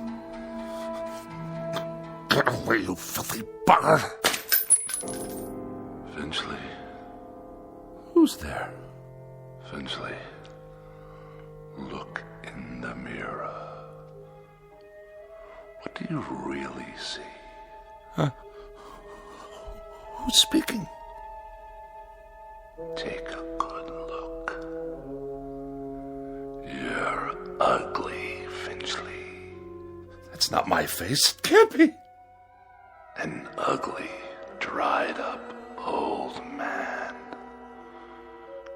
Get away, you filthy bugger. Finchley. Who's there? Finchley. Look in the mirror. What do you really see? Who's speaking? Take a good look. You're ugly, Finchley. That's not my face. It can't be. An ugly, dried-up old man.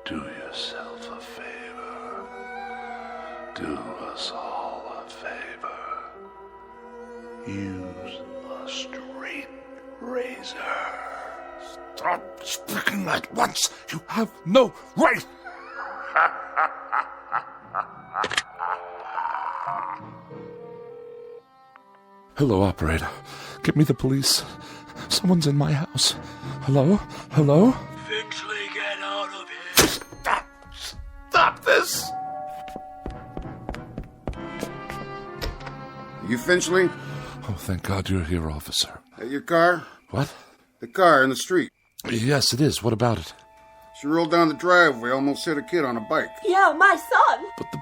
Do yourself a favor. Do us all a favor. Use a straight razor. Stop speaking at once. You have no right. Hello, operator. Get me the police. Someone's in my house. Hello? Hello? Finchley, get out of here. Stop this! You Finchley? Oh, thank God you're here, officer. Your car? What? The car in the street. Yes, it is. What about it? She rolled down the driveway, almost hit a kid on a bike. Yeah, my son. But the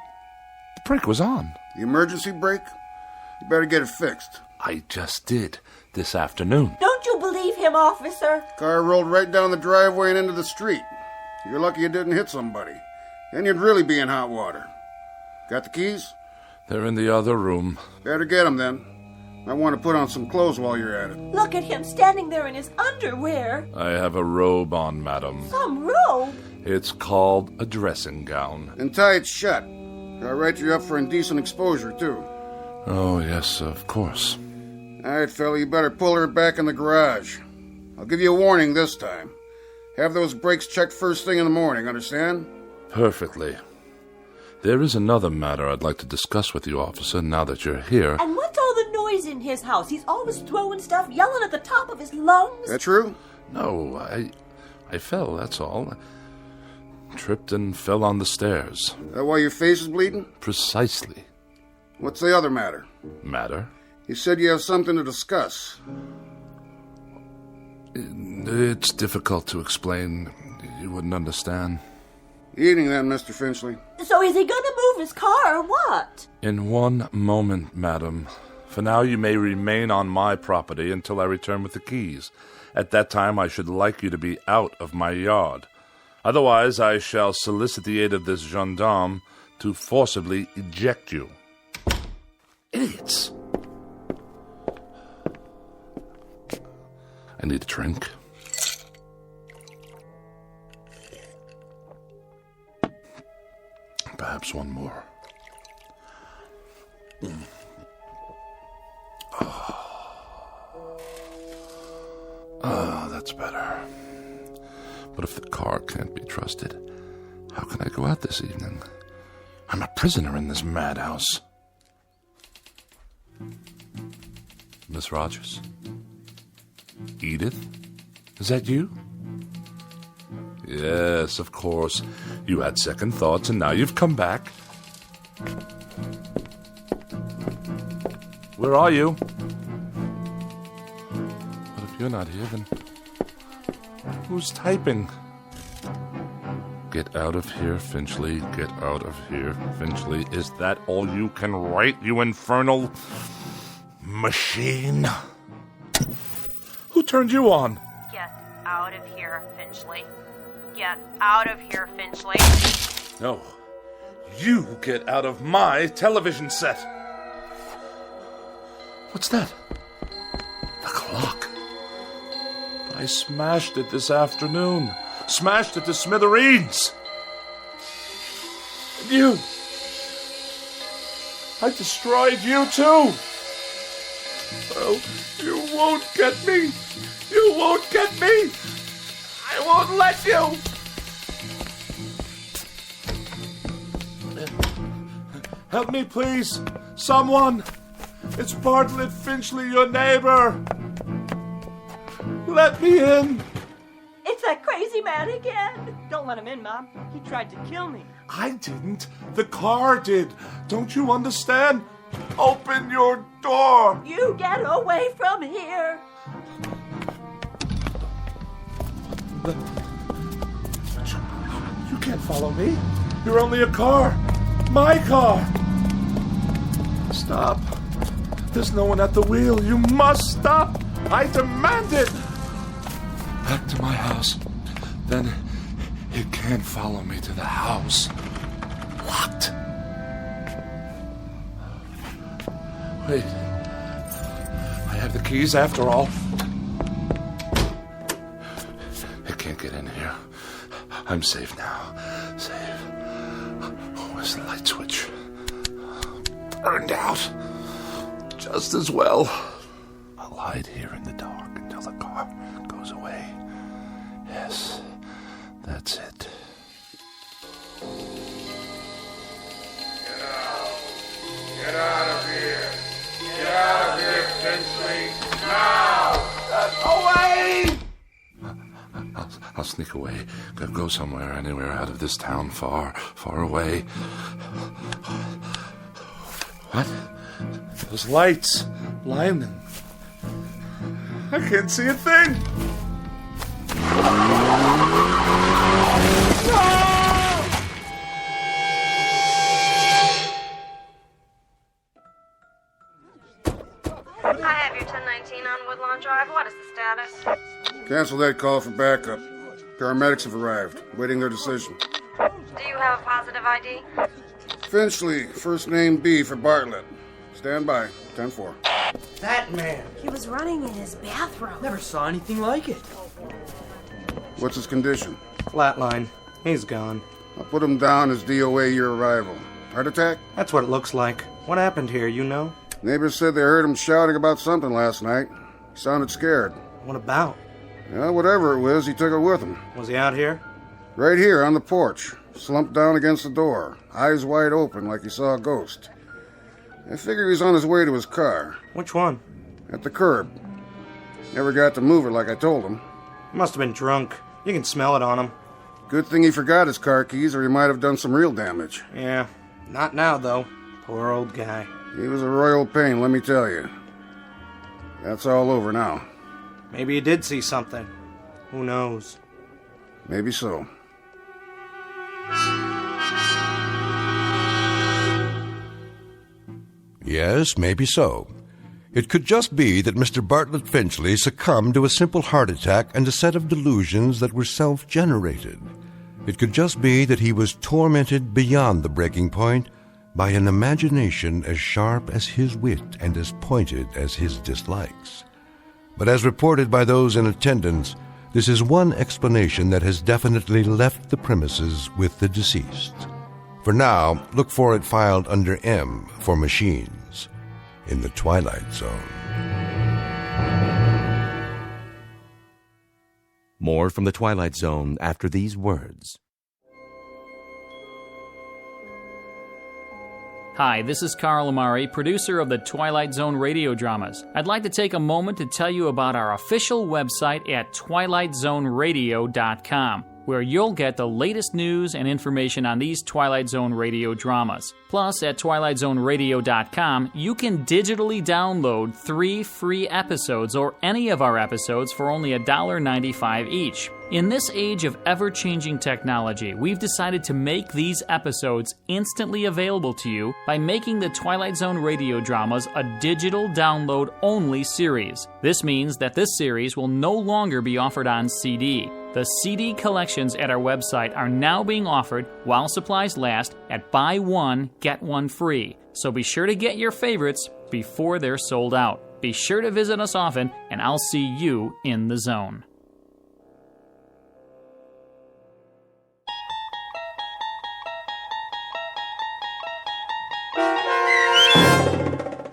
brake was on. The emergency brake? You better get it fixed. I just did, this afternoon. Don't you believe him, officer? Car rolled right down the driveway and into the street. You're lucky you didn't hit somebody. Then you'd really be in hot water. Got the keys? They're in the other room. Better get them then. Might want to put on some clothes while you're at it. Look at him standing there in his underwear. I have a robe on, madam. Some robe? It's called a dressing gown. And tie it shut. I'll write you up for indecent exposure, too. Oh, yes, of course. All right, fella, you better pull her back in the garage. I'll give you a warning this time. Have those brakes checked first thing in the morning, understand? Perfectly. There is another matter I'd like to discuss with you, officer, now that you're here. And what's all the noise in his house? He's always throwing stuff, yelling at the top of his lungs. That true? No, I fell, that's all. Tripped and fell on the stairs. That why your face is bleeding? Precisely. What's the other matter? Matter? You said you have something to discuss. It's difficult to explain. You wouldn't understand. Evening then, Mr. Finchley. So is he going to move his car or what? In one moment, madam. For now, you may remain on my property until I return with the keys. At that time, I should like you to be out of my yard. Otherwise, I shall solicit the aid of this gendarme to forcibly eject you. Idiots! I need a drink. Perhaps one more. Oh, that's better. But if the car can't be trusted, how can I go out this evening? I'm a prisoner in this madhouse. Miss Rogers? Edith? Is that you? Yes, of course. You had second thoughts, and now you've come back. Where are you? But if you're not here, then who's typing? Get out of here, Finchley. Get out of here, Finchley. Is that all you can write, you infernal machine? Who turned you on? Get out of here, Finchley. Get out of here, Finchley. No. You get out of my television set. What's that? The clock. I smashed it this afternoon. Smashed it to smithereens. And you. I destroyed you too. Oh, you won't get me. You won't get me. I won't let you. Help me, please. Someone. It's Bartlett Finchley, your neighbor. Let me in. It's that crazy man again. Don't let him in, Mom. He tried to kill me. I didn't. The car did. Don't you understand? Open your door. You get away from here. You can't follow me. You're only a car. My car. Stop. There's no one at the wheel. You must stop. I demand it! Back to my house. Then it can't follow me to the house. Locked. Wait. I have the keys after all. It can't get in here. I'm safe now. Safe. Where's the light switch? Burned out. Just as well. I'll hide here in the dark until the car goes away. Yes, that's it. Get out of here! Get out of here, Finchley! Now! Away! I'll sneak away. Go somewhere, anywhere out of this town, far, far away. What? Those lights. Lyman. I can't see a thing. I have your 1019 on Woodlawn Drive. What is the status? Cancel that call for backup. Paramedics have arrived, waiting their decision. Do you have a positive ID? Finchley, first name B for Bartlett. Stand by, 10-4. That man. He was running in his bathroom. Never saw anything like it. What's his condition? Flatline. He's gone. I'll put him down as DOA your arrival. Heart attack? That's what it looks like. What happened here, you know? Neighbors said they heard him shouting about something last night. He sounded scared. What about? Well, whatever it was, he took it with him. Was he out here? Right here on the porch, slumped down against the door, eyes wide open like he saw a ghost. I figured he was on his way to his car. Which one? At the curb. Never got to move it like I told him. Must have been drunk. You can smell it on him. Good thing he forgot his car keys or he might have done some real damage. Yeah. Not now, though. Poor old guy. He was a royal pain, let me tell you. That's all over now. Maybe he did see something. Who knows? Maybe so. Yes, maybe so. It could just be that Mr. Bartlett Finchley succumbed to a simple heart attack and a set of delusions that were self-generated. It could just be that he was tormented beyond the breaking point by an imagination as sharp as his wit and as pointed as his dislikes. But as reported by those in attendance, this is one explanation that has definitely left the premises with the deceased. For now, look for it filed under M for machines in the Twilight Zone. More from the Twilight Zone after these words. Hi, this is Carl Amari, producer of the Twilight Zone radio dramas. I'd like to take a moment to tell you about our official website at twilightzoneradio.com, where you'll get the latest news and information on these Twilight Zone radio dramas. Plus, at twilightzoneradio.com, you can digitally download 3 free episodes or any of our episodes for only $1.95 each. In this age of ever-changing technology, we've decided to make these episodes instantly available to you by making the Twilight Zone radio dramas a digital download-only series. This means that this series will no longer be offered on CD. The CD collections at our website are now being offered while supplies last at buy one, get one free. So be sure to get your favorites before they're sold out. Be sure to visit us often, and I'll see you in the zone.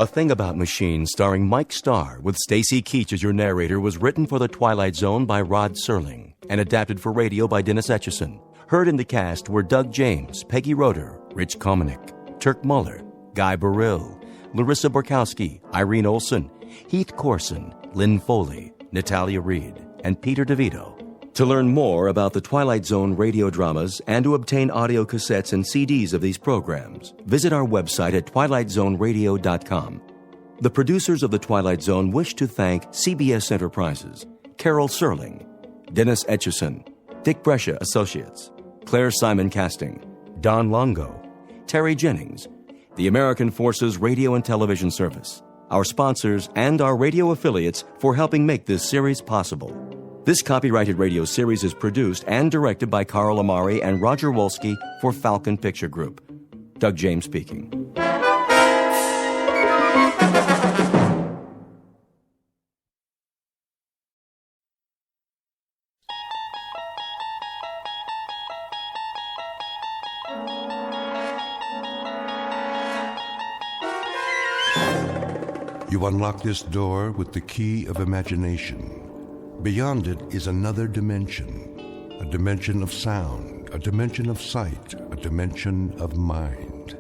A Thing About Machines, starring Mike Starr, with Stacy Keach as your narrator, was written for The Twilight Zone by Rod Serling and adapted for radio by Dennis Etchison. Heard in the cast were Doug James, Peggy Roeder, Rich Kominick, Turk Muller, Guy Burrill, Larissa Borkowski, Irene Olson, Heath Corson, Lynn Foley, Natalia Reed, and Peter DeVito. To learn more about the Twilight Zone radio dramas and to obtain audio cassettes and CDs of these programs, visit our website at twilightzoneradio.com. The producers of The Twilight Zone wish to thank CBS Enterprises, Carol Serling, Dennis Etchison, Dick Brescia Associates, Claire Simon Casting, Don Longo, Terry Jennings, the American Forces Radio and Television Service, our sponsors, and our radio affiliates for helping make this series possible. This copyrighted radio series is produced and directed by Carl Amari and Roger Wolski for Falcon Picture Group. Doug James speaking. You unlock this door with the key of imagination. Beyond it is another dimension, a dimension of sound, a dimension of sight, a dimension of mind.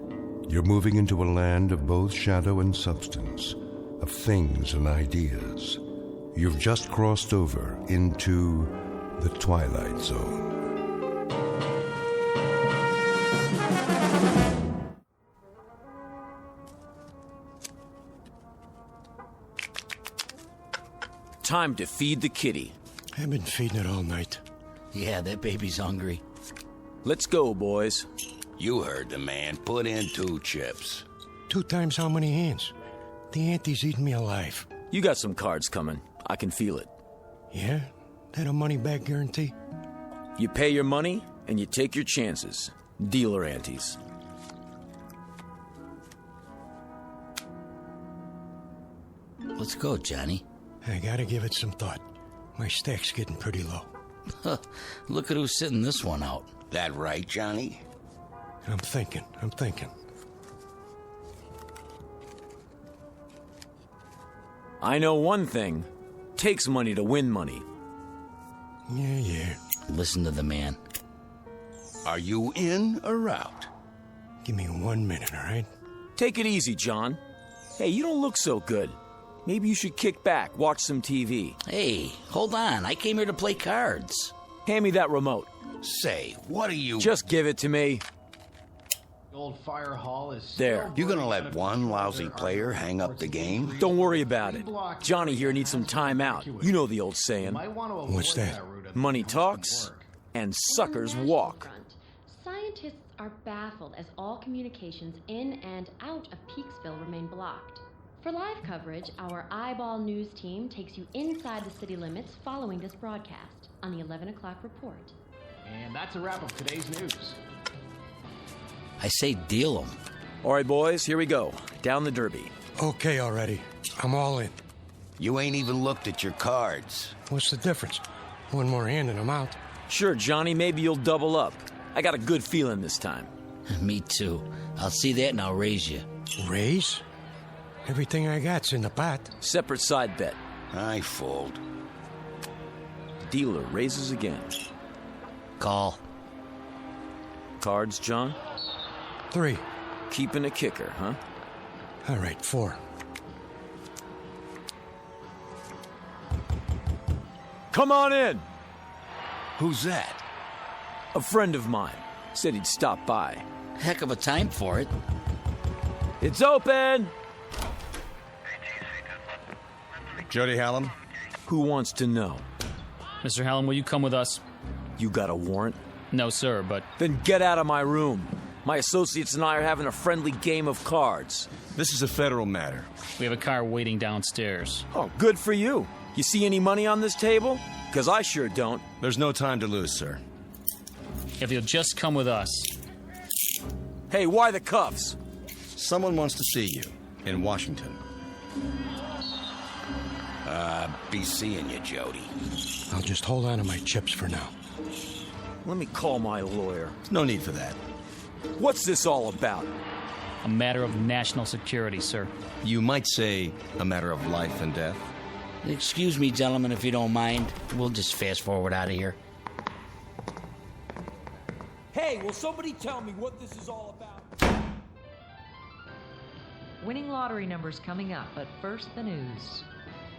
You're moving into a land of both shadow and substance, of things and ideas. You've just crossed over into the Twilight Zone. Time to feed the kitty. I've been feeding it all night. Yeah, that baby's hungry. Let's go, boys. You heard the man. Put in 2 chips. 2 times how many hands? The auntie's eating me alive. You got some cards coming. I can feel it. Yeah? That a money-back guarantee? You pay your money, and you take your chances. Dealer antes. Let's go, Johnny. I gotta give it some thought. My stack's getting pretty low. Look at who's sitting this one out. That right, Johnny? I'm thinking. I know one thing. Takes money to win money. Yeah. Listen to the man. Are you in or out? Give me 1 minute, all right? Take it easy, John. Hey, you don't look so good. Maybe you should kick back, watch some TV. Hey, hold on. I came here to play cards. Hand me that remote. Say, what are you... Just give it to me. The old fire hall is... There. You gonna let one lousy player hang up the game? Don't worry about it. Johnny here needs some time out. You know the old saying. What's that? Money talks, and suckers walk. Scientists are baffled as all communications in and out of Peaksville remain blocked. For live coverage, our Eyeball News team takes you inside the city limits following this broadcast on the 11 o'clock report. And that's a wrap of today's news. I say deal them. All right, boys, here we go. Down the derby. Okay already. I'm all in. You ain't even looked at your cards. What's the difference? 1 more hand and I'm out. Sure, Johnny, maybe you'll double up. I got a good feeling this time. Me too. I'll see that and I'll raise you. Raise? Everything I got's in the pot. Separate side bet. I fold. Dealer raises again. Call. Cards, John? 3. Keeping a kicker, huh? All right, 4. Come on in! Who's that? A friend of mine. Said he'd stop by. Heck of a time for it. It's open! Jody Hallam? Who wants to know? Mr. Hallam, will you come with us? You got a warrant? No, sir, but... Then get out of my room. My associates and I are having a friendly game of cards. This is a federal matter. We have a car waiting downstairs. Oh, good for you. You see any money on this table? Because I sure don't. There's no time to lose, sir. If you'll just come with us. Hey, why the cuffs? Someone wants to see you in Washington. Be seeing you, Jody. I'll just hold on to my chips for now. Let me call my lawyer. No need for that. What's this all about? A matter of national security, sir. You might say a matter of life and death. Excuse me, gentlemen, if you don't mind. We'll just fast forward out of here. Hey, will somebody tell me what this is all about? Winning lottery numbers coming up, but first the news.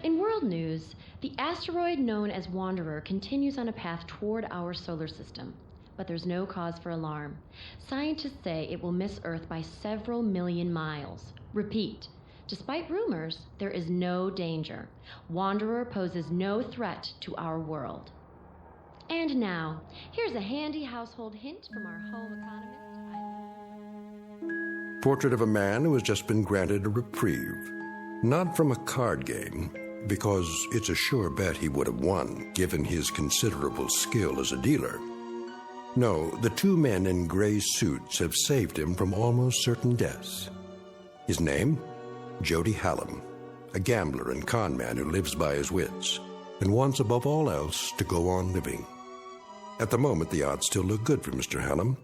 In world news, the asteroid known as Wanderer continues on a path toward our solar system, but there's no cause for alarm. Scientists say it will miss Earth by several million miles. Repeat, despite rumors, there is no danger. Wanderer poses no threat to our world. And now, here's a handy household hint from our home economist. Portrait of a man who has just been granted a reprieve. Not from a card game, because it's a sure bet he would have won, given his considerable skill as a dealer. No, the two men in gray suits have saved him from almost certain deaths. His name? Jody Hallam, a gambler and con man who lives by his wits and wants above all else to go on living. At the moment, the odds still look good for Mr. Hallam,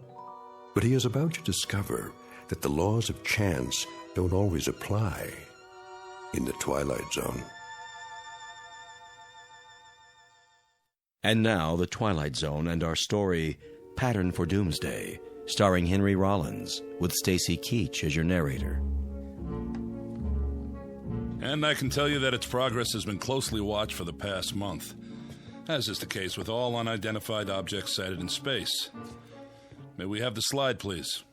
but he is about to discover that the laws of chance don't always apply in the Twilight Zone. And now, The Twilight Zone and our story, Pattern for Doomsday, starring Henry Rollins, with Stacy Keach as your narrator. And I can tell you that its progress has been closely watched for the past month, as is the case with all unidentified objects sighted in space. May we have the slide, please?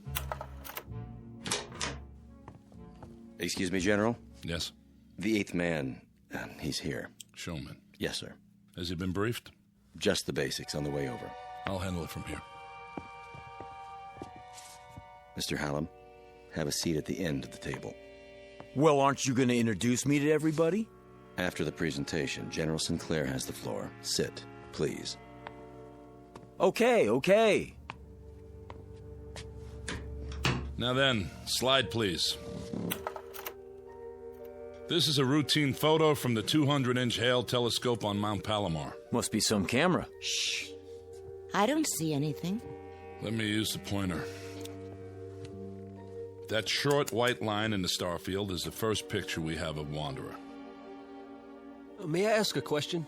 Excuse me, General? Yes? The eighth man, he's here. Showman? Yes, sir. Has he been briefed? Just the basics on the way over. I'll handle it from here. Mr. Hallam, have a seat at the end of the table. Well, aren't you going to introduce me to everybody? After the presentation, General Sinclair has the floor. Sit, please. Okay. Now then, slide, please. This is a routine photo from the 200-inch Hale telescope on Mount Palomar. Must be some camera. Shh. I don't see anything. Let me use the pointer. That short white line in the star field is the first picture we have of Wanderer. May I ask a question?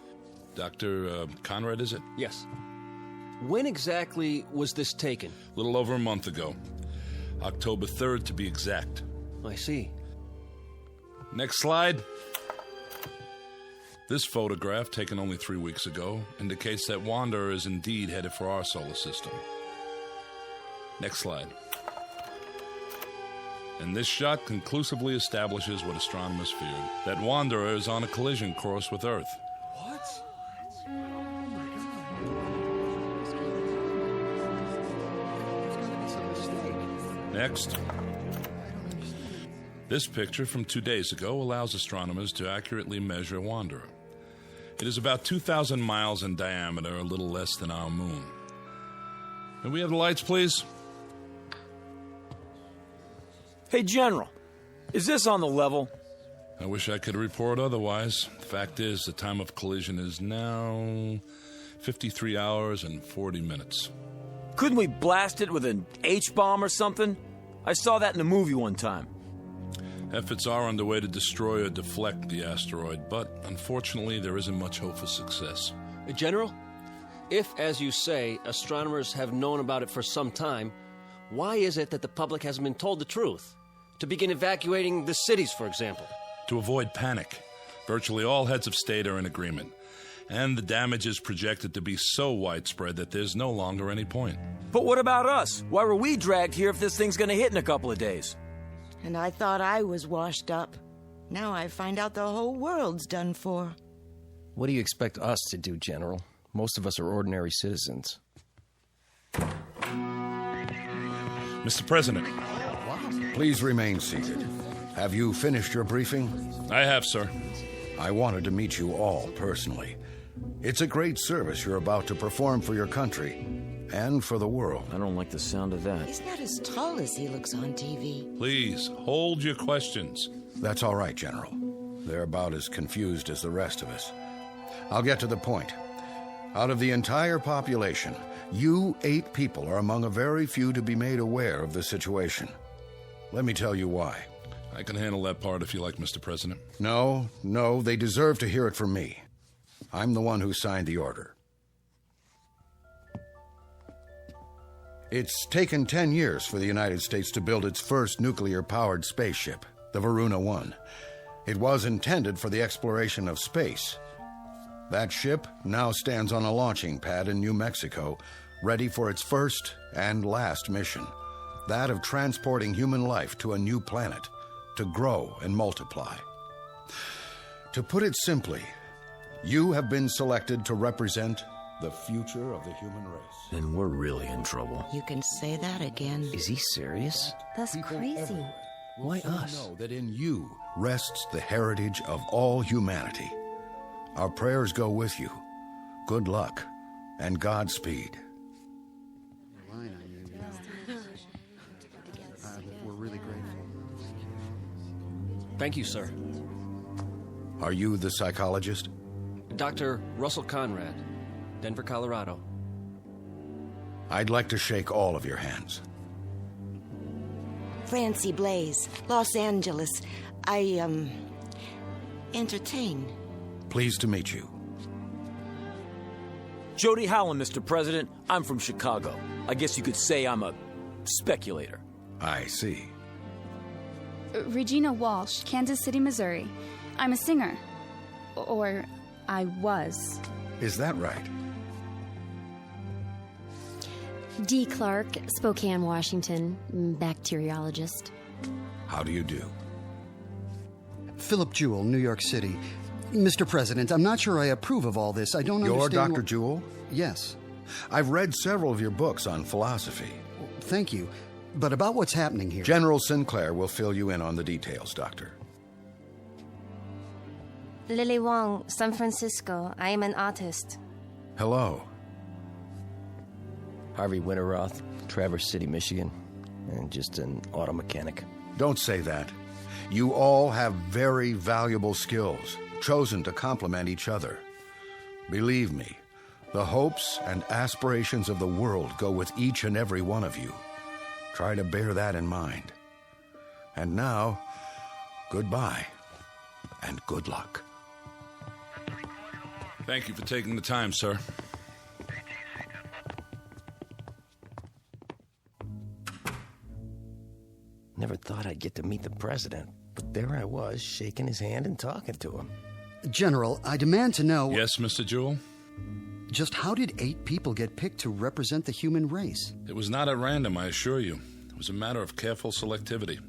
Dr. Conrad, is it? Yes. When exactly was this taken? A little over a month ago. October 3rd, to be exact. I see. Next slide. This photograph, taken only 3 weeks ago, indicates that Wanderer is indeed headed for our solar system. Next slide. And this shot conclusively establishes what astronomers feared, that Wanderer is on a collision course with Earth. What? Next. This picture from 2 days ago allows astronomers to accurately measure Wanderer. It is about 2,000 miles in diameter, a little less than our moon. Can we have the lights, please? Hey, General, is this on the level? I wish I could report otherwise. The fact is, the time of collision is now 53 hours and 40 minutes. Couldn't we blast it with an H-bomb or something? I saw that in a movie one time. Efforts are underway to destroy or deflect the asteroid, but unfortunately there isn't much hope for success. General, if, as you say, astronomers have known about it for some time, why is it that the public hasn't been told the truth? To begin evacuating the cities, for example. To avoid panic. Virtually all heads of state are in agreement. And the damage is projected to be so widespread that there's no longer any point. But what about us? Why were we dragged here if this thing's gonna hit in a couple of days? And I thought I was washed up. Now I find out the whole world's done for. What do you expect us to do, General? Most of us are ordinary citizens. Mr. President. Please remain seated. Have you finished your briefing? I have, sir. I wanted to meet you all personally. It's a great service you're about to perform for your country and for the world. I don't like the sound of that. He's not as tall as he looks on TV. Please, hold your questions. That's all right, General. They're about as confused as the rest of us. I'll get to the point. Out of the entire population, you 8 people are among a very few to be made aware of the situation. Let me tell you why. I can handle that part if you like, Mr. President. No, they deserve to hear it from me. I'm the one who signed the order. It's taken 10 years for the United States to build its first nuclear-powered spaceship, the Varuna 1. It was intended for the exploration of space. That ship now stands on a launching pad in New Mexico, ready for its first and last mission, that of transporting human life to a new planet, to grow and multiply. To put it simply, you have been selected to represent the future of the human race. Then we're really in trouble. You can say that again. Is he serious? That's crazy. Why us? Know that in you rests the heritage of all humanity. Our prayers go with you. Good luck and Godspeed. We're really grateful. Thank you, sir. Are you the psychologist? Dr. Russell Conrad, Denver, Colorado. I'd like to shake all of your hands. Francie Blaze, Los Angeles. I, entertain. Pleased to meet you. Jody Howland, Mr. President. I'm from Chicago. I guess you could say I'm a speculator. I see. Regina Walsh, Kansas City, Missouri. I'm a singer. Or I was. Is that right? Dee Clark, Spokane, Washington, bacteriologist. How do you do? Philip Jewell, New York City. Mr. President, I'm not sure I approve of all this. I don't understand. You're Dr. Jewell? Yes. I've read several of your books on philosophy. Thank you. But about what's happening here... General Sinclair will fill you in on the details, Doctor. Lily Wong, San Francisco. I am an artist. Hello. Harvey Winterroth, Traverse City, Michigan, and just an auto mechanic. Don't say that. You all have very valuable skills, chosen to complement each other. Believe me, the hopes and aspirations of the world go with each and every one of you. Try to bear that in mind. And now, goodbye, and good luck. Thank you for taking the time, sir. Never thought I'd get to meet the president, but there I was, shaking his hand and talking to him. General, I demand to know... Yes, Mr. Jewell? Just how did 8 people get picked to represent the human race? It was not at random, I assure you. It was a matter of careful selectivity.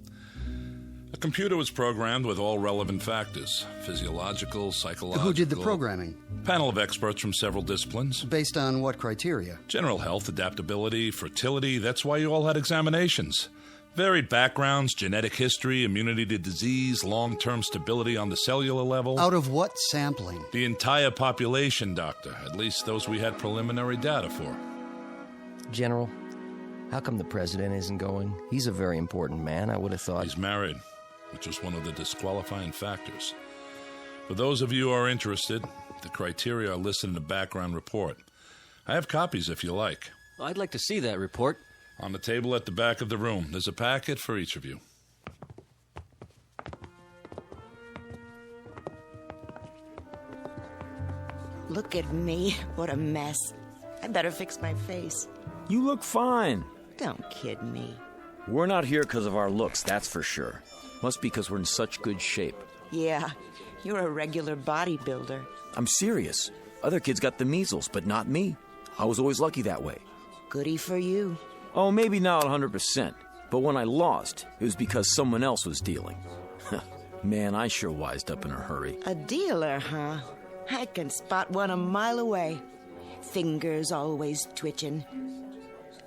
A computer was programmed with all relevant factors, physiological, psychological... Who did the programming? Panel of experts from several disciplines. Based on what criteria? General health, adaptability, fertility. That's why you all had examinations. Varied backgrounds, genetic history, immunity to disease, long-term stability on the cellular level. Out of what sampling? The entire population, Doctor. At least those we had preliminary data for. General, how come the president isn't going? He's a very important man. I would have thought... He's married, which was one of the disqualifying factors. For those of you who are interested, the criteria are listed in the background report. I have copies if you like. I'd like to see that report. On the table at the back of the room. There's a packet for each of you. Look at me. What a mess. I better fix my face. You look fine. Don't kid me. We're not here because of our looks, that's for sure. Must be because we're in such good shape. Yeah, you're a regular bodybuilder. I'm serious. Other kids got the measles, but not me. I was always lucky that way. Goody for you. Oh, maybe not 100%. But when I lost, it was because someone else was dealing. Man, I sure wised up in a hurry. A dealer, huh? I can spot one a mile away. Fingers always twitching.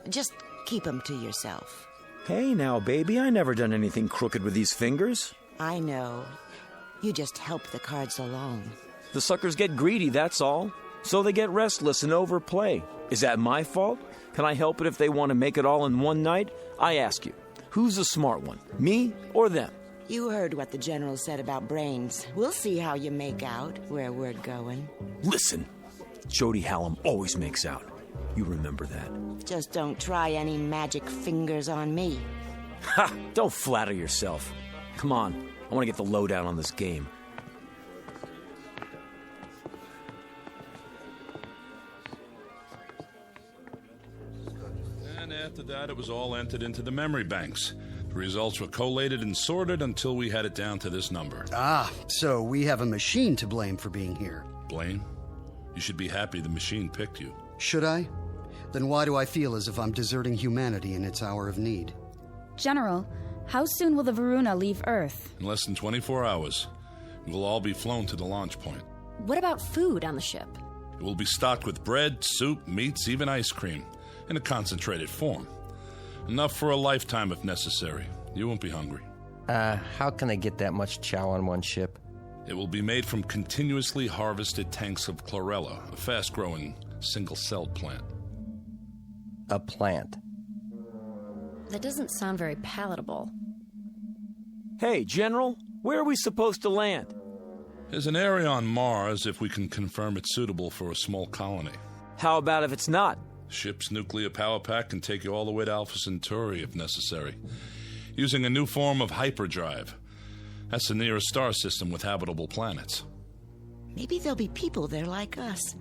Just keep 'em to yourself. Hey now, baby, I never done anything crooked with these fingers. I know. You just help the cards along. The suckers get greedy, that's all. So they get restless and overplay. Is that my fault? Can I help it if they want to make it all in one night? I ask you, who's the smart one, me or them? You heard what the general said about brains. We'll see how you make out where we're going. Listen, Jody Hallam always makes out. You remember that. Just don't try any magic fingers on me. Ha! Don't flatter yourself. Come on, I want to get the lowdown on this game. And after that, it was all entered into the memory banks. The results were collated and sorted until we had it down to this number. Ah, so we have a machine to blame for being here. Blame? You should be happy the machine picked you. Should I? Then why do I feel as if I'm deserting humanity in its hour of need? General, how soon will the Varuna leave Earth? In less than 24 hours. We will all be flown to the launch point. What about food on the ship? It will be stocked with bread, soup, meats, even ice cream, in a concentrated form. Enough for a lifetime if necessary. You won't be hungry. How can they get that much chow on one ship? It will be made from continuously harvested tanks of chlorella, a fast-growing, single-celled plant. A plant? That doesn't sound very palatable. Hey, General, where are we supposed to land? There's an area on Mars if we can confirm it's suitable for a small colony. How about if it's not? Ship's nuclear power pack can take you all the way to Alpha Centauri if necessary, using a new form of hyperdrive. That's the nearest star system with habitable planets. Maybe there'll be people there like us.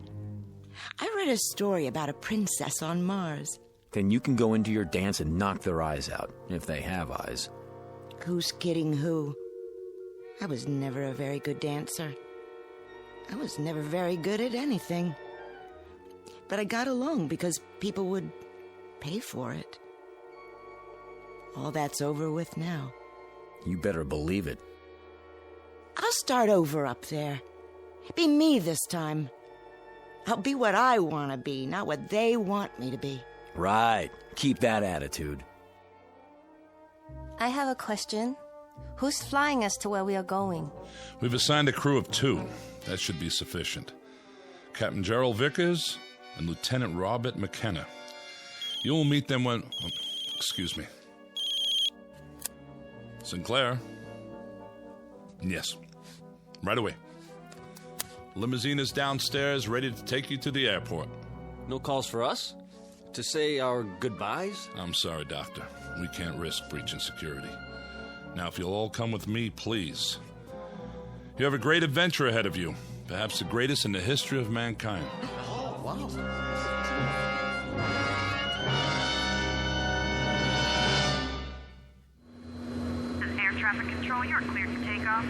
I read a story about a princess on Mars. Then you can go into your dance and knock their eyes out, if they have eyes. Who's kidding who? I was never a very good dancer. I was never very good at anything. But I got along because people would pay for it. All that's over with now. You better believe it. I'll start over up there. Be me this time. I'll be what I want to be, not what they want me to be. Right. Keep that attitude. I have a question. Who's flying us to where we are going? We've assigned a crew of 2. That should be sufficient. Captain Gerald Vickers and Lieutenant Robert McKenna. You will meet them when... excuse me. Sinclair? Yes. Right away. Limousine is downstairs, ready to take you to the airport. No calls for us? To say our goodbyes? I'm sorry, Doctor. We can't risk breaching security. Now, if you'll all come with me, please. You have a great adventure ahead of you. Perhaps the greatest in the history of mankind. Oh, wow. This is air traffic control. You're cleared to take off.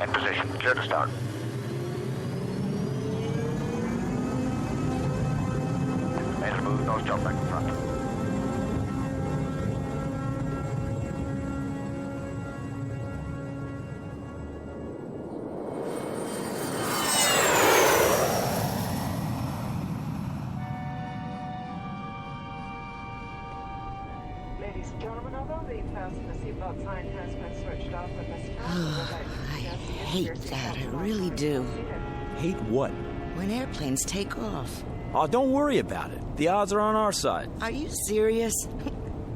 In position. Clear to start. Made a move. Nose job back in front. Ladies and gentlemen, although the fasten the seatbelt sign has been switched off at this time, I hate that. I really do. Hate what? When airplanes take off. Oh, don't worry about it. The odds are on our side. Are you serious?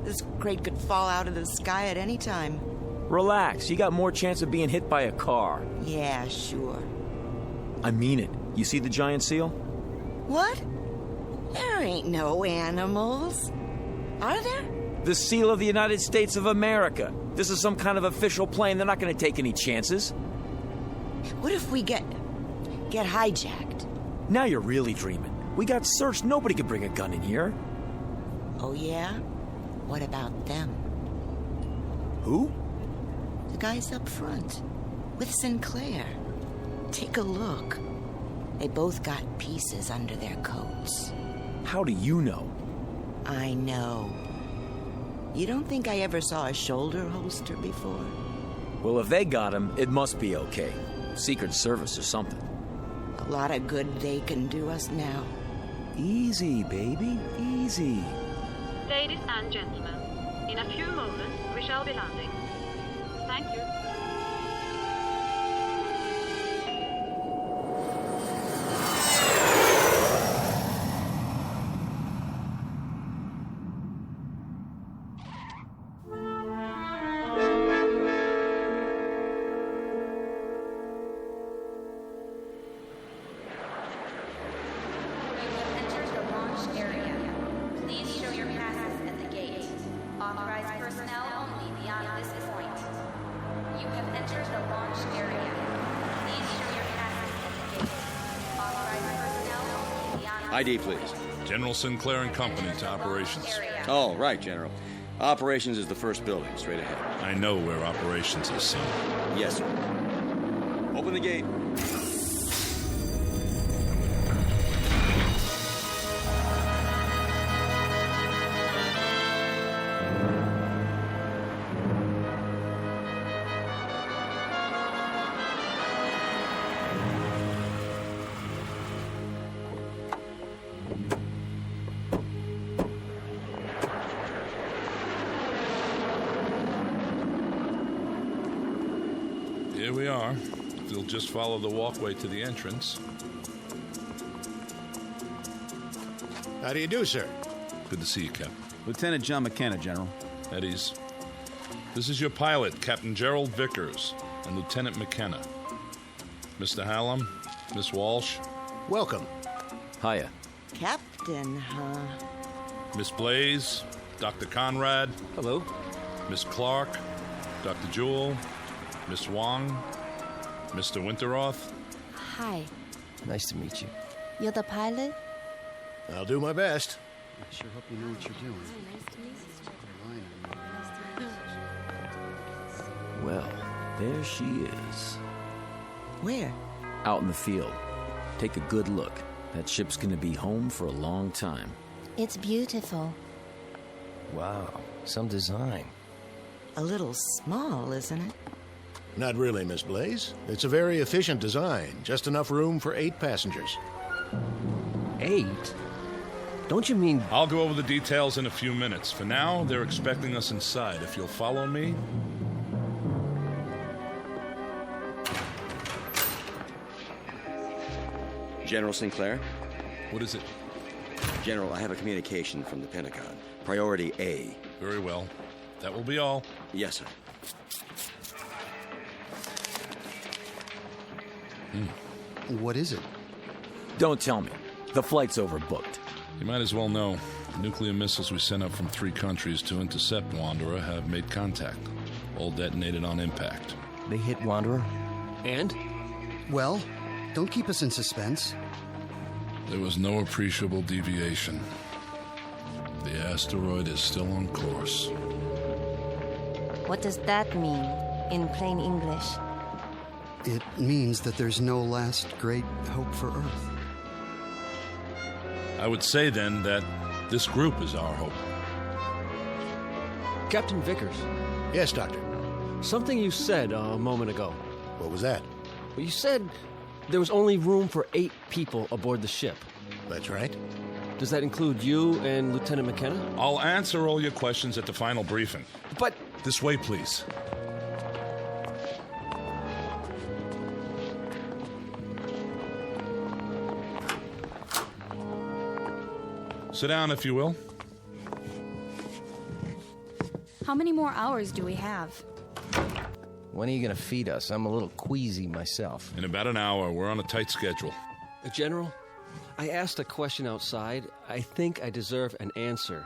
This crate could fall out of the sky at any time. Relax. You got more chance of being hit by a car. Yeah, sure. I mean it. You see the giant seal? What? There ain't no animals. Are there? The seal of the United States of America. This is some kind of official plane. They're not going to take any chances. What if we get hijacked? Now you're really dreaming. We got searched. Nobody could bring a gun in here. Oh, yeah? What about them? Who? The guys up front. With Sinclair. Take a look. They both got pieces under their coats. How do you know? I know. You don't think I ever saw a shoulder holster before? Well, if they got him, it must be okay. Secret Service or something. A lot of good they can do us now. Easy, baby. Easy. Ladies and gentlemen, in a few moments we shall be landing. Thank you. ID, please. General Sinclair and Company to operations. Oh, right, General. Operations is the first building, straight ahead. I know where operations is, son. Yes, sir. Open the gate. we are. If you'll just follow the walkway to the entrance. How do you do, sir? Good to see you, Captain. Lieutenant John McKenna, General. At ease. This is your pilot, Captain Gerald Vickers, and Lieutenant McKenna. Mr. Hallam, Miss Walsh. Welcome. Hiya. Captain, huh? Miss Blaze, Dr. Conrad. Hello. Miss Clark, Dr. Jewell, Miss Wong, Mr. Winteroth. Hi. Nice to meet you. You're the pilot? I'll do my best. I sure hope you know what you're doing. Well, there she is. Where? Out in the field. Take a good look. That ship's gonna be home for a long time. It's beautiful. Wow, some design. A little small, isn't it? Not really, Miss Blaze. It's a very efficient design. Just enough room for 8 passengers. 8? Don't you mean... I'll go over the details in a few minutes. For now, they're expecting us inside. If you'll follow me... General Sinclair? What is it? General, I have a communication from the Pentagon. Priority A. Very well. That will be all. Yes, sir. What is it? Don't tell me. The flight's overbooked. You might as well know. The nuclear missiles we sent up from 3 countries to intercept Wanderer have made contact. All detonated on impact. They hit Wanderer? And? Well, don't keep us in suspense. There was no appreciable deviation. The asteroid is still on course. What does that mean in plain English? It means that there's no last great hope for Earth. I would say then that this group is our hope. Captain Vickers. Yes, Doctor. Something you said a moment ago. What was that? Well, you said there was only room for 8 people aboard the ship. That's right. Does that include you and Lieutenant McKenna? I'll answer all your questions at the final briefing. But... This way, please. Sit down, if you will. How many more hours do we have? When are you going to feed us? I'm a little queasy myself. In about an hour. We're on a tight schedule. General, I asked a question outside. I think I deserve an answer.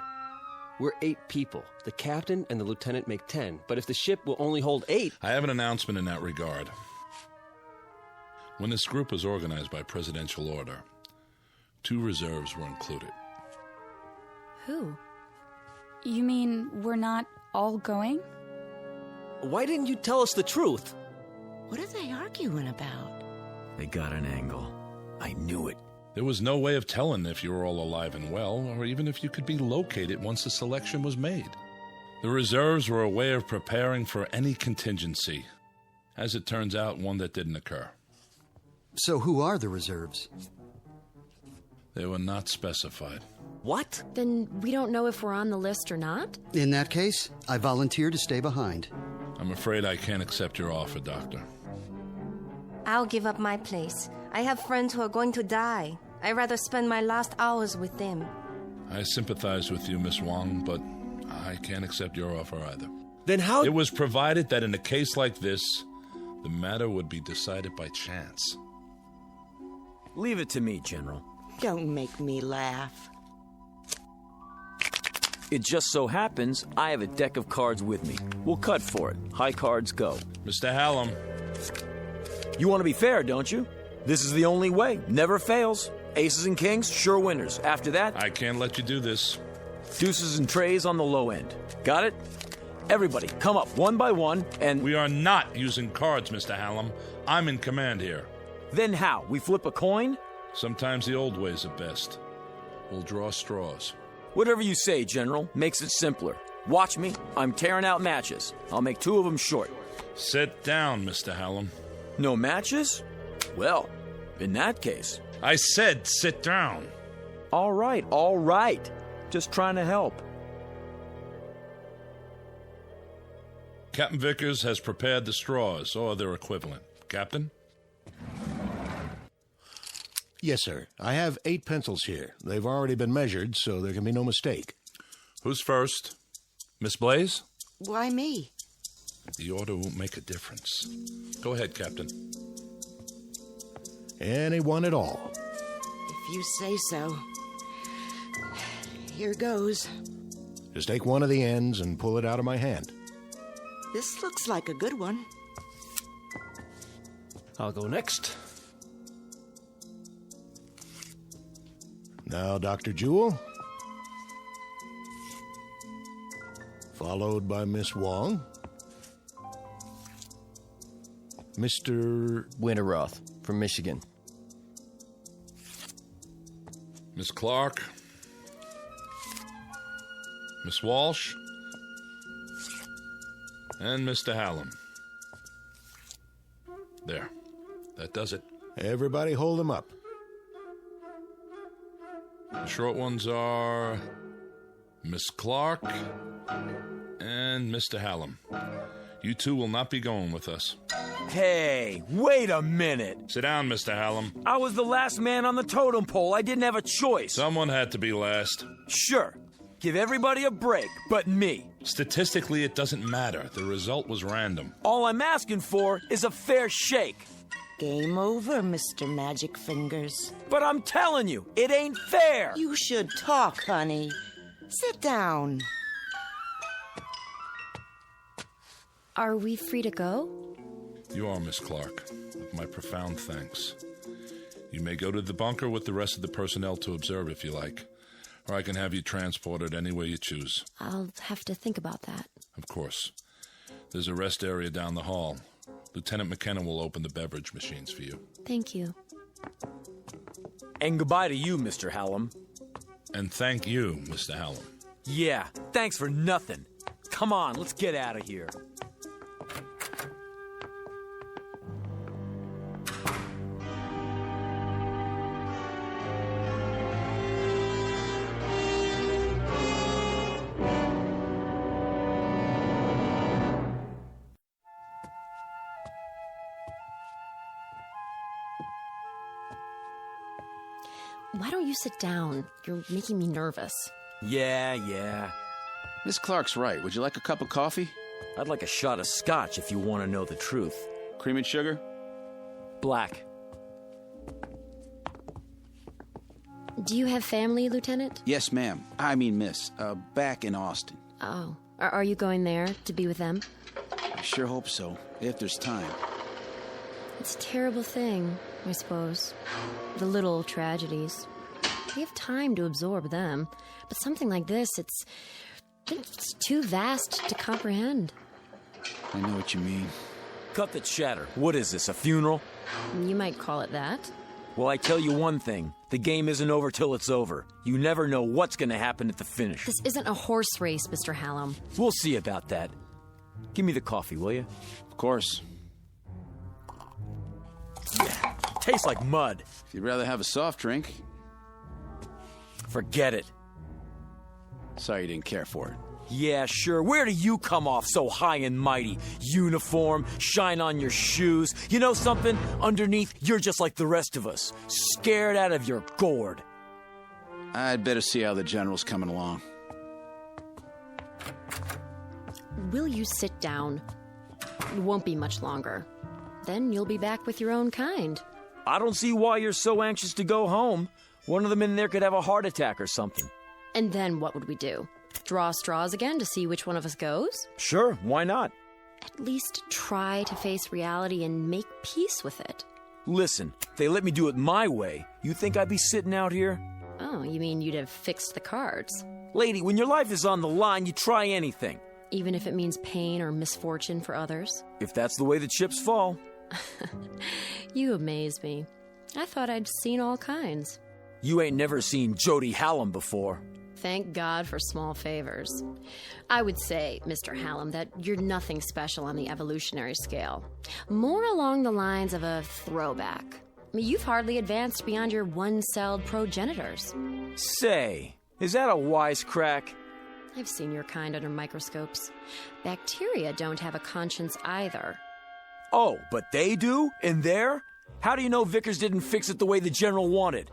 We're 8 people. The captain and the lieutenant make 10. But if the ship will only hold 8... I have an announcement in that regard. When this group was organized by presidential order, 2 reserves were included. Who? You mean we're not all going? Why didn't you tell us the truth? What are they arguing about? They got an angle. I knew it. There was no way of telling if you were all alive and well, or even if you could be located once the selection was made. The reserves were a way of preparing for any contingency. As it turns out, one that didn't occur. So who are the reserves? They were not specified. What? Then we don't know if we're on the list or not? In that case, I volunteer to stay behind. I'm afraid I can't accept your offer, Doctor. I'll give up my place. I have friends who are going to die. I'd rather spend my last hours with them. I sympathize with you, Miss Wong, but I can't accept your offer either. Then how... It was provided that in a case like this, the matter would be decided by chance. Leave it to me, General. Don't make me laugh. It just so happens I have a deck of cards with me. We'll cut for it. High cards go. Mr. Hallam. You want to be fair, don't you? This is the only way. Never fails. Aces and kings, sure winners. After that... I can't let you do this. Deuces and trays on the low end. Got it? Everybody, come up one by one and... We are not using cards, Mr. Hallam. I'm in command here. Then how? We flip a coin? Sometimes the old ways are best. We'll draw straws. Whatever you say, General. Makes it simpler. Watch me. I'm tearing out matches. I'll make 2 of them short. Sit down, Mr. Hallam. No matches? Well, in that case... I said sit down. All right. Just trying to help. Captain Vickers has prepared the straws, or their equivalent. Captain? Yes, sir. I have 8 pencils here. They've already been measured, so there can be no mistake. Who's first? Miss Blaze? Why me? The order won't make a difference. Go ahead, Captain. Anyone at all. If you say so. Here goes. Just take one of the ends and pull it out of my hand. This looks like a good one. I'll go next. Now, Dr. Jewell. Followed by Miss Wong. Mr. Winterroth from Michigan. Miss Clark. Miss Walsh. And Mr. Hallam. There. That does it. Everybody hold them up. The short ones are Miss Clark and Mr. Hallam. You two will not be going with us. Hey, wait a minute. Sit down, Mr. Hallam. I was the last man on the totem pole. I didn't have a choice. Someone had to be last. Sure. Give everybody a break, but me. Statistically, it doesn't matter. The result was random. All I'm asking for is a fair shake. Game over, Mr. Magic Fingers. But I'm telling you, it ain't fair. You should talk, honey. Sit down. Are we free to go? You are, Miss Clark, with my profound thanks. You may go to the bunker with the rest of the personnel to observe if you like, or I can have you transported any way you choose. I'll have to think about that. Of course. There's a rest area down the hall. Lieutenant McKenna will open the beverage machines for you. Thank you. And goodbye to you, Mr. Hallam. And thank you, Mr. Hallam. Yeah, thanks for nothing. Come on, let's get out of here. Why don't you sit down? You're making me nervous. Yeah. Miss Clark's right. Would you like a cup of coffee? I'd like a shot of scotch if you want to know the truth. Cream and sugar? Black. Do you have family, Lieutenant? Yes, ma'am. I mean, miss. Back in Austin. Oh. Are you going there to be with them? I sure hope so, if there's time. It's a terrible thing, I suppose. The little tragedies. We have time to absorb them. But something like this, it's too vast to comprehend. I know what you mean. Cut the chatter. What is this, a funeral? You might call it that. Well, I tell you one thing. The game isn't over till it's over. You never know what's going to happen at the finish. This isn't a horse race, Mr. Hallam. We'll see about that. Give me the coffee, will you? Of course. Yeah, tastes like mud. If you'd rather have a soft drink. Forget it. Sorry you didn't care for it. Yeah, sure. Where do you come off so high and mighty? Uniform, shine on your shoes. You know something? Underneath, you're just like the rest of us. Scared out of your gourd. I'd better see how the general's coming along. Will you sit down? It won't be much longer. Then you'll be back with your own kind. I don't see why you're so anxious to go home. One of them in there could have a heart attack or something. And then what would we do? Draw straws again to see which one of us goes? Sure, why not? At least try to face reality and make peace with it. Listen, if they let me do it my way, you think I'd be sitting out here? Oh, you mean you'd have fixed the cards? Lady, when your life is on the line, you try anything. Even if it means pain or misfortune for others? If that's the way the chips fall. You amaze me. I thought I'd seen all kinds. You ain't never seen Jody Hallam before. Thank God for small favors. I would say, Mr. Hallam, that you're nothing special on the evolutionary scale. More along the lines of a throwback. I mean, you've hardly advanced beyond your one-celled progenitors. Say, is that a wisecrack? I've seen your kind under microscopes. Bacteria don't have a conscience either. Oh, but they do? In there? How do you know Vickers didn't fix it the way the General wanted?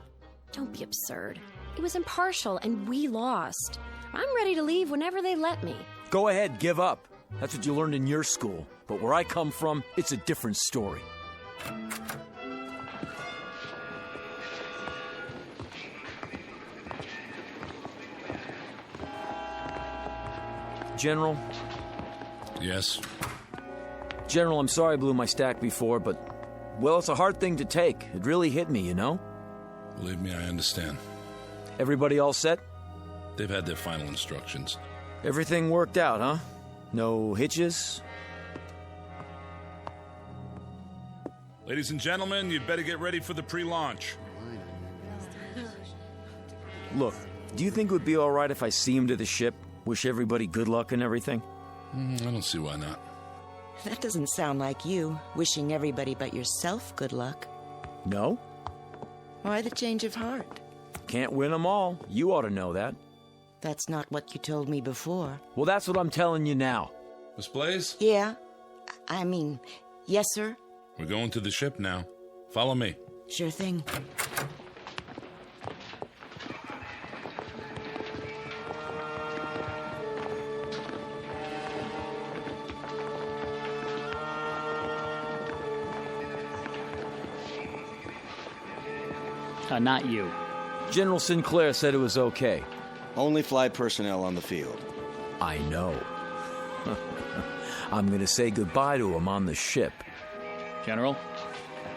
Don't be absurd. It was impartial, and we lost. I'm ready to leave whenever they let me. Go ahead, give up. That's what you learned in your school. But where I come from, it's a different story. General? Yes? General, I'm sorry I blew my stack before, but, well, it's a hard thing to take. It really hit me, you know? Believe me, I understand. Everybody all set? They've had their final instructions. Everything worked out, huh? No hitches? Ladies and gentlemen, you'd better get ready for the pre-launch. Look, do you think it would be all right if I see him to the ship? Wish everybody good luck and everything? I don't see why not. That doesn't sound like you, wishing everybody but yourself good luck. No? Why the change of heart? Can't win them all. You ought to know that. That's not what you told me before. Well, that's what I'm telling you now. Miss Blaze? Yeah. Yes, sir. We're going to the ship now. Follow me. Sure thing. Not you. General Sinclair said it was okay. Only flight personnel on the field. I know. I'm going to say goodbye to him on the ship. General?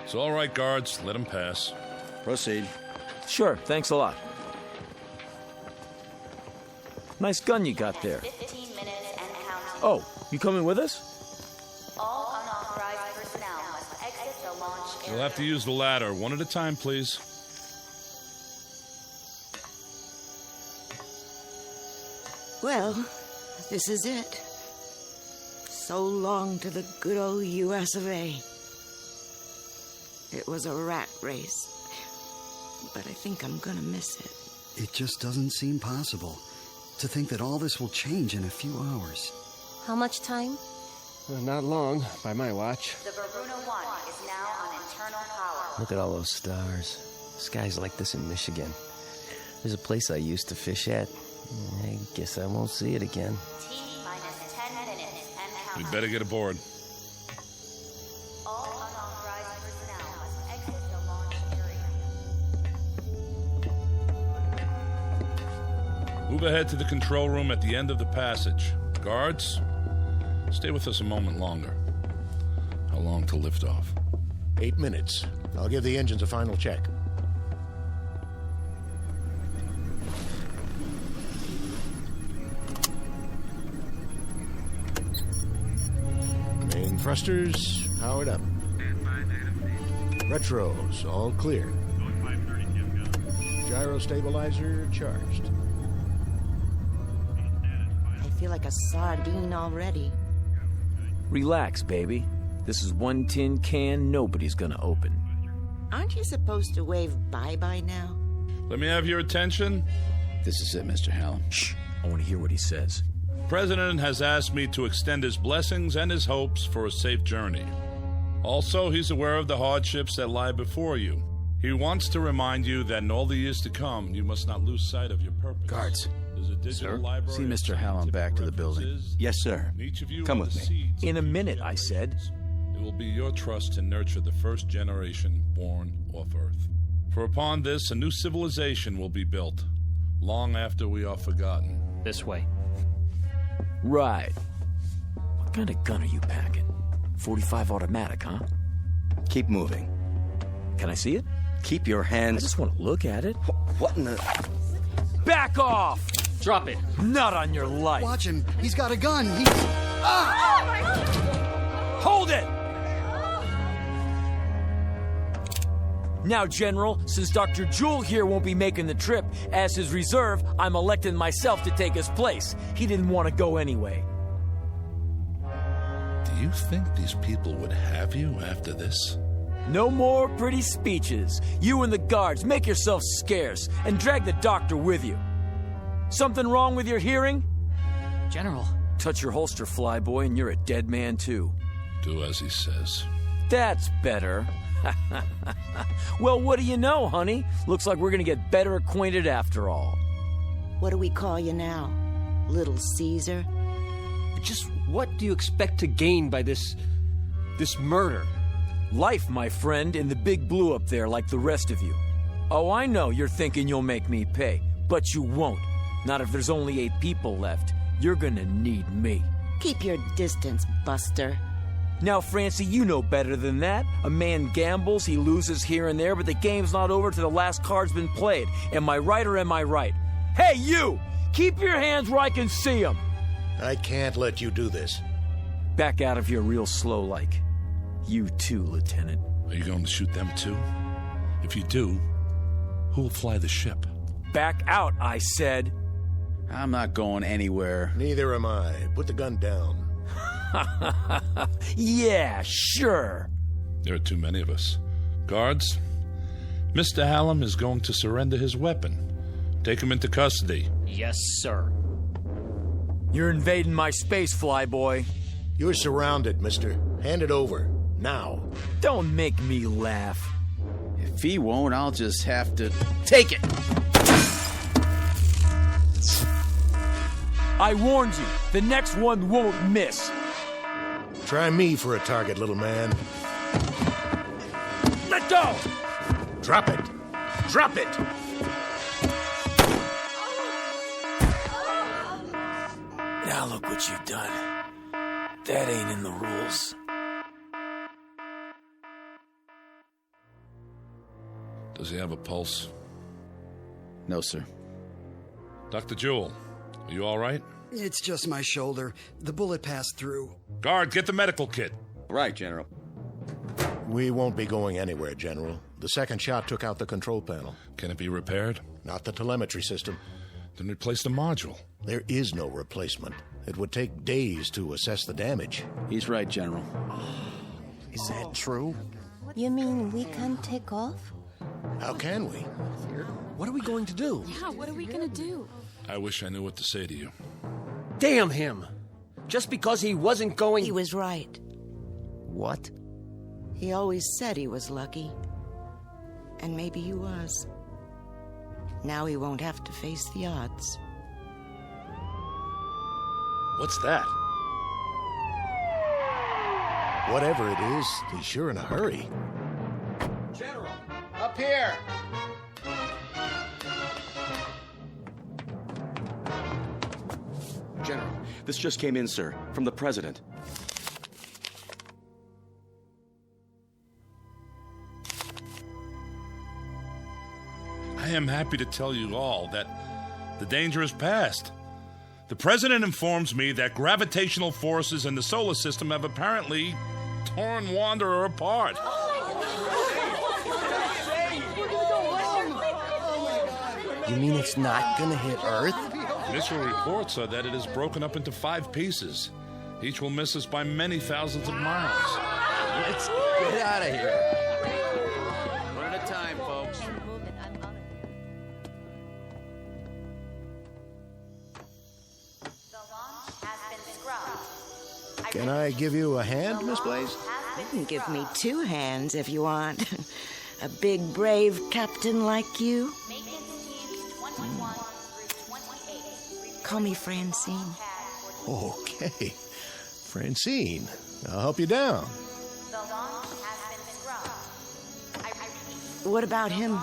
It's all right, guards. Let him pass. Proceed. Sure, thanks a lot. Nice gun you got there. 15 minutes and counting. Oh, you coming with us? All unauthorized personnel must exit the launch area. You'll have to use the ladder. One at a time, please. Well, this is it. So long to the good old U.S. of A. It was a rat race, but I think I'm gonna miss it. It just doesn't seem possible to think that all this will change in a few hours. How much time? Not long, by my watch. The Varuna 1 is now on internal power. Look at all those stars. Skies like this in Michigan. There's a place I used to fish at. I guess I won't see it again. T-minus 10 minutes and counting. We'd better get aboard. All unauthorized personnel must exit the launch area. Move ahead to the control room at the end of the passage. Guards, stay with us a moment longer. How long till liftoff? 8 minutes. I'll give the engines a final check. Main thrusters powered up. Retros all clear. Gyro stabilizer charged. I feel like a sardine already. Relax, baby. This is one tin can nobody's gonna open. Aren't you supposed to wave bye-bye now? Let me have your attention. This is it, Mr. Hallam. Shh. I want to hear what he says. The President has asked me to extend his blessings and his hopes for a safe journey. Also, he's aware of the hardships that lie before you. He wants to remind you that in all the years to come, you must not lose sight of your purpose. Guards. There's a digital library. See Mr. Hallam back to the building. Yes, sir. Each of you Come are with the me. seeds In a of the minute, future I said. It will be your trust to nurture the first generation born off Earth. For upon this, a new civilization will be built, long after we are forgotten. This way. Right. What kind of gun are you packing? 45 automatic, huh? Keep moving. Can I see it? Keep your hands... I just want to look at it. What in the... Back off! Drop it. Not on your life. Watch him. He's got a gun. He's... Hold it! Now, General, since Dr. Jewell here won't be making the trip, as his reserve, I'm electing myself to take his place. He didn't want to go anyway. Do you think these people would have you after this? No more pretty speeches. You and the guards, make yourselves scarce, and drag the doctor with you. Something wrong with your hearing? General. Touch your holster, flyboy, and you're a dead man, too. Do as he says. That's better. Well, what do you know, honey? Looks like we're gonna get better acquainted after all. What do we call you now? Little Caesar? Just what do you expect to gain by this murder? Life, my friend, in the big blue up there like the rest of you. Oh, I know you're thinking you'll make me pay, but you won't. Not if there's only 8 people left. You're gonna need me. Keep your distance, Buster. Now, Francie, you know better than that. A man gambles, he loses here and there, but the game's not over till the last card's been played. Am I right or am I right? Hey, you! Keep your hands where I can see them! I can't let you do this. Back out of here real slow like. You too, Lieutenant. Are you going to shoot them too? If you do, who'll fly the ship? Back out, I said. I'm not going anywhere. Neither am I. Put the gun down. Yeah, sure. There are too many of us. Guards, Mr. Hallam is going to surrender his weapon. Take him into custody. Yes, sir. You're invading my space, flyboy. You're surrounded, mister. Hand it over. Now. Don't make me laugh. If he won't, I'll just have to take it. I warned you. The next one won't miss. Try me for a target, little man. Let go! Drop it! Drop it! Now look what you've done. That ain't in the rules. Does he have a pulse? No, sir. Dr. Jewell, are you all right? It's just my shoulder. The bullet passed through. Guard, get the medical kit. Right, General. We won't be going anywhere, General. The second shot took out the control panel. Can it be repaired? Not the telemetry system. Then replace the module. There is no replacement. It would take days to assess the damage. He's right, General. Is that true? You mean we can't take off? How can we? What are we going to do? Yeah, what are we gonna do? I wish I knew what to say to you. Damn him! Just because he wasn't going... He was right. What? He always said he was lucky. And maybe he was. Now he won't have to face the odds. What's that? Whatever it is, he's sure in a hurry. General, up here! General, this just came in, sir, from the President. I am happy to tell you all that the danger is past. The President informs me that gravitational forces in the solar system have apparently torn Wanderer apart. You mean it's not gonna hit Earth? Initial reports are that it is broken up into 5 pieces. Each will miss us by many thousands of miles. Let's get out of here. One at a time, folks. Can I give you a hand, Miss Blaze? You can give me 2 hands if you want. A big, brave captain like you. Call me Francine. Okay. Francine, I'll help you down. What about him,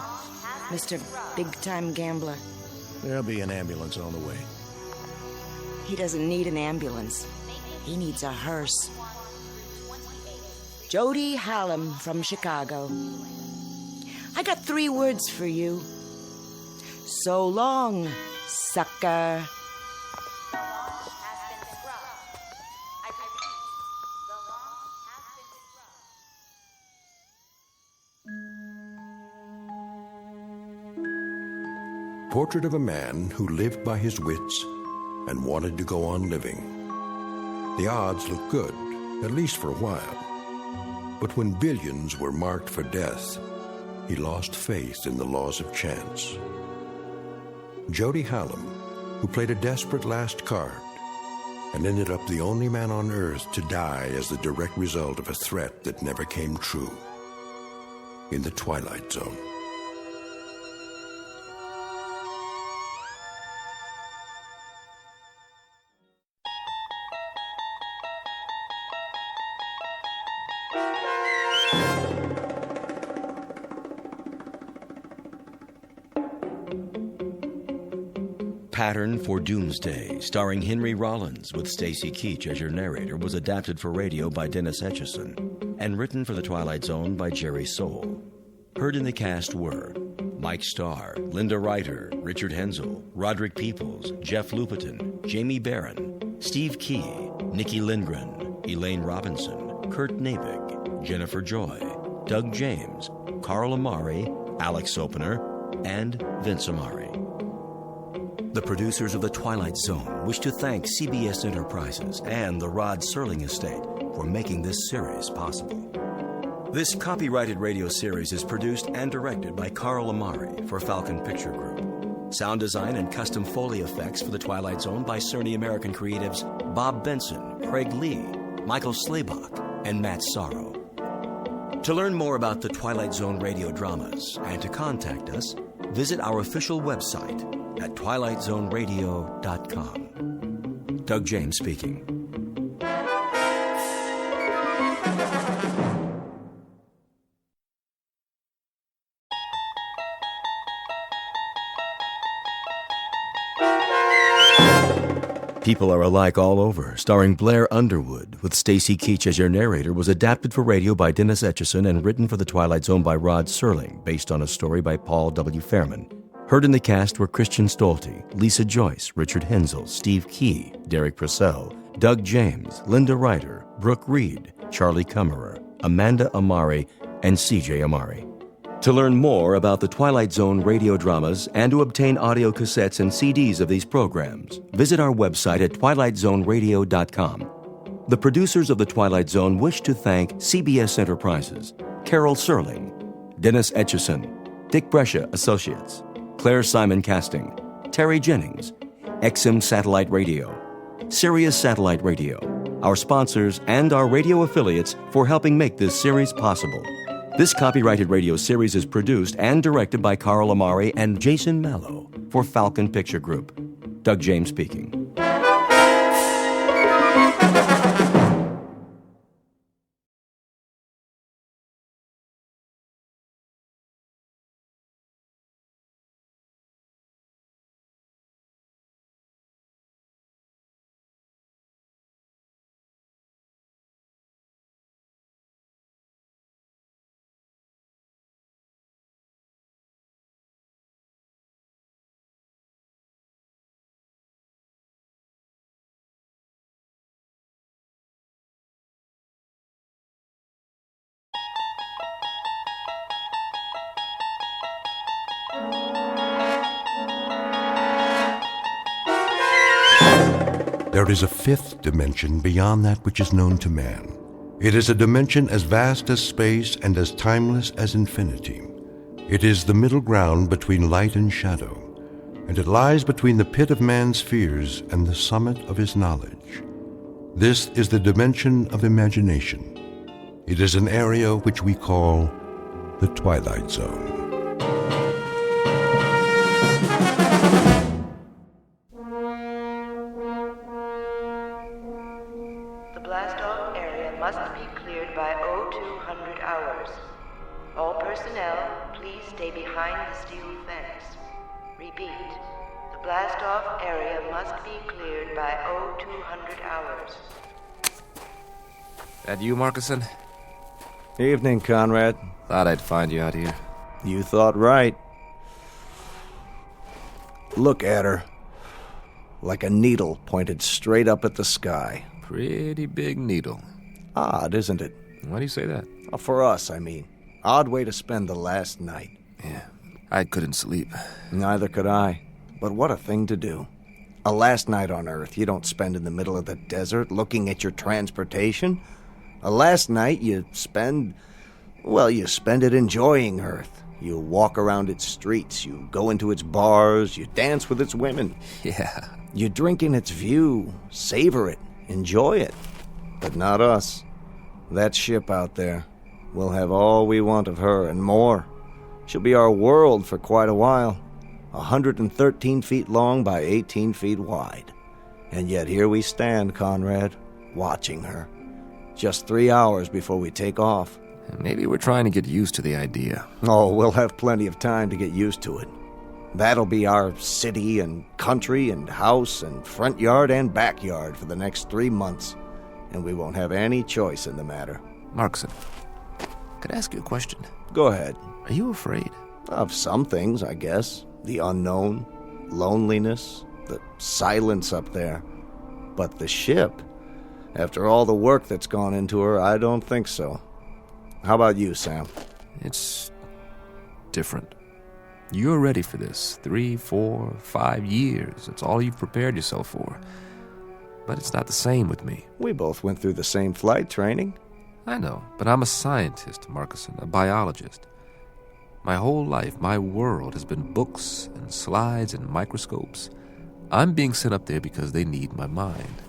Mr. Big-Time Gambler? There'll be an ambulance on the way. He doesn't need an ambulance. He needs a hearse. Jody Hallam from Chicago. I got 3 words for you. So long, sucker. Portrait of a man who lived by his wits and wanted to go on living. The odds looked good, at least for a while. But when billions were marked for death, he lost faith in the laws of chance. Jody Hallam, who played a desperate last card, and ended up the only man on Earth to die as the direct result of a threat that never came true. In the Twilight Zone. Pattern for Doomsday, starring Henry Rollins with Stacy Keach as your narrator, was adapted for radio by Dennis Etchison and written for The Twilight Zone by Jerry Soule. Heard in the cast were Mike Starr, Linda Ryder, Richard Hensel, Roderick Peoples, Jeff Lupetin, Jamie Barron, Steve Key, Nikki Lindgren, Elaine Robinson, Kurt Nabig, Jennifer Joy, Doug James, Carl Amari, Alex Sopener, and Vince Amari. The producers of The Twilight Zone wish to thank CBS Enterprises and the Rod Serling Estate for making this series possible. This copyrighted radio series is produced and directed by Carl Amari for Falcon Picture Group. Sound design and custom Foley effects for The Twilight Zone by Cerny American creatives Bob Benson, Craig Lee, Michael Slaybach, and Matt Sorrow. To learn more about the Twilight Zone radio dramas and to contact us, visit our official website at twilightzoneradio.com. Doug James speaking. People Are Alike All Over, starring Blair Underwood, with Stacy Keach as your narrator, was adapted for radio by Dennis Etchison and written for The Twilight Zone by Rod Serling, based on a story by Paul W. Fairman. Heard in the cast were Christian Stolte, Lisa Joyce, Richard Hensel, Steve Key, Derek Purcell, Doug James, Linda Ryder, Brooke Reed, Charlie Kummerer, Amanda Amari, and C.J. Amari. To learn more about the Twilight Zone radio dramas and to obtain audio cassettes and CDs of these programs, visit our website at twilightzoneradio.com. The producers of The Twilight Zone wish to thank CBS Enterprises, Carol Serling, Dennis Etchison, Dick Brescia Associates, Claire Simon Casting, Terry Jennings, XM Satellite Radio, Sirius Satellite Radio, our sponsors, and our radio affiliates for helping make this series possible. This copyrighted radio series is produced and directed by Carl Amari and Jason Mallow for Falcon Picture Group. Doug James speaking. There is a fifth dimension beyond that which is known to man. It is a dimension as vast as space and as timeless as infinity. It is the middle ground between light and shadow, and it lies between the pit of man's fears and the summit of his knowledge. This is the dimension of imagination. It is an area which we call the Twilight Zone. The blast-off area must be cleared by 0200 hours. All personnel, please stay behind the steel fence. Repeat, the blast-off area must be cleared by 0200 hours. That you, Markison? Evening, Conrad. Thought I'd find you out here. You thought right. Look at her. Like a needle pointed straight up at the sky. Pretty big needle. Odd, isn't it? Why do you say that? For us, I mean. Odd way to spend the last night. Yeah, I couldn't sleep. Neither could I. But what a thing to do. A last night on Earth you don't spend in the middle of the desert looking at your transportation. A last night you spend it enjoying Earth. You walk around its streets, you go into its bars, you dance with its women. Yeah. You drink in its view, savor it, enjoy it. But not us. That ship out there. We'll have all we want of her and more. She'll be our world for quite a while. 113 feet long by 18 feet wide. And yet here we stand, Conrad, watching her. Just 3 hours before we take off. Maybe we're trying to get used to the idea. Oh, we'll have plenty of time to get used to it. That'll be our city and country and house and front yard and backyard for the next 3 months. And we won't have any choice in the matter. Markson, could I ask you a question? Go ahead. Are you afraid? Of some things, I guess. The unknown, loneliness, the silence up there. But the ship, after all the work that's gone into her, I don't think so. How about you, Sam? It's different. You're ready for this. 3, 4, 5 years. It's all you've prepared yourself for. But it's not the same with me. We both went through the same flight training. I know, but I'm a scientist, Markison, a biologist. My whole life, my world has been books and slides and microscopes. I'm being sent up there because they need my mind.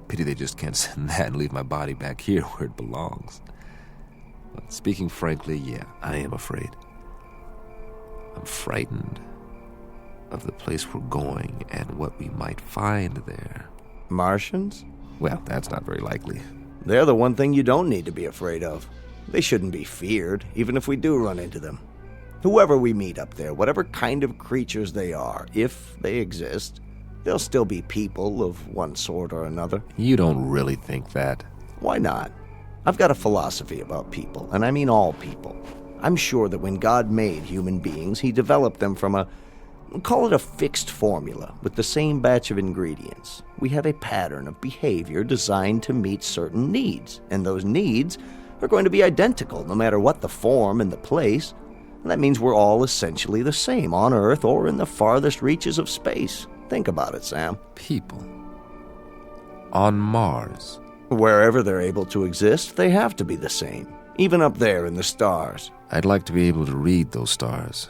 Pity they just can't send that and leave my body back here where it belongs. But speaking frankly, yeah, I am afraid. I'm frightened of the place we're going and what we might find there. Martians? Well, that's not very likely. They're the one thing you don't need to be afraid of. They shouldn't be feared, even if we do run into them. Whoever we meet up there, whatever kind of creatures they are, if they exist, they'll still be people of one sort or another. You don't really think that? Why not? I've got a philosophy about people, and I mean all people. I'm sure that when God made human beings, he developed them from call it a fixed formula, with the same batch of ingredients. We have a pattern of behavior designed to meet certain needs, and those needs are going to be identical no matter what the form and the place. And that means we're all essentially the same on Earth or in the farthest reaches of space. Think about it, Sam. People. On Mars. Wherever they're able to exist, they have to be the same, even up there in the stars. I'd like to be able to read those stars.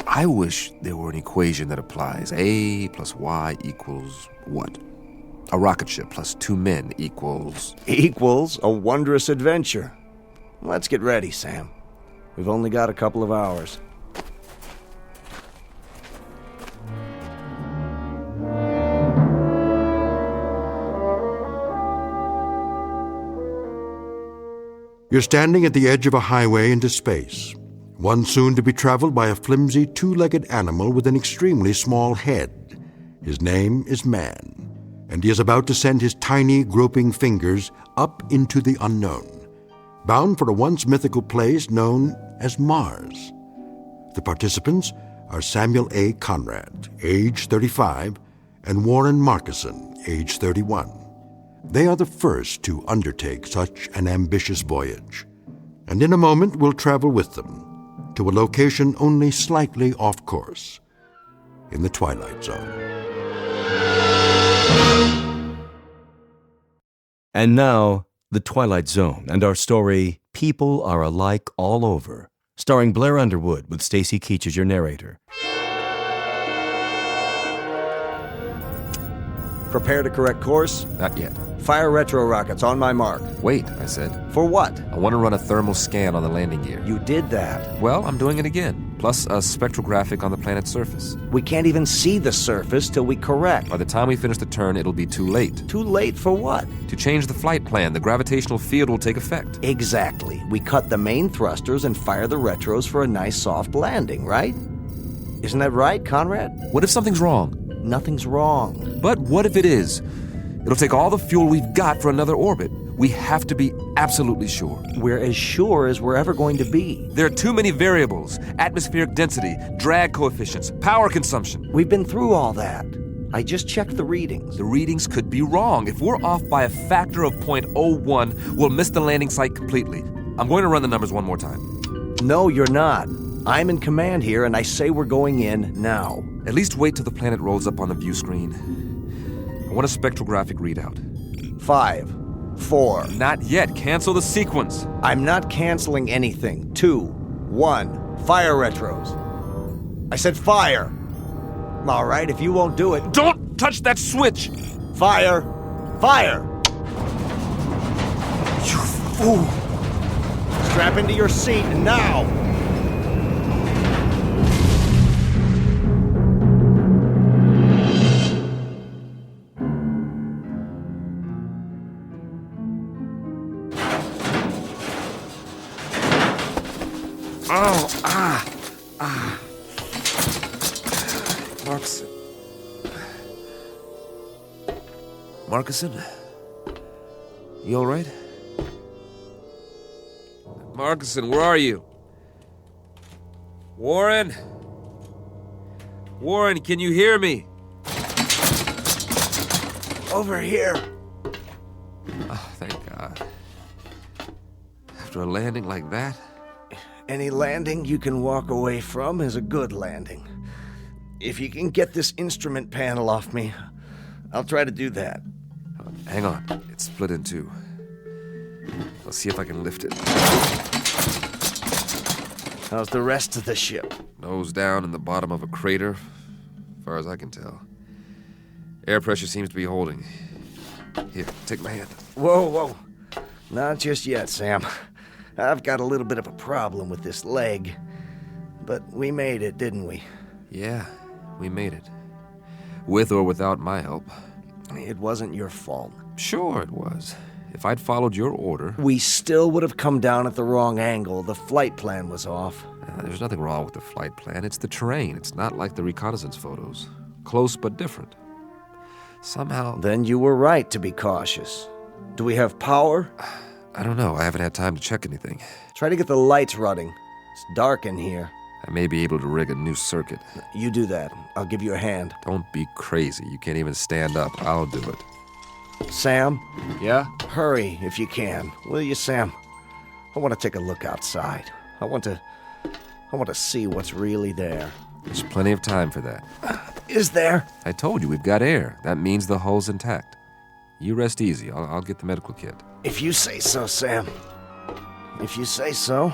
I wish there were an equation that applies. A plus Y equals what? A rocket ship plus 2 men equals... Equals a wondrous adventure. Let's get ready, Sam. We've only got a couple of hours. You're standing at the edge of a highway into space, one soon to be traveled by a flimsy, two-legged animal with an extremely small head. His name is Man, and he is about to send his tiny, groping fingers up into the unknown, bound for a once mythical place known as Mars. The participants are Samuel A. Conrad, age 35, and Warren Markison, age 31. They are the first to undertake such an ambitious voyage, and in a moment we'll travel with them to a location only slightly off course, in the Twilight Zone. And now, the Twilight Zone and our story, People Are Alike All Over, starring Blair Underwood with Stacy Keach as your narrator. Prepare to correct course? Not yet. Fire retro rockets on my mark. Wait, I said. For what? I want to run a thermal scan on the landing gear. You did that. Well, I'm doing it again, plus a spectrographic on the planet's surface. We can't even see the surface till we correct. By the time we finish the turn, it'll be too late. Too late for what? To change the flight plan, the gravitational field will take effect. Exactly. We cut the main thrusters and fire the retros for a nice soft landing, right? Isn't that right, Conrad? What if something's wrong? Nothing's wrong. But what if it is? It'll take all the fuel we've got for another orbit. We have to be absolutely sure. We're as sure as we're ever going to be. There are too many variables. Atmospheric density, drag coefficients, power consumption. We've been through all that. I just checked the readings. The readings could be wrong. If we're off by a factor of 0.01, we'll miss the landing site completely. I'm going to run the numbers one more time. No, you're not. I'm in command here, and I say we're going in now. At least wait till the planet rolls up on the view screen. I want a spectrographic readout. 5, 4. Not yet. Cancel the sequence. I'm not canceling anything. 2, 1. Fire retros. I said fire. All right, if you won't do it... Don't touch that switch! Fire! Fire! You fool! Strap into your seat now! Marcuson? You all right? Marcuson, where are you? Warren? Warren, can you hear me? Over here. Oh, thank God. After a landing like that? Any landing you can walk away from is a good landing. If you can get this instrument panel off me, I'll try to do that. Hang on. It's split in two. I'll see if I can lift it. How's the rest of the ship? Nose down in the bottom of a crater, as far as I can tell. Air pressure seems to be holding. Here, take my hand. Whoa, whoa. Not just yet, Sam. I've got a little bit of a problem with this leg. But we made it, didn't we? Yeah, we made it. With or without my help. It wasn't your fault. Sure it was. If I'd followed your order... We still would have come down at the wrong angle. The flight plan was off. There's nothing wrong with the flight plan. It's the terrain. It's not like the reconnaissance photos. Close but different. Somehow... Then you were right to be cautious. Do we have power? I don't know. I haven't had time to check anything. Try to get the lights running. It's dark in here. I may be able to rig a new circuit. You do that. I'll give you a hand. Don't be crazy. You can't even stand up. I'll do it. Sam? Yeah? Hurry, if you can. Will you, Sam? I want to take a look outside. I want to see what's really there. There's plenty of time for that. Is there? I told you, we've got air. That means the hull's intact. You rest easy. I'll get the medical kit. If you say so, Sam. If you say so.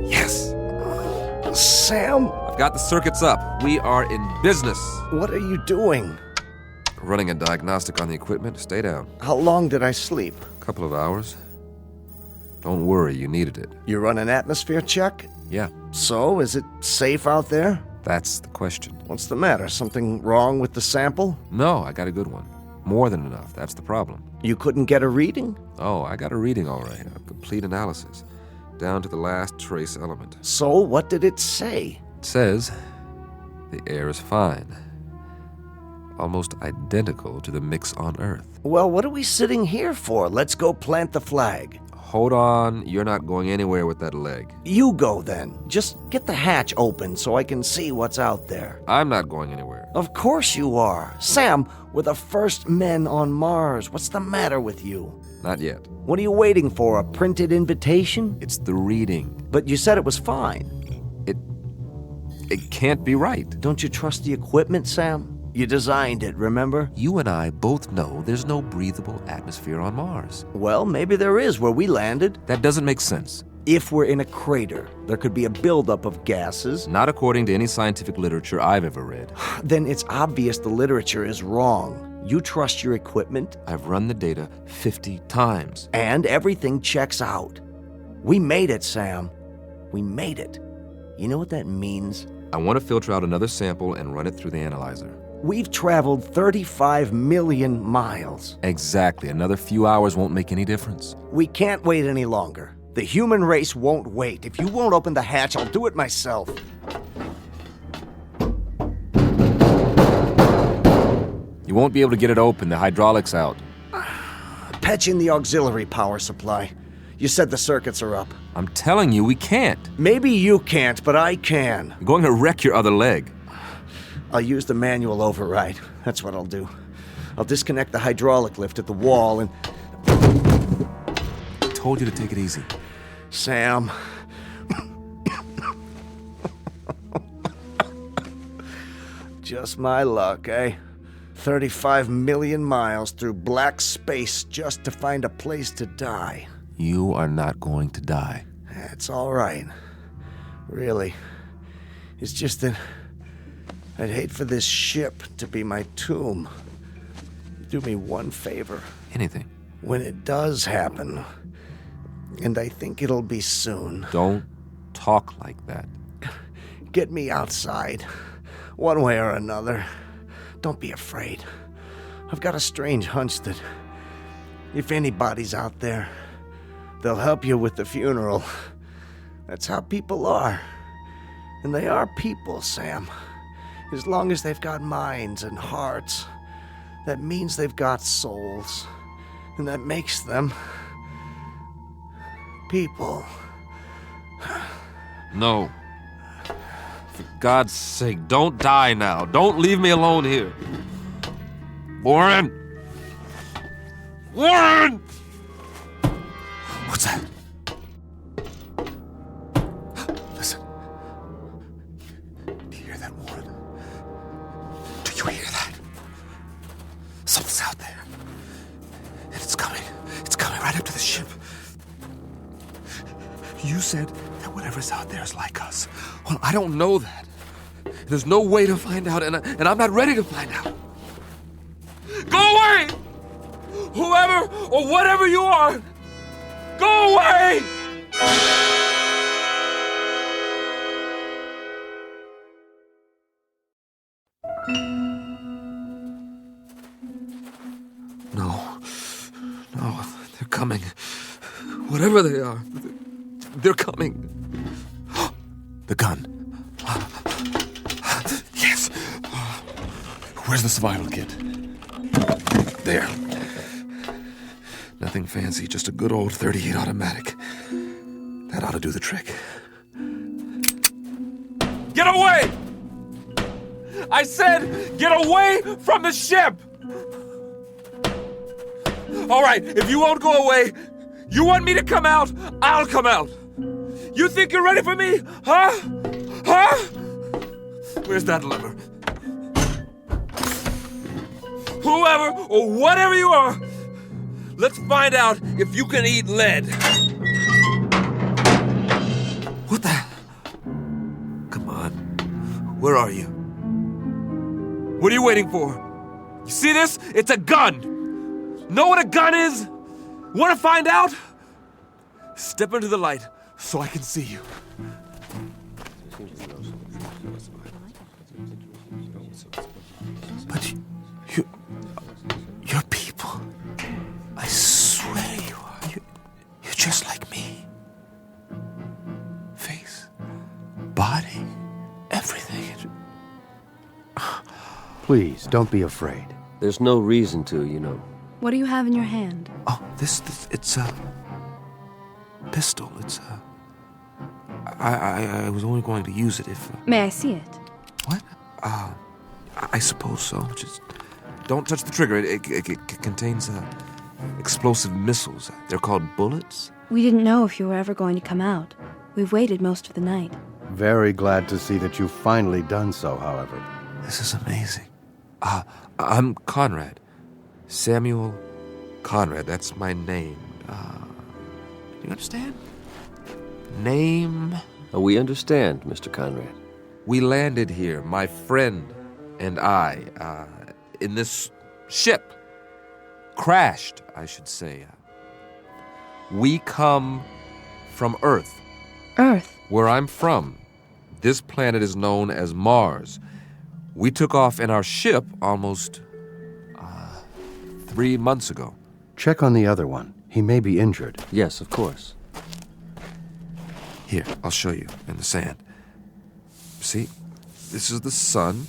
Yes! Sam? I've got the circuits up. We are in business. What are you doing? Running a diagnostic on the equipment. Stay down. How long did I sleep? A couple of hours. Don't worry, you needed it. You run an atmosphere check? Yeah. So, is it safe out there? That's the question. What's the matter? Something wrong with the sample? No, I got a good one. More than enough. That's the problem. You couldn't get a reading? Oh, I got a reading all right. A complete analysis. Down to the last trace element. So, what did it say? It says the air is fine. Almost identical to the mix on Earth. Well, what are we sitting here for? Let's go plant the flag. Hold on. You're not going anywhere with that leg. You go then. Just get the hatch open so I can see what's out there. I'm not going anywhere. Of course you are. Sam, we're the first men on Mars. What's the matter with you? Not yet. What are you waiting for? A printed invitation? It's the reading. But you said it was fine. It can't be right. Don't you trust the equipment, Sam? You designed it, remember? You and I both know there's no breathable atmosphere on Mars. Well, maybe there is where we landed. That doesn't make sense. If we're in a crater, there could be a buildup of gases. Not according to any scientific literature I've ever read. Then it's obvious the literature is wrong. You trust your equipment? I've run the data 50 times. And everything checks out. We made it, Sam. We made it. You know what that means? I want to filter out another sample and run it through the analyzer. We've traveled 35 million miles. Exactly. Another few hours won't make any difference. We can't wait any longer. The human race won't wait. If you won't open the hatch, I'll do it myself. You won't be able to get it open. The hydraulic's out. Patch in the auxiliary power supply. You said the circuits are up. I'm telling you, we can't. Maybe you can't, but I can. You're going to wreck your other leg. I'll use the manual override. That's what I'll do. I'll disconnect the hydraulic lift at the wall and... I told you to take it easy. Sam. Just my luck, eh? 35 million miles through black space just to find a place to die. You are not going to die. That's all right. Really. It's just that I'd hate for this ship to be my tomb. Do me one favor. Anything. When it does happen, and I think it'll be soon. Don't talk like that. Get me outside, one way or another. Don't be afraid. I've got a strange hunch that if anybody's out there, they'll help you with the funeral. That's how people are. And they are people, Sam. As long as they've got minds and hearts, that means they've got souls. And that makes them people. No. For God's sake, don't die now. Don't leave me alone here. Warren! Warren! What's that? Listen. Do you hear that, Warren? Do you hear that? Something's out there. And it's coming. It's coming right up to the ship. You said that whatever's out there is like us. Well, I don't know that. There's no way to find out, and I'm not ready to find out. Go away! Whoever or whatever you are, go away! No, they're coming. Whatever they are, they're coming. The gun. Yes. Where's the survival kit? There. Nothing fancy, just a good old .38 automatic. That ought to do the trick. Get away! I said, get away from the ship! All right, if you won't go away, you want me to come out, I'll come out. You think you're ready for me? Huh? Huh? Where's that lever? Whoever or whatever you are, let's find out if you can eat lead. What the? Come on. Where are you? What are you waiting for? You see this? It's a gun. Know what a gun is? Want to find out? Step into the light so I can see you. But you're people. I swear you are. You're just like me. Face, body, everything. Please, don't be afraid. There's no reason to, you know. What do you have in your hand? Oh, this it's a pistol. It's a... I was only going to use it if... May I see it? What? I suppose so. Just don't touch the trigger. It contains explosive missiles. They're called bullets. We didn't know if you were ever going to come out. We've waited most of the night. Very glad to see that you've finally done so, however. This is amazing. I'm Conrad. Samuel Conrad. That's my name. Do you understand? Name? We understand, Mr. Conrad. We landed here, my friend and I, in this ship. Crashed, I should say. We come from Earth. Earth? Where I'm from, this planet is known as Mars. We took off in our ship almost 3 months ago. Check on the other one. He may be injured. Yes, of course. Here, I'll show you in the sand. See, this is the sun.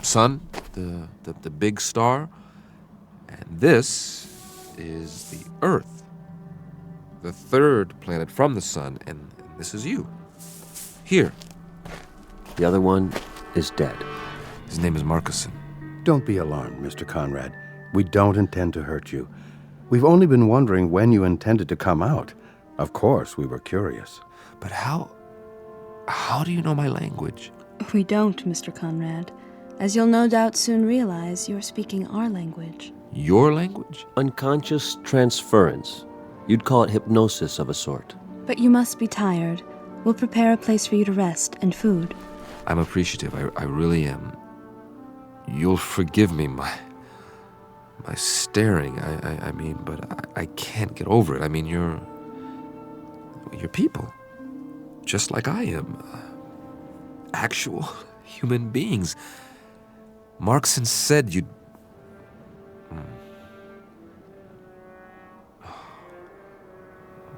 Sun, the big star. And this is the Earth, the third planet from the sun, and this is you. Here. The other one is dead. His name is Marcuson. Don't be alarmed, Mr. Conrad. We don't intend to hurt you. We've only been wondering when you intended to come out. Of course, we were curious. But how do you know my language? We don't, Mr. Conrad. As you'll no doubt soon realize, you're speaking our language. Your language? Unconscious transference. You'd call it hypnosis of a sort. But you must be tired. We'll prepare a place for you to rest and food. I'm appreciative. I really am. You'll forgive me, my staring. I mean, but I can't get over it. I mean, you're people, just like I am. Actual human beings. Markson said you'd...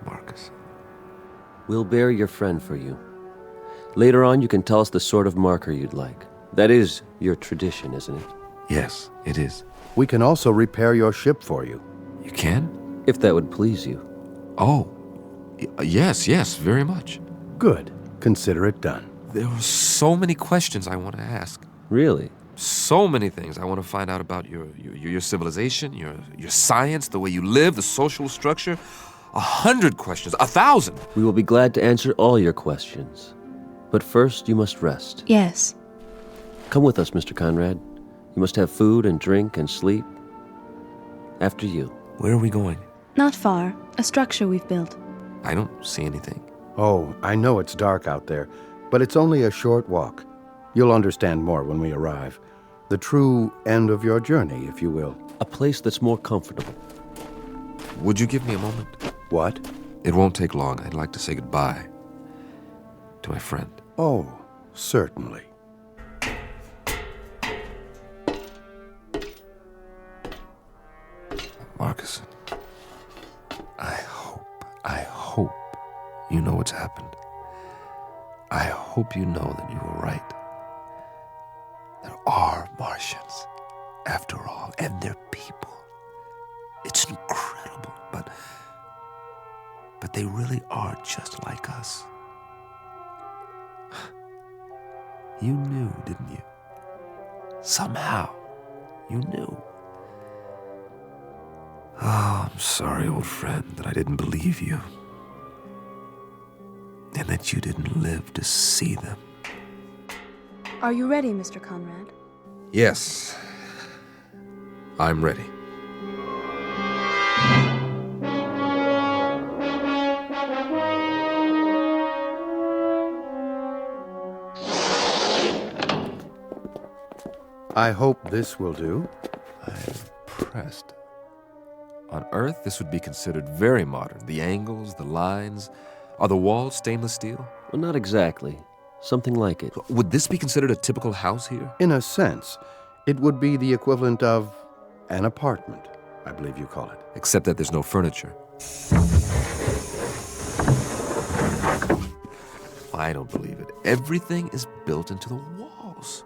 Marcus. We'll bear your friend for you. Later on, you can tell us the sort of marker you'd like. That is your tradition, isn't it? Yes, it is. We can also repair your ship for you. You can? If that would please you. Oh, yes, very much. Good. Consider it done. There are so many questions I want to ask. Really? So many things I want to find out about your civilization, your science, the way you live, the social structure. 100 questions, 1,000. We will be glad to answer all your questions. But first, you must rest. Yes. Come with us, Mr. Conrad. You must have food and drink and sleep. After you. Where are we going? Not far. A structure we've built. I don't see anything. Oh, I know it's dark out there, but it's only a short walk. You'll understand more when we arrive. The true end of your journey, if you will. A place that's more comfortable. Would you give me a moment? What? It won't take long. I'd like to say goodbye to my friend. Oh, certainly. Marcus, I hope you know what's happened. I hope you know that you were right. There are Martians, after all, and they're people. It's incredible, but they really are just like us. You knew, didn't you? Somehow, you knew. Oh, I'm sorry, old friend, that I didn't believe you. And that you didn't live to see them. Are you ready, Mr. Conrad? Yes, I'm ready. I hope this will do. I'm impressed. On Earth, this would be considered very modern. The angles, the lines. Are the walls stainless steel? Well, not exactly. Something like it. Would this be considered a typical house here? In a sense, it would be the equivalent of an apartment, I believe you call it. Except that there's no furniture. I don't believe it. Everything is built into the walls.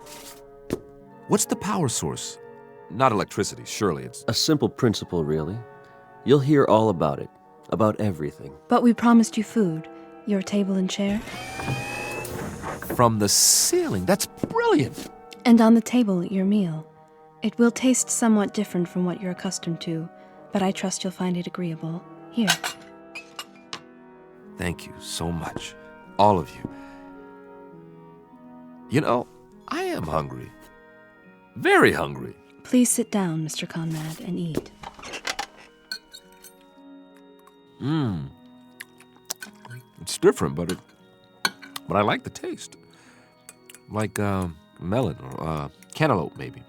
What's the power source? Not electricity, surely. It's a simple principle, really. You'll hear all about it. About everything. But we promised you food. Your table and chair. From the ceiling. That's brilliant. And on the table, your meal. It will taste somewhat different from what you're accustomed to, but I trust you'll find it agreeable. Here. Thank you so much. All of you. You know, I am hungry. Very hungry. Please sit down, Mr. Conrad, and eat. It's different, but I like the taste. Like melon or cantaloupe, maybe.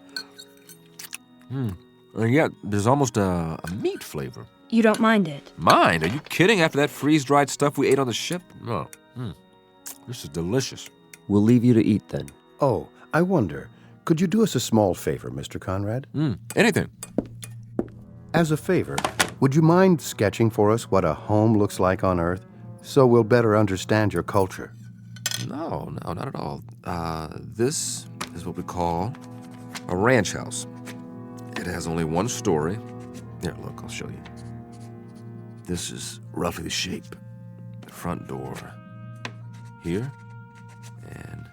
And yet, there's almost a meat flavor. You don't mind it? Mind? Are you kidding? After that freeze-dried stuff we ate on the ship? No. This is delicious. We'll leave you to eat, then. Oh, I wonder, could you do us a small favor, Mr. Conrad? Anything. As a favor, would you mind sketching for us what a home looks like on Earth, so we'll better understand your culture? No, not at all. This is what we call a ranch house. It has only one story. Here, look, I'll show you. This is roughly the shape. The front door here, and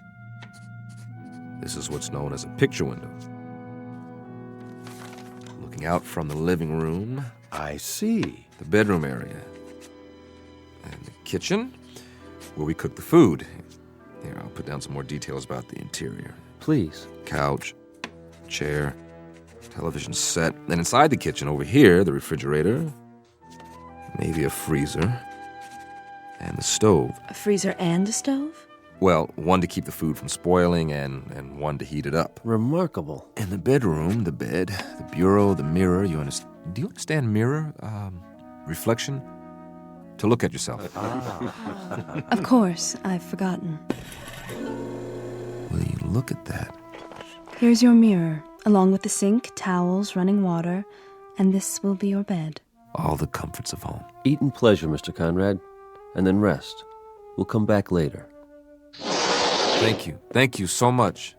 this is what's known as a picture window. Looking out from the living room. I see. The bedroom area. And the kitchen, where we cook the food. Here, I'll put down some more details about the interior. Please. Couch, chair, television set. And inside the kitchen over here, the refrigerator, maybe a freezer, and the stove. A freezer and a stove? Well, one to keep the food from spoiling and one to heat it up. Remarkable. In the bedroom, the bed, the bureau, the mirror. Do you understand mirror? Reflection? To look at yourself. Of course, I've forgotten. Will you look at that? Here's your mirror, along with the sink, towels, running water, and this will be your bed. All the comforts of home. Eat in pleasure, Mr. Conrad, and then rest. We'll come back later. Thank you. Thank you so much.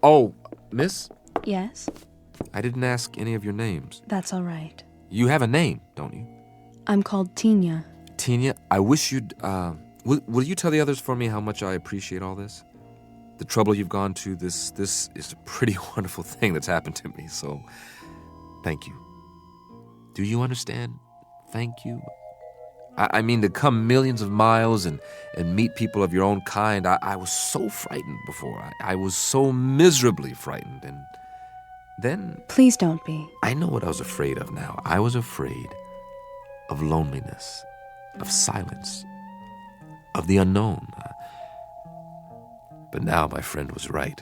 Oh, miss? Yes? I didn't ask any of your names. That's all right. You have a name, don't you? I'm called Tina. Tina, I wish you'd, will you tell the others for me how much I appreciate all this? The trouble you've gone to, this is a pretty wonderful thing that's happened to me, so thank you. Do you understand? Thank you. I mean, to come millions of miles and meet people of your own kind, I was so frightened before. I was so miserably frightened, and then... Please don't be. I know what I was afraid of now. I was afraid of loneliness, of silence, of the unknown. But now my friend was right.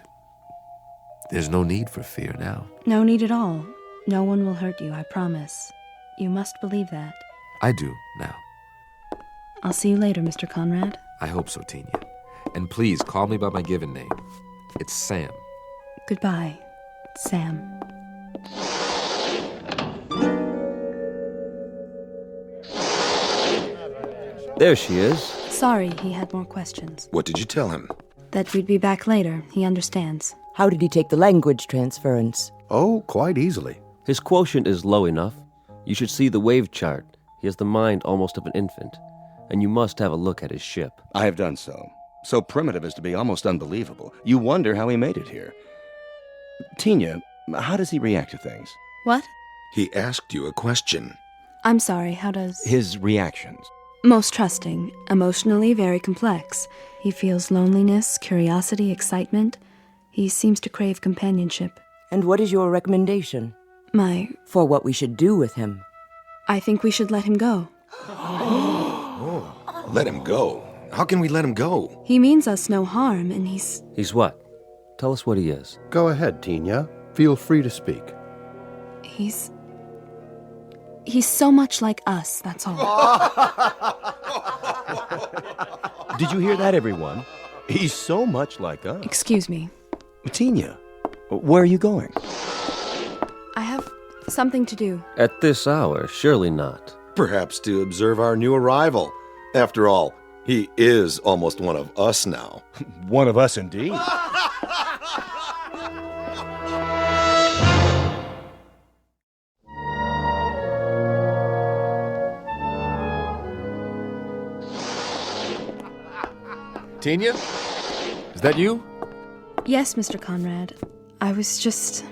There's no need for fear now. No need at all. No one will hurt you, I promise. You must believe that. I do now. I'll see you later, Mr. Conrad. I hope so, Tina. And please call me by my given name. It's Sam. Goodbye, Sam. There she is. Sorry, he had more questions. What did you tell him? That we'd be back later. He understands. How did he take the language transference? Oh, quite easily. His quotient is low enough. You should see the wave chart. He has the mind almost of an infant. And you must have a look at his ship. I have done so. So primitive as to be almost unbelievable. You wonder how he made it here. Tina, how does he react to things? What? He asked you a question. I'm sorry, how does... His reactions. Most trusting, emotionally very complex. He feels loneliness, curiosity, excitement. He seems to crave companionship. And what is your recommendation? For what we should do with him? I think we should let him go. Let him go? How can we let him go? He means us no harm, and he's... He's what? Tell us what he is. Go ahead, Tina. Feel free to speak. He's so much like us, that's all. Did you hear that, everyone? He's so much like us. Excuse me. Tina, where are you going? I have something to do. At this hour, surely not. Perhaps to observe our new arrival. After all, he is almost one of us now. One of us indeed. Tina? Is that you? Yes, Mr. Conrad. I was just...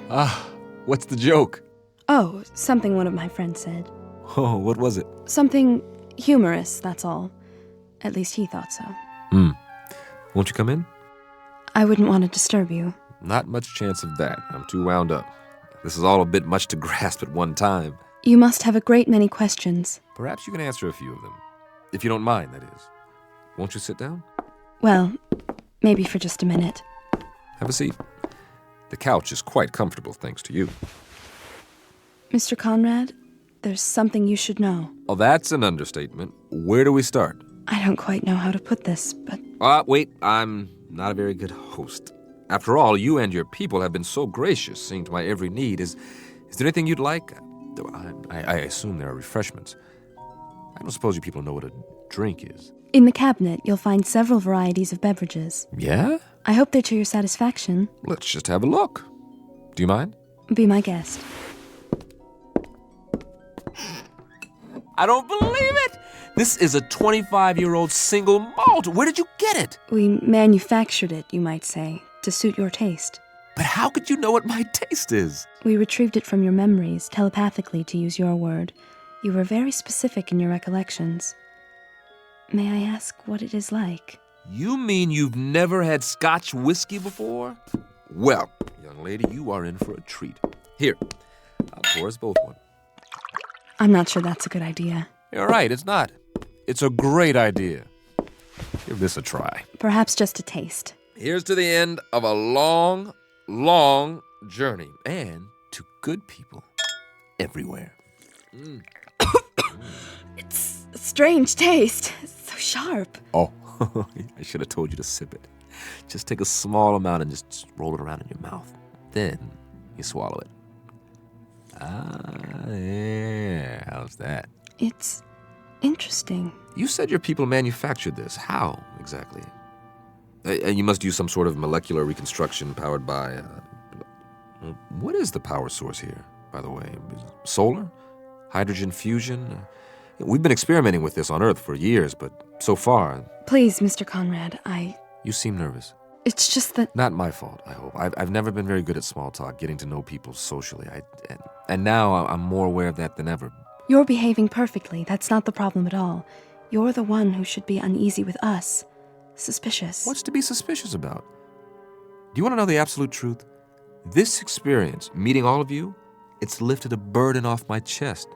What's the joke? Oh, something one of my friends said. Oh, what was it? Something humorous, that's all. At least he thought so. Won't you come in? I wouldn't want to disturb you. Not much chance of that. I'm too wound up. This is all a bit much to grasp at one time. You must have a great many questions. Perhaps you can answer a few of them. If you don't mind, that is. Won't you sit down? Well, maybe for just a minute. Have a seat. The couch is quite comfortable, thanks to you. Mr. Conrad, there's something you should know. Oh, that's an understatement. Where do we start? I don't quite know how to put this, but... Wait, I'm not a very good host. After all, you and your people have been so gracious, seeing to my every need. Is there anything you'd like? I assume there are refreshments. I don't suppose you people know what a drink is. In the cabinet, you'll find several varieties of beverages. Yeah? I hope they're to your satisfaction. Let's just have a look. Do you mind? Be my guest. I don't believe it! This is a 25-year-old single malt. Where did you get it? We manufactured it, you might say, to suit your taste. But how could you know what my taste is? We retrieved it from your memories, telepathically, to use your word. You were very specific in your recollections. May I ask what it is like? You mean you've never had Scotch whiskey before? Well, young lady, you are in for a treat. Here, I'll pour us both one. I'm not sure that's a good idea. You're right, it's not. It's a great idea. Give this a try. Perhaps just a taste. Here's to the end of a long, long journey. And to good people everywhere. It's a strange taste. It's so sharp. Oh, I should have told you to sip it. Just take a small amount and just roll it around in your mouth. Then you swallow it. Ah, yeah. How's that? It's interesting. You said your people manufactured this. How, exactly? You must use some sort of molecular reconstruction powered by... what is the power source here, by the way? Solar? Hydrogen fusion? We've been experimenting with this on Earth for years, but so far... Please, Mr. Conrad, You seem nervous. It's just that... Not my fault, I hope. I've never been very good at small talk, getting to know people socially. And now I'm more aware of that than ever. You're behaving perfectly. That's not the problem at all. You're the one who should be uneasy with us. Suspicious. What's to be suspicious about? Do you want to know the absolute truth? This experience, meeting all of you, it's lifted a burden off my chest.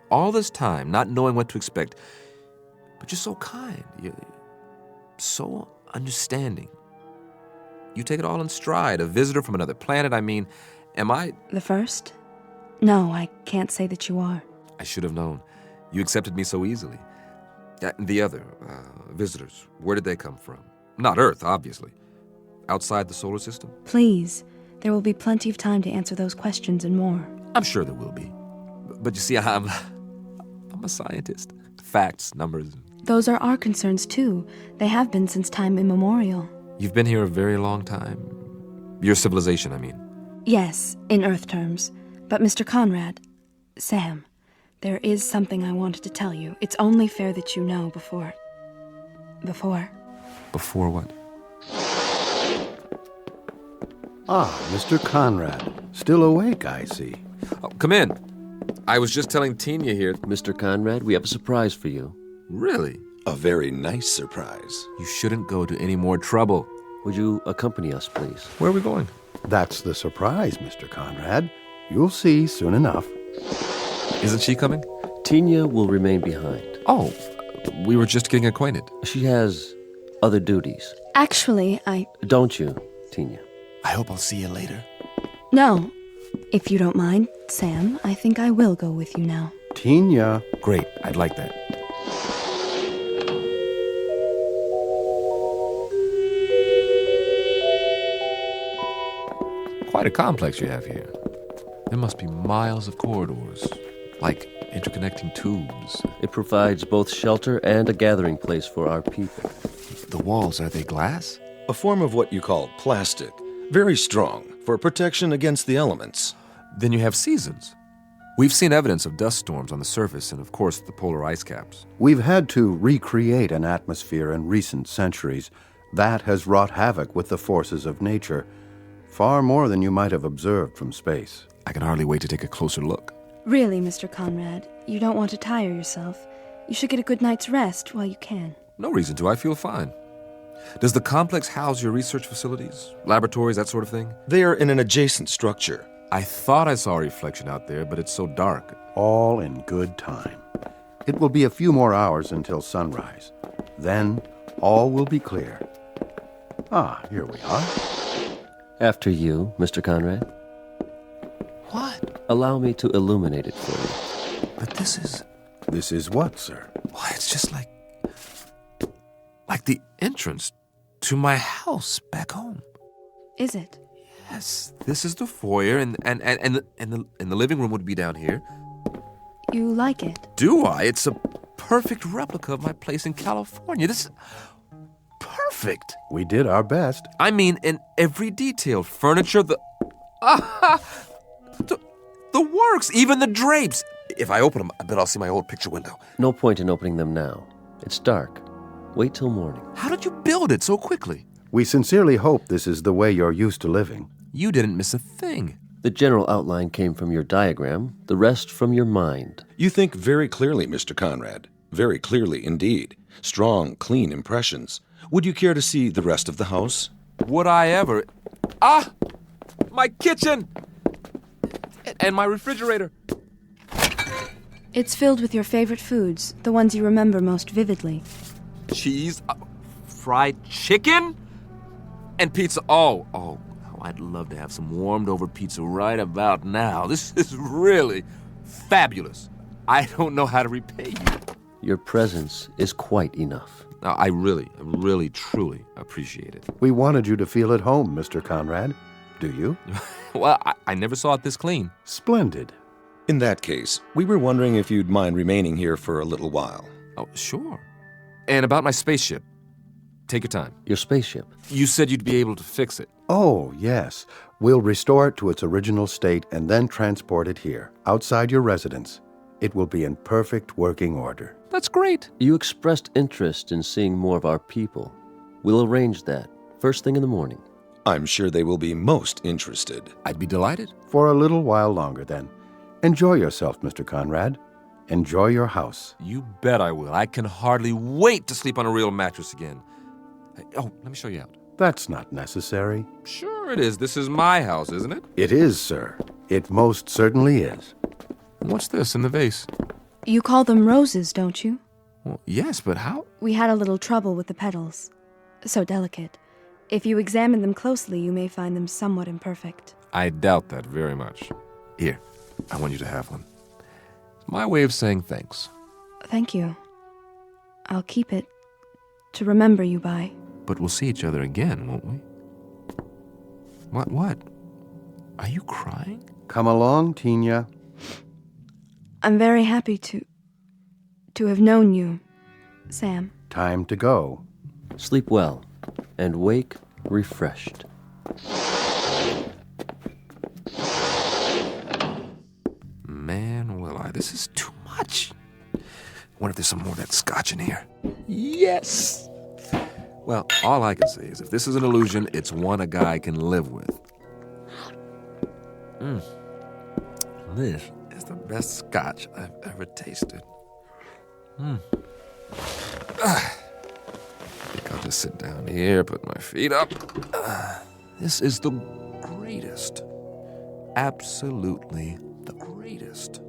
All this time, not knowing what to expect. But you're so kind. You're so understanding. You take it all in stride. A visitor from another planet, I mean, am I... The first? No, I can't say that you are. I should have known. You accepted me so easily. The other, visitors, where did they come from? Not Earth, obviously. Outside the solar system? Please. There will be plenty of time to answer those questions and more. I'm sure there will be. But you see, I'm a scientist. Facts, numbers. Those are our concerns, too. They have been since time immemorial. You've been here a very long time. Your civilization, I mean. Yes, in Earth terms. But Mr. Conrad, Sam, there is something I wanted to tell you. It's only fair that you know before... Before what? Ah, Mr. Conrad. Still awake, I see. Oh, come in. I was just telling Tina here... Mr. Conrad, we have a surprise for you. Really? A very nice surprise. You shouldn't go to any more trouble. Would you accompany us, please? Where are we going? That's the surprise, Mr. Conrad. You'll see soon enough. Isn't she coming? Tina will remain behind. Oh, we were just getting acquainted. She has other duties. Actually, Don't you, Tina? I hope I'll see you later. No. If you don't mind, Sam, I think I will go with you now. Tina. Great, I'd like that. Quite a complex you have here. There must be miles of corridors, like interconnecting tubes. It provides both shelter and a gathering place for our people. The walls, are they glass? A form of what you call plastic. Very strong, for protection against the elements. Then you have seasons. We've seen evidence of dust storms on the surface and, of course, the polar ice caps. We've had to recreate an atmosphere in recent centuries. That has wrought havoc with the forces of nature. Far more than you might have observed from space. I can hardly wait to take a closer look. Really, Mr. Conrad, you don't want to tire yourself. You should get a good night's rest while you can. No reason to. I feel fine. Does the complex house your research facilities, laboratories, that sort of thing? They are in an adjacent structure. I thought I saw a reflection out there, but it's so dark. All in good time. It will be a few more hours until sunrise. Then, all will be clear. Ah, here we are. After you, Mr. Conrad. What? Allow me to illuminate it for you. But this is... This is what, sir? Why, it's just like the entrance to my house back home. Is it? Yes, this is the foyer, and the living room would be down here. You like it? Do I? It's a perfect replica of my place in California. This is perfect. We did our best. I mean, in every detail. Furniture, the works, even the drapes. If I open them, I bet I'll see my old picture window. No point in opening them now. It's dark. Wait till morning. How did you build it so quickly? We sincerely hope this is the way you're used to living. You didn't miss a thing. The general outline came from your diagram, the rest from your mind. You think very clearly, Mr. Conrad. Very clearly indeed. Strong, clean impressions. Would you care to see the rest of the house? Would I ever? Ah! My kitchen! And my refrigerator. It's filled with your favorite foods, the ones you remember most vividly. Cheese, fried chicken, and pizza. Oh, I'd love to have some warmed over pizza right about now. This is really fabulous. I don't know how to repay you. Your presence is quite enough. I really, truly appreciate it. We wanted you to feel at home, Mr. Conrad. Do you? Well, I never saw it this clean. Splendid. In that case, we were wondering if you'd mind remaining here for a little while. Oh, sure. And about my spaceship. Take your time. Your spaceship? You said you'd be able to fix it. Oh, yes. We'll restore it to its original state and then transport it here, outside your residence. It will be in perfect working order. That's great. You expressed interest in seeing more of our people. We'll arrange that first thing in the morning. I'm sure they will be most interested. I'd be delighted. For a little while longer, then. Enjoy yourself, Mr. Conrad. Enjoy your house. You bet I will. I can hardly wait to sleep on a real mattress again. Oh, let me show you out. That's not necessary. Sure it is. This is my house, isn't it? It is, sir. It most certainly is. What's this in the vase? You call them roses, don't you? Well, yes, but how? We had a little trouble with the petals. So delicate. If you examine them closely, you may find them somewhat imperfect. I doubt that very much. Here, I want you to have one. It's my way of saying thanks. Thank you. I'll keep it to remember you by. But we'll see each other again, won't we? What? Are you crying? Come along, Tina. I'm very happy to have known you, Sam. Time to go. Sleep well, and wake refreshed. Man, this is too much. Wonder if there's some more of that scotch in here. Yes! Well, all I can say is if this is an illusion, it's one a guy can live with. This is the best scotch I've ever tasted. I think I'll just sit down here, put my feet up. This is the greatest. Absolutely the greatest.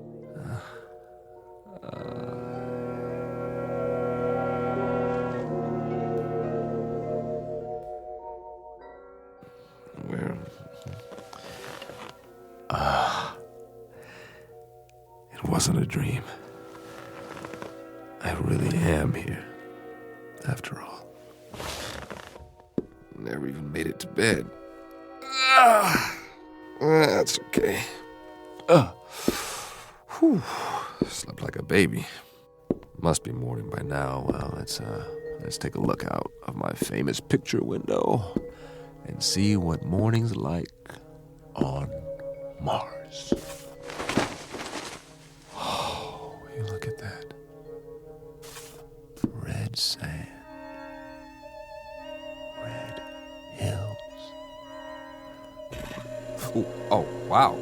Where? It wasn't a dream. I really am here, after all. Never even made it to bed. That's okay. Slept like a baby. Must be morning by now. Well, let's take a look out of my famous picture window and see what morning's like on Mars. Oh, you look at that. Red sand. Red hills. Ooh, oh, wow.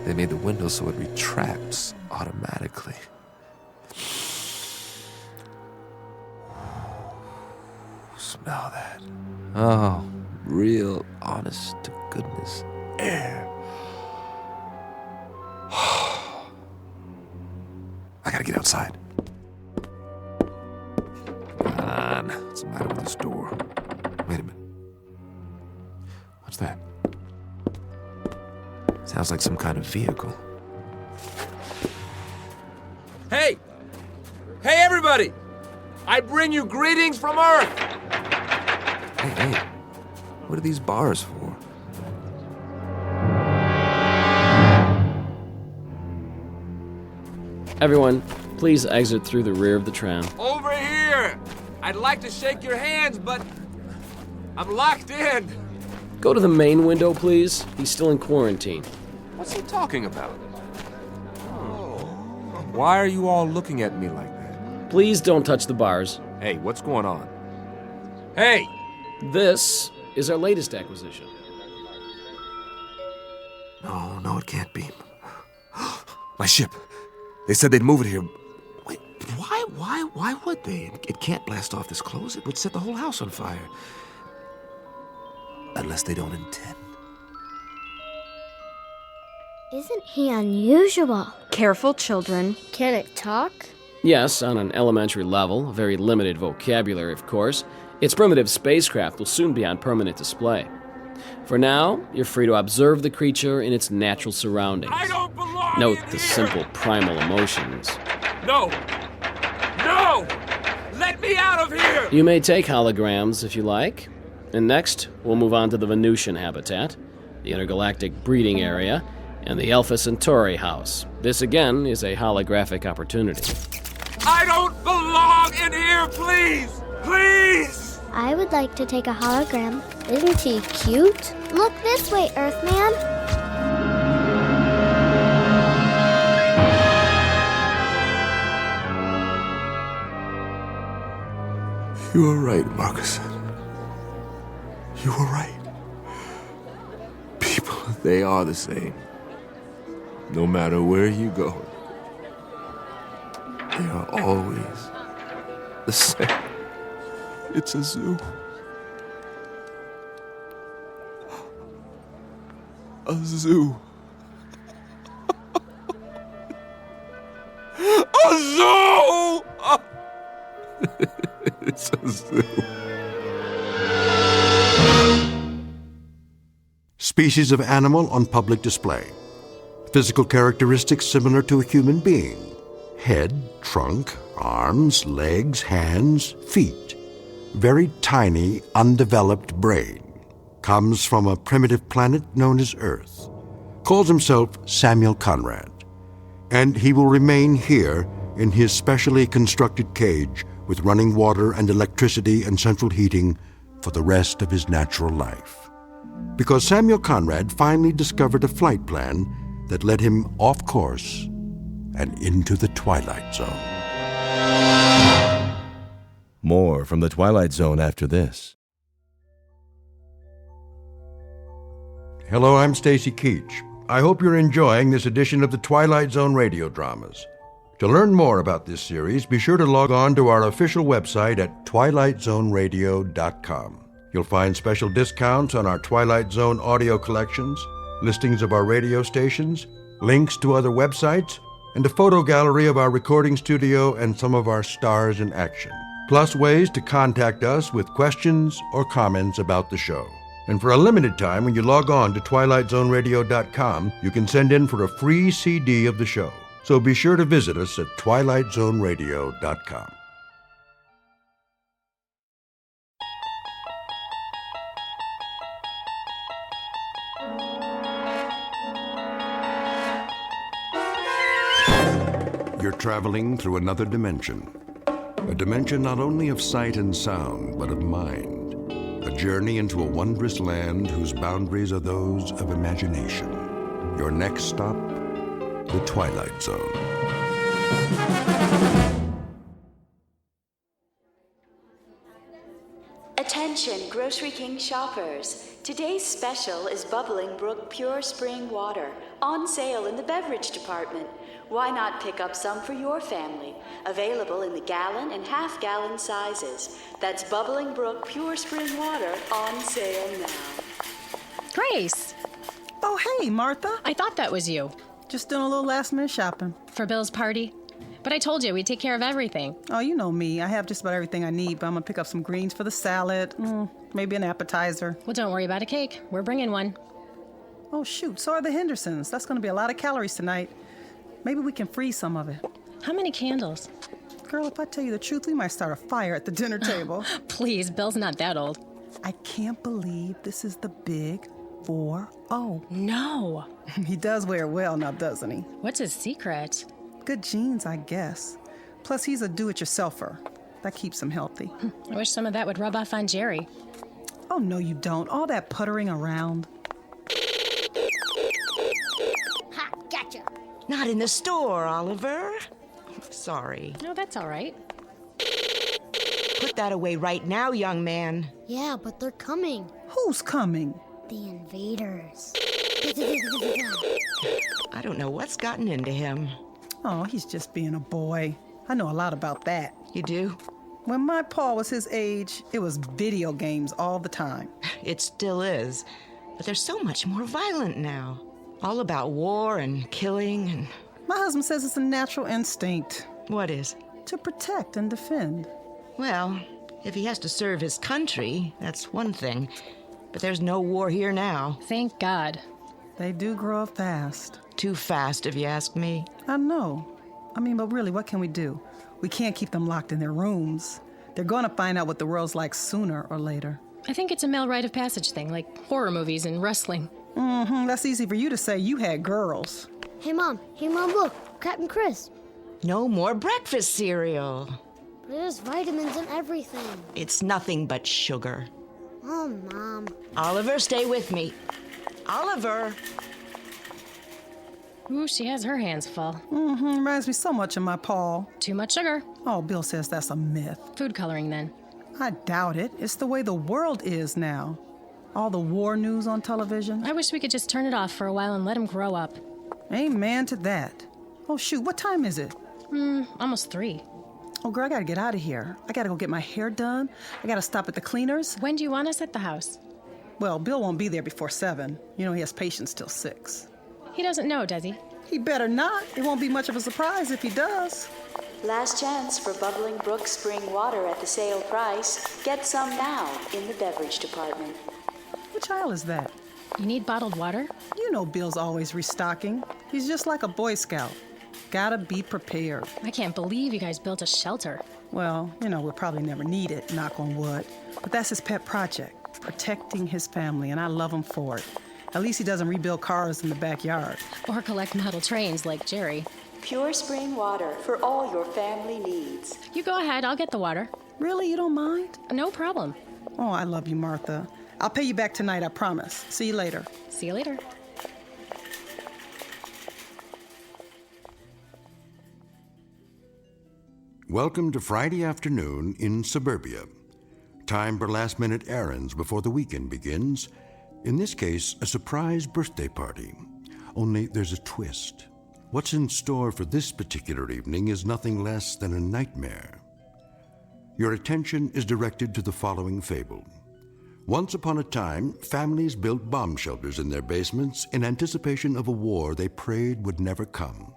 They made the window so it retracts automatically. Smell that. Oh, real honest to goodness air. I gotta get outside. Come on. What's the matter with this door? Wait a minute. What's that? Sounds like some kind of vehicle. Hey! Hey, everybody! I bring you greetings from Earth! Hey, what are these bars for? Everyone, please exit through the rear of the tram. Over here! I'd like to shake your hands, but I'm locked in. Go to the main window, please. He's still in quarantine. What's he talking about? Why are you all looking at me like that? Please don't touch the bars. Hey, what's going on? Hey! This is our latest acquisition. No, it can't be. My ship. They said they'd move it here. Wait, why would they? It can't blast off this close. It would set the whole house on fire. Unless they don't intend Isn't he unusual? Careful, children. Can it talk? Yes, on an elementary level, a very limited vocabulary, of course. Its primitive spacecraft will soon be on permanent display. For now, you're free to observe the creature in its natural surroundings. I don't belong Note in the here. simple primal emotions. No! No! Let me out of here! You may take holograms if you like. And next, we'll move on to the Venusian habitat, the intergalactic breeding area, and the Alpha Centauri house. This again is a holographic opportunity. I don't belong in here, please! Please! I would like to take a hologram. Isn't he cute? Look this way, Earthman. You were right, Marcus. You were right. People, they are the same. No matter where you go, they are always the same. It's a zoo. A zoo. A zoo! It's a zoo. Species of animal on public display. Physical characteristics similar to a human being. Head, trunk, arms, legs, hands, feet. Very tiny, undeveloped brain. Comes from a primitive planet known as Earth. Calls himself Samuel Conrad. And he will remain here in his specially constructed cage with running water and electricity and central heating for the rest of his natural life. Because Samuel Conrad finally discovered a flight plan that led him off course and into the Twilight Zone. More from the Twilight Zone after this. Hello, I'm Stacy Keach. I hope you're enjoying this edition of the Twilight Zone radio dramas. To learn more about this series, be sure to log on to our official website at twilightzoneradio.com. You'll find special discounts on our Twilight Zone audio collections, listings of our radio stations, links to other websites, and a photo gallery of our recording studio and some of our stars in action. Plus ways to contact us with questions or comments about the show. And for a limited time, when you log on to twilightzoneradio.com, you can send in for a free CD of the show. So be sure to visit us at twilightzoneradio.com. You're traveling through another dimension. A dimension not only of sight and sound, but of mind. A journey into a wondrous land whose boundaries are those of imagination. Your next stop, the Twilight Zone. Attention, Grocery King shoppers. Today's special is Bubbling Brook Pure Spring Water, on sale in the beverage department. Why not pick up some for your family? Available in the gallon and half-gallon sizes. That's Bubbling Brook Pure Spring Water, on sale now. Grace! Oh, hey, Martha. I thought that was you. Just doing a little last-minute shopping. For Bill's party? But I told you we'd take care of everything. Oh, you know me. I have just about everything I need, but I'm going to pick up some greens for the salad. Maybe an appetizer. Well, don't worry about a cake. We're bringing one. Oh, shoot. So are the Hendersons. That's going to be a lot of calories tonight. Maybe we can freeze some of it. How many candles? Girl, if I tell you the truth, we might start a fire at the dinner table. Please, Bill's not that old. I can't believe this is the big 4-0. No. He does wear it well now, doesn't he? What's his secret? Good genes, I guess. Plus, he's a do-it-yourselfer. That keeps him healthy. I wish some of that would rub off on Jerry. Oh, no, you don't. All that puttering around. Ha, gotcha. Not in the store, Oliver. Sorry. No, that's all right. Put that away right now, young man. Yeah, but they're coming. Who's coming? The invaders. I don't know what's gotten into him. Oh, he's just being a boy. I know a lot about that. You do? When my pa was his age, it was video games all the time. It still is. But they're so much more violent now. All about war and killing and... My husband says it's a natural instinct. What is? To protect and defend. Well, if he has to serve his country, that's one thing. But there's no war here now. Thank God. They do grow up fast. Too fast, if you ask me. I know. But really, what can we do? We can't keep them locked in their rooms. They're going to find out what the world's like sooner or later. I think it's a male rite of passage thing, like horror movies and wrestling. That's easy for you to say. You had girls. Hey, Mom, look. Captain Chris. No more breakfast cereal. There's vitamins in everything. It's nothing but sugar. Oh, Mom. Oliver, stay with me. Oliver! Ooh, she has her hands full. Reminds me so much of my Paul. Too much sugar. Oh, Bill says that's a myth. Food coloring, then. I doubt it. It's the way the world is now. All the war news on television. I wish we could just turn it off for a while and let him grow up. Amen to that. Oh, shoot, what time is it? Almost 3. Oh, girl, I gotta get out of here. I gotta go get my hair done. I gotta stop at the cleaners. When do you want us at the house? Well, Bill won't be there before 7. You know, he has patients till 6. He doesn't know, does he? He better not. It won't be much of a surprise if he does. Last chance for Bubbling Brook Spring Water at the sale price. Get some now in the beverage department. Which aisle is that? You need bottled water? You know Bill's always restocking. He's just like a Boy Scout. Gotta be prepared. I can't believe you guys built a shelter. Well, we'll probably never need it, knock on wood. But that's his pet project, protecting his family, and I love him for it. At least he doesn't rebuild cars in the backyard. Or collect model trains like Jerry. Pure spring water for all your family needs. You go ahead, I'll get the water. Really? You don't mind? No problem. Oh, I love you, Martha. I'll pay you back tonight, I promise. See you later. See you later. Welcome to Friday afternoon in suburbia. Time for last-minute errands before the weekend begins. In this case, a surprise birthday party. Only there's a twist. What's in store for this particular evening is nothing less than a nightmare. Your attention is directed to the following fable. Once upon a time, families built bomb shelters in their basements in anticipation of a war they prayed would never come.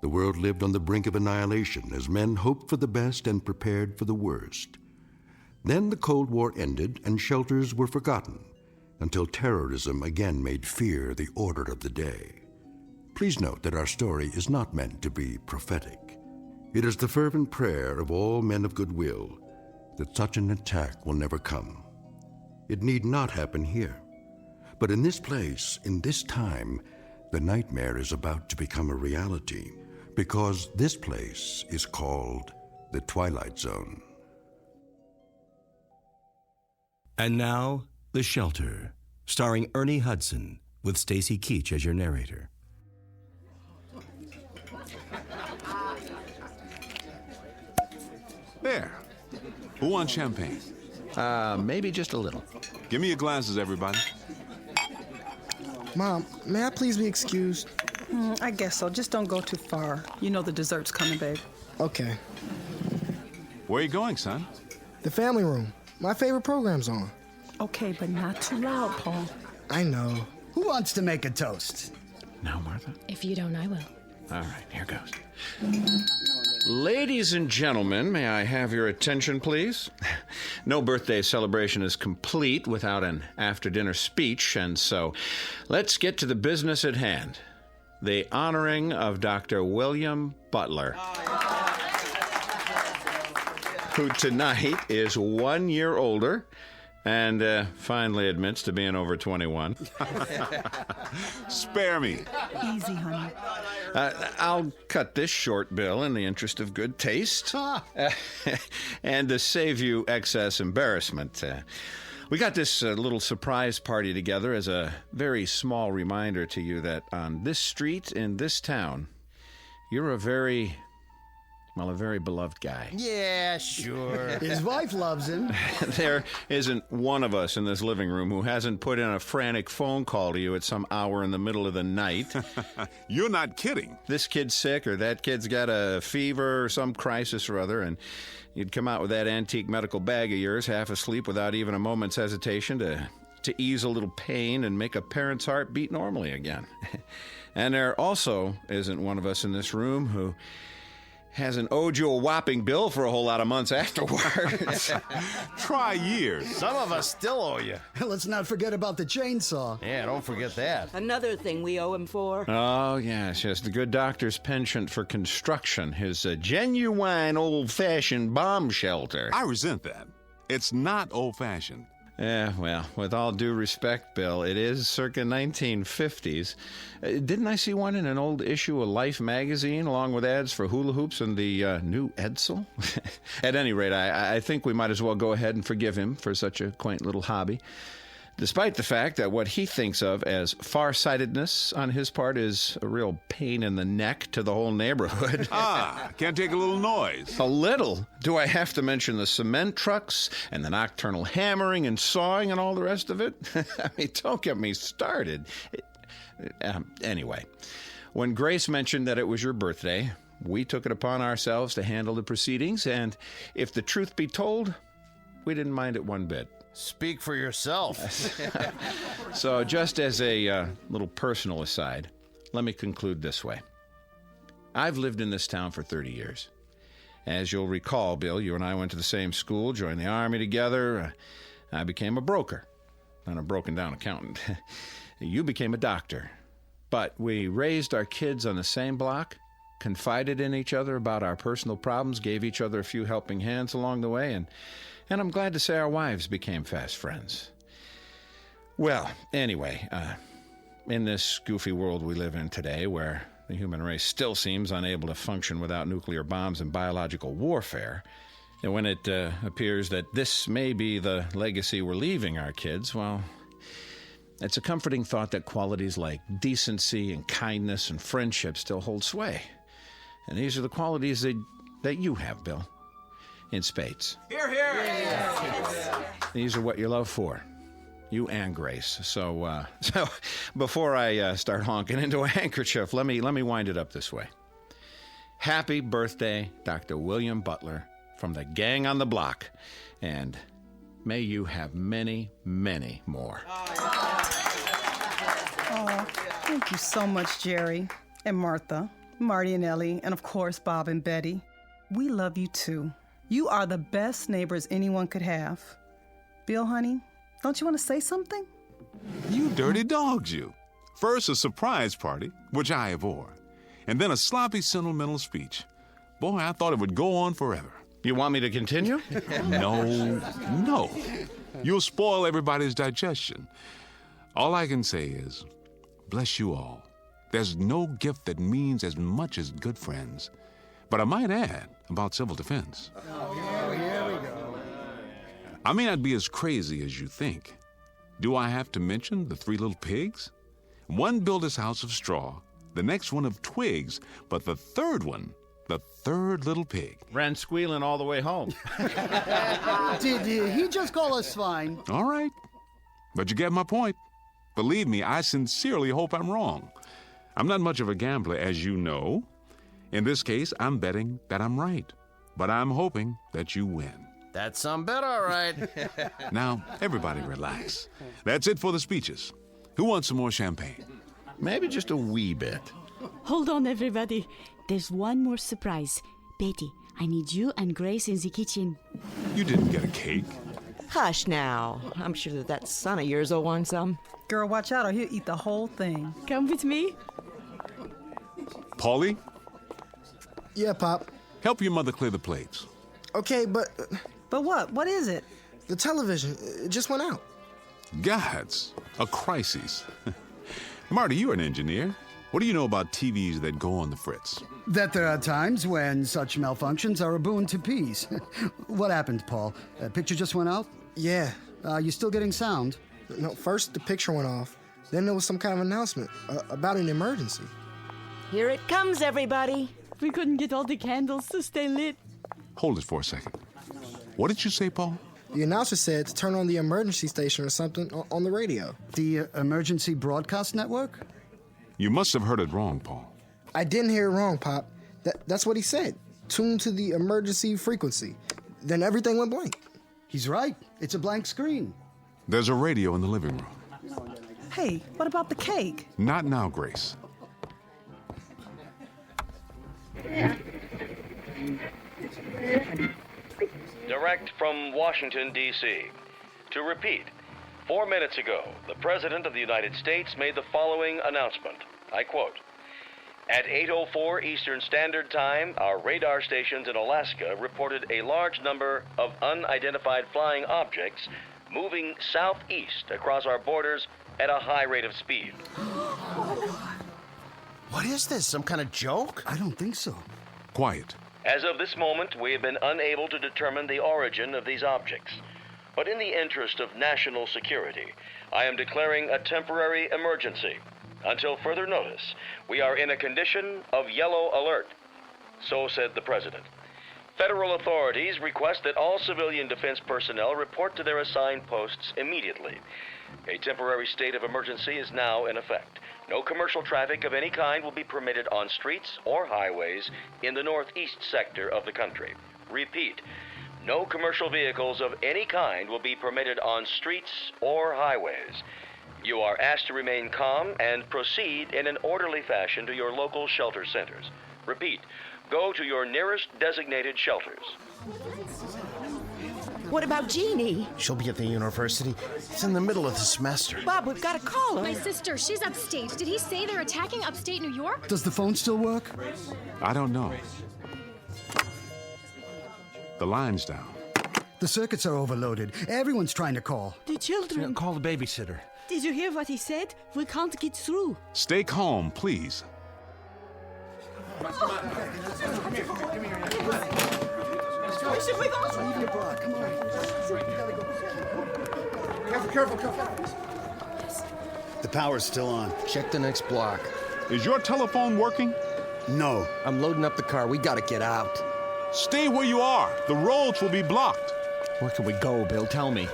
The world lived on the brink of annihilation as men hoped for the best and prepared for the worst. Then the Cold War ended and shelters were forgotten, until terrorism again made fear the order of the day. Please note that our story is not meant to be prophetic. It is the fervent prayer of all men of goodwill that such an attack will never come. It need not happen here. But in this place, in this time, the nightmare is about to become a reality, because this place is called the Twilight Zone. And now, The Shelter, starring Ernie Hudson, with Stacy Keach as your narrator. There. Who wants champagne? Maybe just a little. Give me your glasses, everybody. Mom, may I please be excused? I guess so. Just don't go too far. You know the dessert's coming, babe. Okay. Where are you going, son? The family room. My favorite program's on. Okay, but not too loud, Paul. I know. Who wants to make a toast? Now, Martha? If you don't, I will. All right, here goes. Ladies and gentlemen, may I have your attention, please? No birthday celebration is complete without an after-dinner speech, and so let's get to the business at hand. The honoring of Dr. William Butler, who tonight is 1 year older and finally admits to being over 21. Spare me. Easy, honey. I'll cut this short, Bill, in the interest of good taste. And to save you excess embarrassment. We got this little surprise party together as a very small reminder to you that on this street in this town, you're a very beloved guy. Yeah, sure. His wife loves him. There isn't one of us in this living room who hasn't put in a frantic phone call to you at some hour in the middle of the night. You're not kidding. This kid's sick, or that kid's got a fever or some crisis or other, and you'd come out with that antique medical bag of yours, half asleep without even a moment's hesitation, to to ease a little pain and make a parent's heart beat normally again. And there also isn't one of us in this room who hasn't owed you a whopping bill for a whole lot of months afterwards. Try years. Some of us still owe you. Let's not forget about the chainsaw. Yeah, don't forget that. Another thing we owe him for. Oh, yes, the good doctor's penchant for construction, his genuine old-fashioned bomb shelter. I resent that. It's not old-fashioned. Yeah, well, with all due respect, Bill, it is circa 1950s. Didn't I see one in an old issue of Life magazine, along with ads for hula hoops and the new Edsel? At any rate, I think we might as well go ahead and forgive him for such a quaint little hobby, despite the fact that what he thinks of as farsightedness on his part is a real pain in the neck to the whole neighborhood. Can't take a little noise. A little? Do I have to mention the cement trucks and the nocturnal hammering and sawing and all the rest of it? I mean, don't get me started. Anyway, when Grace mentioned that it was your birthday, we took it upon ourselves to handle the proceedings, and if the truth be told, we didn't mind it one bit. Speak for yourself. So, just as a little personal aside, let me conclude this way. I've lived in this town for 30 years. As you'll recall, Bill, you and I went to the same school, joined the Army together. I became a broker, not a broken-down accountant. You became a doctor. But we raised our kids on the same block, confided in each other about our personal problems, gave each other a few helping hands along the way, and I'm glad to say our wives became fast friends. Well, anyway, in this goofy world we live in today, where the human race still seems unable to function without nuclear bombs and biological warfare, and when it appears that this may be the legacy we're leaving our kids, well, it's a comforting thought that qualities like decency and kindness and friendship still hold sway. And these are the qualities that you have, Bill. In spades. Hear, hear! These are what you love for. You and Grace. So before I start honking into a handkerchief, let me wind it up this way. Happy birthday, Dr. William Butler, from the gang on the block. And may you have many, many more. Oh, thank you so much, Jerry and Martha, Marty and Ellie, and of course, Bob and Betty. We love you too. You are the best neighbors anyone could have. Bill, honey, don't you want to say something? You dirty dogs, you. First, a surprise party, which I abhor, and then a sloppy, sentimental speech. Boy, I thought it would go on forever. You want me to continue? No. You'll spoil everybody's digestion. All I can say is, bless you all. There's no gift that means as much as good friends. But I might add about civil defense. Here we go. I may not be as crazy as you think. Do I have to mention the 3 little pigs? One built his house of straw, the next one of twigs, but the third one, the third little pig, ran squealing all the way home. Did he just call us swine? All right, but you get my point. Believe me, I sincerely hope I'm wrong. I'm not much of a gambler, as you know. In this case, I'm betting that I'm right, but I'm hoping that you win. That's some bet, all right. Now, everybody relax. That's it for the speeches. Who wants some more champagne? Maybe just a wee bit. Hold on, everybody. There's one more surprise. Betty, I need you and Grace in the kitchen. You didn't get a cake. Hush now. I'm sure that son of yours will want some. Girl, watch out or he'll eat the whole thing. Come with me. Paulie? Yeah, Pop. Help your mother clear the plates. Okay, but... But what? What is it? The television. It just went out. Gods, a crisis. Marty, you're an engineer. What do you know about TVs that go on the fritz? That there are times when such malfunctions are a boon to peace. What happened, Paul? Picture just went out? Yeah. You still getting sound? No, first the picture went off. Then there was some kind of announcement about an emergency. Here it comes, everybody. We couldn't get all the candles to stay lit. Hold it for a second. What did you say, Paul? The announcer said to turn on the emergency station or something on the radio. The emergency broadcast network? You must have heard it wrong, Paul. I didn't hear it wrong, Pop. That's what he said. Tune to the emergency frequency. Then everything went blank. He's right. It's a blank screen. There's a radio in the living room. Hey, what about the cake? Not now, Grace. Direct from Washington, D.C. To repeat, 4 minutes ago, the President of the United States made the following announcement. I quote, "At 8:04 Eastern Standard Time, our radar stations in Alaska reported a large number of unidentified flying objects moving southeast across our borders at a high rate of speed." What is this, some kind of joke? I don't think so. Quiet. As of this moment, we have been unable to determine the origin of these objects. But in the interest of national security, I am declaring a temporary emergency. Until further notice, we are in a condition of yellow alert. So said the President. Federal authorities request that all civilian defense personnel report to their assigned posts immediately. A temporary state of emergency is now in effect. No commercial traffic of any kind will be permitted on streets or highways in the northeast sector of the country. Repeat, no commercial vehicles of any kind will be permitted on streets or highways. You are asked to remain calm and proceed in an orderly fashion to your local shelter centers. Repeat, go to your nearest designated shelters. What about Jeannie? She'll be at the university. It's in the middle of the semester. Bob, we've got to call her. My sister, she's upstate. Did he say they're attacking upstate New York? Does the phone still work? I don't know. The line's down. The circuits are overloaded. Everyone's trying to call. The children. Call the babysitter. Did you hear what he said? We can't get through. Stay calm, please. Where should we go? Leave your bra. Come on. Careful. The power's still on. Check the next block. Is your telephone working? No. I'm loading up the car. We gotta get out. Stay where you are. The roads will be blocked. Where can we go, Bill? Tell me.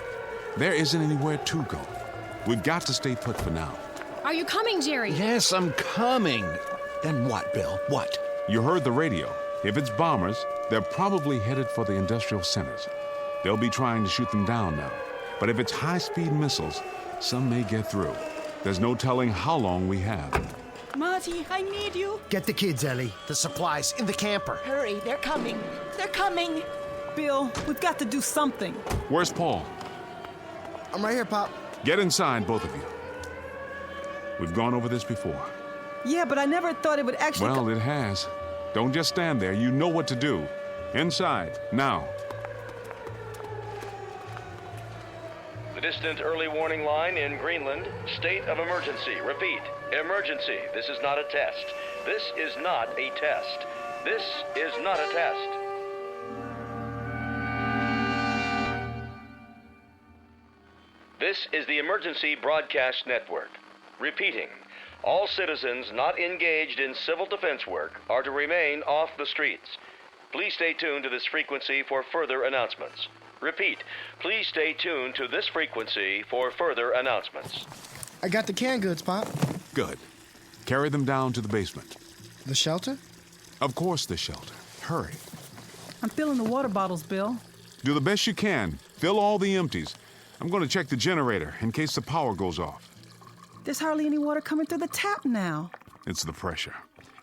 There isn't anywhere to go. We've got to stay put for now. Are you coming, Jerry? Yes, I'm coming. Then what, Bill? What? You heard the radio. If it's bombers, they're probably headed for the industrial centers. They'll be trying to shoot them down now. But if it's high-speed missiles, some may get through. There's no telling how long we have. Marty, I need you. Get the kids, Ellie. The supplies in the camper. Hurry, they're coming. They're coming. Bill, we've got to do something. Where's Paul? I'm right here, Pop. Get inside, both of you. We've gone over this before. Yeah, but I never thought it would actually... Well, it has. Don't just stand there. You know what to do. Inside, now. The distant early warning line in Greenland, state of emergency. Repeat, emergency. This is not a test. This is not a test. This is not a test. This is the Emergency Broadcast Network. Repeating, all citizens not engaged in civil defense work are to remain off the streets. Please stay tuned to this frequency for further announcements. Repeat, please stay tuned to this frequency for further announcements. I got the canned goods, Pop. Good. Carry them down to the basement. The shelter? Of course, the shelter. Hurry. I'm filling the water bottles, Bill. Do the best you can. Fill all the empties. I'm going to check the generator in case the power goes off. There's hardly any water coming through the tap now. It's the pressure.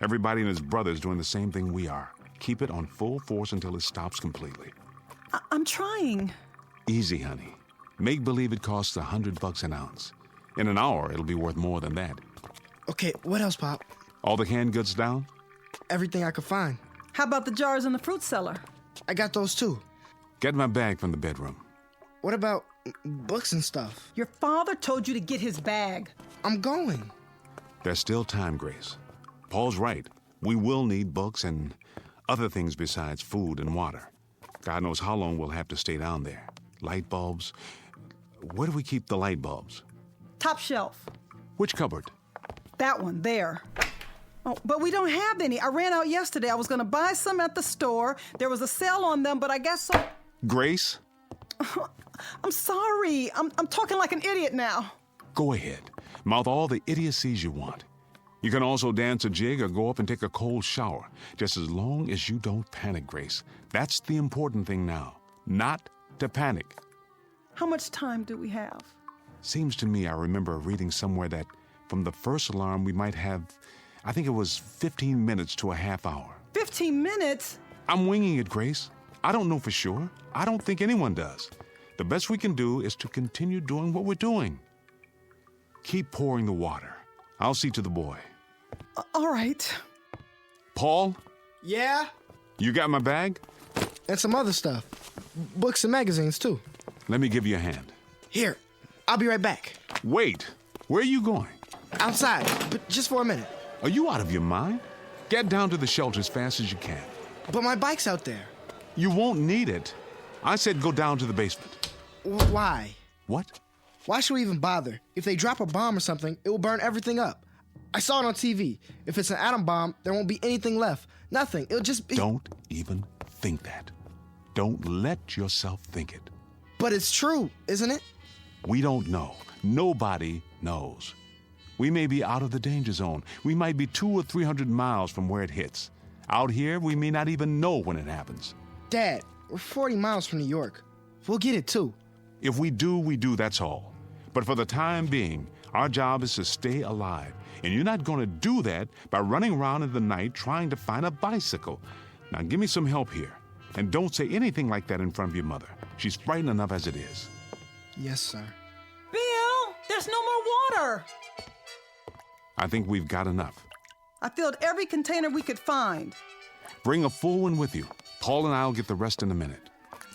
Everybody and his brother's doing the same thing we are. Keep it on full force until it stops completely. I'm trying. Easy, honey. Make believe it costs $100 an ounce. In an hour, it'll be worth more than that. Okay, what else, Pop? All the canned goods down? Everything I could find. How about the jars in the fruit cellar? I got those too. Get my bag from the bedroom. What about books and stuff? Your father told you to get his bag. I'm going. There's still time, Grace. Paul's right. We will need books and other things besides food and water. God knows how long we'll have to stay down there. Light bulbs. Where do we keep the light bulbs? Top shelf. Which cupboard? That one, there. Oh, but we don't have any. I ran out yesterday. I was going to buy some at the store. There was a sale on them, but I guess so. Grace? I'm sorry. I'm talking like an idiot now. Go ahead. Mouth all the idiocies you want. You can also dance a jig or go up and take a cold shower. Just as long as you don't panic, Grace. That's the important thing now. Not to panic. How much time do we have? Seems to me I remember reading somewhere that from the first alarm we might have, I think it was 15 minutes to a half hour. 15 minutes? I'm winging it, Grace. I don't know for sure. I don't think anyone does. The best we can do is to continue doing what we're doing. Keep pouring the water. I'll see to the boy. All right. Paul? Yeah? You got my bag? And some other stuff. Books and magazines, too. Let me give you a hand. Here, I'll be right back. Wait. Where are you going? Outside, but just for a minute. Are you out of your mind? Get down to the shelter as fast as you can. But my bike's out there. You won't need it. I said go down to the basement. Why? What? Why should we even bother? If they drop a bomb or something, it will burn everything up. I saw it on TV. If it's an atom bomb, there won't be anything left. Nothing. It'll just be... Don't even think that. Don't let yourself think it. But it's true, isn't it? We don't know. Nobody knows. We may be out of the danger zone. We might be 200 or 300 miles from where it hits. Out here, we may not even know when it happens. Dad, we're 40 miles from New York. We'll get it too. If we do, we do, that's all. But for the time being, our job is to stay alive. And you're not going to do that by running around in the night trying to find a bicycle. Now give me some help here. And don't say anything like that in front of your mother. She's frightened enough as it is. Yes, sir. Bill, there's no more water. I think we've got enough. I filled every container we could find. Bring a full one with you. Paul and I'll get the rest in a minute.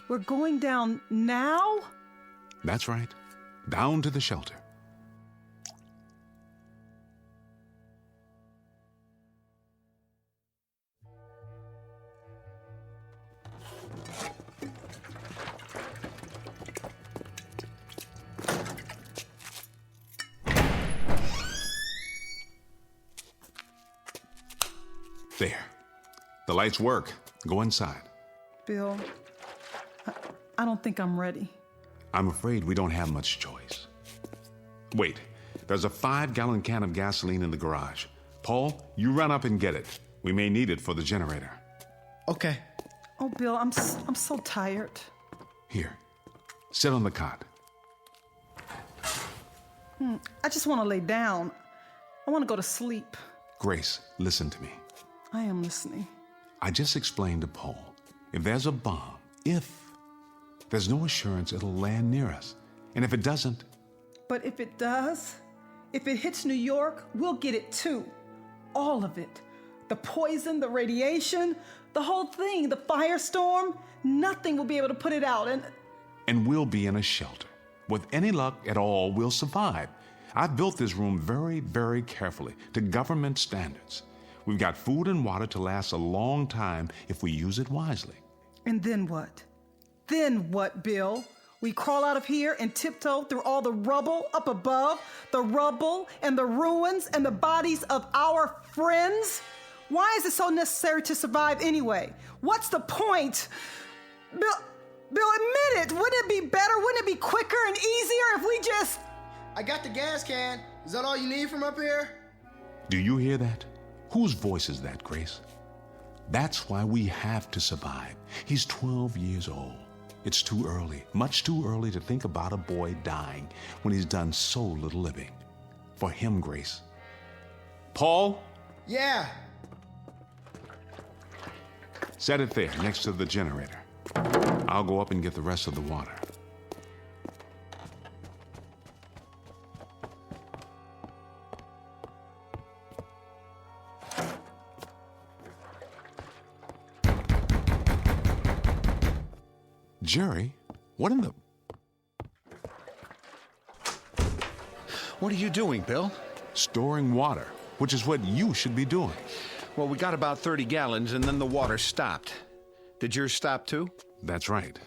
We're going down now? That's right. Down to the shelter. There. The lights work. Go inside. Bill, I don't think I'm ready. I'm afraid we don't have much choice. Wait. There's a 5-gallon can of gasoline in the garage. Paul, you run up and get it. We may need it for the generator. Okay. Oh, Bill, I'm so tired. Here. Sit on the cot. I just want to lay down. I want to go to sleep. Grace, listen to me. I am listening. I just explained to Paul, if there's a bomb, there's no assurance it'll land near us. And if it doesn't... But if it does, if it hits New York, we'll get it too. All of it. The poison, the radiation, the whole thing, the firestorm, nothing will be able to put it out. And we'll be in a shelter. With any luck at all, we'll survive. I've built this room very, very carefully to government standards. We've got food and water to last a long time if we use it wisely. And then what? Then what, Bill? We crawl out of here and tiptoe through all the rubble up above, the rubble and the ruins and the bodies of our friends? Why is it so necessary to survive anyway? What's the point? Bill, admit it. Wouldn't it be better? Wouldn't it be quicker and easier if we just... I got the gas can. Is that all you need from up here? Do you hear that? Whose voice is that, Grace? That's why we have to survive. He's 12 years old. It's too early, much too early to think about a boy dying when he's done so little living. For him, Grace. Paul? Yeah. Set it there, next to the generator. I'll go up and get the rest of the water. Jerry, what in the... What are you doing, Bill? Storing water, which is what you should be doing. Well, we got about 30 gallons, and then the water stopped. Did yours stop, too? That's right.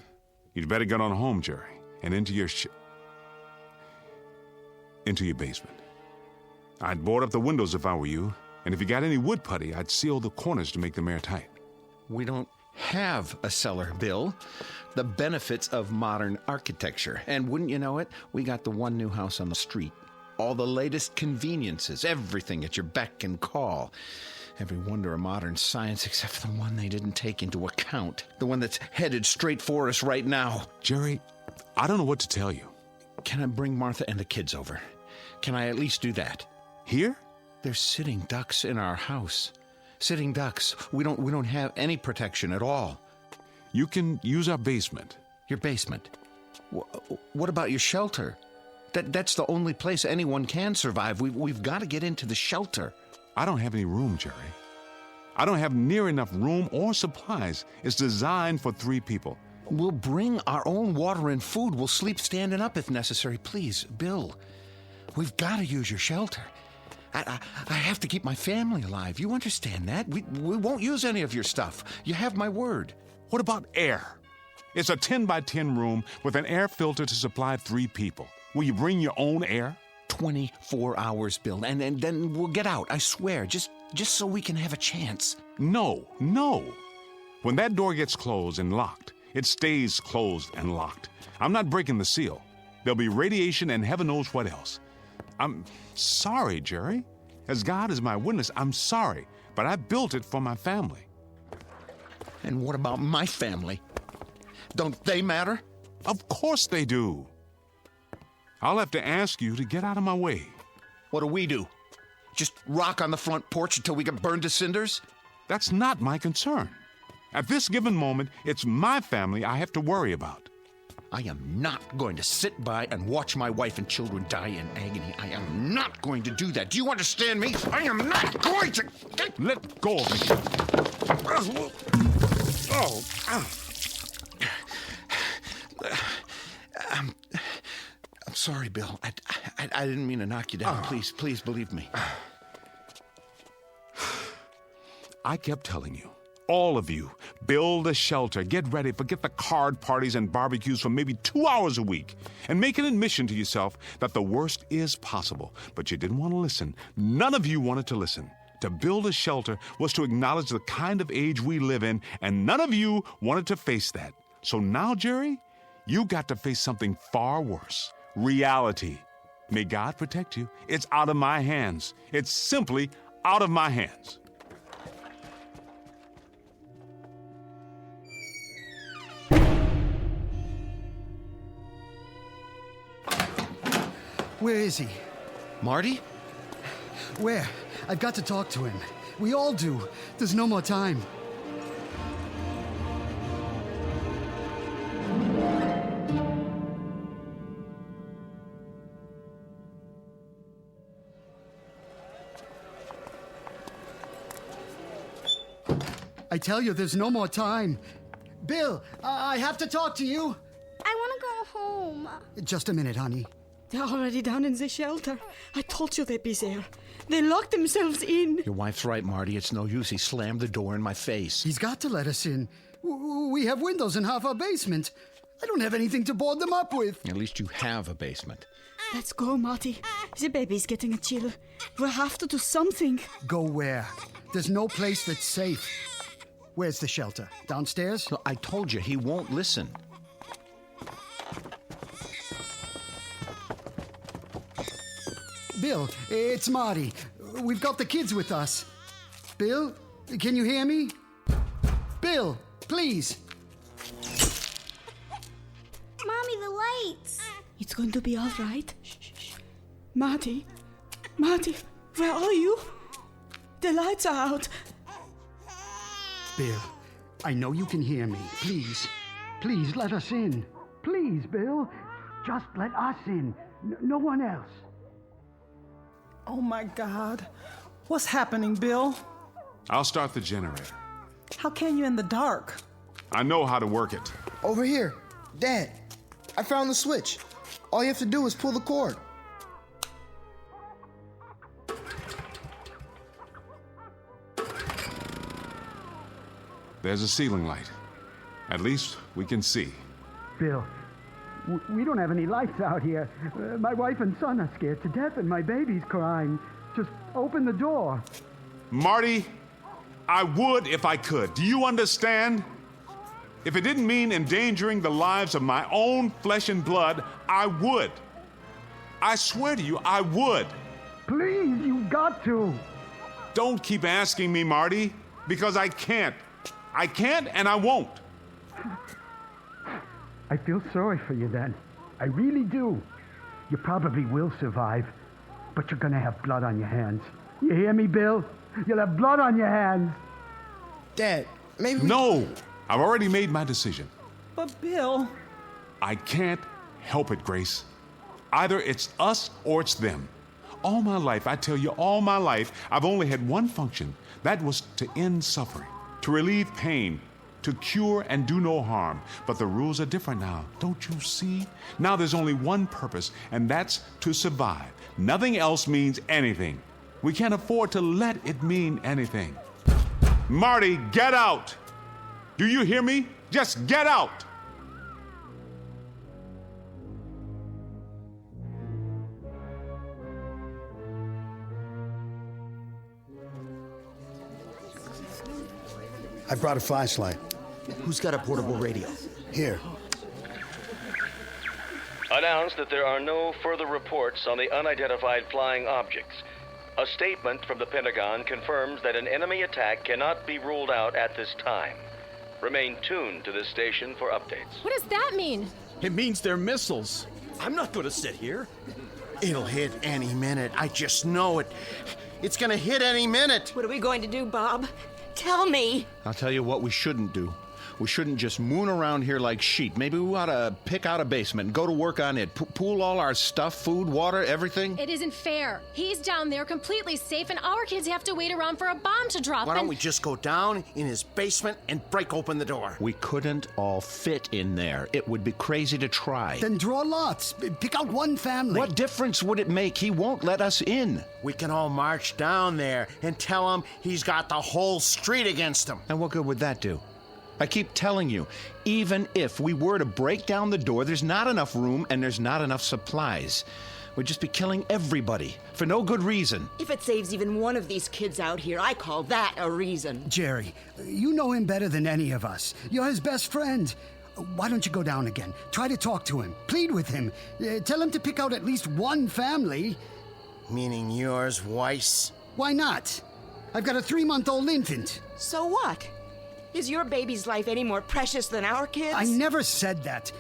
You'd better get on home, Jerry, and into your basement. I'd board up the windows if I were you, and if you got any wood putty, I'd seal the corners to make them airtight. We don't have a cellar, Bill. The benefits of modern architecture. And wouldn't you know it, we got the one new house on the street. All the latest conveniences, everything at your beck and call. Every wonder of modern science except for the one they didn't take into account. The one that's headed straight for us right now. Jerry, I don't know what to tell you. Can I bring Martha and the kids over? Can I at least do that? Here? There's sitting ducks in our house. Sitting ducks. We don't have any protection at all. You can use our basement. Your basement? What about your shelter? That's the only place anyone can survive. We've got to get into the shelter. I don't have any room, Jerry. I don't have near enough room or supplies. It's designed for 3 people. We'll bring our own water and food. We'll sleep standing up if necessary. Please, Bill, we've got to use your shelter. I have to keep my family alive. You understand that? We won't use any of your stuff. You have my word. What about air? It's a 10 by 10 room with an air filter to supply 3 people. Will you bring your own air? 24 hours, Bill, and then we'll get out, I swear, just so we can have a chance. No. When that door gets closed and locked, it stays closed and locked. I'm not breaking the seal. There'll be radiation and heaven knows what else. I'm sorry, Jerry. As God is my witness, I'm sorry, but I built it for my family. And what about my family? Don't they matter? Of course they do. I'll have to ask you to get out of my way. What do we do? Just rock on the front porch until we get burned to cinders? That's not my concern. At this given moment, it's my family I have to worry about. I am not going to sit by and watch my wife and children die in agony. I am not going to do that. Do you understand me? I am not going to... Let go of me. I'm sorry, Bill. I didn't mean to knock you down. Please believe me. I kept telling you, all of you, build a shelter, get ready, forget the card parties and barbecues for maybe 2 hours a week, and make an admission to yourself that the worst is possible. But you didn't want to listen. None of you wanted to listen. To build a shelter was to acknowledge the kind of age we live in, and none of you wanted to face that. So now, Jerry, you got to face something far worse. Reality. May God protect you. It's out of my hands. It's simply out of my hands. Where is he? Marty? Where? I've got to talk to him. We all do. There's no more time. I tell you, there's no more time. Bill, I have to talk to you. I want to go home. Just a minute, honey. They're already down in the shelter. I told you they'd be there. They locked themselves in. Your wife's right, Marty. It's no use. He slammed the door in my face. He's got to let us in. We have windows in half our basement. I don't have anything to board them up with. At least you have a basement. Let's go, Marty. The baby's getting a chill. We'll have to do something. Go where? There's no place that's safe. Where's the shelter? Downstairs? No, I told you, he won't listen. Bill, it's Marty. We've got the kids with us. Bill, can you hear me? Bill, please. Mommy, the lights. It's going to be all right. Shh. Marty, where are you? The lights are out. Bill, I know you can hear me. Please let us in. Please, Bill. Just let us in. No one else. Oh, my God. What's happening, Bill? I'll start the generator. How can you in the dark? I know how to work it. Over here. Dad, I found the switch. All you have to do is pull the cord. There's a ceiling light. At least we can see. Bill, we don't have any lights out here. My wife and son are scared to death and my baby's crying. Just open the door. Marty, I would if I could. Do you understand? If it didn't mean endangering the lives of my own flesh and blood, I would. I swear to you, I would. Please, you've got to. Don't keep asking me, Marty, because I can't. I can't and I won't. I feel sorry for you then. I really do. You probably will survive, but you're gonna have blood on your hands. You hear me, Bill? You'll have blood on your hands. Dad, maybe No! I've already made my decision. But Bill... I can't help it, Grace. Either it's us or it's them. All my life, I tell you, all my life, I've only had one function. That was to end suffering, to relieve pain, to cure and do no harm. But the rules are different now, don't you see? Now there's only one purpose, and that's to survive. Nothing else means anything. We can't afford to let it mean anything. Marty, get out! Do you hear me? Just get out! I brought a flashlight. Who's got a portable radio? Here. Announced that there are no further reports on the unidentified flying objects. A statement from the Pentagon confirms that an enemy attack cannot be ruled out at this time. Remain tuned to this station for updates. What does that mean? It means they're missiles. I'm not going to sit here. It'll hit any minute. I just know it. It's going to hit any minute. What are we going to do, Bob? Tell me. I'll tell you what we shouldn't do. We shouldn't just moon around here like sheep. Maybe we ought to pick out a basement and go to work on it. Pool all our stuff, food, water, everything. It isn't fair. He's down there completely safe, and our kids have to wait around for a bomb to drop. Why don't we just go down in his basement and break open the door? We couldn't all fit in there. It would be crazy to try. Then draw lots. Pick out one family. What difference would it make? He won't let us in. We can all march down there and tell him he's got the whole street against him. And what good would that do? I keep telling you, even if we were to break down the door, there's not enough room and there's not enough supplies. We'd just be killing everybody for no good reason. If it saves even one of these kids out here, I call that a reason. Jerry, you know him better than any of us. You're his best friend. Why don't you go down again? Try to talk to him. Plead with him. Tell him to pick out at least one family. Meaning yours, Weiss? Why not? I've got a 3-month-old infant. So what? Is your baby's life any more precious than our kids? I never said that.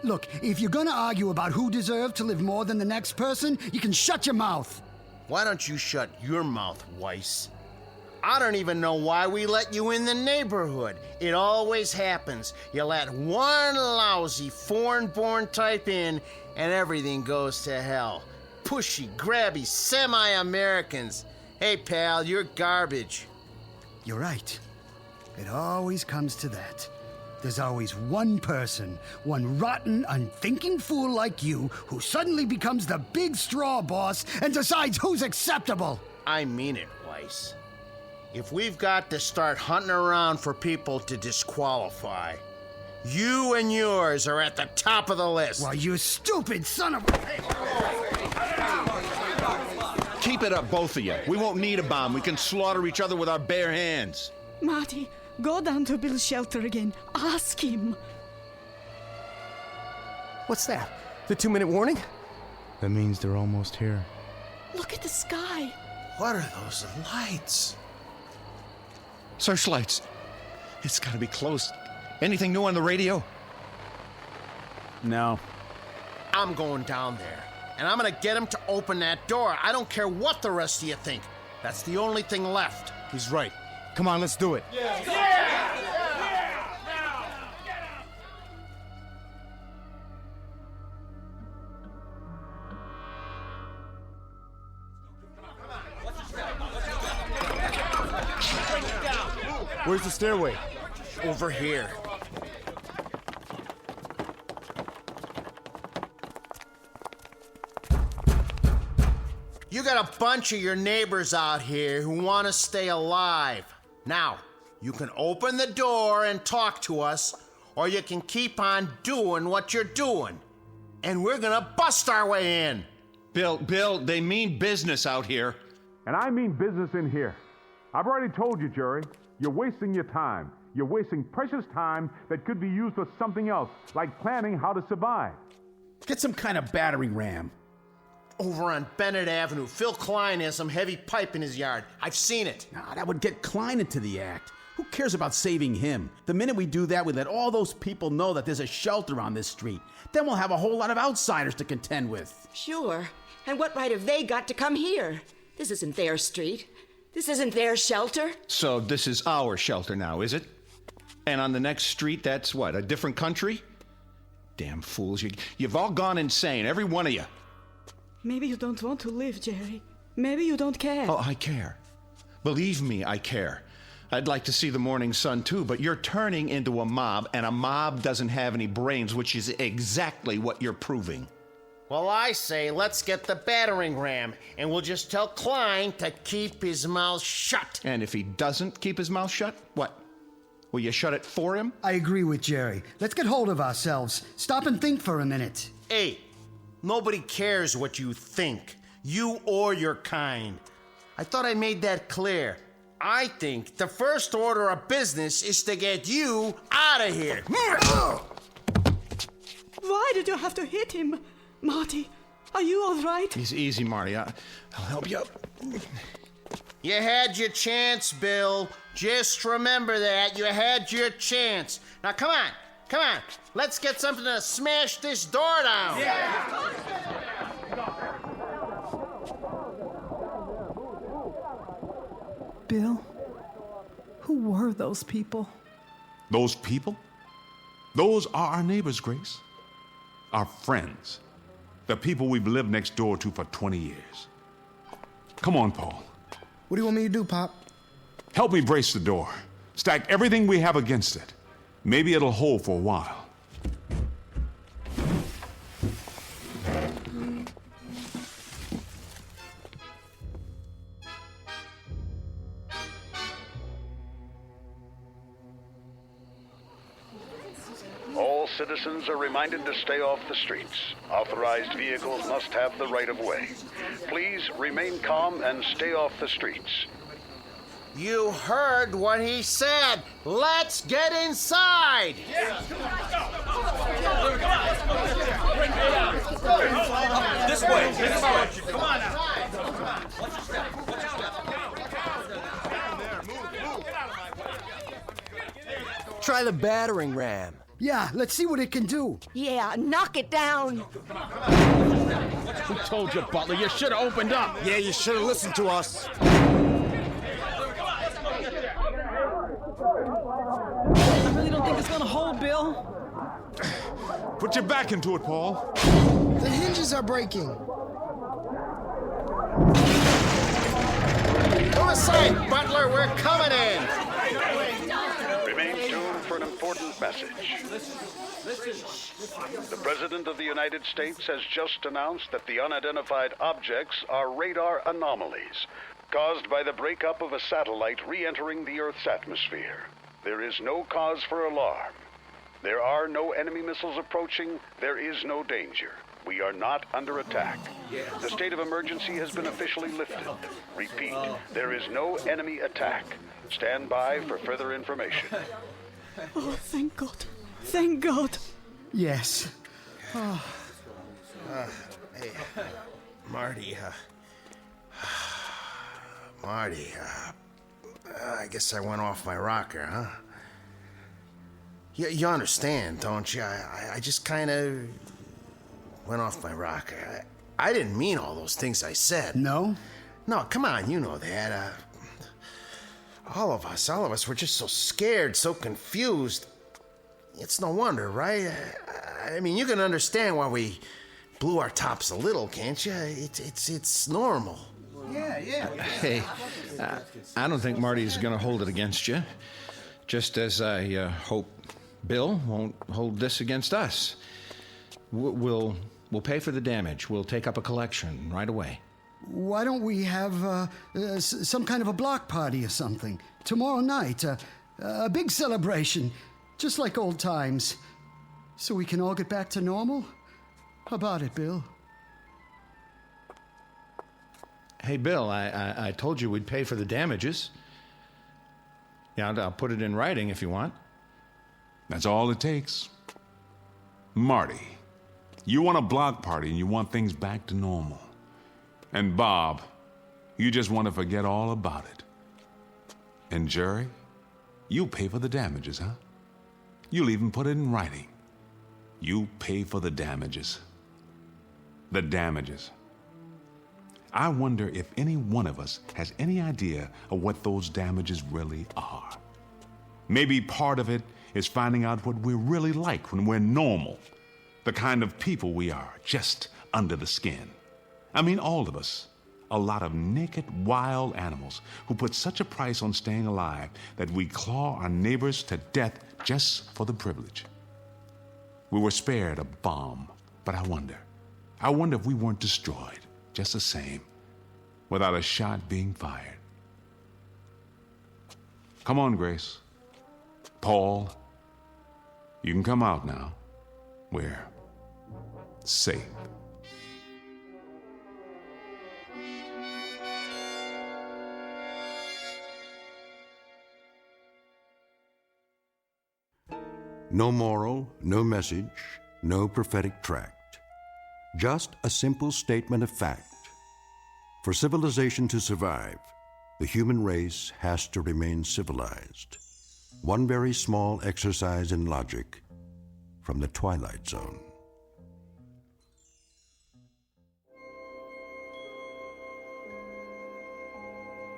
Look, if you're gonna argue about who deserved to live more than the next person, you can shut your mouth. Why don't you shut your mouth, Weiss? I don't even know why we let you in the neighborhood. It always happens. You let one lousy foreign-born type in, and everything goes to hell. Pushy, grabby, semi-Americans. Hey, pal, you're garbage. You're right. It always comes to that. There's always one person, one rotten, unthinking fool like you, who suddenly becomes the big straw boss and decides who's acceptable. I mean it, Weiss. If we've got to start hunting around for people to disqualify, you and yours are at the top of the list. Why, you stupid son of a... Keep it up, both of you. We won't need a bomb. We can slaughter each other with our bare hands. Marty, go down to Bill's shelter again. Ask him. What's that? The 2-minute warning? That means they're almost here. Look at the sky. What are those lights? Searchlights. It's gotta be close. Anything new on the radio? No. I'm going down there, and I'm gonna get him to open that door. I don't care what the rest of you think. That's the only thing left. He's right. Come on, let's do it. Where's the stairway? Over here. You got a bunch of your neighbors out here who want to stay alive. Now, you can open the door and talk to us, or you can keep on doing what you're doing. And we're gonna bust our way in. Bill, they mean business out here. And I mean business in here. I've already told you, Jerry. You're wasting your time. You're wasting precious time that could be used for something else, like planning how to survive. Get some kind of battering ram. Over on Bennett Avenue, Phil Klein has some heavy pipe in his yard. I've seen it. Nah, that would get Klein into the act. Who cares about saving him? The minute we do that, we let all those people know that there's a shelter on this street. Then we'll have a whole lot of outsiders to contend with. Sure. And what right have they got to come here? This isn't their street. This isn't their shelter. So this is our shelter now, is it? And on the next street, that's what, a different country? Damn fools, you've all gone insane, every one of you. Maybe you don't want to live, Jerry. Maybe you don't care. Oh, I care. Believe me, I care. I'd like to see the morning sun too, but you're turning into a mob, and a mob doesn't have any brains, which is exactly what you're proving. Well, I say let's get the battering ram, and we'll just tell Klein to keep his mouth shut. And if he doesn't keep his mouth shut, what? Will you shut it for him? I agree with Jerry. Let's get hold of ourselves. Stop and think for a minute. Hey, nobody cares what you think, you or your kind. I thought I made that clear. I think the first order of business is to get you out of here. Why did you have to hit him? Marty, are you all right? Easy, Marty. I'll help you up. You had your chance, Bill. Just remember that. You had your chance. Now, come on. Let's get something to smash this door down. Yeah. Bill, who were those people? Those people? Those are our neighbors, Grace. Our friends. The people we've lived next door to for 20 years. Come on, Paul. What do you want me to do, Pop? Help me brace the door. Stack everything we have against it. Maybe it'll hold for a while. All citizens are reminded to stay off the streets. Authorized vehicles must have the right of way. Please remain calm and stay off the streets. You heard what he said. Let's get inside. This way. Come on now. Try the battering ram. Yeah, let's see what it can do. Yeah, knock it down. Who told you, Butler? You should have opened up. Yeah, you should have listened to us. I really don't think it's gonna hold, Bill. Put your back into it, Paul. The hinges are breaking. Go aside, Butler. We're coming in. Remain tuned for an important message. The President of the United States has just announced that the unidentified objects are radar anomalies caused by the breakup of a satellite re-entering the Earth's atmosphere. There is no cause for alarm. There are no enemy missiles approaching. There is no danger. We are not under attack. The state of emergency has been officially lifted. Repeat, there is no enemy attack. Stand by for further information. Oh, thank God. Thank God. Yes. Oh. Hey, Marty, I guess I went off my rocker, huh? You understand, don't you? I just kind of went off my rocker. I didn't mean all those things I said. No? No, come on, you know that. All of us were just so scared, so confused. It's no wonder, right? I mean, you can understand why we blew our tops a little, can't you? It's normal. Yeah. Hey, I don't think Marty's going to hold it against you. Just as I hope Bill won't hold this against us. We'll pay for the damage. We'll take up a collection right away. Why don't we have some kind of a block party or something? Tomorrow night, a big celebration, just like old times. So we can all get back to normal? How about it, Bill? Hey, Bill, I told you we'd pay for the damages. Yeah, I'll put it in writing if you want. That's all it takes. Marty, you want a block party and you want things back to normal. And Bob, you just want to forget all about it. And Jerry, You pay for the damages, huh? You'll even put it in writing. You pay for the damages. The damages. I wonder if any one of us has any idea of what those damages really are. Maybe part of it is finding out what we're really like when we're normal, the kind of people we are, just under the skin. I mean, all of us, a lot of naked, wild animals who put such a price on staying alive that we claw our neighbors to death just for the privilege. We were spared a bomb, but I wonder if we weren't destroyed just the same, without a shot being fired. Come on, Grace. Paul, you can come out now. We're safe. No moral, no message, no prophetic tract. Just a simple statement of fact. For civilization to survive, the human race has to remain civilized. One very small exercise in logic from the Twilight Zone.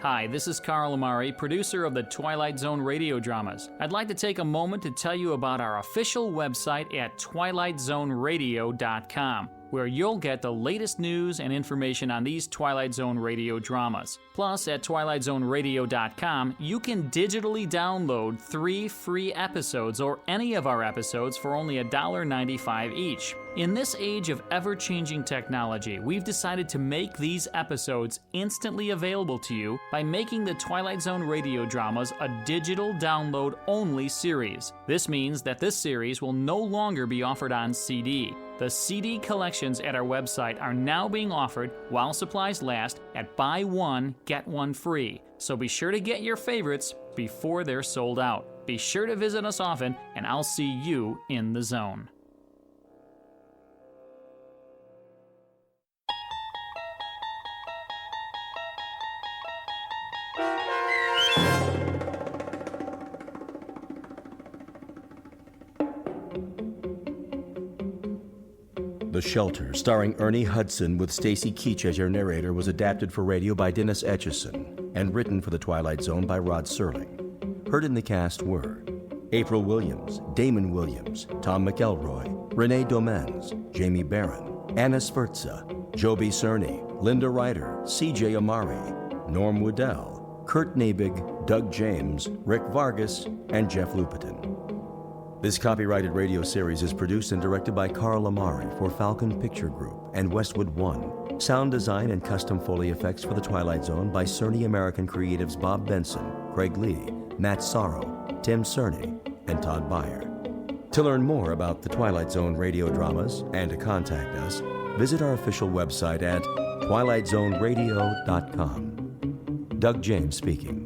Hi, this is Carl Amari, producer of the Twilight Zone radio dramas. I'd like to take a moment to tell you about our official website at twilightzoneradio.com, where you'll get the latest news and information on these Twilight Zone radio dramas. Plus, at twilightzoneradio.com, you can digitally download 3 free episodes or any of our episodes for only $1.95 each. In this age of ever-changing technology, we've decided to make these episodes instantly available to you by making the Twilight Zone radio dramas a digital download-only series. This means that this series will no longer be offered on CD. The CD collections at our website are now being offered while supplies last at buy one, get one free. So be sure to get your favorites before they're sold out. Be sure to visit us often, and I'll see you in the zone. The Shelter, starring Ernie Hudson with Stacy Keach as your narrator, was adapted for radio by Dennis Etchison and written for The Twilight Zone by Rod Serling. Heard in the cast were April Williams, Damon Williams, Tom McElroy, Renee Domenz, Jamie Barron, Anna Sferza, Joby Cerny, Linda Ryder, C.J. Amari, Norm Woodell, Kurt Nabig, Doug James, Rick Vargas, and Jeff Lupetin. This copyrighted radio series is produced and directed by Carl Amari for Falcon Picture Group and Westwood One. Sound design and custom Foley effects for The Twilight Zone by Cerny American creatives Bob Benson, Craig Lee, Matt Sorrow, Tim Cerny, and Todd Beyer. To learn more about the Twilight Zone radio dramas and to contact us, visit our official website at twilightzoneradio.com. Doug James speaking.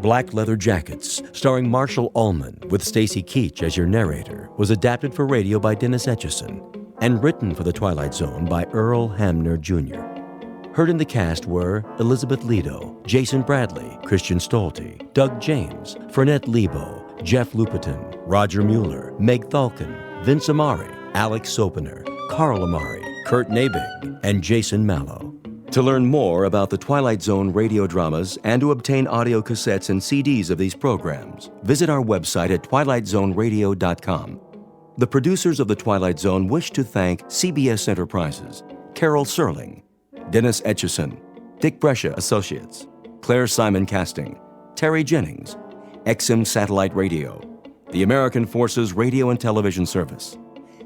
Black Leather Jackets, starring Marshall Ullman with Stacy Keach as your narrator, was adapted for radio by Dennis Etchison and written for The Twilight Zone by Earl Hamner Jr. Heard in the cast were Elizabeth Lido, Jason Bradley, Christian Stolte, Doug James, Fernette Lebo, Jeff Lupetin, Roger Mueller, Meg Thalken, Vince Amari, Alex Sopener, Carl Amari, Kurt Nabig, and Jason Mallow. To learn more about the Twilight Zone radio dramas and to obtain audio cassettes and CDs of these programs, visit our website at twilightzoneradio.com. The producers of The Twilight Zone wish to thank CBS Enterprises, Carol Serling, Dennis Etchison, Dick Brescia Associates, Claire Simon Casting, Terry Jennings, XM Satellite Radio, the American Forces Radio and Television Service,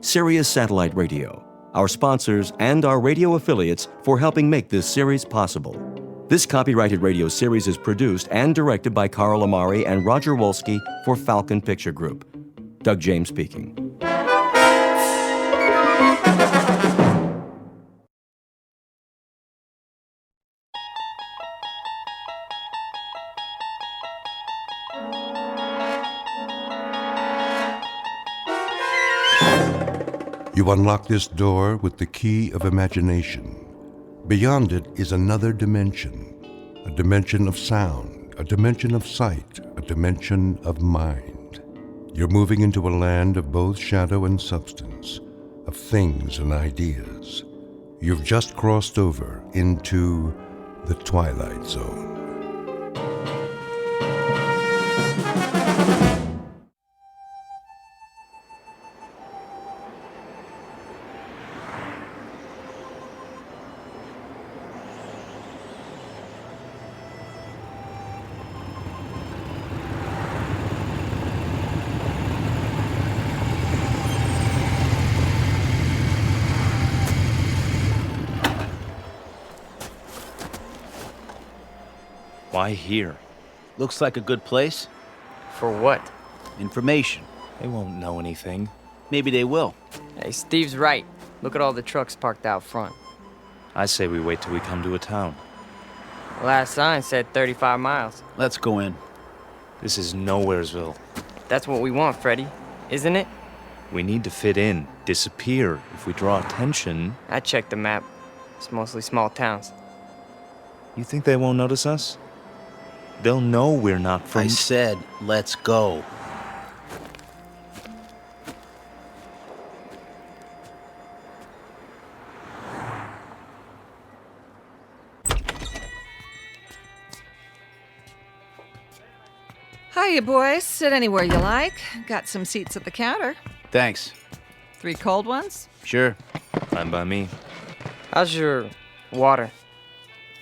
Sirius Satellite Radio, our sponsors, and our radio affiliates for helping make this series possible. This copyrighted radio series is produced and directed by Carl Amari and Roger Wolski for Falcon Picture Group. Doug James speaking. You unlock this door with the key of imagination. Beyond it is another dimension, a dimension of sound, a dimension of sight, a dimension of mind. You're moving into a land of both shadow and substance, of things and ideas. You've just crossed over into the Twilight Zone. Why here? Looks like a good place. For what? Information. They won't know anything. Maybe they will. Hey, Steve's right. Look at all the trucks parked out front. I say we wait till we come to a town. Last sign said 35 miles. Let's go in. This is Nowheresville. That's what we want, Freddy, isn't it? We need to fit in, disappear. If we draw attention... I checked the map. It's mostly small towns. You think they won't notice us? They'll know we're not from... I said, let's go. Hiya, boys. Sit anywhere you like. Got some seats at the counter. Thanks. 3 cold ones? Sure. Fine by me. How's your water?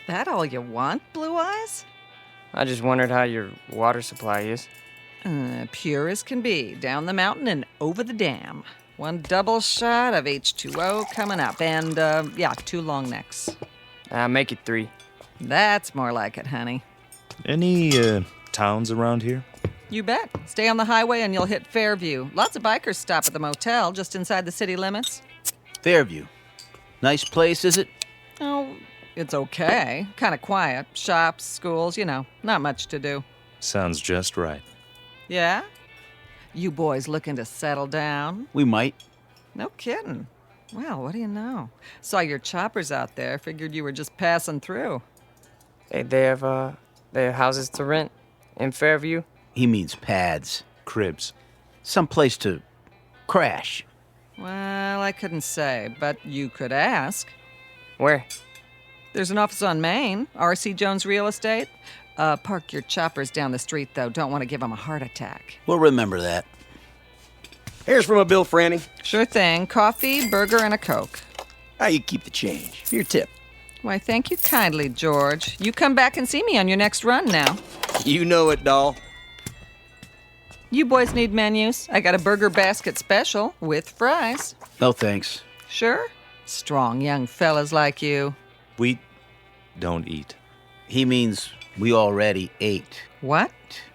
That all you want, Blue Eyes? I just wondered how your water supply is. Pure as can be. Down the mountain and over the dam. 1 double shot of H2O coming up. And, 2 long necks. Make it 3. That's more like it, honey. Any, towns around here? You bet. Stay on the highway and you'll hit Fairview. Lots of bikers stop at the motel just inside the city limits. Fairview. Nice place, is it? Oh, it's okay. Kind of quiet. Shops, schools, not much to do. Sounds just right. Yeah? You boys looking to settle down? We might. No kidding. Well, what do you know? Saw your choppers out there. Figured you were just passing through. Hey, they have houses to rent in Fairview? He means pads. Cribs. Someplace to crash. Well, I couldn't say, but you could ask. Where? There's an office on Main, R.C. Jones Real Estate. Park your choppers down the street, though. Don't want to give them a heart attack. We'll remember that. Here's from a bill, Franny. Sure thing. Coffee, burger, and a Coke. How you keep the change? Your tip. Why, thank you kindly, George. You come back and see me on your next run now. You know it, doll. You boys need menus. I got a burger basket special with fries. No thanks. Sure? Strong young fellas like you. We don't eat. He means we already ate. What?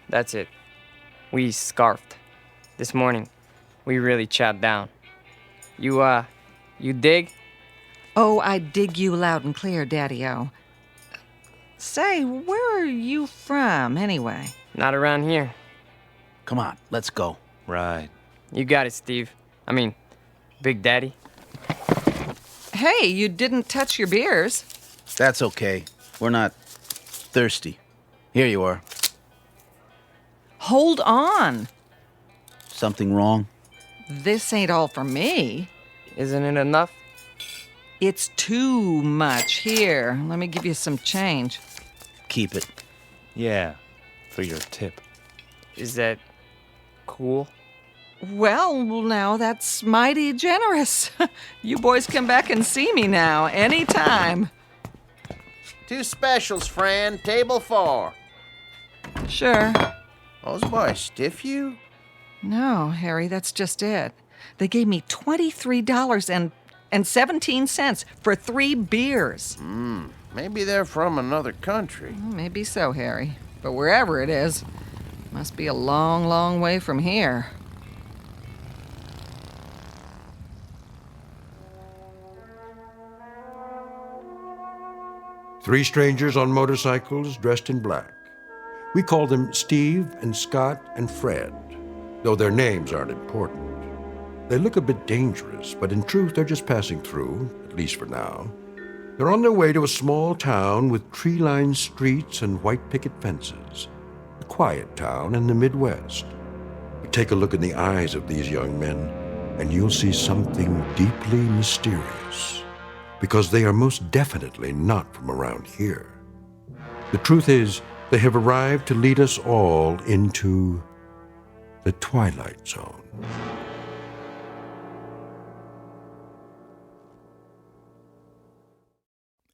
That's it. We scarfed. This morning, we really chowed down. You dig? Oh, I dig you loud and clear, Daddy-O. Say, where are you from, anyway? Not around here. Come on, let's go. Right. You got it, Steve. I mean, Big Daddy. Hey, you didn't touch your beers. That's okay. We're not thirsty. Here you are. Hold on. Something wrong? This ain't all for me. Isn't it enough? It's too much. Here, let me give you some change. Keep it. Yeah, for your tip. Is that cool? Well, now that's mighty generous. You boys come back and see me now, anytime. 2 specials, Fran. Table 4. Sure. Those boys stiff you? No, Harry, that's just it. They gave me $23.17 for 3 beers. Maybe they're from another country. Maybe so, Harry. But wherever it is, must be a long, long way from here. Three strangers on motorcycles dressed in black. We call them Steve and Scott and Fred, though their names aren't important. They look a bit dangerous, but in truth, they're just passing through, at least for now. They're on their way to a small town with tree-lined streets and white picket fences. A quiet town in the Midwest. But take a look in the eyes of these young men, and you'll see something deeply mysterious. Because they are most definitely not from around here. The truth is, they have arrived to lead us all into the Twilight Zone.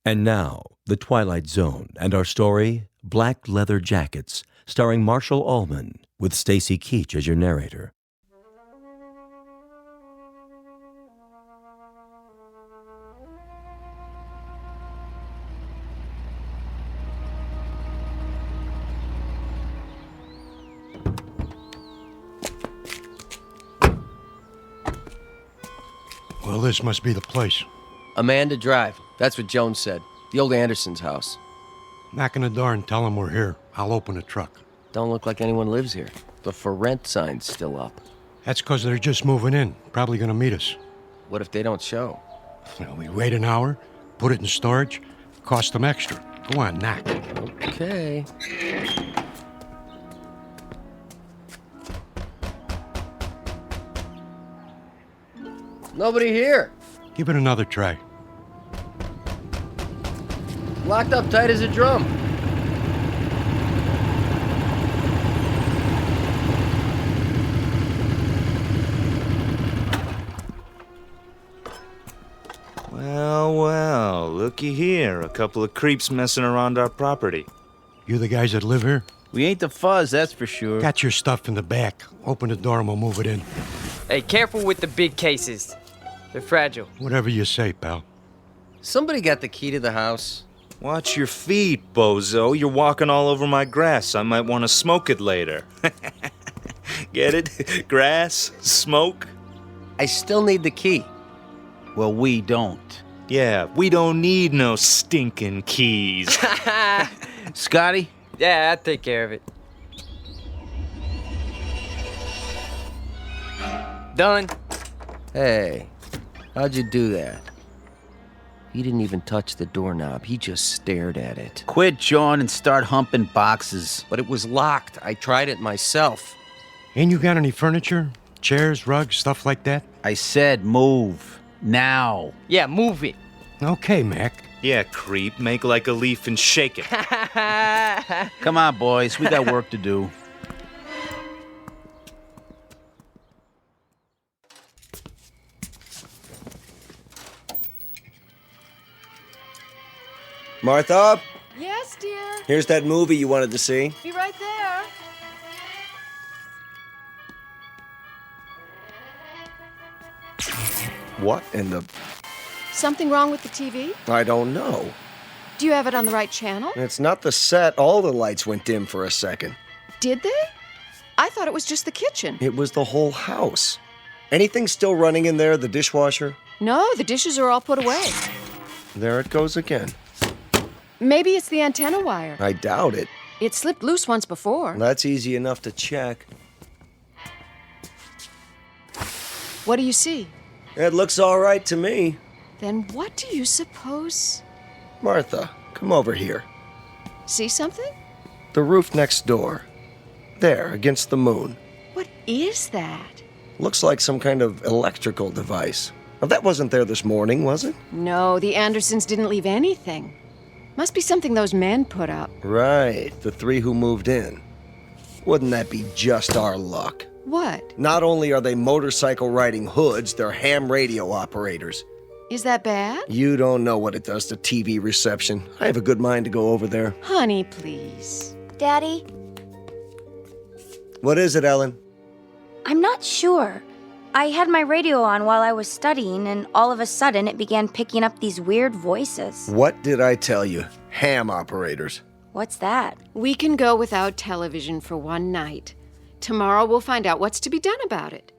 And now, The Twilight Zone and our story, Black Leather Jackets, starring Marshall Allman, with Stacy Keach as your narrator. Well, this must be the place. Amanda Drive. That's what Jones said. The old Anderson's house. Knock on the door and tell them we're here. I'll open the truck. Don't look like anyone lives here. The for rent sign's still up. That's because they're just moving in. Probably gonna meet us. What if they don't show? Well, we wait an hour, put it in storage, cost them extra. Go on, knock. Okay. Nobody here. Give it another try. Locked up tight as a drum. Well, looky here. A couple of creeps messing around our property. You the guys that live here? We ain't the fuzz, that's for sure. Got your stuff in the back. Open the door and we'll move it in. Hey, careful with the big cases. They're fragile. Whatever you say, pal. Somebody got the key to the house. Watch your feet, bozo. You're walking all over my grass. I might want to smoke it later. Get it? Grass? Smoke? I still need the key. Well, we don't. Yeah, we don't need no stinking keys. Scotty? Yeah, I'll take care of it. Done. Hey, how'd you do that? He didn't even touch the doorknob. He just stared at it. Quit, John, and start humping boxes. But it was locked. I tried it myself. Ain't you got any furniture? Chairs, rugs, stuff like that? I said move. Now. Yeah, move it. Okay, Mac. Yeah, creep. Make like a leaf and shake it. Come on, boys. We got work to do. Martha? Yes, dear. Here's that movie you wanted to see. Be right there. What in the... Something wrong with the TV? I don't know. Do you have it on the right channel? It's not the set. All the lights went dim for a second. Did they? I thought it was just the kitchen. It was the whole house. Anything still running in there, the dishwasher? No, the dishes are all put away. There it goes again. Maybe it's the antenna wire. I doubt it. It slipped loose once before. That's easy enough to check. What do you see? It looks all right to me. Then what do you suppose? Martha, come over here. See something? The roof next door. There, against the moon. What is that? Looks like some kind of electrical device. Now, that wasn't there this morning, was it? No, the Andersons didn't leave anything. Must be something those men put up. Right, the three who moved in. Wouldn't that be just our luck? What? Not only are they motorcycle-riding hoods, they're ham radio operators. Is that bad? You don't know what it does to TV reception. I have a good mind to go over there. Honey, please. Daddy? What is it, Ellen? I'm not sure. I had my radio on while I was studying, and all of a sudden it began picking up these weird voices. What did I tell you? Ham operators. What's that? We can go without television for one night. Tomorrow we'll find out what's to be done about it.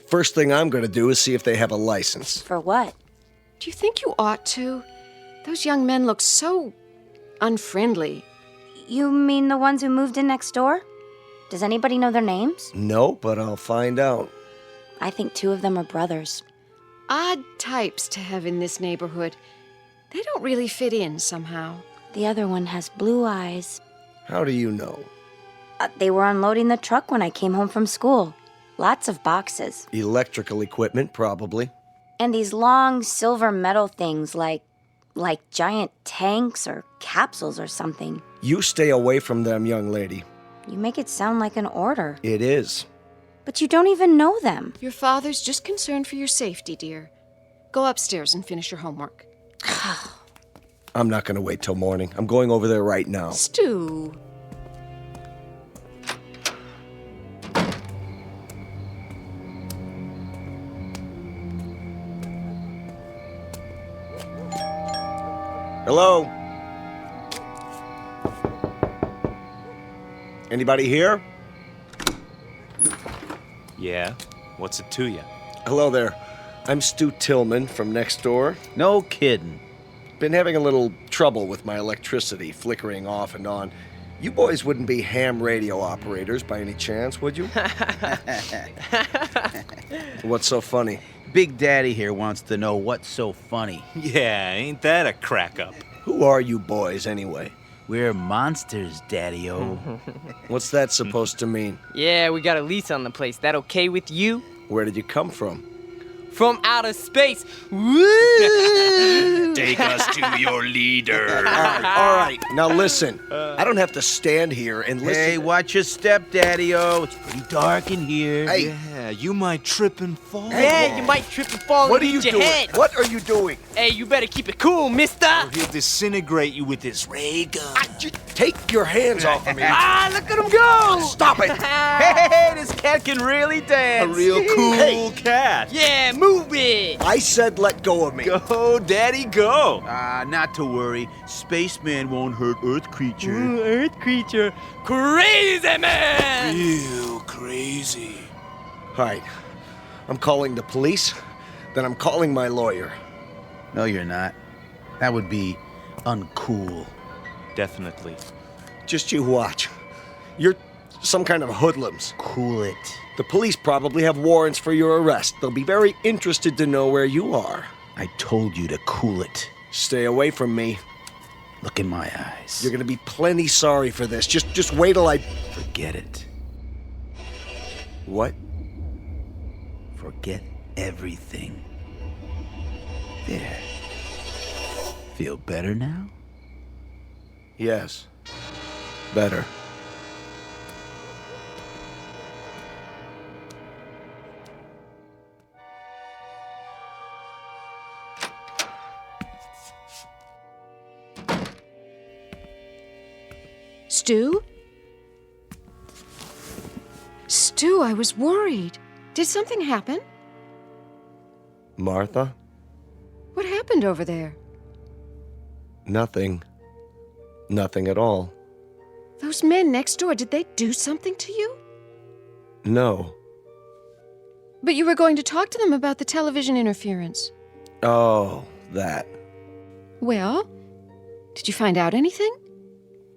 First thing I'm going to do is see if they have a license. For what? Do you think you ought to? Those young men look so unfriendly. You mean the ones who moved in next door? Does anybody know their names? No, but I'll find out. I think 2 of them are brothers. Odd types to have in this neighborhood. They don't really fit in somehow. The other one has blue eyes. How do you know? They were unloading the truck when I came home from school. Lots of boxes. Electrical equipment, probably. And these long silver metal things like giant tanks or capsules or something. You stay away from them, young lady. You make it sound like an order. It is. But you don't even know them. Your father's just concerned for your safety, dear. Go upstairs and finish your homework. I'm not going to wait till morning. I'm going over there right now. Stu. Hello? Anybody here? Yeah? What's it to you? Hello there. I'm Stu Tillman from next door. No kidding. Been having a little trouble with my electricity, flickering off and on. You boys wouldn't be ham radio operators by any chance, would you? What's so funny? Big Daddy here wants to know what's so funny. Yeah, ain't that a crack up? Who are you boys, anyway? We're monsters, Daddy-o. What's that supposed to mean? Yeah, we got a lease on the place. That okay with you? Where did you come from? From outer space. Woo! Take us to your leader. All right. Now listen. I don't have to stand here and listen. Hey, watch your step, Daddy-o. It's pretty dark in here. Hey. Yeah, you might trip and fall. Yeah, you might trip and fall What and are you hit your doing? head. What are you doing? Hey, you better keep it cool, mister. Or he'll disintegrate you with his ray gun. Take your hands off of me. Ah, look at him go. Stop it. Hey, this cat can really dance. A real cool Hey. cat. Yeah, move it. I said let go of me. Go, Daddy, go. Not to worry. Spaceman won't hurt Earth creature. Earth creature. Crazy man. Real crazy. All right. I'm calling the police. Then I'm calling my lawyer. No, you're not. That would be uncool. Definitely. Just you watch. You're some kind of hoodlums. Cool it. The police probably have warrants for your arrest. They'll be very interested to know where you are. I told you to cool it. Stay away from me. Look in my eyes. You're gonna be plenty sorry for this. Just wait till I... Forget it. What? Forget everything. There. Feel better now? Yes. Better. Stu? Stu, I was worried. Did something happen? Martha? What happened over there? Nothing. Nothing at all. Those men next door, did they do something to you? No. But you were going to talk to them about the television interference. Oh, that. Well, did you find out anything?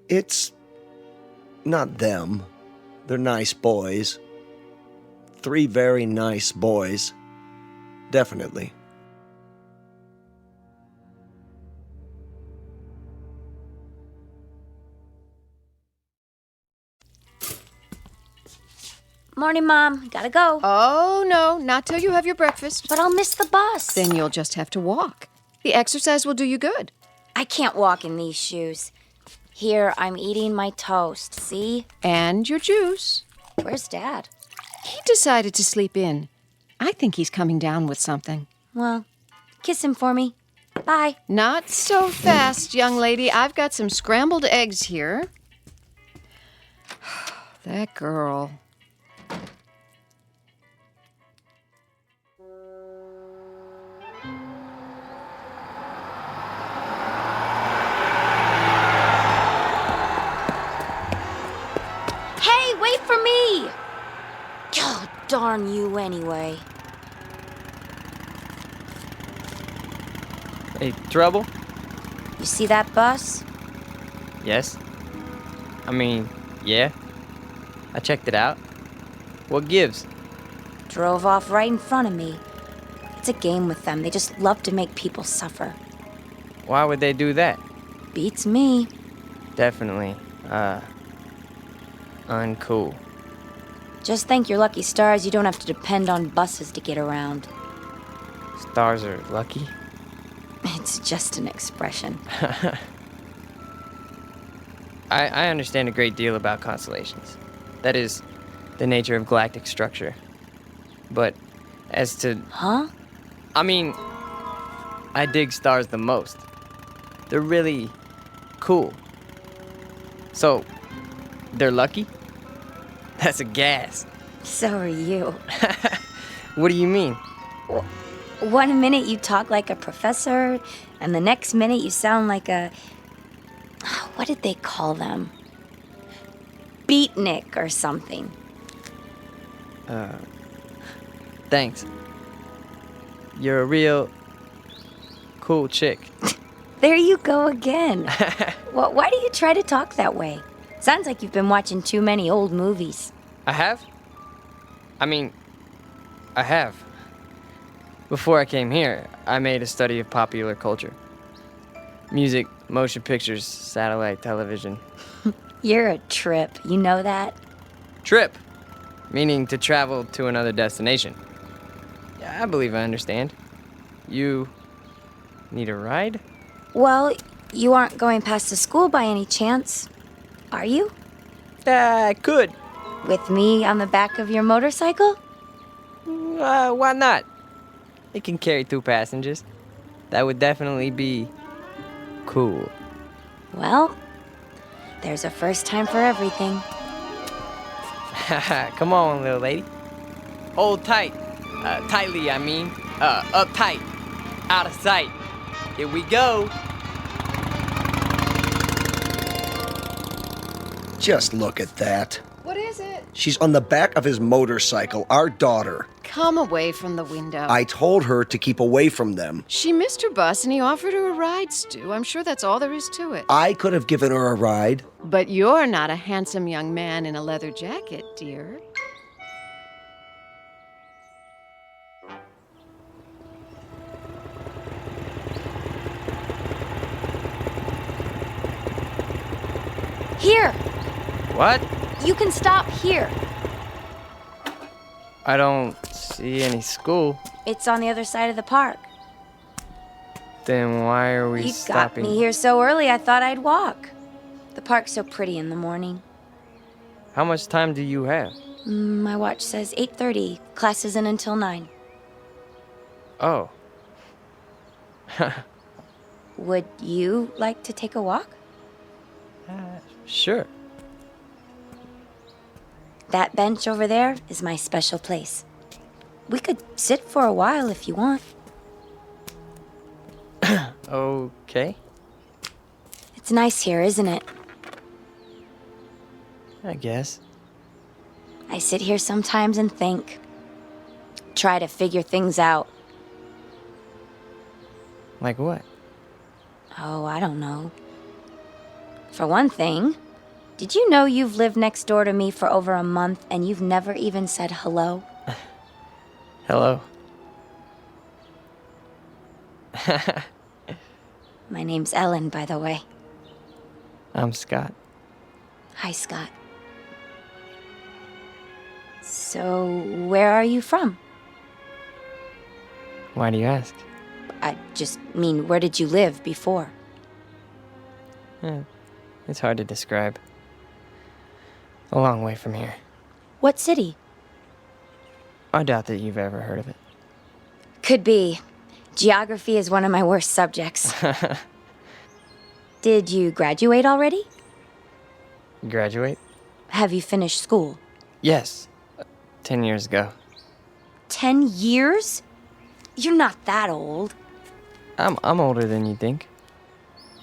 It's not them. They're nice boys. 3 very nice boys. Definitely. Morning, Mom. Gotta go. Oh, no, not till you have your breakfast. But I'll miss the bus. Then you'll just have to walk. The exercise will do you good. I can't walk in these shoes. Here, I'm eating my toast, see? And your juice. Where's Dad? He decided to sleep in. I think he's coming down with something. Well, kiss him for me. Bye. Not so fast, young lady. I've got some scrambled eggs here. That girl. Hey, wait for me! God darn you anyway. Hey, trouble? You see that bus? Yes. Yeah. I checked it out. What gives? drove off right in front of me. It's a game with them. They just love to make people suffer. Why would they do that? Beats me. Definitely, uncool. Just thank your lucky stars you don't have to depend on buses to get around. Stars are lucky? It's just an expression. I understand a great deal about constellations. That is, the nature of galactic structure. But as to... Huh? I mean, I dig stars the most. They're really cool. So, they're lucky? That's a gas. So are you. What do you mean? One minute you talk like a professor, and the next minute you sound like a... What did they call them? Beatnik or something. Thanks. You're a real cool chick. There you go again. Well, why do you try to talk that way? Sounds like you've been watching too many old movies. I have? I mean, I have. Before I came here, I made a study of popular culture. Music, motion pictures, satellite television. You're a trip, you know that? Trip, meaning to travel to another destination. Yeah, I believe I understand. You need a ride? Well, you aren't going past the school by any chance, are you? I could. With me on the back of your motorcycle? Why not? It can carry 2 passengers. That would definitely be cool. Well, there's a first time for everything. Come on, little lady. Hold tight. Tightly, I mean. Uptight. Out of sight. Here we go. Just look at that. What is it? She's on the back of his motorcycle, our daughter. Come away from the window. I told her to keep away from them. She missed her bus and he offered her a ride, Stu. I'm sure that's all there is to it. I could have given her a ride. But you're not a handsome young man in a leather jacket, dear. Here! What? You can stop here. I don't see any school. It's on the other side of the park. Then why are we You stopping? got me here so early I thought I'd walk. The park's so pretty in the morning. How much time do you have? My watch says 8:30. Class isn't until 9. Oh. Would you like to take a walk? Sure. That bench over there is my special place. We could sit for a while if you want. Okay. It's nice here, isn't it? I guess. I sit here sometimes and think. Try to figure things out. Like what? Oh, I don't know. For one thing, did you know you've lived next door to me for over a month and you've never even said hello? Hello. My name's Ellen, by the way. I'm Scott. Hi, Scott. So, where are you from? Why do you ask? I just mean, where did you live before? It's hard to describe. A long way from here. What city? I doubt that you've ever heard of it. Could be. Geography is one of my worst subjects. Did you graduate already? Graduate? Have you finished school? Yes. 10 years ago. 10 years? You're not that old. I'm older than you think.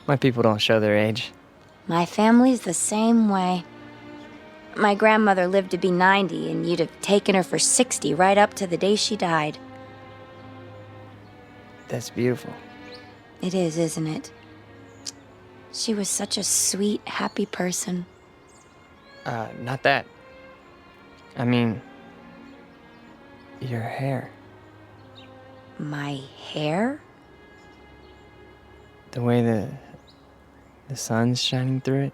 My people don't show their age. My family's the same way. My grandmother lived to be 90, and you'd have taken her for 60 right up to the day she died. That's beautiful. It is, isn't it? She was such a sweet, happy person. Not that. I mean, Your hair. My hair? The way the sun's shining through it.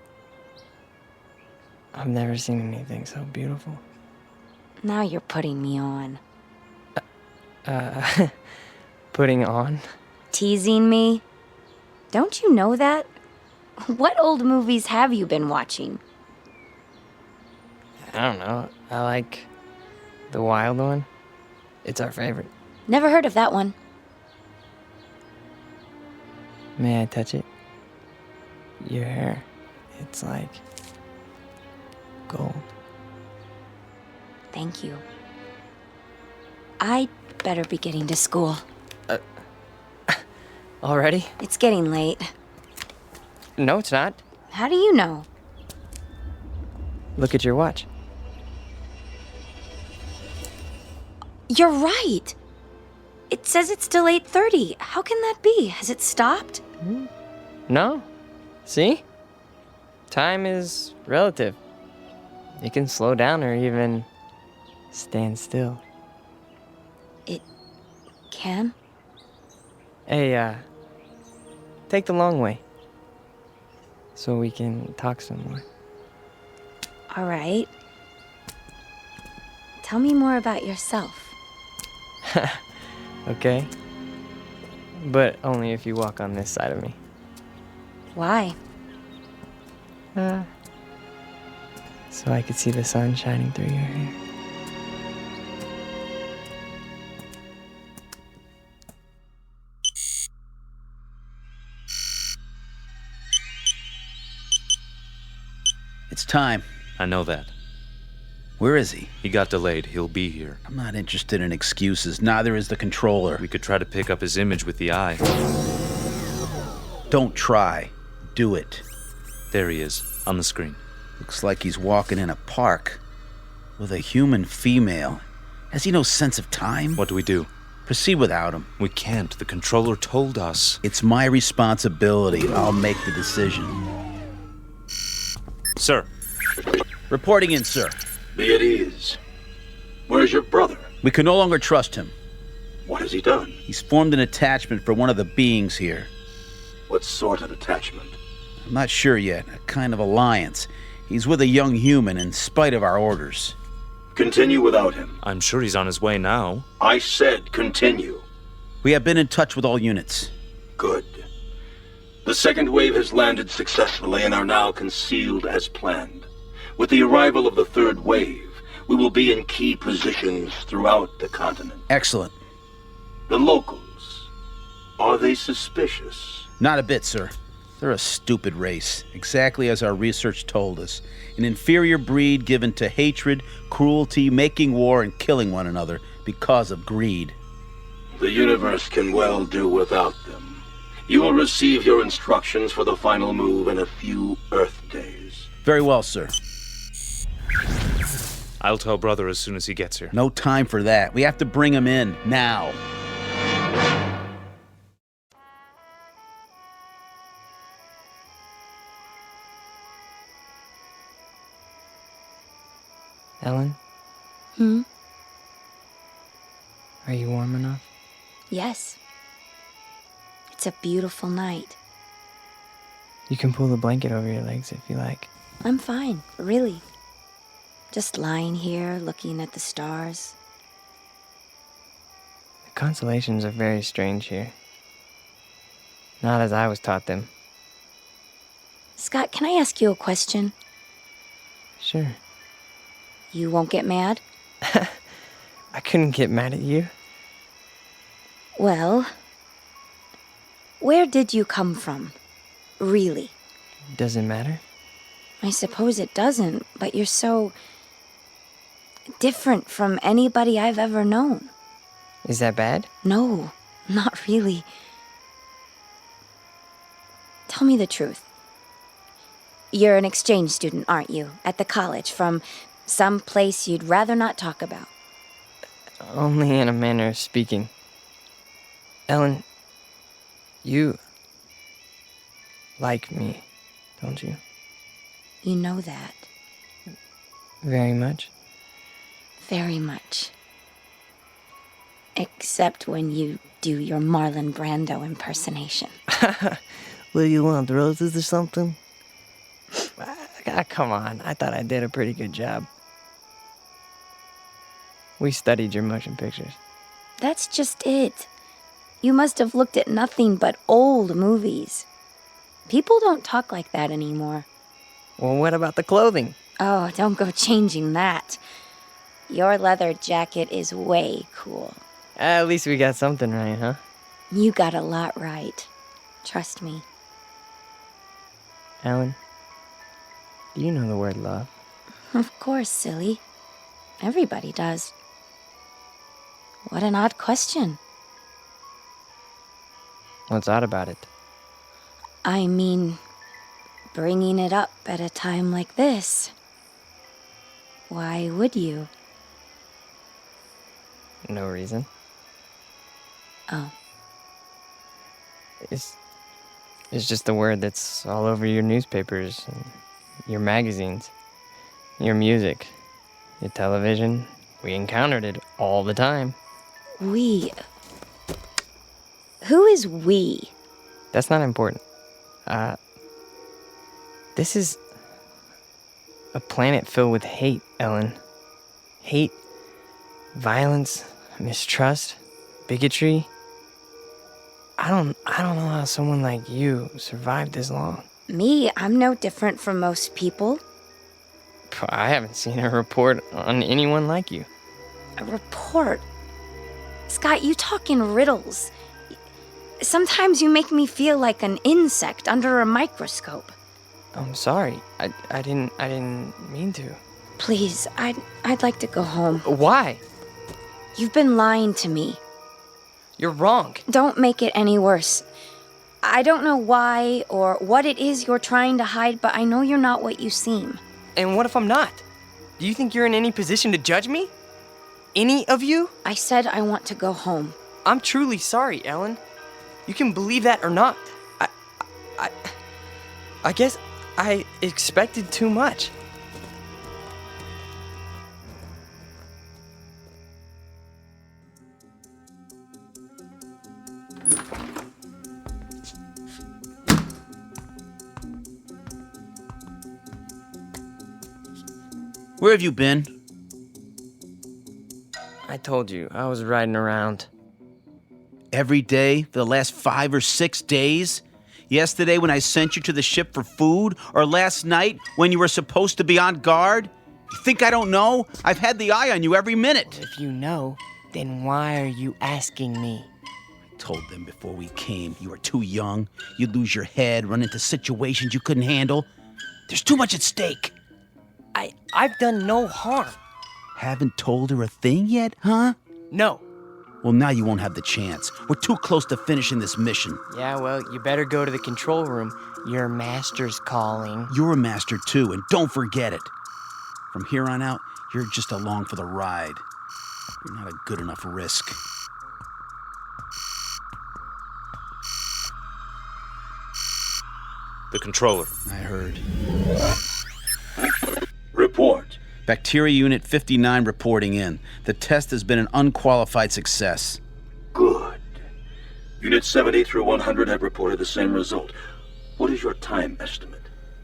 I've never seen anything so beautiful. Now you're putting me on. Putting on? Teasing me? Don't you know that? What old movies have you been watching? I don't know. I like the wild one. It's our favorite. Never heard of that one. May I touch it? Your hair. It's like gold. Thank you. I'd better be getting to school. Already? It's getting late. No, it's not. How do you know? Look at your watch. You're right. It says it's still 8:30. How can that be? Has it stopped? No. See? Time is relative. It can slow down or even stand still. It can? Hey, take the long way. So we can talk some more. All right. Tell me more about yourself. Okay? But only if you walk on this side of me. Why? So I could see the sun shining through your hair. It's time. I know that. Where is he? He got delayed. He'll be here. I'm not interested in excuses. Neither is the controller. We could try to pick up his image with the eye. Don't try. Do it. There he is, on the screen. Looks like he's walking in a park with a human female. Has he no sense of time? What do we do? Proceed without him. We can't. The controller told us. It's my responsibility. I'll make the decision. Sir. Reporting in, sir. Be at ease. Where's your brother? We can no longer trust him. What has he done? He's formed an attachment for one of the beings here. What sort of attachment? I'm not sure yet. A kind of alliance. He's with a young human in spite of our orders. Continue without him. I'm sure he's on his way now. I said continue. We have been in touch with all units. Good. The second wave has landed successfully and are now concealed as planned. With the arrival of the third wave, we will be in key positions throughout the continent. Excellent. The locals, are they suspicious? Not a bit, sir. They're a stupid race, exactly as our research told us. An inferior breed given to hatred, cruelty, making war, and killing one another because of greed. The universe can well do without them. You will receive your instructions for the final move in a few Earth days. Very well, sir. I'll tell brother as soon as he gets here. No time for that. We have to bring him in, now. Ellen? Are you warm enough? Yes. It's a beautiful night. You can pull the blanket over your legs if you like. I'm fine, really. Just lying here, looking at the stars. The constellations are very strange here. Not as I was taught them. Scott, can I ask you a question? Sure. You won't get mad? I couldn't get mad at you. Well, where did you come from? Really? Does it matter? I suppose it doesn't, but you're so different from anybody I've ever known. Is that bad? No, not really. Tell me the truth. You're an exchange student, aren't you? At the college, from some place you'd rather not talk about. Only in a manner of speaking. Ellen, you like me, don't you? You know that. Very much? Very much. Except when you do your Marlon Brando impersonation. What do you want, roses or something? Come on, I thought I did a pretty good job. We studied your motion pictures. That's just it. You must have looked at nothing but old movies. People don't talk like that anymore. Well, what about the clothing? Oh, don't go changing that. Your leather jacket is way cool. At least we got something right, huh? You got a lot right. Trust me. Ellen, do you know the word love? Of course, silly. Everybody does. What an odd question. What's odd about it? I mean, bringing it up at a time like this. Why would you? No reason. Oh. It's just the word that's all over your newspapers, and your magazines, your music, your television. We encountered it all the time. We? Who is we? That's not important. This is a planet filled with hate, Ellen. Hate, violence, mistrust, bigotry. I don't know how someone like you survived this long. Me? I'm no different from most people. I haven't seen a report on anyone like you. A report? Scott, you talk in riddles. Sometimes you make me feel like an insect under a microscope. I'm sorry. I didn't mean to. Please, I'd like to go home. Why? You've been lying to me. You're wrong. Don't make it any worse. I don't know why or what it is you're trying to hide, but I know you're not what you seem. And what if I'm not? Do you think you're in any position to judge me? Any of you? I said I want to go home. I'm truly sorry, Ellen. You can believe that or not. I guess I expected too much. Where have you been? I told you, I was riding around. Every day for the last 5 or 6 days? Yesterday when I sent you to the ship for food? Or last night when you were supposed to be on guard? You think I don't know? I've had the eye on you every minute. If you know, then why are you asking me? I told them before we came you were too young. You'd lose your head, run into situations you couldn't handle. There's too much at stake. I've done no harm. Haven't told her a thing yet, huh? No. Well, now you won't have the chance. We're too close to finishing this mission. Yeah, well, you better go to the control room. Your master's calling. You're a master too, and don't forget it. From here on out, you're just along for the ride. You're not a good enough risk. The controller. I heard. Report. Bacteria Unit 59 reporting in. The test has been an unqualified success. Good. Unit 70 through 100 have reported the same result. What is your time estimate?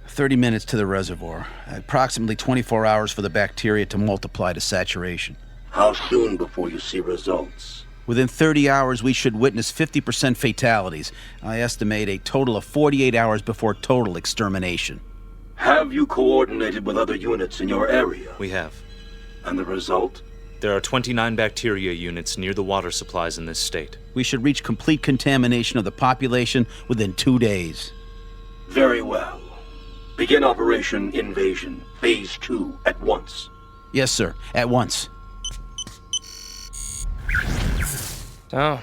30 minutes to the reservoir. Approximately 24 hours for the bacteria to multiply to saturation. How soon before you see results? Within 30 hours, we should witness 50% fatalities. I estimate a total of 48 hours before total extermination. Have you coordinated with other units in your area? We have. And the result? There are 29 bacteria units near the water supplies in this state. We should reach complete contamination of the population within 2 days. Very well. Begin Operation Invasion, Phase 2, at once. Yes, sir. At once. So,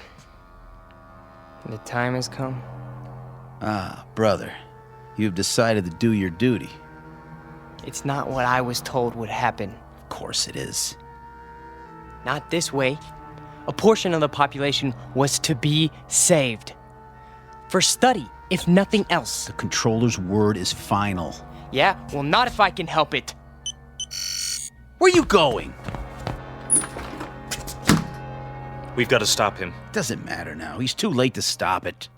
the time has come. Ah, brother. You've decided to do your duty. It's not what I was told would happen. Of course it is. Not this way. A portion of the population was to be saved. For study, if nothing else. The controller's word is final. Yeah, well, not if I can help it. Where are you going? We've got to stop him. Doesn't matter now. He's too late to stop it.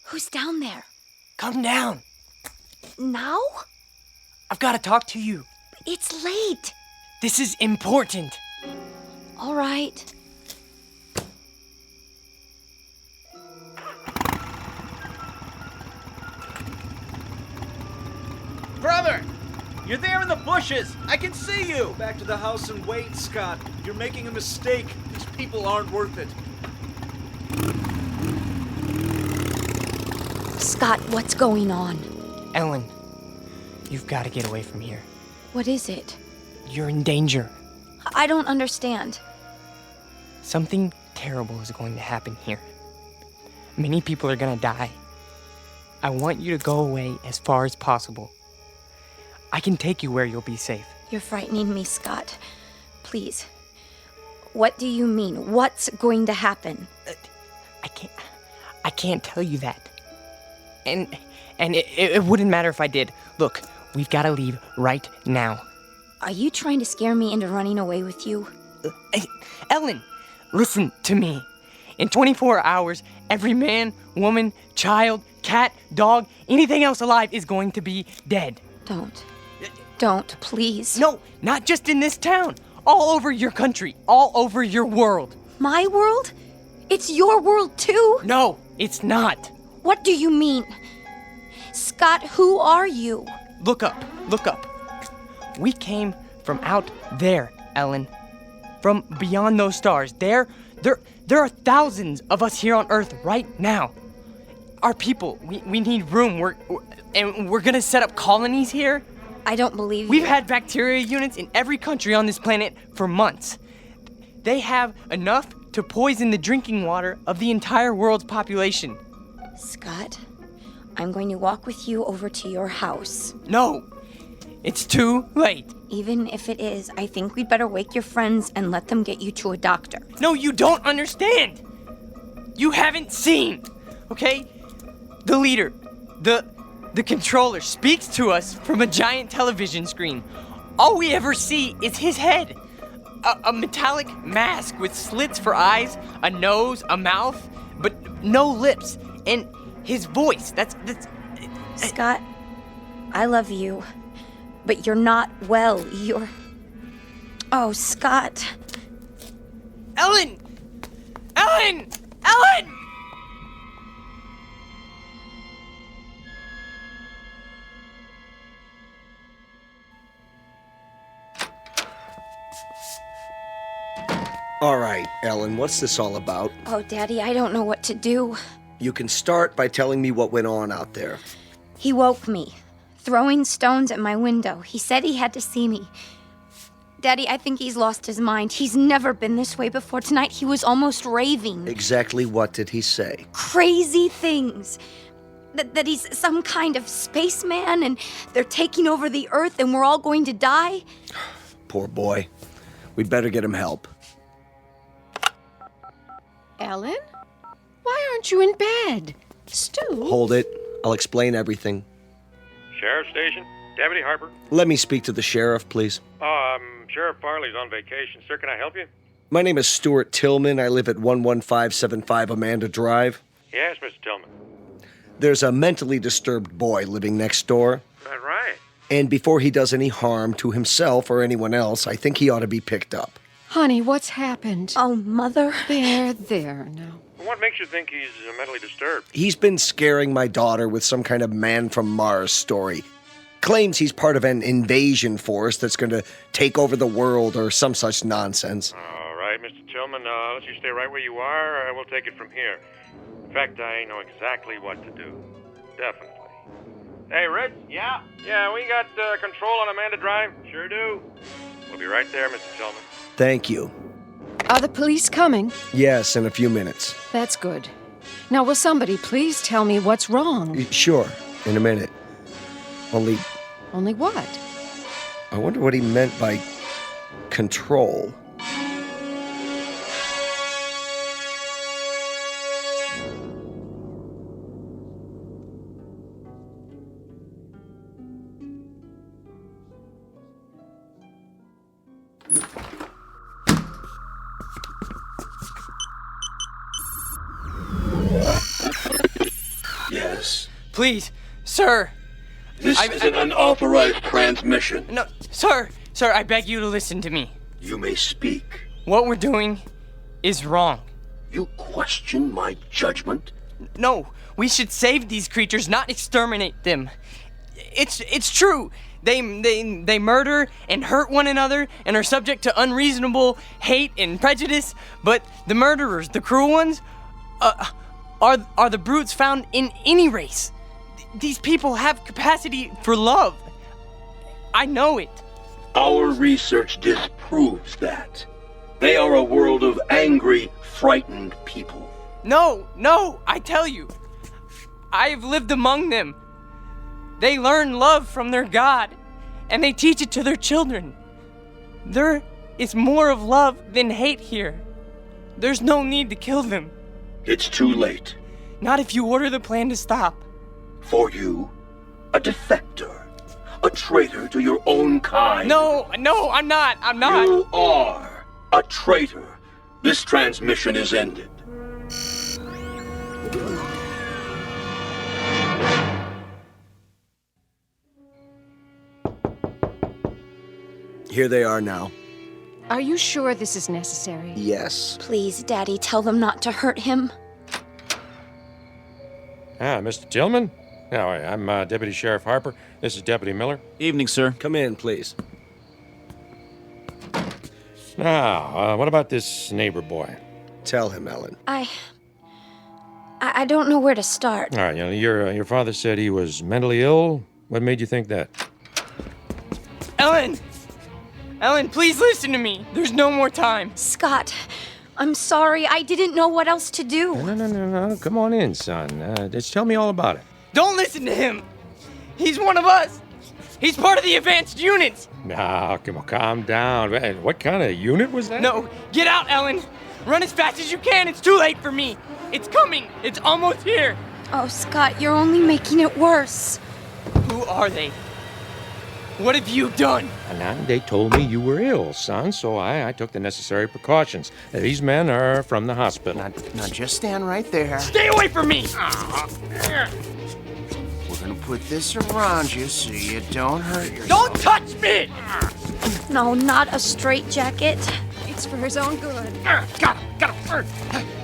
Who's down there? Come down. Now? I've got to talk to you. It's late. This is important. All right. Brother! You're there in the bushes! I can see you! Back to the house and wait, Scott. You're making a mistake. These people aren't worth it. Scott, what's going on? Ellen, you've got to get away from here. What is it? You're in danger. I don't understand. Something terrible is going to happen here. Many people are going to die. I want you to go away as far as possible. I can take you where you'll be safe. You're frightening me, Scott. Please. What do you mean? What's going to happen? I can't tell you that. And it wouldn't matter if I did. Look, we've got to leave right now. Are you trying to scare me into running away with you? Ellen, listen to me. In 24 hours, every man, woman, child, cat, dog, anything else alive is going to be dead. Don't, please. No, not just in this town. All over your country. All over your world. My world? It's your world too? No, it's not. What do you mean? Scott, who are you? Look up. We came from out there, Ellen. From beyond those stars. There are thousands of us here on Earth right now. Our people, we need room. We're gonna set up colonies here. I don't believe you. We've had bacteria units in every country on this planet for months. They have enough to poison the drinking water of the entire world's population. Scott, I'm going to walk with you over to your house. No, it's too late. Even if it is, I think we'd better wake your friends and let them get you to a doctor. No, you don't understand. You haven't seen, okay? The leader, the controller speaks to us from a giant television screen. All we ever see is his head. A metallic mask with slits for eyes, a nose, a mouth, but no lips. And his voice, that's... Scott, I love you, but you're not well. Oh, Scott. Ellen! All right, Ellen, what's this all about? Oh, Daddy, I don't know what to do. You can start by telling me what went on out there. He woke me, throwing stones at my window. He said he had to see me. Daddy, I think he's lost his mind. He's never been this way before. Tonight, he was almost raving. Exactly what did he say? Crazy things. That he's some kind of spaceman and they're taking over the Earth and we're all going to die. Poor boy. We'd better get him help. Ellen? Why aren't you in bed? Stu? Hold it. I'll explain everything. Sheriff's Station? Deputy Harper? Let me speak to the sheriff, please. Sheriff Farley's on vacation. Sir, can I help you? My name is Stuart Tillman. I live at 11575 Amanda Drive. Yes, Mr. Tillman. There's a mentally disturbed boy living next door. Is that right? And before he does any harm to himself or anyone else, I think he ought to be picked up. Honey, what's happened? Oh, Mother. There now. What makes you think he's mentally disturbed? He's been scaring my daughter with some kind of man from Mars story. Claims he's part of an invasion force that's going to take over the world or some such nonsense. All right, Mr. Tillman, let's you stay right where you are. We'll take it from here. In fact, I know exactly what to do. Definitely. Hey, Ritz? Yeah? Yeah, we got control on Amanda Drive? Sure do. We'll be right there, Mr. Tillman. Thank you. Are the police coming? Yes, in a few minutes. That's good. Now, will somebody please tell me what's wrong? Sure, in a minute. Only what? I wonder what he meant by control. Please, sir. This is an unauthorized transmission. No, sir, I beg you to listen to me. You may speak. What we're doing is wrong. You question my judgment? No, we should save these creatures, not exterminate them. It's true. They murder and hurt one another and are subject to unreasonable hate and prejudice, but the murderers, the cruel ones, are the brutes found in any race. These people have capacity for love. I know it. Our research disproves that. They are a world of angry, frightened people. No, I tell you. I have lived among them. They learn love from their God, and they teach it to their children. There is more of love than hate here. There's no need to kill them. It's too late. Not if you order the plan to stop. For you, a defector, a traitor to your own kind. No, I'm not. You are a traitor. This transmission is ended. Here they are now. Are you sure this is necessary? Yes. Please, Daddy, tell them not to hurt him. Mr. Tillman? No, I'm Deputy Sheriff Harper. This is Deputy Miller. Evening, sir. Come in, please. Now, what about this neighbor boy? Tell him, Ellen. I don't know where to start. All right, your father said he was mentally ill. What made you think that? Ellen, please listen to me. There's no more time. Scott, I'm sorry. I didn't know what else to do. No. Come on in, son. Just tell me all about it. Don't listen to him. He's one of us. He's part of the advanced units. Now, come on, calm down. What kind of unit was that? No, get out, Ellen. Run as fast as you can. It's too late for me. It's coming. It's almost here. Oh, Scott, you're only making it worse. Who are they? What have you done? Now, they told me you were ill, son, so I took the necessary precautions. These men are from the hospital. Now, just stand right there. Stay away from me! We're gonna put this around you so you don't hurt yourself. Don't touch me! No, not a straitjacket. It's for his own good. Got him.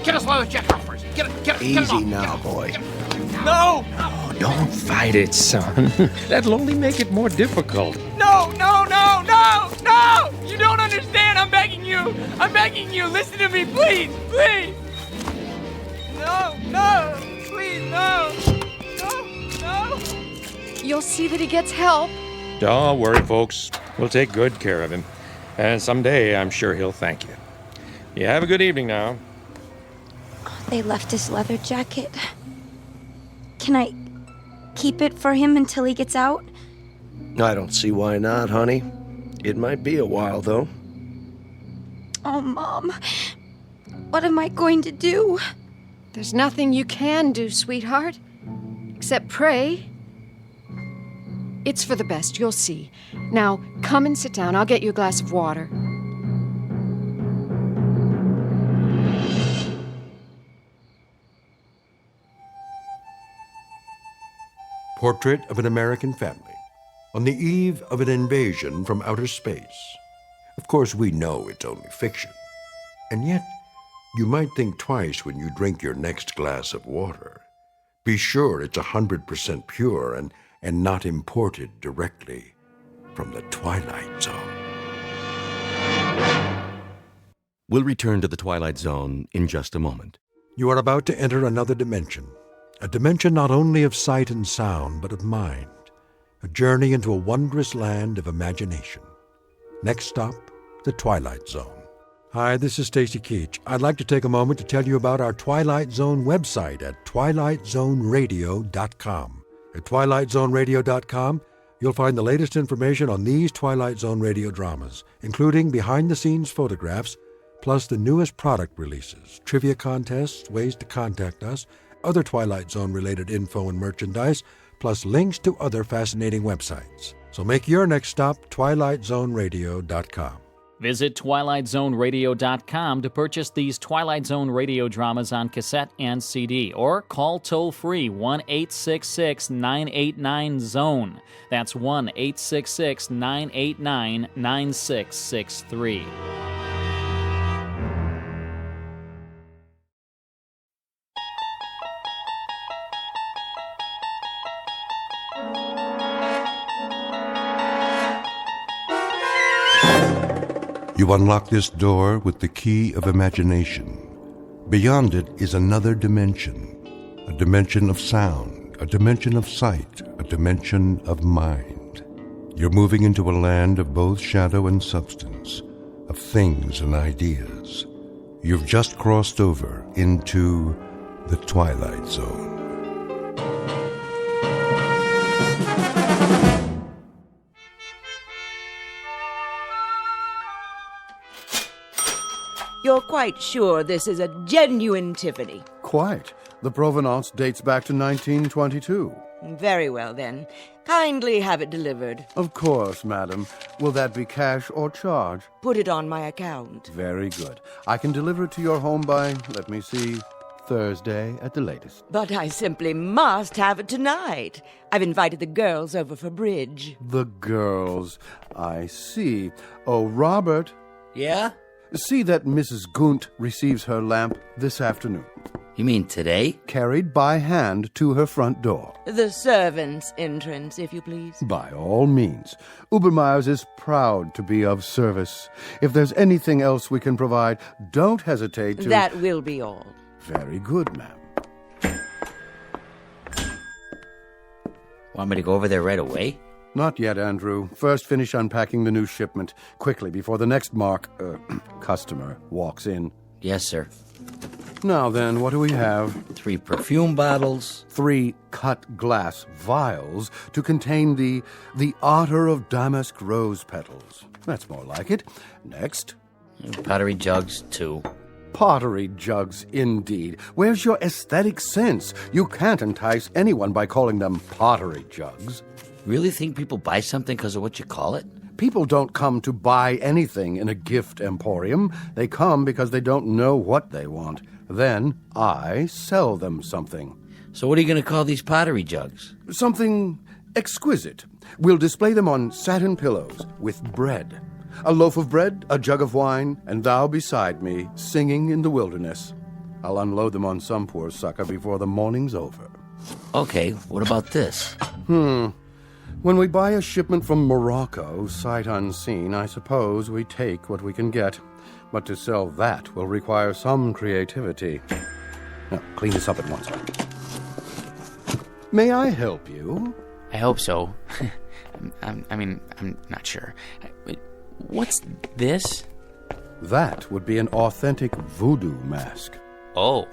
Get us leather jacket off first. Get it Easy off. now, boy. No! Oh, don't fight it, son. That'll only make it more difficult. No! You don't understand. I'm begging you. Listen to me, please. No. Please, no. You'll see that he gets help. Don't worry, folks. We'll take good care of him. And someday, I'm sure he'll thank you. You have a good evening now. They left his leather jacket. Can I keep it for him until he gets out? I don't see why not, honey. It might be a while, though. Oh, Mom. What am I going to do? There's nothing you can do, sweetheart, except pray. It's for the best, you'll see. Now, come and sit down. I'll get you a glass of water. Portrait of an American family on the eve of an invasion from outer space. Of course, we know it's only fiction. And yet, you might think twice when you drink your next glass of water. Be sure it's 100% pure and not imported directly from the Twilight Zone. We'll return to the Twilight Zone in just a moment. You are about to enter another dimension. A dimension not only of sight and sound, but of mind. A journey into a wondrous land of imagination. Next stop, the Twilight Zone. Hi, this is Stacy Keach. I'd like to take a moment to tell you about our Twilight Zone website at twilightzoneradio.com. At twilightzoneradio.com, you'll find the latest information on these Twilight Zone radio dramas, including behind-the-scenes photographs, plus the newest product releases, trivia contests, ways to contact us, other Twilight Zone-related info and merchandise, plus links to other fascinating websites. So make your next stop twilightzoneradio.com. Visit twilightzoneradio.com to purchase these Twilight Zone radio dramas on cassette and CD, or call toll-free 1-866-989-ZONE. That's 1-866-989-9663. You unlock this door with the key of imagination. Beyond it is another dimension, a dimension of sound, a dimension of sight, a dimension of mind. You're moving into a land of both shadow and substance, of things and ideas. You've just crossed over into the Twilight Zone. You're quite sure this is a genuine Tiffany? Quite. The provenance dates back to 1922. Very well, then. Kindly have it delivered. Of course, madam. Will that be cash or charge? Put it on my account. Very good. I can deliver it to your home by, let me see, Thursday at the latest. But I simply must have it tonight. I've invited the girls over for bridge. The girls. I see. Oh, Robert. Yeah? See that Mrs. Gunt receives her lamp this afternoon. You mean today? Carried by hand to her front door. The servants' entrance, if you please. By all means. Ubermeyer's is proud to be of service. If there's anything else we can provide, don't hesitate to... That will be all. Very good, ma'am. Want me to go over there right away? Not yet, Andrew. First finish unpacking the new shipment. Quickly, before the next customer walks in. Yes, sir. Now then, what do we have? 3 perfume bottles. 3 cut glass vials to contain the otter of damask rose petals. That's more like it. Next. Pottery jugs, 2. Pottery jugs, indeed. Where's your aesthetic sense? You can't entice anyone by calling them pottery jugs. Really think people buy something because of what you call it? People don't come to buy anything in a gift emporium. They come because they don't know what they want. Then I sell them something. So what are you going to call these pottery jugs? Something exquisite. We'll display them on satin pillows with bread. A loaf of bread, a jug of wine, and thou beside me, singing in the wilderness. I'll unload them on some poor sucker before the morning's over. Okay, what about this? When we buy a shipment from Morocco, sight unseen, I suppose we take what we can get. But to sell that will require some creativity. Now, clean this up at once. May I help you? I hope so. I'm not sure. What's this? That would be an authentic voodoo mask. Oh.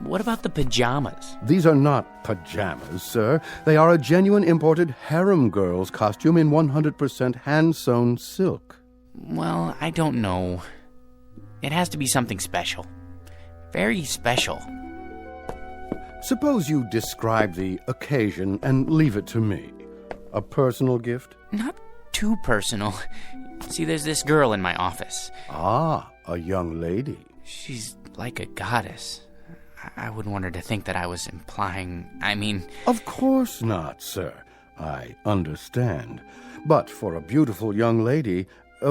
What about the pajamas? These are not pajamas, sir. They are a genuine imported harem girl's costume in 100% hand-sewn silk. Well, I don't know. It has to be something special. Very special. Suppose you describe the occasion and leave it to me. A personal gift? Not too personal. See, there's this girl in my office. Ah, a young lady. She's like a goddess. I wouldn't want her to think that I was implying, Of course not, sir. I understand. But for a beautiful young lady,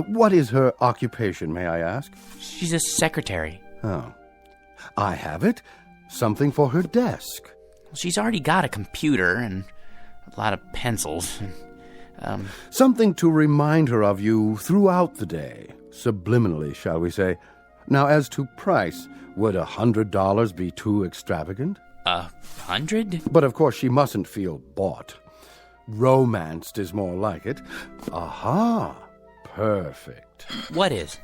what is her occupation, may I ask? She's a secretary. Oh. I have it. Something for her desk. Well, she's already got a computer and a lot of pencils. Something to remind her of you throughout the day. Subliminally, shall we say. Now, as to price, would $100 be too extravagant? 100? But of course she mustn't feel bought. Romanced is more like it. Aha! Perfect. What is?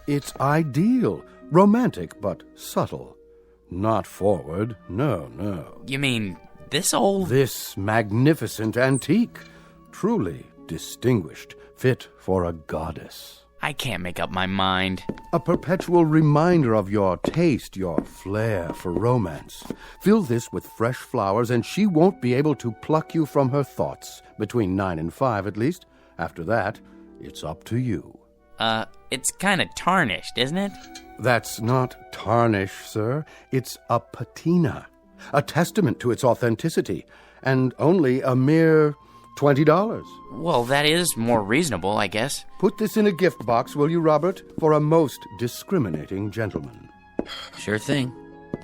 It's ideal. Romantic, but subtle. Not forward. No. You mean this old? This magnificent antique. Truly distinguished. Fit for a goddess. I can't make up my mind. A perpetual reminder of your taste, your flair for romance. Fill this with fresh flowers, and she won't be able to pluck you from her thoughts. Between 9 and 5, at least. After that, it's up to you. It's kind of tarnished, isn't it? That's not tarnish, sir. It's a patina, a testament to its authenticity, and only a mere $20. Well, that is more reasonable, I guess. Put this in a gift box, will you, Robert, for a most discriminating gentleman. Sure thing.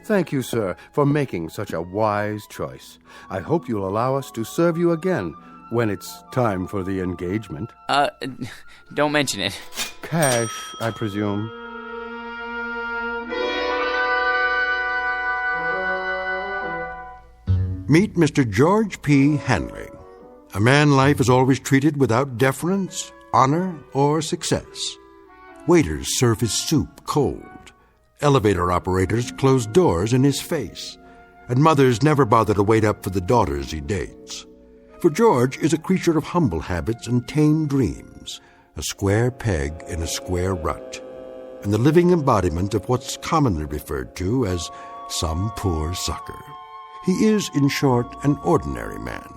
Thank you, sir, for making such a wise choice. I hope you'll allow us to serve you again when it's time for the engagement. Don't mention it. Cash, I presume. Meet Mr. George P. Hanley, a man life is always treated without deference, honor, or success. Waiters serve his soup cold. Elevator operators close doors in his face. And mothers never bother to wait up for the daughters he dates. For George is a creature of humble habits and tame dreams, a square peg in a square rut, and the living embodiment of what's commonly referred to as some poor sucker. He is, in short, an ordinary man,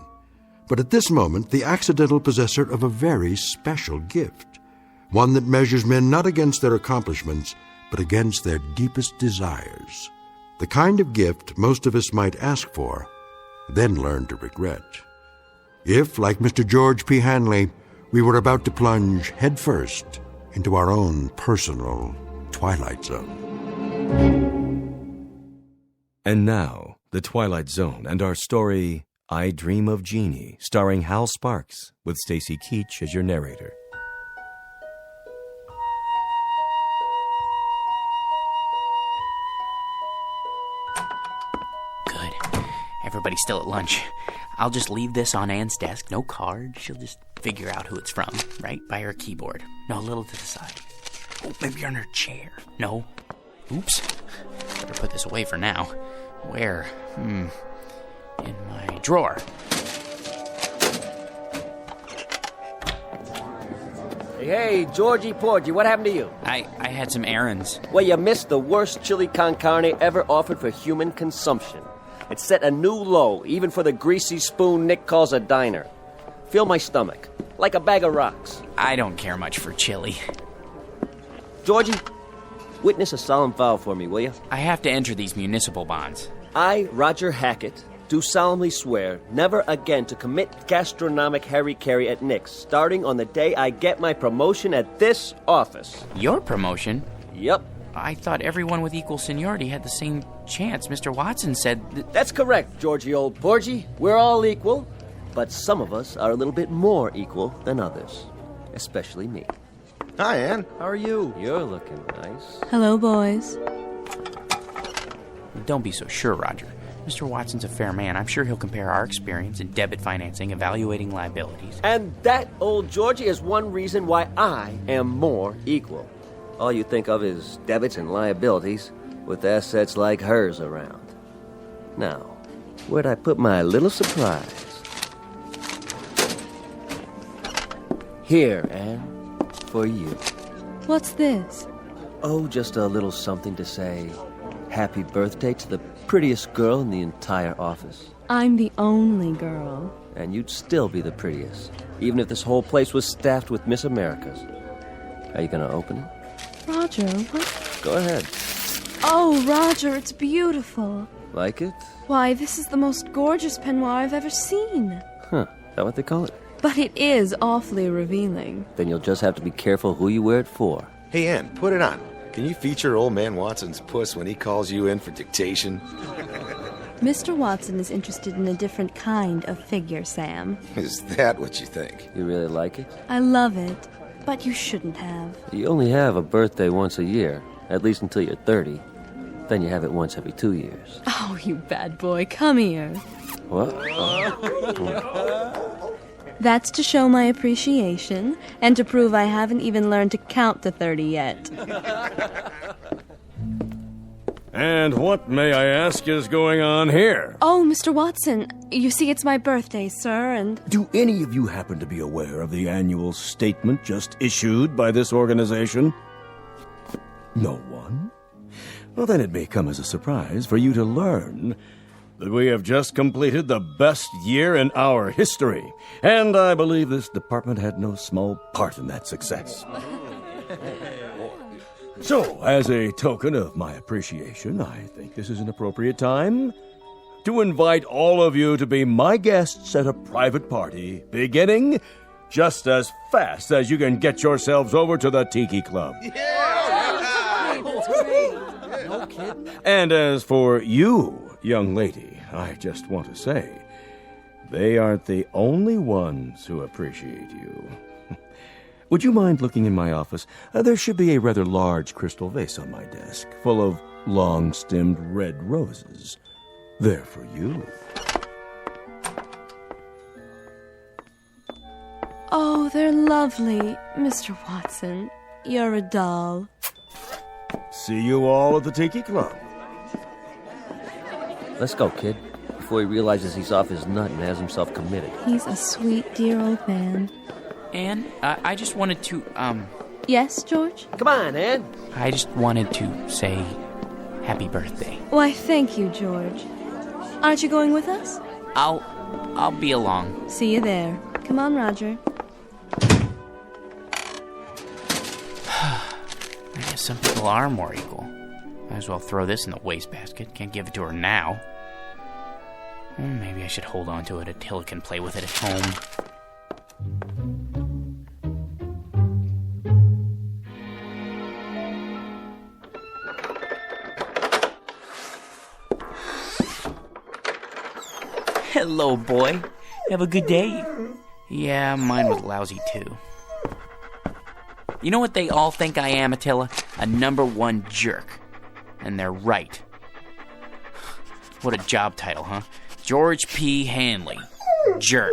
but at this moment the accidental possessor of a very special gift, one that measures men not against their accomplishments, but against their deepest desires. The kind of gift most of us might ask for, then learn to regret. If, like Mr. George P. Hanley, we were about to plunge headfirst into our own personal Twilight Zone. And now, The Twilight Zone and our story, I Dream of Genie, starring Hal Sparks, with Stacy Keach as your narrator. Everybody's still at lunch. I'll just leave this on Anne's desk. No card. She'll just figure out who it's from, right by her keyboard. No, a little to the side. Oh, maybe on her chair. No. Oops. Better put this away for now. Where? In my drawer. Hey, Georgie Porgy, what happened to you? I had some errands. Well, you missed the worst chili con carne ever offered for human consumption. It set a new low, even for the greasy spoon Nick calls a diner. Fill my stomach, like a bag of rocks. I don't care much for chili. Georgie, witness a solemn vow for me, will you? I have to enter these municipal bonds. I, Roger Hackett, do solemnly swear never again to commit gastronomic harry-carry at Nick's, starting on the day I get my promotion at this office. Your promotion? Yep. I thought everyone with equal seniority had the same chance. Mr. Watson said... That's correct, Georgie old Porgy. We're all equal, but some of us are a little bit more equal than others. Especially me. Hi, Anne. How are you? You're looking nice. Hello, boys. Don't be so sure, Roger. Mr. Watson's a fair man. I'm sure he'll compare our experience in debit financing, evaluating liabilities. And that, old Georgie, is one reason why I am more equal. All you think of is debits and liabilities, with assets like hers around. Now, where'd I put my little surprise? Here, Anne, for you. What's this? Oh, just a little something to say happy birthday to the prettiest girl in the entire office. I'm the only girl. And you'd still be the prettiest, even if this whole place was staffed with Miss Americas. Are you gonna open it? Roger, what? Go ahead. Oh, Roger, it's beautiful. Like it? Why, this is the most gorgeous peignoir I've ever seen. Huh, is that what they call it? But it is awfully revealing. Then you'll just have to be careful who you wear it for. Hey, Ann, put it on. Can you feature old man Watson's puss when he calls you in for dictation? Mr. Watson is interested in a different kind of figure, Sam. Is that what you think? You really like it? I love it, but you shouldn't have. You only have a birthday once a year, at least until you're 30. Then you have it once every 2 years. Oh, you bad boy, come here. What? Oh. That's to show my appreciation and to prove I haven't even learned to count to 30 yet. And what, may I ask, is going on here? Oh, Mr. Watson, you see, it's my birthday, sir, and... Do any of you happen to be aware of the annual statement just issued by this organization? No one? Well, then it may come as a surprise for you to learn that we have just completed the best year in our history, and I believe this department had no small part in that success. So, as a token of my appreciation, I think this is an appropriate time to invite all of you to be my guests at a private party, beginning just as fast as you can get yourselves over to the Tiki Club. No kidding. And as for you, young lady, I just want to say, they aren't the only ones who appreciate you. Would you mind looking in my office? There should be a rather large crystal vase on my desk, full of long-stemmed red roses. They're for you. Oh, they're lovely, Mr. Watson. You're a doll. See you all at the Tiki Club. Let's go, kid, before he realizes he's off his nut and has himself committed. He's a sweet, dear old man. Anne, I just wanted to, Yes, George? Come on, Anne. I just wanted to say happy birthday. Why, thank you, George. Aren't you going with us? I'll be along. See you there. Come on, Roger. I guess some people are more equal. Might as well throw this in the wastebasket. Can't give it to her now. Maybe I should hold on to it until it can play with it at home. Hello, boy. Have a good day. Yeah, mine was lousy, too. You know what they all think I am, Attila? A #1 jerk. And they're right. What a job title, huh? George P. Hanley. Jerk.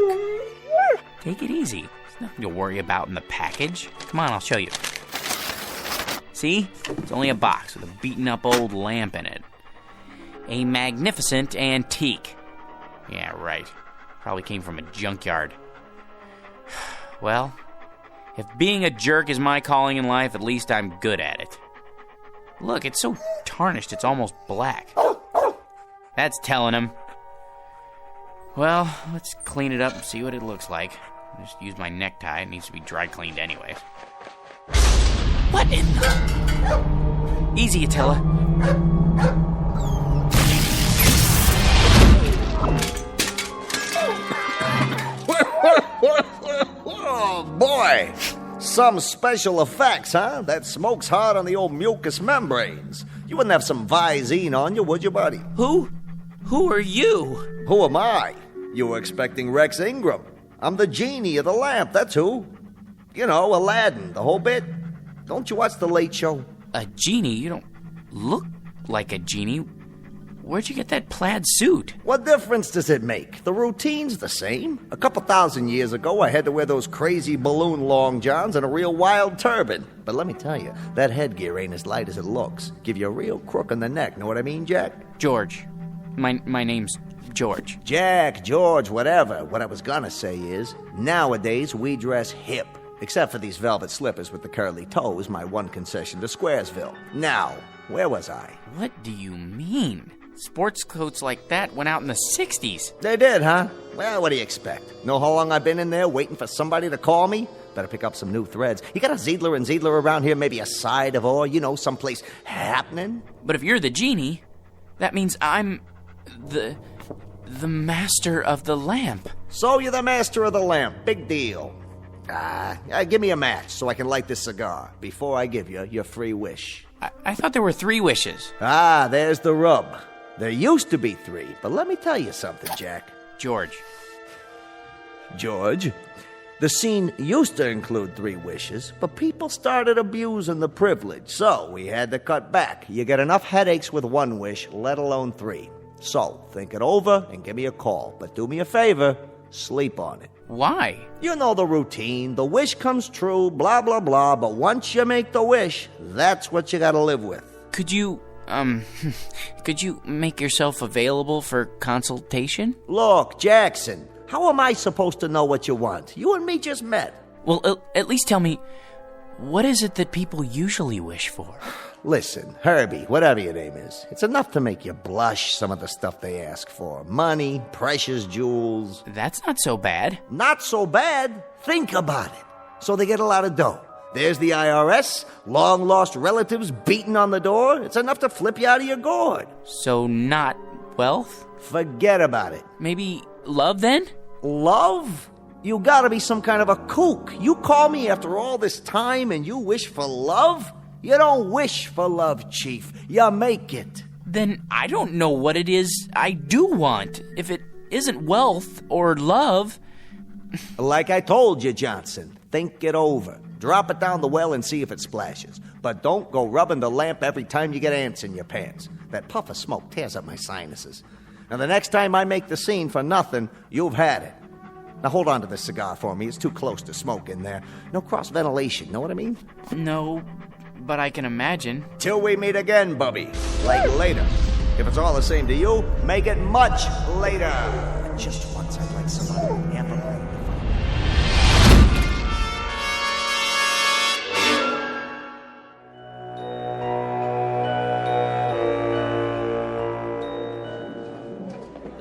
Take it easy. There's nothing to worry about in the package. Come on, I'll show you. See? It's only a box with a beaten-up old lamp in it. A magnificent antique. Yeah, right. Probably came from a junkyard. Well, if being a jerk is my calling in life, at least I'm good at it. Look, it's so tarnished it's almost black. That's telling him. Well, let's clean it up and see what it looks like. Just use my necktie. It needs to be dry cleaned anyway. What in the... Easy, Attila. Oh, boy. Some special effects, huh? That smoke's hard on the old mucous membranes. You wouldn't have some Visine on you, would you, buddy? Who are you? Who am I? You were expecting Rex Ingram. I'm the genie of the lamp, that's who. You know, Aladdin, the whole bit. Don't you watch The Late Show? A genie? You don't look like a genie. Where'd you get that plaid suit? What difference does it make? The routine's the same. A couple thousand years ago, I had to wear those crazy balloon long johns and a real wild turban. But let me tell you, that headgear ain't as light as it looks. Give you a real crook in the neck, know what I mean, Jack? George. My name's George. Jack, George, whatever. What I was gonna say is, nowadays we dress hip. Except for these velvet slippers with the curly toes, my one concession to Squaresville. Now, where was I? What do you mean? Sports coats like that went out in the 60s. They did, huh? Well, what do you expect? Know how long I've been in there waiting for somebody to call me? Better pick up some new threads. You got a Ziedler and Ziedler around here, maybe a side of or, someplace happening? But if you're the genie, that means I'm the master of the lamp. So you're the master of the lamp. Big deal. Give me a match so I can light this cigar before I give you your free wish. I thought there were 3 wishes. There's the rub. There used to be 3, but let me tell you something, Jack. George. The scene used to include 3 wishes, but people started abusing the privilege, so we had to cut back. You get enough headaches with 1 wish, let alone 3. So, think it over and give me a call. But do me a favor, sleep on it. Why? You know the routine. The wish comes true, blah, blah, blah. But once you make the wish, that's what you gotta live with. Could you make yourself available for consultation? Look, Jackson, how am I supposed to know what you want? You and me just met. Well, at least tell me, what is it that people usually wish for? Listen, Herbie, whatever your name is, it's enough to make you blush, some of the stuff they ask for. Money, precious jewels. That's not so bad. Not so bad? Think about it. So they get a lot of dough. There's the IRS, long-lost relatives beating on the door. It's enough to flip you out of your gourd. So not wealth? Forget about it. Maybe love then? Love? You gotta be some kind of a kook. You call me after all this time and you wish for love? You don't wish for love, Chief. You make it. Then I don't know what it is I do want. If it isn't wealth or love... Like I told you, Johnson, think it over. Drop it down the well and see if it splashes. But don't go rubbing the lamp every time you get ants in your pants. That puff of smoke tears up my sinuses. And the next time I make the scene for nothing, you've had it. Now hold on to this cigar for me. It's too close to smoke in there. No cross-ventilation, know what I mean? No, but I can imagine. Till we meet again, Bubby. Like later. If it's all the same to you, make it much later. Just once I'd like somebody amplified.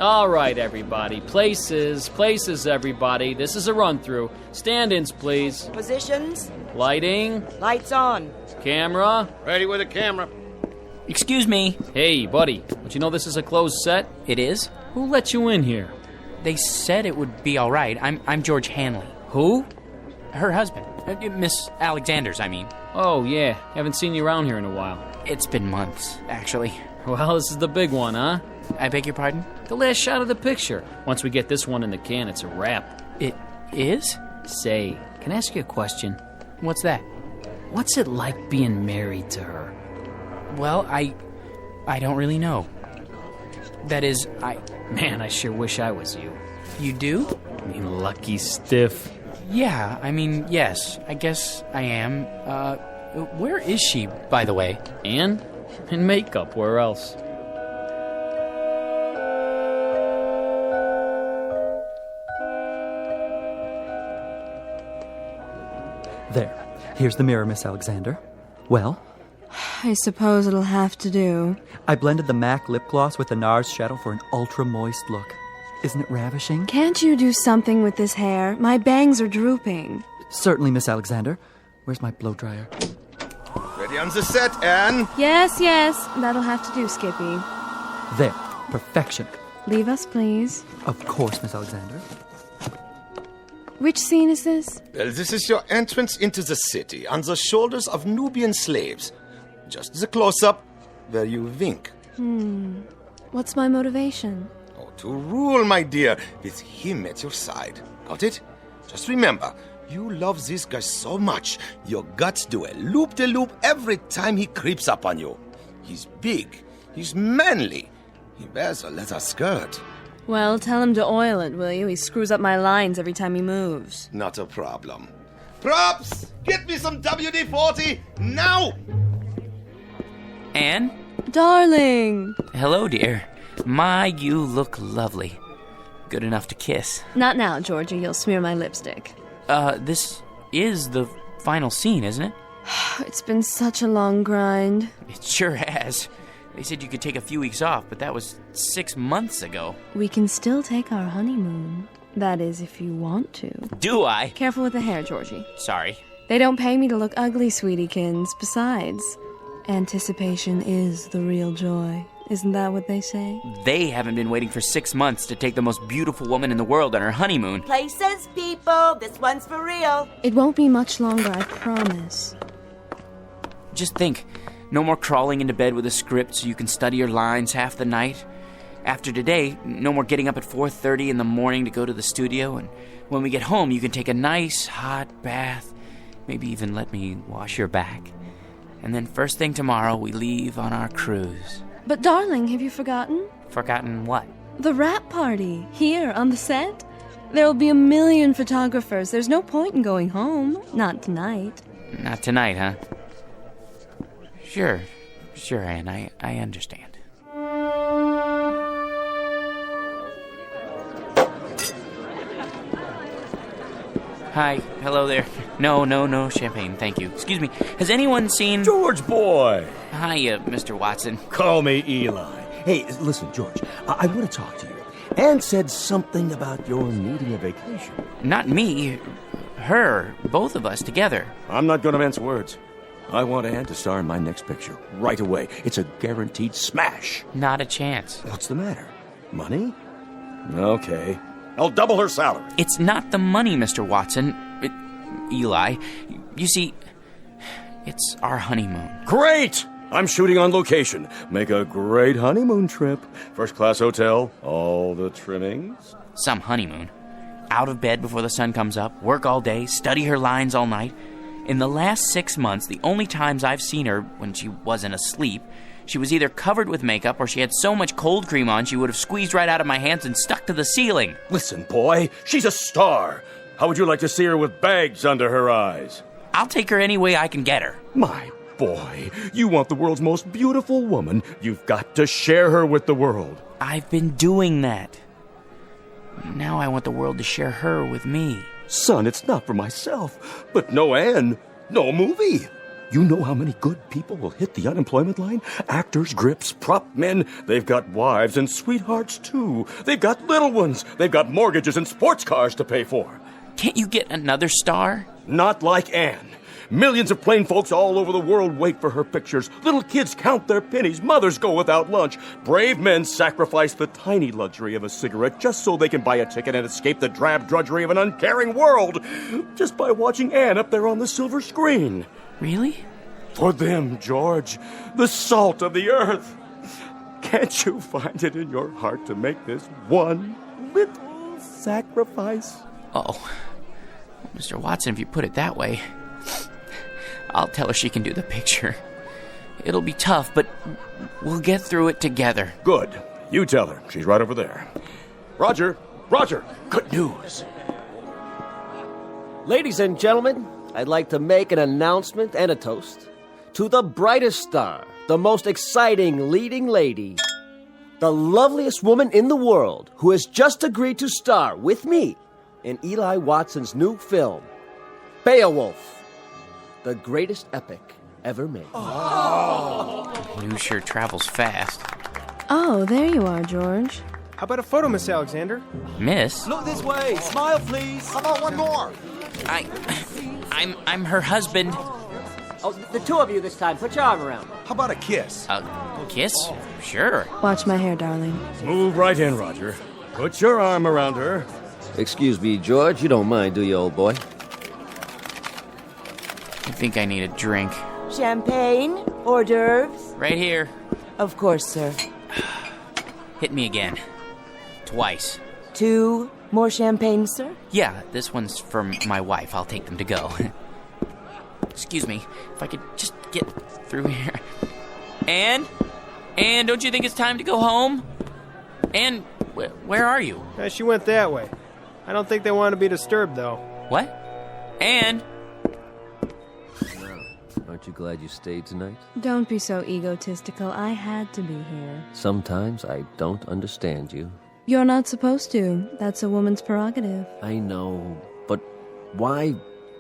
All right, everybody. Places, everybody. This is a run-through. Stand-ins, please. Positions. Lighting. Lights on. Camera. Ready with a camera. Excuse me. Hey, buddy. Don't you know this is a closed set? It is? Who let you in here? They said it would be all right. I'm George Hanley. Who? Her husband. Miss Alexander's, I mean. Oh, yeah. Haven't seen you around here in a while. It's been months, actually. Well, this is the big one, huh? I beg your pardon? The last shot of the picture. Once we get this one in the can, it's a wrap. It is? Say, can I ask you a question? What's that? What's it like being married to her? Well, I don't really know. That is, Man, I sure wish I was you. You do? I mean, lucky stiff. Yeah, I mean, yes. I guess I am. Where is she, by the way? Anne? In makeup, where else? There. Here's the mirror, Miss Alexander. Well? I suppose it'll have to do. I blended the MAC lip gloss with the NARS shadow for an ultra-moist look. Isn't it ravishing? Can't you do something with this hair? My bangs are drooping. Certainly, Miss Alexander. Where's my blow dryer? Ready on the set, Anne? Yes. That'll have to do, Skippy. There. Perfection. Leave us, please. Of course, Miss Alexander. Which scene is this? Well, this is your entrance into the city on the shoulders of Nubian slaves. Just the close-up where you wink. What's my motivation? Oh, to rule, my dear, with him at your side. Got it? Just remember, you love this guy so much, your guts do a loop-de-loop every time he creeps up on you. He's big. He's manly. He wears a leather skirt. Well, tell him to oil it, will you? He screws up my lines every time he moves. Not a problem. Props! Get me some WD-40 now! Anne? Darling! Hello, dear. My, you look lovely. Good enough to kiss. Not now, Georgie. You'll smear my lipstick. This is the final scene, isn't it? It's been such a long grind. It sure has. They said you could take a few weeks off, but that was 6 months ago. We can still take our honeymoon. That is, if you want to. Do I? Careful with the hair, Georgie. Sorry. They don't pay me to look ugly, sweetiekins. Besides, anticipation is the real joy. Isn't that what they say? They haven't been waiting for 6 months to take the most beautiful woman in the world on her honeymoon. Places, people. This one's for real. It won't be much longer, I promise. Just think. No more crawling into bed with a script so you can study your lines half the night. After today, no more getting up at 4:30 in the morning to go to the studio. And when we get home, you can take a nice hot bath. Maybe even let me wash your back. And then first thing tomorrow, we leave on our cruise. But darling, have you forgotten? Forgotten what? The wrap party, here on the set. There'll be 1,000,000 photographers. There's no point in going home. Not tonight. Not tonight, huh? Sure, Anne, I understand. Hi, hello there. No champagne, thank you. Excuse me, has anyone seen... George boy! Hi, Mr. Watson. Call me Eli. Hey, listen, George, I want to talk to you. Anne said something about your needing a vacation. Not me. her, both of us together. I'm not going to mince words. I want Anne to star in my next picture right away. It's a guaranteed smash. Not a chance. What's the matter? Money? Okay. I'll double her salary. It's not the money, Mr. Watson. Eli, you see, it's our honeymoon. Great! I'm shooting on location. Make a great honeymoon trip. First-class hotel, all the trimmings. Some honeymoon. Out of bed before the sun comes up, work all day, study her lines all night. In the last 6 months, the only times I've seen her when she wasn't asleep, she was either covered with makeup or she had so much cold cream on she would have squeezed right out of my hands and stuck to the ceiling. Listen, boy, she's a star. How would you like to see her with bags under her eyes? I'll take her any way I can get her. My boy, you want the world's most beautiful woman. You've got to share her with the world. I've been doing that. Now I want the world to share her with me. Son, it's not for myself. But no Anne, no movie. You know how many good people will hit the unemployment line? Actors, grips, prop men. They've got wives and sweethearts, too. They've got little ones. They've got mortgages and sports cars to pay for. Can't you get another star? Not like Anne. Millions of plain folks all over the world wait for her pictures. Little kids count their pennies. Mothers go without lunch. Brave men sacrifice the tiny luxury of a cigarette just so they can buy a ticket and escape the drab drudgery of an uncaring world. Just by watching Anne up there on the silver screen. Really? For them, George, the salt of the earth. Can't you find it in your heart to make this one little sacrifice? Oh, Mr. Watson, if you put it that way, I'll tell her she can do the picture. It'll be tough, but we'll get through it together. Good. You tell her. She's right over there. Roger, good news. Ladies and gentlemen, I'd like to make an announcement and a toast to the brightest star, the most exciting leading lady, the loveliest woman in the world who has just agreed to star with me in Eli Watson's new film, Beowulf, the greatest epic ever made. News sure travels fast. Oh, there you are, George. How about a photo, Miss Alexander? Miss? Look this way. Smile, please. How about one more? I'm her husband. Oh, the two of you this time. Put your arm around. How about a kiss? A kiss? Sure. Watch my hair, darling. Move right in, Roger. Put your arm around her. Excuse me, George, you don't mind, do you, old boy? I think I need a drink. Champagne? Hors d'oeuvres? Right here. Of course, sir. Hit me again. Twice. 2 more champagne, sir? Yeah, this one's for my wife. I'll take them to go. Excuse me, if I could just get through here. Anne, don't you think it's time to go home? Anne, where are you? She went that way. I don't think they want to be disturbed, though. What? Anne? Aren't you glad you stayed tonight? Don't be so egotistical. I had to be here. Sometimes I don't understand you. You're not supposed to. That's a woman's prerogative. I know, but why?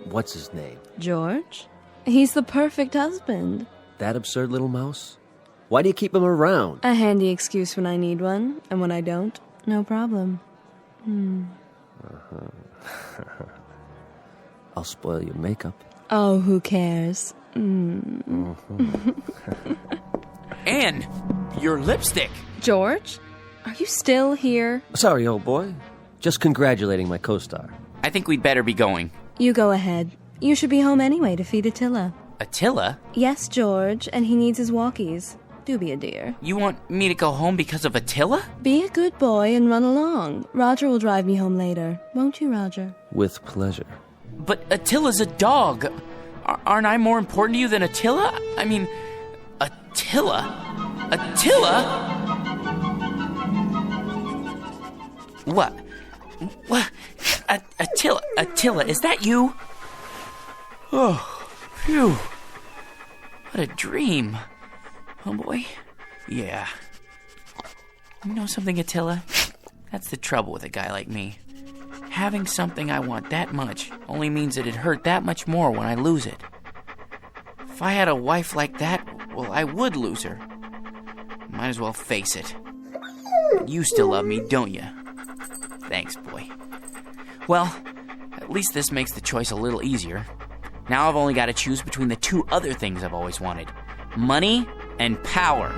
What's his name? George? He's the perfect husband. That absurd little mouse? Why do you keep him around? A handy excuse when I need one, and when I don't, no problem. I'll spoil your makeup. Oh, who cares? Anne, your lipstick. George? Are you still here? Sorry, old boy. Just congratulating my co-star. I think we'd better be going. You go ahead. You should be home anyway to feed Attila. Attila? Yes, George, and he needs his walkies. Do be a dear. You want me to go home because of Attila? Be a good boy and run along. Roger will drive me home later. Won't you, Roger? With pleasure. But Attila's a dog. Aren't I more important to you than Attila? I mean, Attila? What? Attila, is that you? Oh, phew. What a dream. Oh, boy. Yeah. You know something, Attila? That's the trouble with a guy like me. Having something I want that much only means that it hurt that much more when I lose it. If I had a wife like that, well, I would lose her. Might as well face it. You still love me, don't you? Thanks, boy. Well, At least this makes the choice a little easier. Now I've only got to choose between the two other things I've always wanted. Money and power.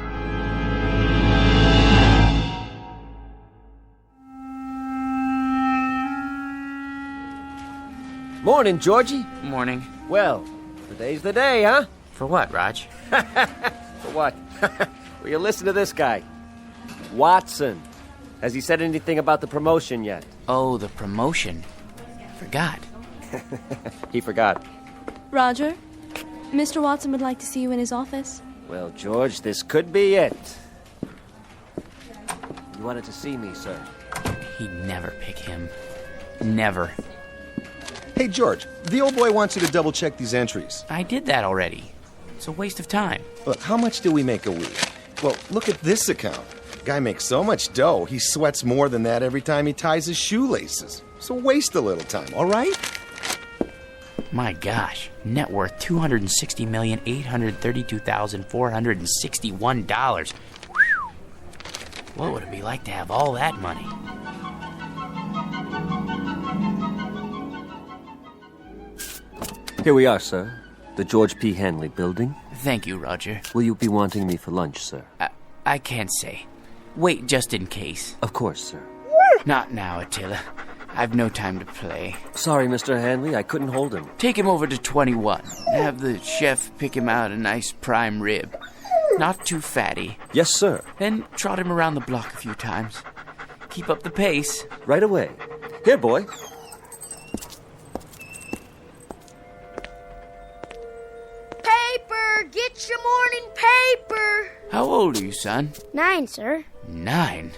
Morning, Georgie. Morning. Well, today's the day, huh? For what, Raj? For what? Well, you listen to this guy. Watson. Has he said anything about the promotion yet? Oh, the promotion. Forgot. He forgot. Roger, Mr. Watson would like to see you in his office. Well, George, this could be it. You wanted to see me, sir. He'd never pick him. Never. Hey, George, the old boy wants you to double-check these entries. I did that already. It's a waste of time. Look, how much do we make a week? Well, look at this account. Guy makes so much dough, he sweats more than that every time he ties his shoelaces. So waste a little time, all right? My gosh. Net worth $260,832,461. What would it be like to have all that money? Here we are, sir. The George P. Hanley building. Thank you, Roger. Will you be wanting me for lunch, sir? I can't say. Wait just in case. Of course, sir. Not now, Attila. I've no time to play. Sorry, Mr. Hanley, I couldn't hold him. Take him over to 21. Have the chef pick him out a nice prime rib. Not too fatty. Yes, sir. Then trot him around the block a few times. Keep up the pace. Right away. Here, boy. Paper! Get your morning paper! How old are you, son? 9, sir. 9?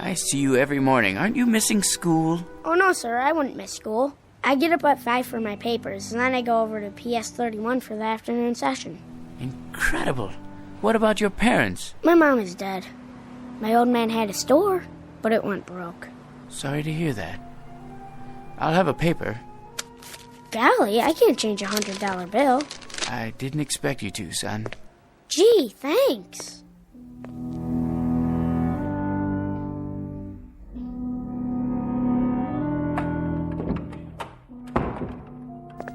I see you every morning. Aren't you missing school? Oh, no, sir. I wouldn't miss school. I get up at 5 for my papers, and then I go over to PS 31 for the afternoon session. Incredible. What about your parents? My mom is dead. My old man had a store, but it went broke. Sorry to hear that. I'll have a paper. Golly, I can't change a $100 bill. I didn't expect you to, son. Gee, thanks.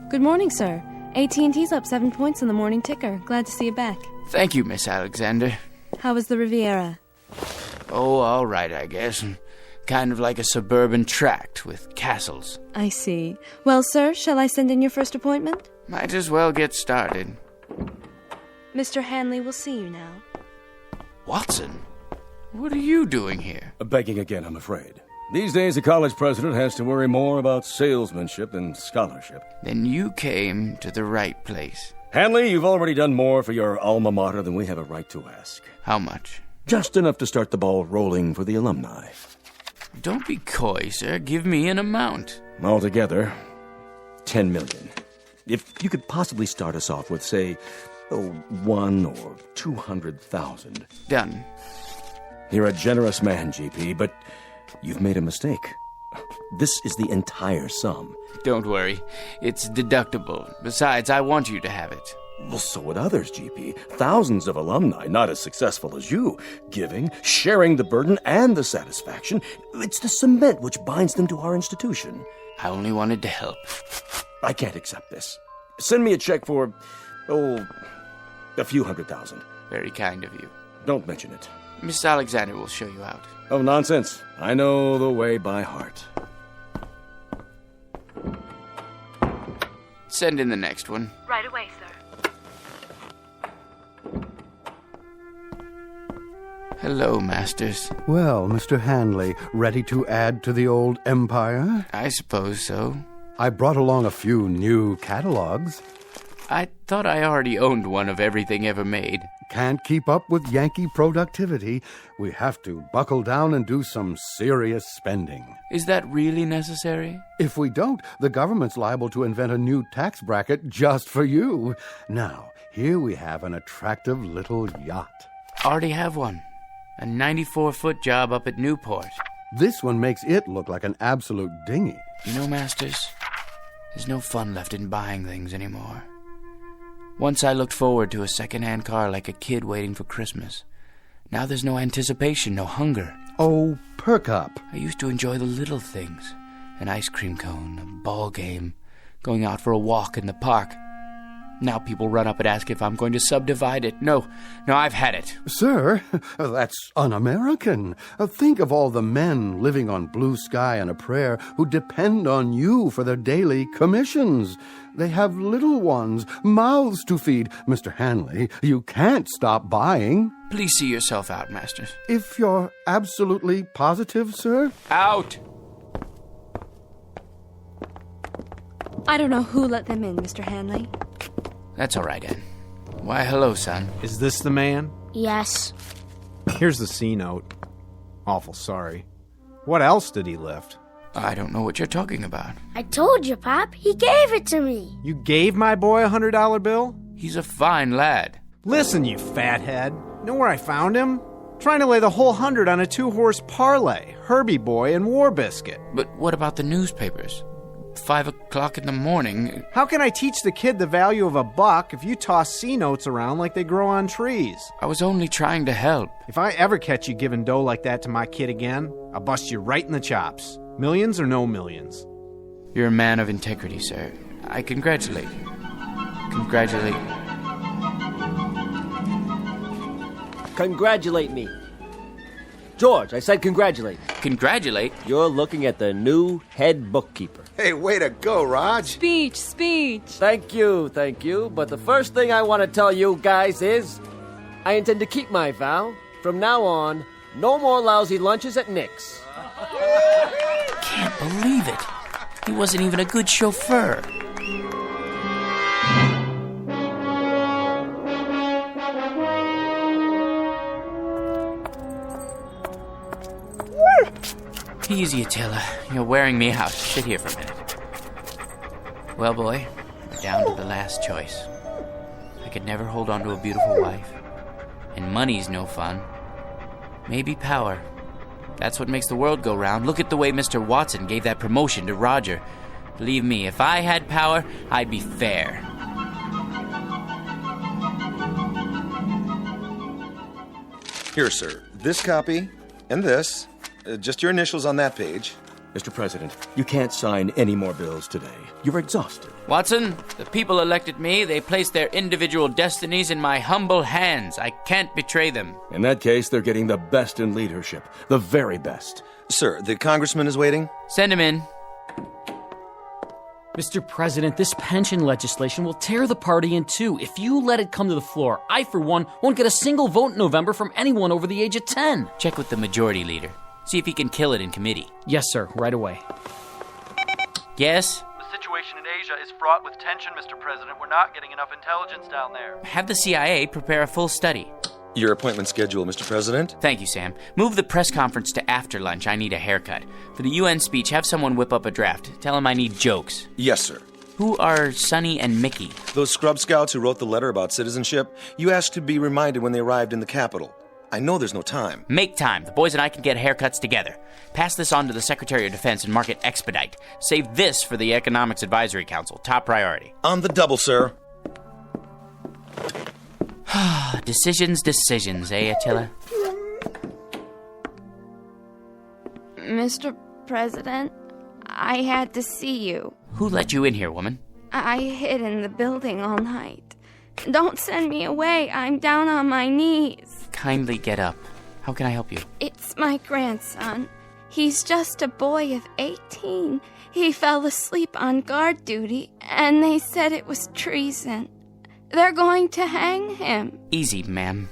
Good morning, sir. AT&T's up 7 points in the morning ticker. Glad to see you back. Thank you, Miss Alexander. How was the Riviera? Oh, all right, I guess. Kind of like a suburban tract with castles. I see. Well, sir, shall I send in your first appointment? Might as well get started. Mr. Hanley will see you now. Watson, what are you doing here? Begging again, I'm afraid. These days, a college president has to worry more about salesmanship than scholarship. Then you came to the right place. Hanley, you've already done more for your alma mater than we have a right to ask. How much? Just enough to start the ball rolling for the alumni. Don't be coy, sir. Give me an amount. Altogether, $10 million. If you could possibly start us off with, say, 1 or 200,000. Done. You're a generous man, GP, but you've made a mistake. This is the entire sum. Don't worry. It's deductible. Besides, I want you to have it. Well, so would others, GP. Thousands of alumni, not as successful as you. Giving, sharing the burden and the satisfaction. It's the cement which binds them to our institution. I only wanted to help. I can't accept this. Send me a check for, a few $100,000. Very kind of you. Don't mention it. Miss Alexander will show you out. Oh, nonsense. I know the way by heart. Send in the next one. Right away, sir. Hello, Masters. Well, Mr. Hanley, ready to add to the old empire? I suppose so. I brought along a few new catalogs. I thought I already owned one of everything ever made. Can't keep up with Yankee productivity. We have to buckle down and do some serious spending. Is that really necessary? If we don't, the government's liable to invent a new tax bracket just for you. Now, here we have an attractive little yacht. Already have one. A 94-foot job up at Newport. This one makes it look like an absolute dinghy. You know, Masters, there's no fun left in buying things anymore. Once I looked forward to a second-hand car like a kid waiting for Christmas. Now there's no anticipation, no hunger. Oh, perk up. I used to enjoy the little things. an ice cream cone, a ball game, going out for a walk in the park. Now people run up and ask if I'm going to subdivide it. No, I've had it. Sir, that's un-American. Think of all the men living on blue sky and a prayer who depend on you for their daily commissions. They have little ones, mouths to feed. Mr. Hanley, you can't stop buying. Please see yourself out, Masters. If you're absolutely positive, sir? Out! I don't know who let them in, Mr. Hanley. That's all right, Ed. Why, hello, son. Is this the man? Yes. Here's the C note. Awful sorry. What else did he lift? I don't know what you're talking about. I told you, Pop. He gave it to me. You gave my boy a $100 bill? He's a fine lad. Listen, you fathead. Know where I found him? Trying to lay the whole 100 on a 2-horse parlay. Herbie Boy and War Biscuit. But what about the newspapers? 5 o'clock in the morning. How can I teach the kid the value of $1 if you toss C notes around like they grow on trees? I was only trying to help. If I ever catch you giving dough like that to my kid again, I'll bust you right in the chops. Millions or no millions. You're a man of integrity, sir. I congratulate you. Congratulate you. Congratulate me. George, I said congratulate. Congratulate? You're looking at the new head bookkeeper. Hey, way to go, Raj. Speech. Thank you. But the first thing I want to tell you guys is I intend to keep my vow. From now on, no more lousy lunches at Nick's. Can't believe it. He wasn't even a good chauffeur. Easy, Attila. You're wearing me out. Sit here for a minute. Well, boy, we're down to the last choice. I could never hold on to a beautiful wife. And money's no fun. Maybe power. That's what makes the world go round. Look at the way Mr. Watson gave that promotion to Roger. Believe me, if I had power, I'd be fair. Here, sir. This copy and this. Just your initials on that page. Mr. President, you can't sign any more bills today. You're exhausted. Watson, the people elected me. They placed their individual destinies in my humble hands. I can't betray them. In that case, they're getting the best in leadership. The very best. Sir, the congressman is waiting. Send him in. Mr. President, this pension legislation will tear the party in two. If you let it come to the floor, I, for one, won't get a single vote in November from anyone over the age of 10. Check with the majority leader. See if he can kill it in committee. Yes, sir. Right away. Yes? The situation in Asia is fraught with tension, Mr. President. We're not getting enough intelligence down there. Have the CIA prepare a full study. Your appointment schedule, Mr. President. Thank you, Sam. Move the press conference to after lunch. I need a haircut. For the UN speech, have someone whip up a draft. Tell him I need jokes. Yes, sir. Who are Sonny and Mickey? Those scrub scouts who wrote the letter about citizenship. You asked to be reminded when they arrived in the capital. I know there's no time. Make time. The boys and I can get haircuts together. Pass this on to the Secretary of Defense and mark it expedite. Save this for the Economics Advisory Council. Top priority. On the double, sir. Decisions, eh, Attila? Mr. President, I had to see you. Who let you in here, woman? I hid in the building all night. Don't send me away. I'm down on my knees. Kindly get up. How can I help you? It's my grandson. He's just a boy of 18. He fell asleep on guard duty, and they said it was treason. They're going to hang him. Easy, ma'am.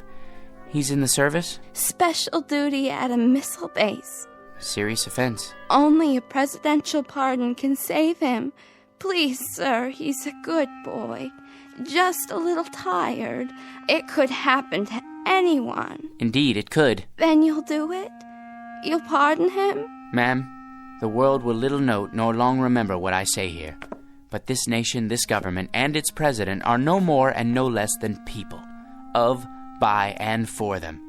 He's in the service? Special duty at a missile base. Serious offense. Only a presidential pardon can save him. Please, sir, he's a good boy. Just a little tired. It could happen to anyone. Indeed, it could. Then you'll do it? You'll pardon him? Ma'am, the world will little note nor long remember what I say here. But this nation, this government, and its president are no more and no less than people. Of, by, and for them.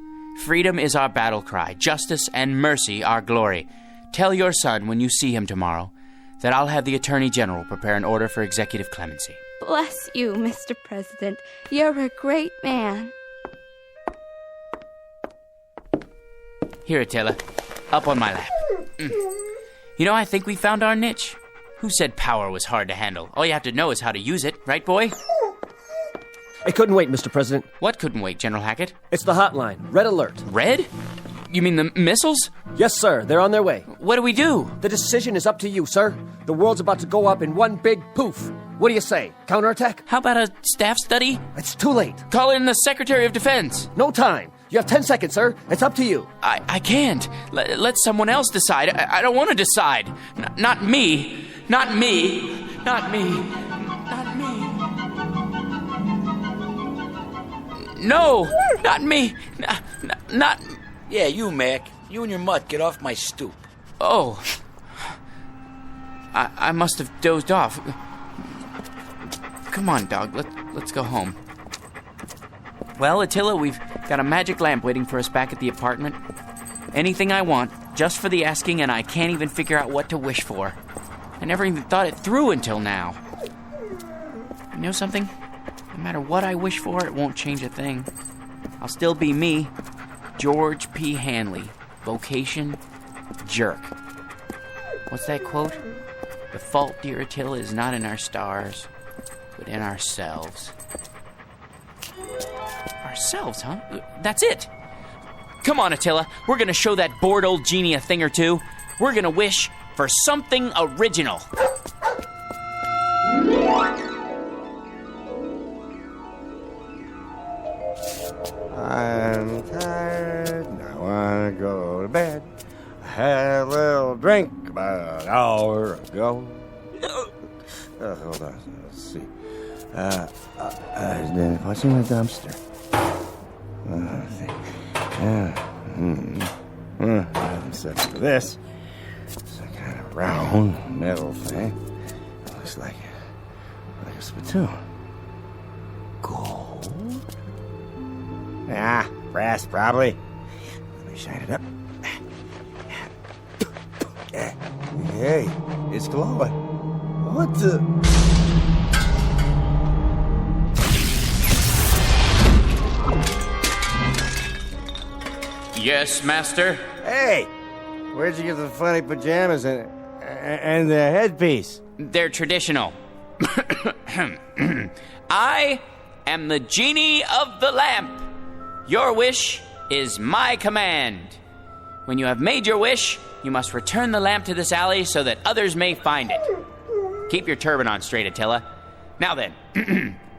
Freedom is our battle cry, justice and mercy our glory. Tell your son when you see him tomorrow that I'll have the Attorney General prepare an order for executive clemency. Bless you, Mr. President. You're a great man. Here, Attila. Up on my lap. You know, I think we found our niche. Who said power was hard to handle? All you have to know is how to use it, right, boy? It couldn't wait, Mr. President. What couldn't wait, General Hackett? It's the hotline. Red alert. Red? You mean the missiles? Yes, sir. They're on their way. What do we do? The decision is up to you, sir. The world's about to go up in one big poof. What do you say? Counterattack? How about a staff study? It's too late. Call in the Secretary of Defense. No time. You have 10 seconds, sir. It's up to you. I can't. Let someone else decide. I don't want to decide. Not me. Not me. Not me. Not me. No, not me. Not. Yeah, you, Mac. You and your mutt, get off my stoop. Oh. I must have dozed off. Come on, dog. Let's go home. Well, Attila, we've got a magic lamp waiting for us back at the apartment. Anything I want, just for the asking, and I can't even figure out what to wish for. I never even thought it through until now. You know something? No matter what I wish for, it won't change a thing. I'll still be me, George P. Hanley. Vocation, jerk. What's that quote? The fault, dear Attila, is not in our stars, but in ourselves. Ourselves, huh? That's it. Come on, Attila. We're gonna show that bored old genie a thing or two. We're gonna wish for something original. I'm tired, I wanna go to bed. I had a little drink about an hour ago. Hold on, let's see. What's in the dumpster? Let's see. I haven't said for this. It's a kind of round metal thing. It looks like a spittoon. Gold? Ah, brass probably. Let me shine it up. Hey, it's glowing. What the? Yes, master? Hey, where'd you get the funny pajamas and the headpiece? They're traditional. I am the genie of the lamp. Your wish is my command. When you have made your wish, you must return the lamp to this alley so that others may find it. Keep your turban on straight, Attila. Now then,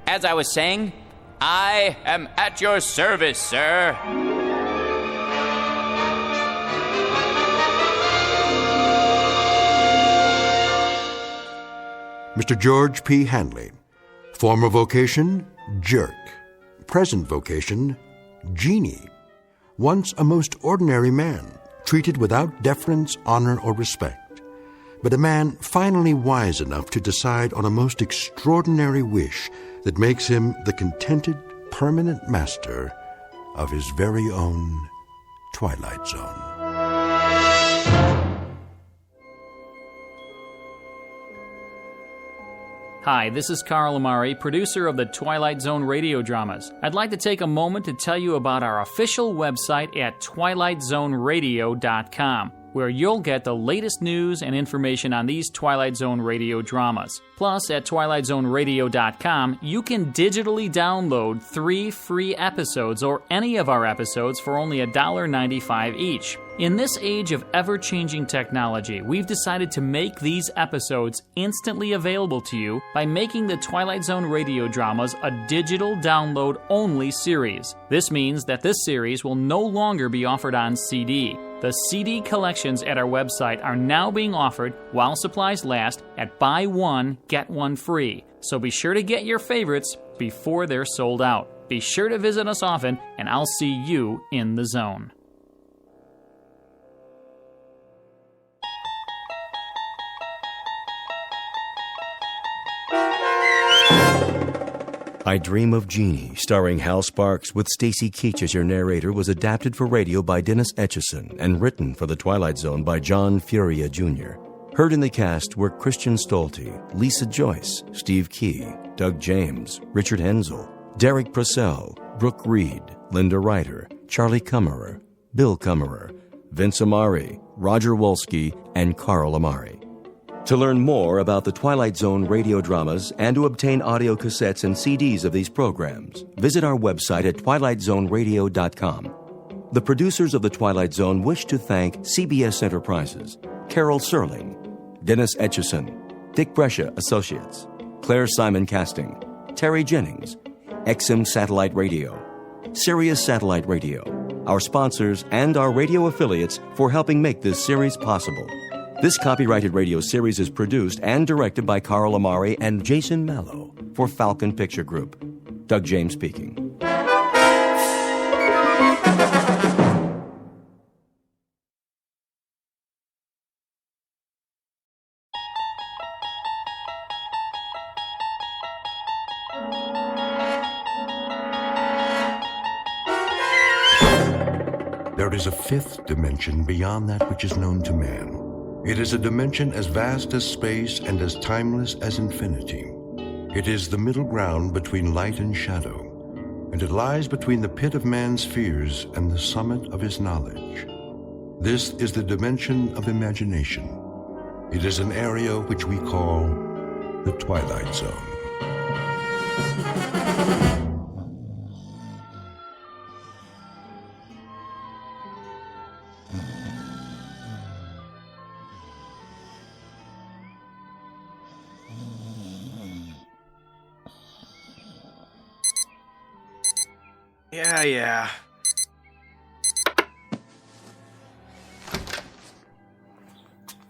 as I was saying, I am at your service, sir. Mr. George P. Hanley. Former vocation, jerk. Present vocation, genie. Once a most ordinary man, treated without deference, honor, or respect. But a man finally wise enough to decide on a most extraordinary wish that makes him the contented, permanent master of his very own Twilight Zone. Hi, this is Carl Amari, producer of the Twilight Zone radio dramas. I'd like to take a moment to tell you about our official website at twilightzoneradio.com, where you'll get the latest news and information on these Twilight Zone radio dramas. Plus, at twilightzoneradio.com, you can digitally download 3 free episodes or any of our episodes for only $1.95 each. In this age of ever-changing technology, we've decided to make these episodes instantly available to you by making the Twilight Zone radio dramas a digital download-only series. This means that this series will no longer be offered on CD. The CD collections at our website are now being offered while supplies last at buy one, get one free. So be sure to get your favorites before they're sold out. Be sure to visit us often, and I'll see you in the zone. I Dream of Genie, starring Hal Sparks with Stacy Keach as your narrator, was adapted for radio by Dennis Etchison and written for The Twilight Zone by John Furia Jr. Heard in the cast were Christian Stolte, Lisa Joyce, Steve Key, Doug James, Richard Hensel, Derek Purcell, Brooke Reed, Linda Ryder, Charlie Kummerer, Bill Kummerer, Vince Amari, Roger Wolski, and Carl Amari. To learn more about the Twilight Zone radio dramas and to obtain audio cassettes and CDs of these programs, visit our website at twilightzoneradio.com. The producers of The Twilight Zone wish to thank CBS Enterprises, Carol Serling, Dennis Etchison, Dick Brescia Associates, Claire Simon Casting, Terry Jennings, XM Satellite Radio, Sirius Satellite Radio, our sponsors, and our radio affiliates for helping make this series possible. This copyrighted radio series is produced and directed by Carl Amari and Jason Mallow for Falcon Picture Group. Doug James speaking. There is a fifth dimension beyond that which is known to man. It is a dimension as vast as space and as timeless as infinity. It is the middle ground between light and shadow, and it lies between the pit of man's fears and the summit of his knowledge. This is the dimension of imagination. It is an area which we call the Twilight Zone. Yeah.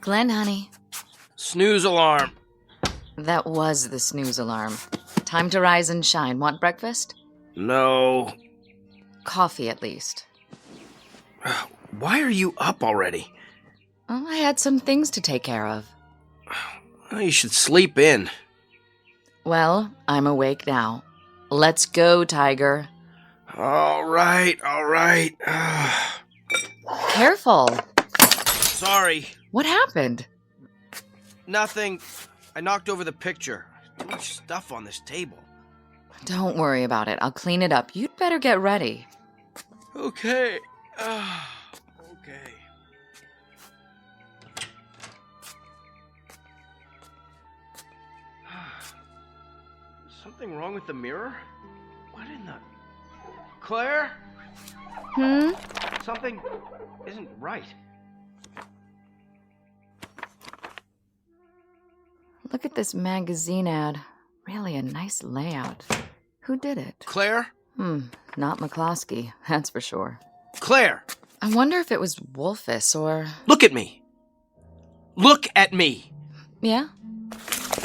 Glenn, honey. Snooze alarm. That was the snooze alarm. Time to rise and shine. Want breakfast? No. Coffee, at least. Why are you up already? Oh, I had some things to take care of. Well, you should sleep in. Well, I'm awake now. Let's go, Tiger. All right. Careful. Sorry. What happened? Nothing. I knocked over the picture. Too much stuff on this table. Don't worry about it. I'll clean it up. You'd better get ready. Okay. Something wrong with the mirror? What in the... Claire? Something isn't right. Look at this magazine ad. Really a nice layout. Who did it? Claire? Not McCloskey, that's for sure. Claire! I wonder if it was Wolfus or... Look at me! Look at me! Yeah?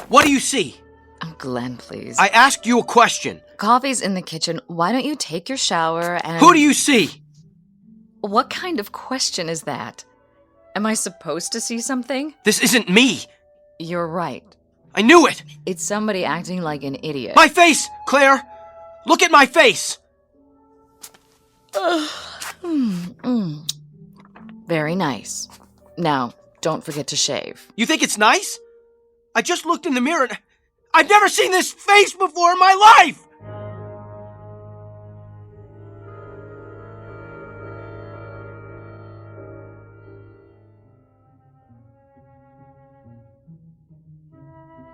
What do you see? Oh, Glenn, please. I asked you a question. Coffee's in the kitchen. Why don't you take your shower and... Who do you see? What kind of question is that? Am I supposed to see something? This isn't me. You're right. I knew it. It's somebody acting like an idiot. My face, Claire! Look at my face! Very nice. Now, don't forget to shave. You think it's nice? I just looked in the mirror and I've never seen this face before in my life!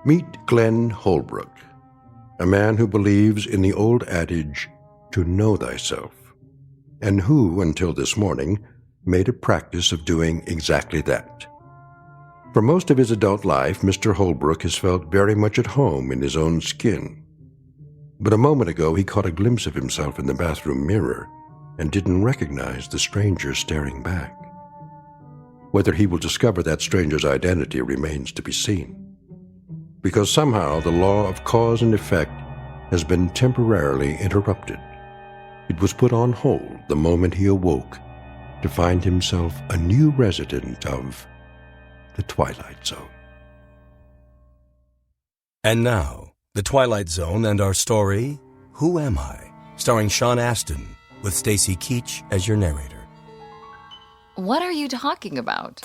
Meet Glenn Holbrook, a man who believes in the old adage, to know thyself, and who, until this morning, made a practice of doing exactly that. For most of his adult life, Mr. Holbrook has felt very much at home in his own skin. But a moment ago, he caught a glimpse of himself in the bathroom mirror and didn't recognize the stranger staring back. Whether he will discover that stranger's identity remains to be seen. Because somehow the law of cause and effect has been temporarily interrupted. It was put on hold the moment he awoke to find himself a new resident of the Twilight Zone. And now, The Twilight Zone and our story, Who Am I? Starring Sean Astin, with Stacy Keach as your narrator. What are you talking about?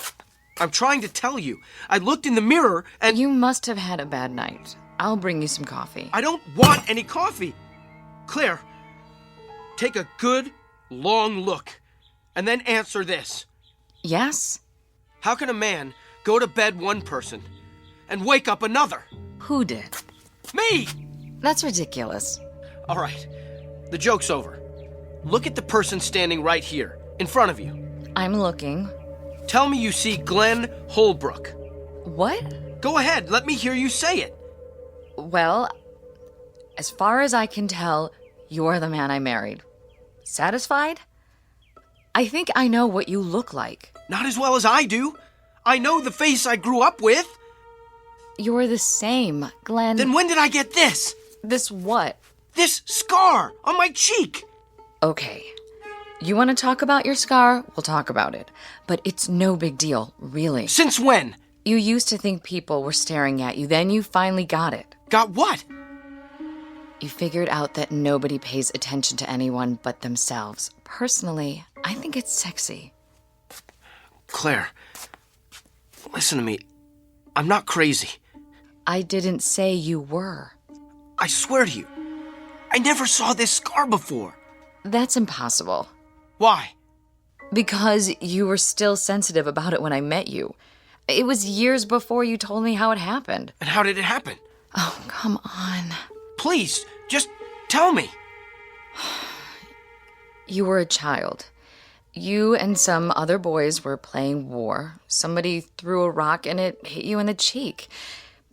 I'm trying to tell you. I looked in the mirror and... You must have had a bad night. I'll bring you some coffee. I don't want any coffee. Claire, take a good, long look, and then answer this. Yes? How can a man go to bed one person and wake up another? Who did? Me! That's ridiculous. All right, the joke's over. Look at the person standing right here, in front of you. I'm looking. Tell me you see Glenn Holbrook. What? Go ahead, let me hear you say it. Well, as far as I can tell, you're the man I married. Satisfied? I think I know what you look like. Not as well as I do. I know the face I grew up with. You're the same, Glenn. Then when did I get this? This what? This scar on my cheek. Okay. You want to talk about your scar? We'll talk about it. But it's no big deal, really. Since when? You used to think people were staring at you, then you finally got it. Got what? You figured out that nobody pays attention to anyone but themselves. Personally, I think it's sexy. Claire, listen to me. I'm not crazy. I didn't say you were. I swear to you, I never saw this scar before. That's impossible. Why? Because you were still sensitive about it when I met you. It was years before you told me how it happened. And how did it happen? Oh, come on. Please, just tell me. You were a child. You and some other boys were playing war. Somebody threw a rock and it hit you in the cheek.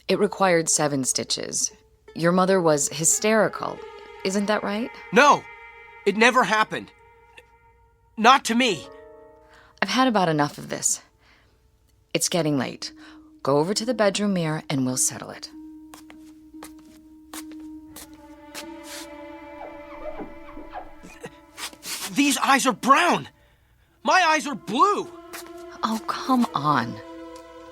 It required 7 stitches. Your mother was hysterical. Isn't that right? No, it never happened. Not to me. I've had about enough of this. It's getting late. Go over to the bedroom mirror and we'll settle it. These eyes are brown. My eyes are blue. Oh, come on.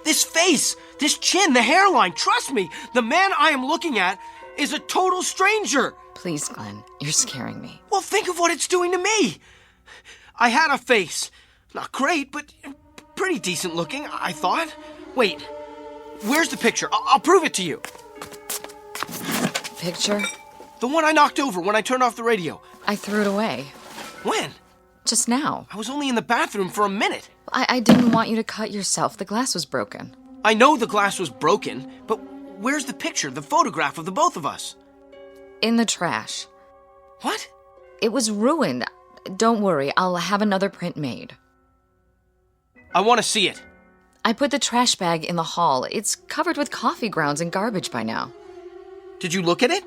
This face, this chin, the hairline, trust me, the man I am looking at is a total stranger. Please, Glenn, you're scaring me. Well, think of what it's doing to me. I had a face. Not great, but pretty decent looking, I thought. Wait, where's the picture? I'll prove it to you. Picture? The one I knocked over when I turned off the radio. I threw it away. When? Just now. I was only in the bathroom for a minute. I didn't want you to cut yourself. The glass was broken. I know the glass was broken, but where's the picture, the photograph of the both of us? In the trash. What? It was ruined. Don't worry, I'll have another print made. I want to see it. I put the trash bag in the hall. It's covered with coffee grounds and garbage by now. Did you look at it?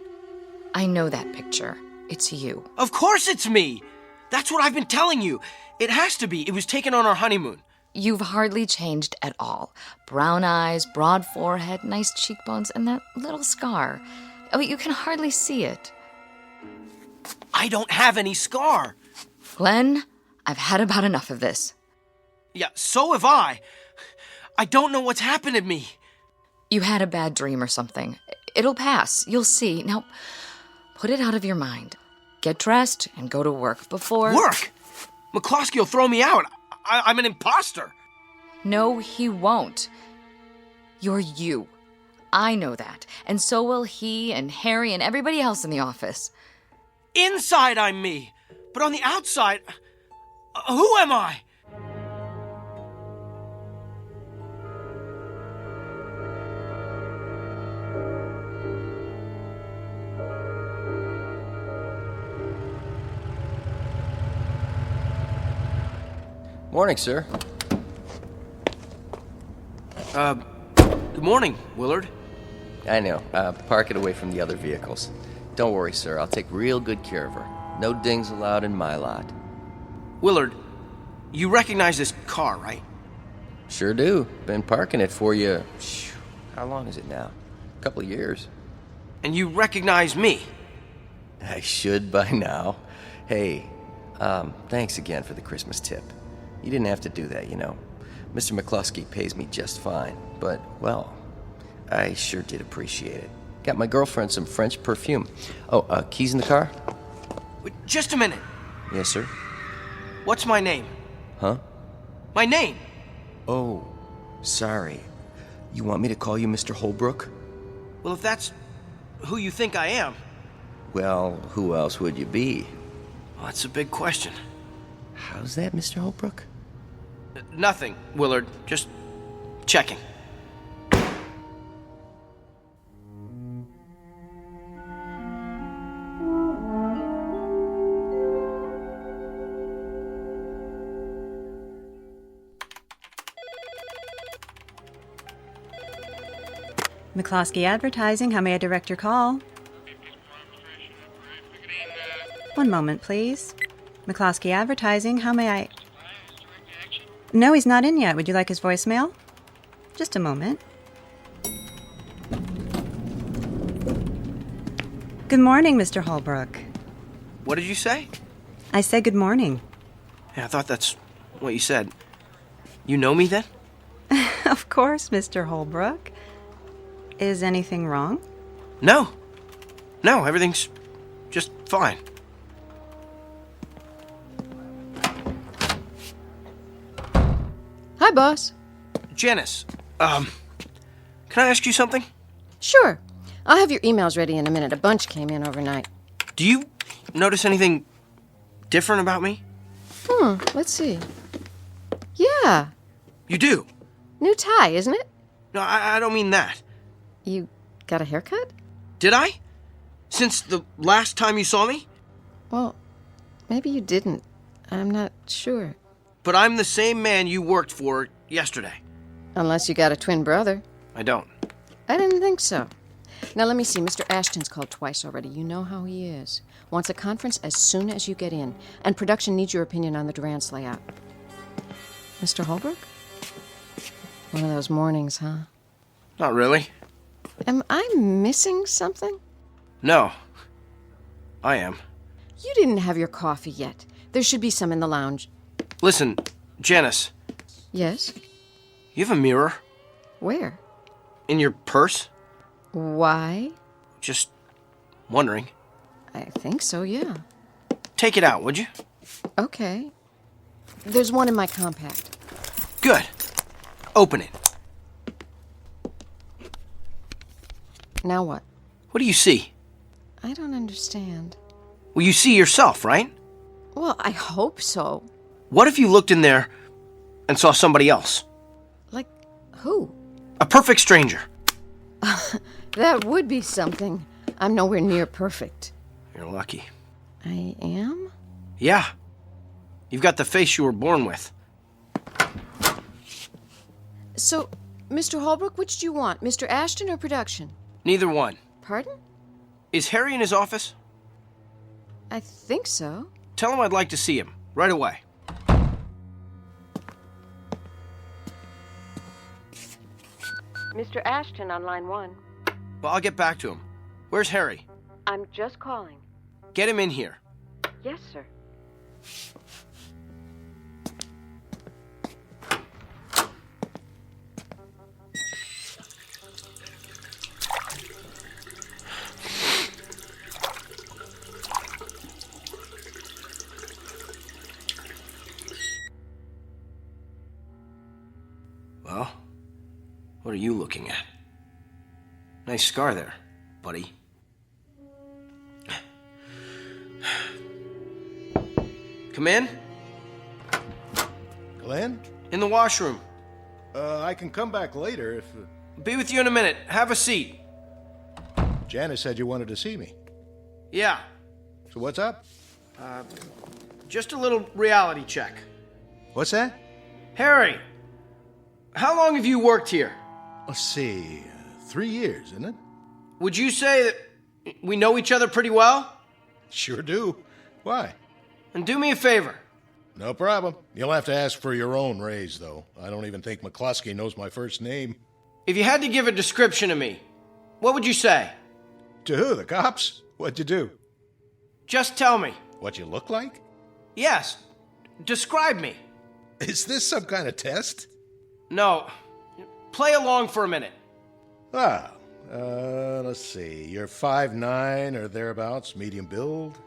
I know that picture. It's you. Of course it's me. That's what I've been telling you. It has to be. It was taken on our honeymoon. You've hardly changed at all. Brown eyes, broad forehead, nice cheekbones, and that little scar. Oh, you can hardly see it. I don't have any scar. Glenn, I've had about enough of this. Yeah, so have I. I don't know what's happened to me. You had a bad dream or something. It'll pass. You'll see. Now, put it out of your mind. Get dressed and go to work before... Work? McCloskey will throw me out. I'm an imposter. No, he won't. You're you. I know that. And so will he and Harry and everybody else in the office. Inside, I'm me. But on the outside, who am I? Morning, sir. Good morning, Willard. I know. Park it away from the other vehicles. Don't worry, sir. I'll take real good care of her. No dings allowed in my lot. Willard, you recognize this car, right? Sure do. Been parking it for you. How long is it now? A couple of years. And you recognize me? I should by now. Hey, thanks again for the Christmas tip. You didn't have to do that, you know. Mr. McCloskey pays me just fine, but, well, I sure did appreciate it. Got my girlfriend some French perfume. Oh, keys in the car? Just a minute. Yes, sir. What's my name? Huh? My name. Oh, sorry. You want me to call you Mr. Holbrook? Well, if that's who you think I am. Well, who else would you be? Well, that's a big question. How's that, Mr. Holbrook? Nothing, Willard. Just Checking. McCloskey Advertising, how may I direct your call? One moment, please. McCloskey Advertising, how may I... No, he's not in yet. Would you like his voicemail? Just a moment. Good morning, Mr. Holbrook. What did you say? I said good morning. Yeah, I thought that's what you said. You know me then? Of course, Mr. Holbrook. Is anything wrong? No. No, everything's just fine. Hi, boss. Janice, can I ask you something? Sure. I'll have your emails ready in a minute. A bunch came in overnight. Do you notice anything different about me? Let's see. Yeah. You do? New tie, isn't it? No, I don't mean that. You got a haircut? Did I? Since the last time you saw me? Well, maybe you didn't. I'm not sure. But I'm the same man you worked for yesterday. Unless you got a twin brother. I don't. I didn't think so. Now, let me see. Mr. Ashton's called twice already. You know how he is. Wants a conference as soon as you get in. And production needs your opinion on the Durant's layout. Mr. Holbrook? One of those mornings, huh? Not really. Am I missing something? No. I am. You didn't have your coffee yet. There should be some in the lounge. Listen, Janice. Yes? You have a mirror? Where? In your purse? Why? Just wondering. I think so, yeah. Take it out, would you? Okay. There's one in my compact. Good. Open it. Now what? What do you see? I don't understand. Well, you see yourself, right? Well, I hope so. What if you looked in there and saw somebody else? Like who? A perfect stranger. That would be something. I'm nowhere near perfect. You're lucky. I am? Yeah. You've got the face you were born with. So, Mr. Holbrook, which do you want? Mr. Ashton or production? Neither one. Pardon? Is Harry in his office? I think so. Tell him I'd like to see him. Right away. Mr. Ashton on line 1. Well, I'll get back to him. Where's Harry? I'm just calling. Get him in here. Yes, sir. Well, what are you looking at? Nice scar there, buddy. Come in. Glenn? In the washroom. I can come back later if... Be with you in a minute. Have a seat. Janice said you wanted to see me. Yeah. So what's up? Just a little reality check. What's that? Harry, how long have you worked here? Let's see, 3 years, isn't it? Would you say that we know each other pretty well? Sure do. Why? And do me a favor. No problem. You'll have to ask for your own raise, though. I don't even think McCloskey knows my first name. If you had to give a description of me, what would you say? To who? The cops? What'd you do? Just tell me. What you look like? Yes. Describe me. Is this some kind of test? No. Play along for a minute. Let's see. You're 5'9" or thereabouts, medium build.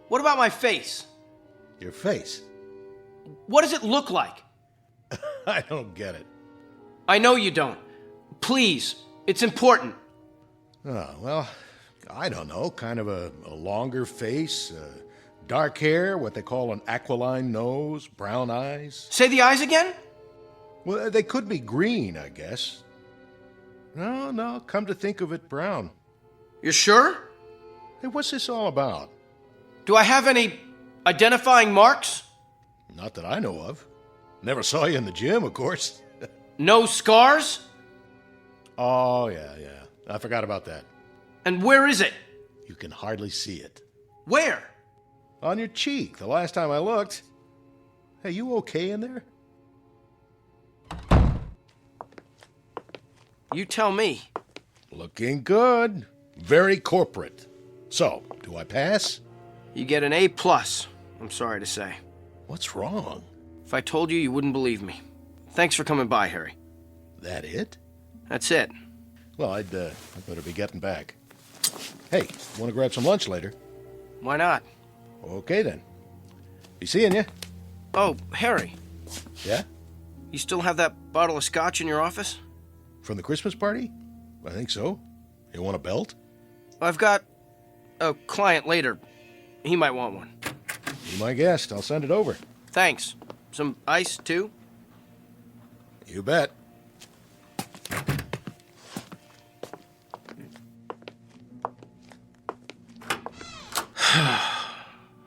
What about my face? Your face? What does it look like? I don't get it. I know you don't. Please, it's important. Oh, well, I don't know. Kind of a longer face, dark hair, what they call an aquiline nose, brown eyes. Say the eyes again? Well, they could be green, I guess. No, come to think of it, brown. You're sure? Hey, what's this all about? Do I have any identifying marks? Not that I know of. Never saw you in the gym, of course. No scars? Oh, yeah. I forgot about that. And where is it? You can hardly see it. Where? On your cheek, the last time I looked. Hey, you okay in there? You tell me. Looking good. Very corporate. So, do I pass? You get an A+, I'm sorry to say. What's wrong? If I told you, you wouldn't believe me. Thanks for coming by, Harry. That it? That's it. Well, I'd better be getting back. Hey, want to grab some lunch later? Why not? Okay, then. Be seeing you. Oh, Harry. Yeah? You still have that bottle of scotch in your office? From the Christmas party? I think so. You want a belt? I've got a client later. He might want one. Be my guest. I'll send it over. Thanks. Some ice, too? You bet.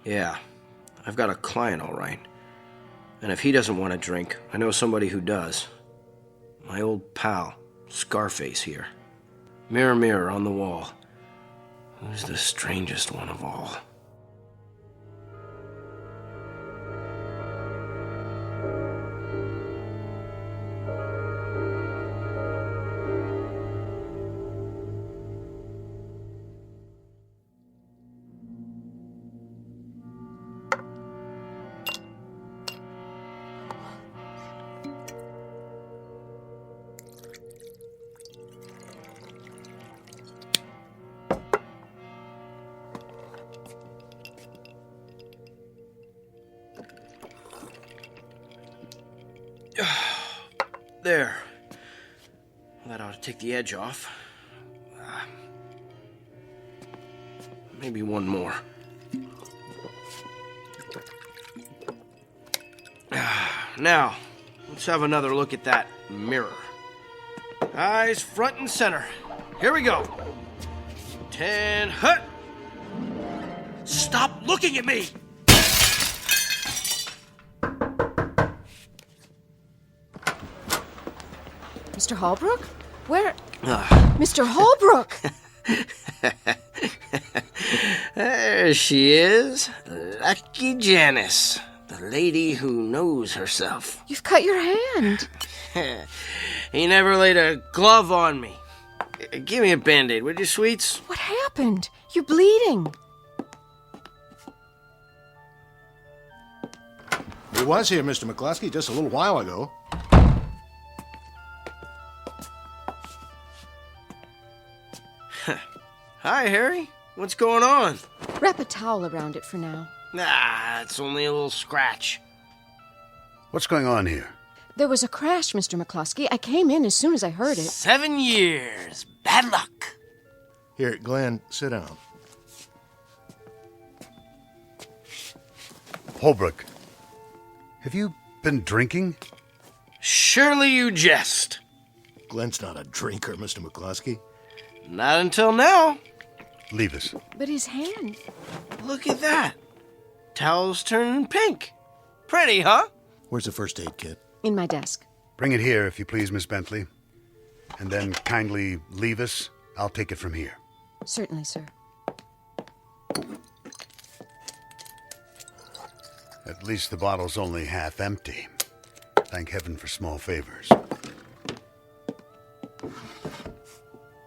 Yeah, I've got a client, all right. And if he doesn't want to drink, I know somebody who does. My old pal, Scarface here. Mirror, mirror on the wall. Who's the strangest one of all? There. That ought to take the edge off. Maybe one more. Now, let's have another look at that mirror. Eyes front and center. Here we go. 10, hut! Stop looking at me! Mr. Holbrook? Where? Mr. Holbrook! There she is. Lucky Janice. The lady who knows herself. You've cut your hand. He never laid a glove on me. Give me a Band-Aid, would you, sweets? What happened? You're bleeding. He was here, Mr. McCluskey, just a little while ago. Hi, Harry. What's going on? Wrap a towel around it for now. Nah, it's only a little scratch. What's going on here? There was a crash, Mr. McCluskey. I came in as soon as I heard it. 7 years. Bad luck. Here, Glenn, sit down. Holbrook, have you been drinking? Surely you jest. Glenn's not a drinker, Mr. McCluskey. Not until now. Leave us. But his hand. Look at that. Towel's turning pink. Pretty, huh? Where's the first aid kit? In my desk. Bring it here, if you please, Miss Bentley. And then kindly leave us. I'll take it from here. Certainly, sir. At least the bottle's only half empty. Thank heaven for small favors.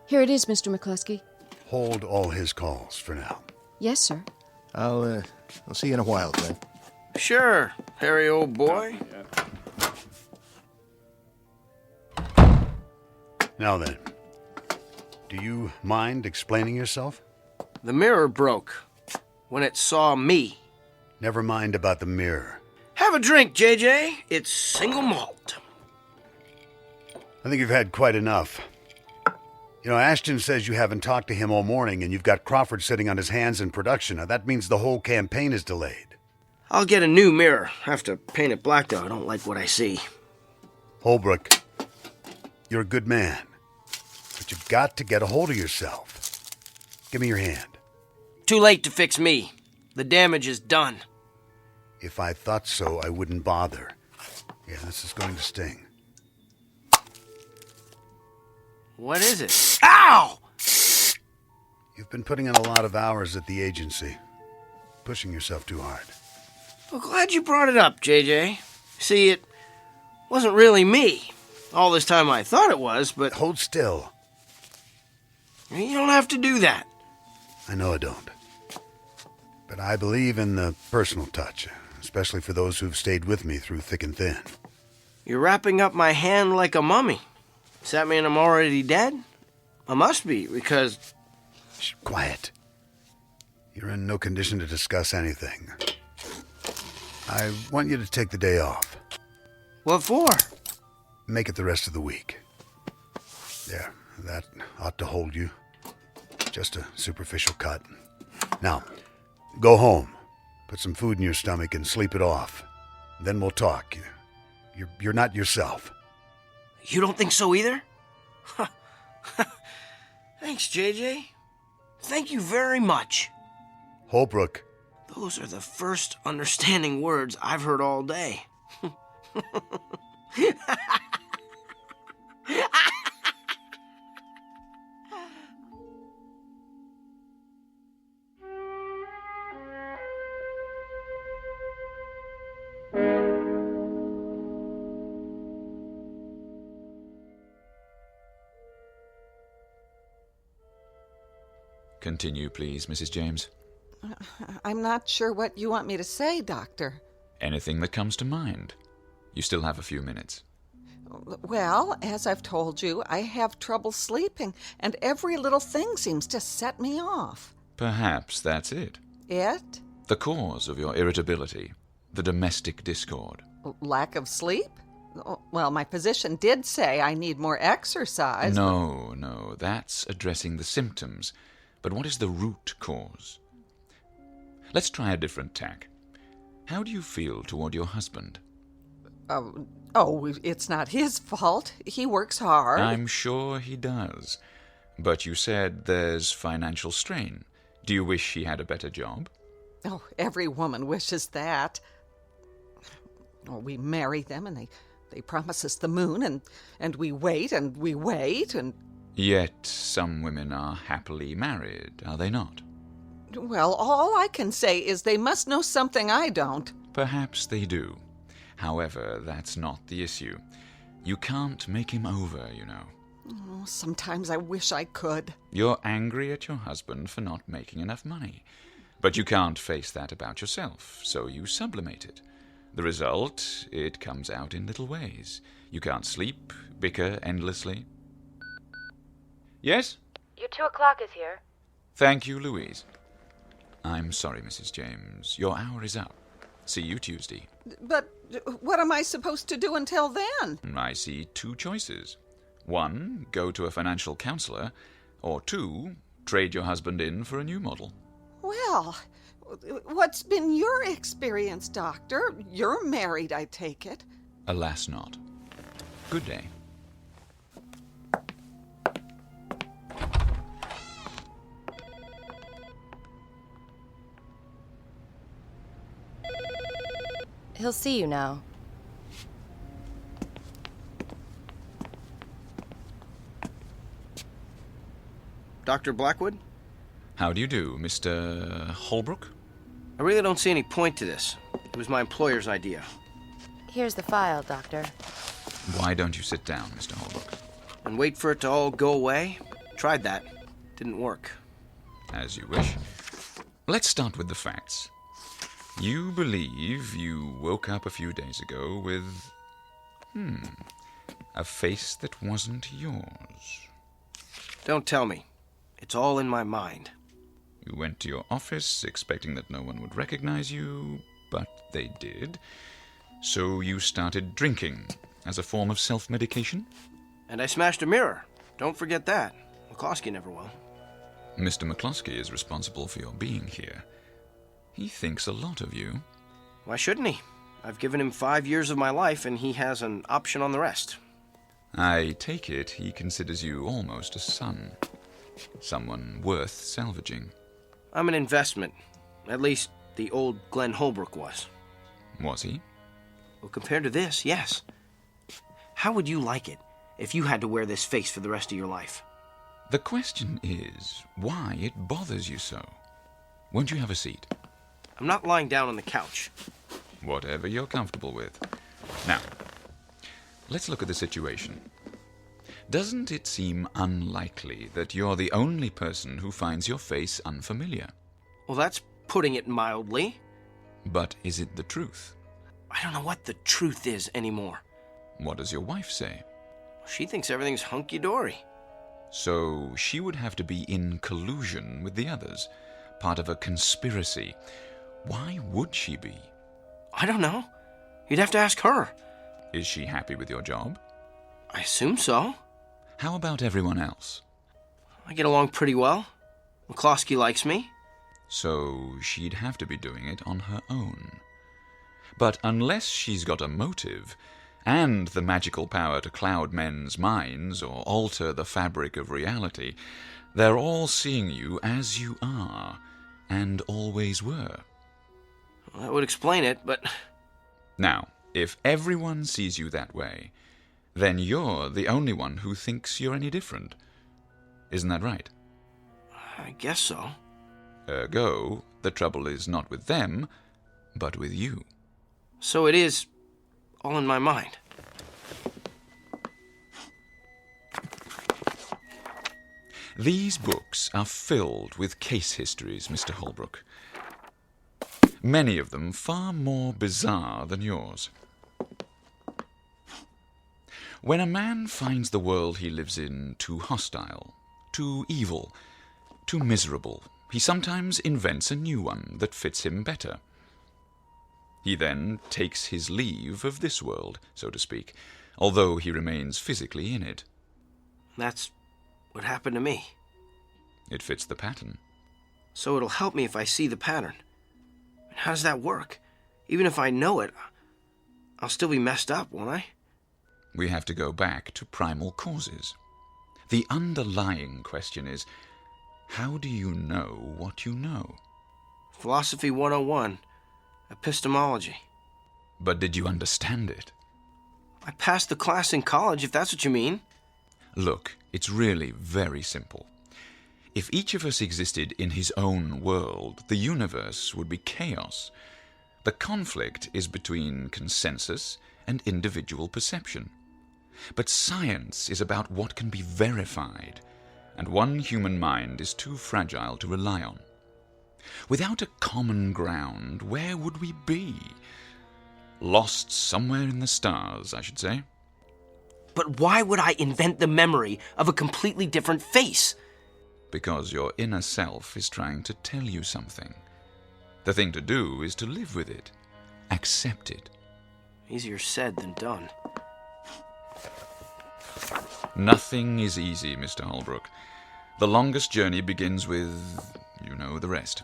Here it is, Mr. McCluskey. Hold all his calls for now. Yes, sir. I'll see you in a while, Glenn. Sure, Harry, old boy. Now then, do you mind explaining yourself? The mirror broke when it saw me. Never mind about the mirror. Have a drink, JJ. It's single malt. I think you've had quite enough. You know, Ashton says you haven't talked to him all morning and you've got Crawford sitting on his hands in production. Now, that means the whole campaign is delayed. I'll get a new mirror. Have to paint it black, though. I don't like what I see. Holbrook, you're a good man, but you've got to get a hold of yourself. Give me your hand. Too late to fix me. The damage is done. If I thought so, I wouldn't bother. Yeah, this is going to sting. What is it? Ow! You've been putting in a lot of hours at the agency. Pushing yourself too hard. Well, glad you brought it up, JJ. See, it wasn't really me. All this time I thought it was, but... Hold still. You don't have to do that. I know I don't. But I believe in the personal touch, especially for those who've stayed with me through thick and thin. You're wrapping up my hand like a mummy. Does that mean I'm already dead? I must be, because... Shh, quiet. You're in no condition to discuss anything. I want you to take the day off. What for? Make it the rest of the week. There, that ought to hold you. Just a superficial cut. Now, go home. Put some food in your stomach and sleep it off. Then we'll talk. You're not yourself. You don't think so either? Thanks, JJ. Thank you very much. Holbrook. Those are the first understanding words I've heard all day. Continue, please, Mrs. James. I'm not sure what you want me to say, Doctor. Anything that comes to mind. You still have a few minutes. Well, as I've told you, I have trouble sleeping, and every little thing seems to set me off. Perhaps that's it. It? The cause of your irritability. The domestic discord. Lack of sleep? Well, my physician did say I need more exercise. No, that's addressing the symptoms. But what is the root cause? Let's try a different tack. How do you feel toward your husband? It's not his fault. He works hard. I'm sure he does. But you said there's financial strain. Do you wish he had a better job? Oh, every woman wishes that. We marry them and they promise us the moon and we wait and we wait and... Yet some women are happily married, are they not? Well, all I can say is they must know something I don't. Perhaps they do. However, that's not the issue. You can't make him over, you know. Oh, sometimes I wish I could. You're angry at your husband for not making enough money. But you can't face that about yourself, so you sublimate it. The result, it comes out in little ways. You can't sleep, bicker endlessly. Yes? Your 2 o'clock is here. Thank you, Louise. I'm sorry, Mrs. James. Your hour is up. See you Tuesday. But what am I supposed to do until then? I see 2 choices. 1, go to a financial counselor. Or 2, trade your husband in for a new model. Well, what's been your experience, Doctor? You're married, I take it. Alas not. Good day. He'll see you now. Dr. Blackwood? How do you do, Mr. Holbrook? I really don't see any point to this. It was my employer's idea. Here's the file, Doctor. Why don't you sit down, Mr. Holbrook? And wait for it to all go away? Tried that. Didn't work. As you wish. Let's start with the facts. You believe you woke up a few days ago with... a face that wasn't yours. Don't tell me. It's all in my mind. You went to your office expecting that no one would recognize you, but they did. So you started drinking as a form of self-medication? And I smashed a mirror. Don't forget that. McCloskey never will. Mr. McCloskey is responsible for your being here. He thinks a lot of you. Why shouldn't he? I've given him 5 years of my life, and he has an option on the rest. I take it he considers you almost a son. Someone worth salvaging. I'm an investment. At least the old Glenn Holbrook was. Was he? Well, compared to this, yes. How would you like it if you had to wear this face for the rest of your life? The question is why it bothers you so. Won't you have a seat? I'm not lying down on the couch. Whatever you're comfortable with. Now, let's look at the situation. Doesn't it seem unlikely that you're the only person who finds your face unfamiliar? Well, that's putting it mildly. But is it the truth? I don't know what the truth is anymore. What does your wife say? She thinks everything's hunky-dory. So she would have to be in collusion with the others, part of a conspiracy. Why would she be? I don't know. You'd have to ask her. Is she happy with your job? I assume so. How about everyone else? I get along pretty well. McCloskey likes me. So she'd have to be doing it on her own. But unless she's got a motive, and the magical power to cloud men's minds or alter the fabric of reality, they're all seeing you as you are, and always were. Well, that would explain it, but... Now, if everyone sees you that way, then you're the only one who thinks you're any different. Isn't that right? I guess so. Ergo, the trouble is not with them, but with you. So it is all in my mind. These books are filled with case histories, Mr. Holbrook. Many of them far more bizarre than yours. When a man finds the world he lives in too hostile, too evil, too miserable, he sometimes invents a new one that fits him better. He then takes his leave of this world, so to speak, although he remains physically in it. That's what happened to me. It fits the pattern. So it'll help me if I see the pattern. How does that work? Even if I know it, I'll still be messed up, won't I? We have to go back to primal causes. The underlying question is, how do you know what you know? Philosophy 101. Epistemology. But did you understand it? I passed the class in college, if that's what you mean. Look, it's really very simple. If each of us existed in his own world, the universe would be chaos. The conflict is between consensus and individual perception. But science is about what can be verified, and one human mind is too fragile to rely on. Without a common ground, where would we be? Lost somewhere in the stars, I should say. But why would I invent the memory of a completely different face? Because your inner self is trying to tell you something. The thing to do is to live with it. Accept it. Easier said than done. Nothing is easy, Mr. Holbrook. The longest journey begins with, you know, the rest.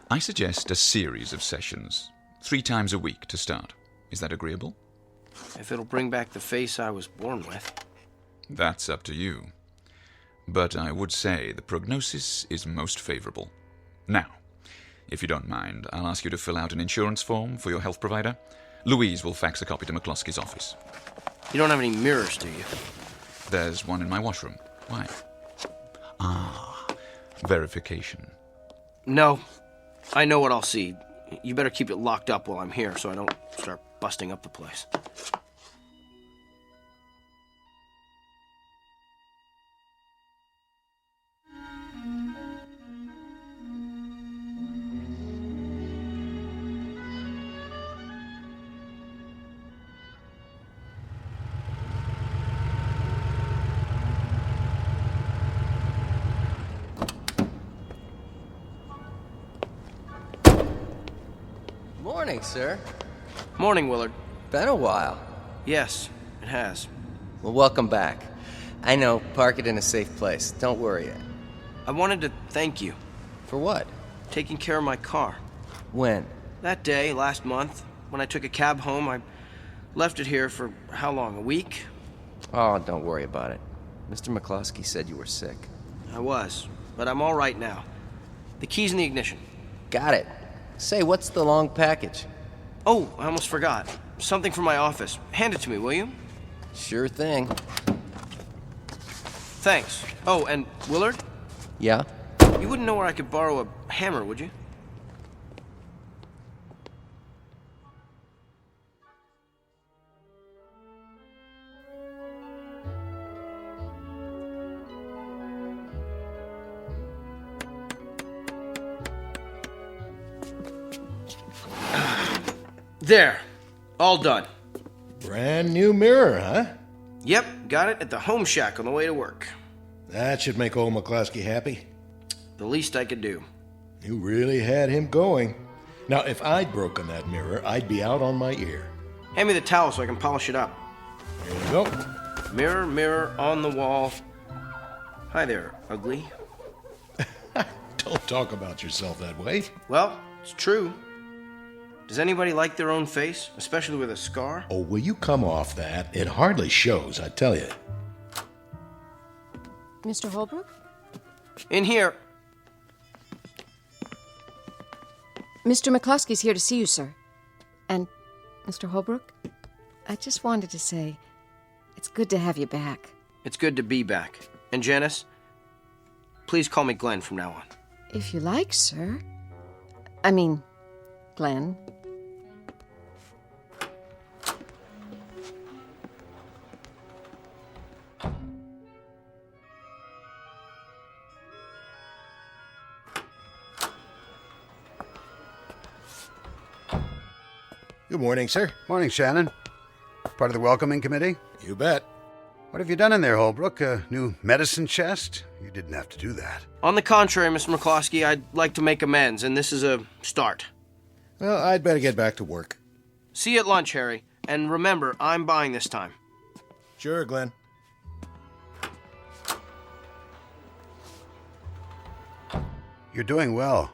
I suggest a series of sessions, 3 times a week to start. Is that agreeable? If it'll bring back the face I was born with. That's up to you. But I would say the prognosis is most favorable. Now, if you don't mind, I'll ask you to fill out an insurance form for your health provider. Louise will fax a copy to McCloskey's office. You don't have any mirrors, do you? There's one in my washroom. Why? Verification. No. I know what I'll see. You better keep it locked up while I'm here so I don't start busting up the place. Morning, sir. Morning, Willard. Been a while. Yes, it has. Well, welcome back. I know, park it in a safe place. Don't worry. I wanted to thank you. For what? Taking care of my car. When? That day, last month, when I took a cab home. I left it here for how long, a week? Oh, don't worry about it. Mr. McCloskey said you were sick. I was, but I'm all right now. The key's in the ignition. Got it. Say, what's the long package? Oh, I almost forgot. Something from my office. Hand it to me, will you? Sure thing. Thanks. Oh, and Willard? Yeah? You wouldn't know where I could borrow a hammer, would you? There. All done. Brand new mirror, huh? Yep, got it at the home shack on the way to work. That should make old McCloskey happy. The least I could do. You really had him going. Now, if I'd broken that mirror, I'd be out on my ear. Hand me the towel so I can polish it up. There you go. Mirror, mirror on the wall. Hi there, ugly. Don't talk about yourself that way. Well, it's true. Does anybody like their own face, especially with a scar? Oh, will you come off that? It hardly shows, I tell you. Mr. Holbrook? In here. Mr. McCloskey's here to see you, sir. And, Mr. Holbrook, I just wanted to say, it's good to have you back. It's good to be back. And Janice, please call me Glenn from now on. If you like, sir. I mean, Glenn. Good morning, sir. Morning, Shannon. Part of the welcoming committee? You bet. What have you done in there, Holbrook? A new medicine chest? You didn't have to do that. On the contrary, Mr. McCloskey, I'd like to make amends, and this is a start. Well, I'd better get back to work. See you at lunch, Harry. And remember, I'm buying this time. Sure, Glenn. You're doing well.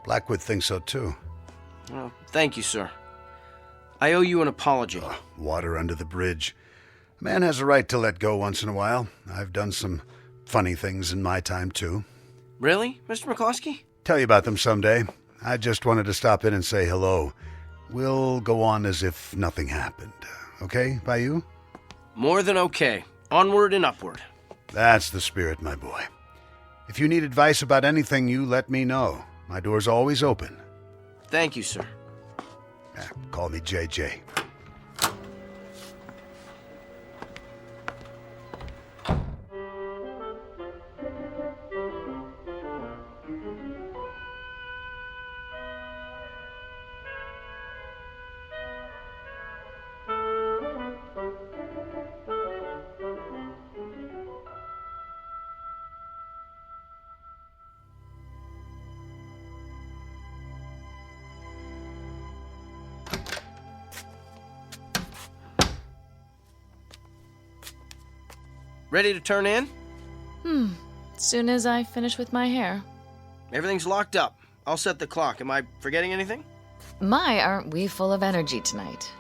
Blackwood thinks so, too. Oh, thank you, sir. I owe you an apology. Water under the bridge. A man has a right to let go once in a while. I've done some funny things in my time, too. Really, Mr. McCloskey? Tell you about them someday. I just wanted to stop in and say hello. We'll go on as if nothing happened. Okay, by you? More than okay. Onward and upward. That's the spirit, my boy. If you need advice about anything, you let me know. My door's always open. Thank you, sir. Call me JJ. Ready to turn in? Soon as I finish with my hair. Everything's locked up. I'll set the clock. Am I forgetting anything? My, aren't we full of energy tonight?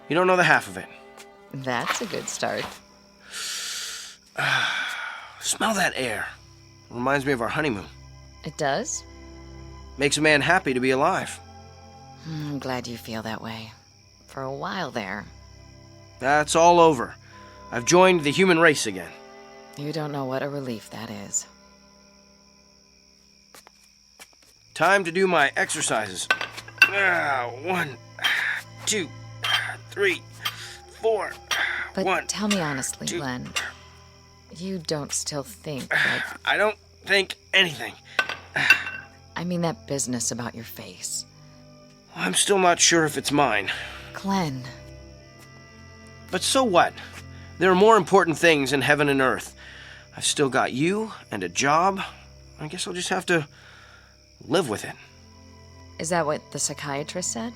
You don't know the half of it. That's a good start. Smell that air. Reminds me of our honeymoon. It does? Makes a man happy to be alive. I'm glad you feel that way. For a while there. That's all over. I've joined the human race again. You don't know what a relief that is. Time to do my exercises. 1, 2, 3, 4. But tell me honestly, Glenn. You don't still think that... I don't think anything. I mean that business about your face. I'm still not sure if it's mine. Glenn. But so what? There are more important things in heaven and earth. I've still got you and a job. I guess I'll just have to live with it. Is that what the psychiatrist said?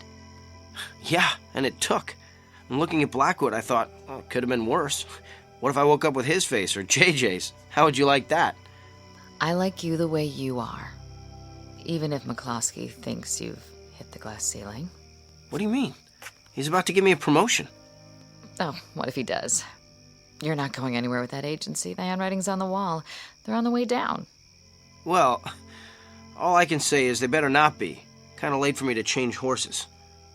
Yeah, and it took. And looking at Blackwood, I thought, oh, it could have been worse. What if I woke up with his face or JJ's? How would you like that? I like you the way you are. Even if McCloskey thinks you've hit the glass ceiling. What do you mean? He's about to give me a promotion. Oh, what if he does? You're not going anywhere with that agency. The handwriting's on the wall. They're on the way down. Well, all I can say is they better not be. Kind of late for me to change horses.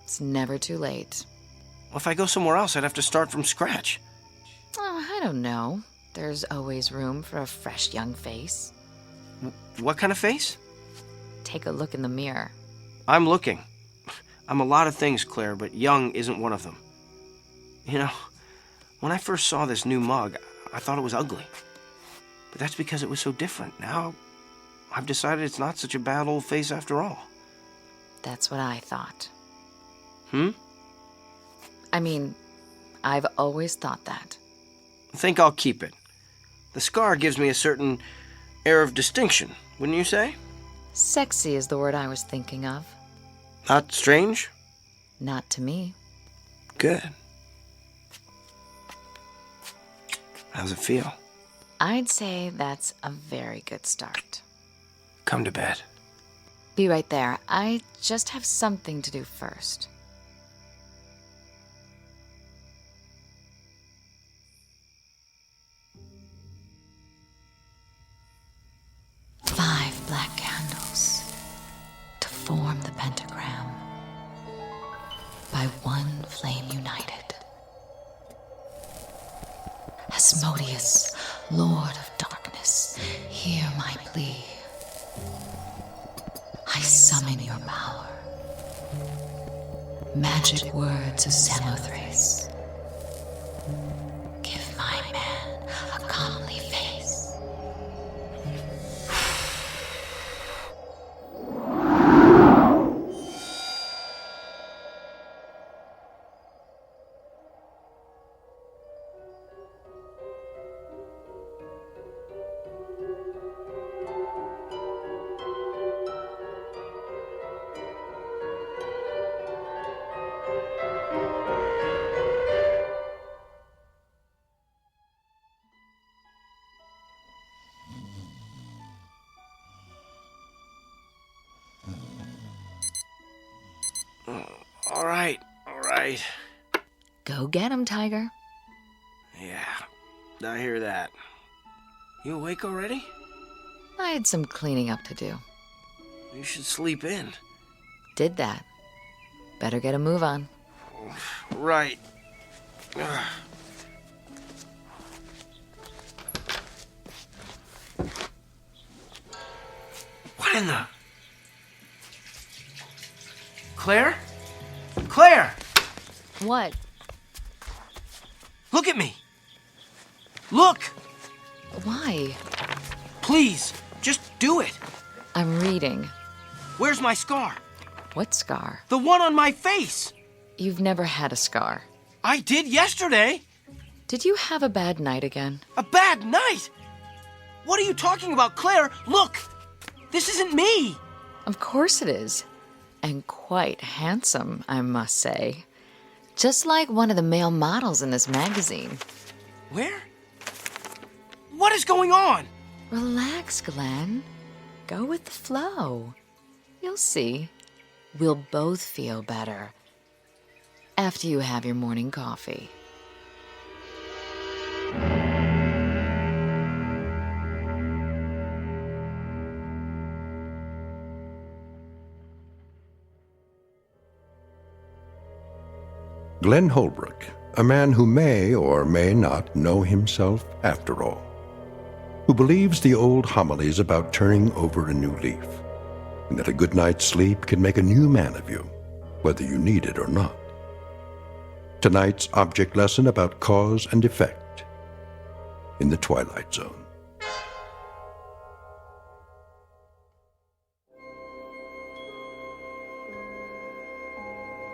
It's never too late. Well, if I go somewhere else, I'd have to start from scratch. Oh, I don't know. There's always room for a fresh young face. What kind of face? Take a look in the mirror. I'm looking. I'm a lot of things, Claire, but young isn't one of them. You know, when I first saw this new mug, I thought it was ugly. But that's because it was so different. Now, I've decided it's not such a bad old face after all. That's what I thought. I mean, I've always thought that. I think I'll keep it. The scar gives me a certain air of distinction, wouldn't you say? Sexy is the word I was thinking of. Not strange? Not to me. Good. How's it feel? I'd say that's a very good start. Come to bed. Be right there. I just have something to do first. Five black candles to form the pentagram. By one flame united. Asmodeus, Lord of Darkness, hear my plea. I summon your power. Magic words of Samothrace. Give my man a comely face. All right. Go get him, Tiger. Yeah, I hear that. You awake already? I had some cleaning up to do. You should sleep in. Did that. Better get a move on. Right. What in the... Claire? Claire! What? Look at me! Look! Why? Please, just do it. I'm reading. Where's my scar? What scar? The one on my face! You've never had a scar. I did yesterday! Did you have a bad night again? A bad night? What are you talking about, Claire? Look! This isn't me! Of course it is. And quite handsome, I must say. Just like one of the male models in this magazine. Where? What is going on? Relax, Glenn. Go with the flow. You'll see. We'll both feel better. After you have your morning coffee. Glenn Holbrook, a man who may or may not know himself after all, who believes the old homilies about turning over a new leaf, and that a good night's sleep can make a new man of you, whether you need it or not. Tonight's object lesson about cause and effect in the Twilight Zone.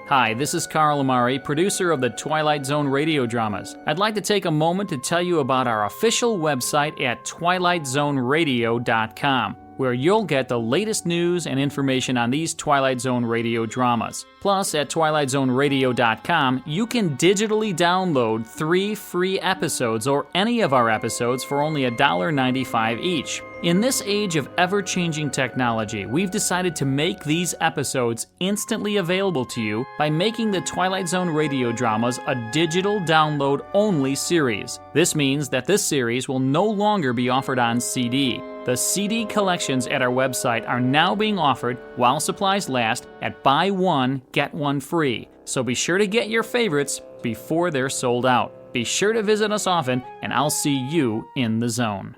Hi, this is Carl Amari, producer of the Twilight Zone radio dramas. I'd like to take a moment to tell you about our official website at twilightzoneradio.com. where you'll get the latest news and information on these Twilight Zone radio dramas. Plus, at twilightzoneradio.com, you can digitally download 3 free episodes or any of our episodes for only $1.95 each. In this age of ever-changing technology, we've decided to make these episodes instantly available to you by making the Twilight Zone radio dramas a digital download-only series. This means that this series will no longer be offered on CD. The CD collections at our website are now being offered while supplies last at buy one, get one free. So be sure to get your favorites before they're sold out. Be sure to visit us often, and I'll see you in the zone.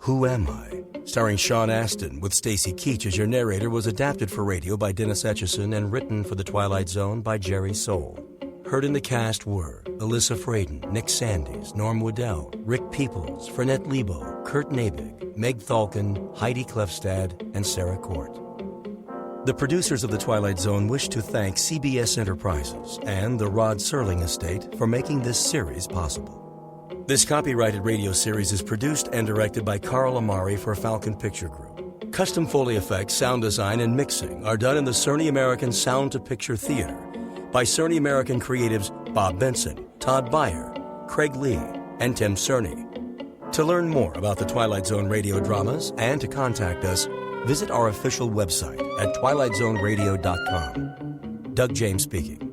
Who Am I? Starring Sean Astin with Stacy Keach as your narrator was adapted for radio by Dennis Etchison and written for The Twilight Zone by Jerry Soule. Heard in the cast were Alyssa Fraden, Nick Sandys, Norm Waddell, Rick Peoples, Fernette Lebo, Kurt Nabig, Meg Thalken, Heidi Klefstad, and Sarah Court. The producers of The Twilight Zone wish to thank CBS Enterprises and the Rod Serling Estate for making this series possible. This copyrighted radio series is produced and directed by Carl Amari for Falcon Picture Group. Custom Foley effects, sound design, and mixing are done in the Cerny American Sound to Picture Theater by Cerny American creatives Bob Benson, Todd Beyer, Craig Lee, and Tim Cerny. To learn more about the Twilight Zone radio dramas and to contact us, visit our official website at twilightzoneradio.com. Doug James speaking.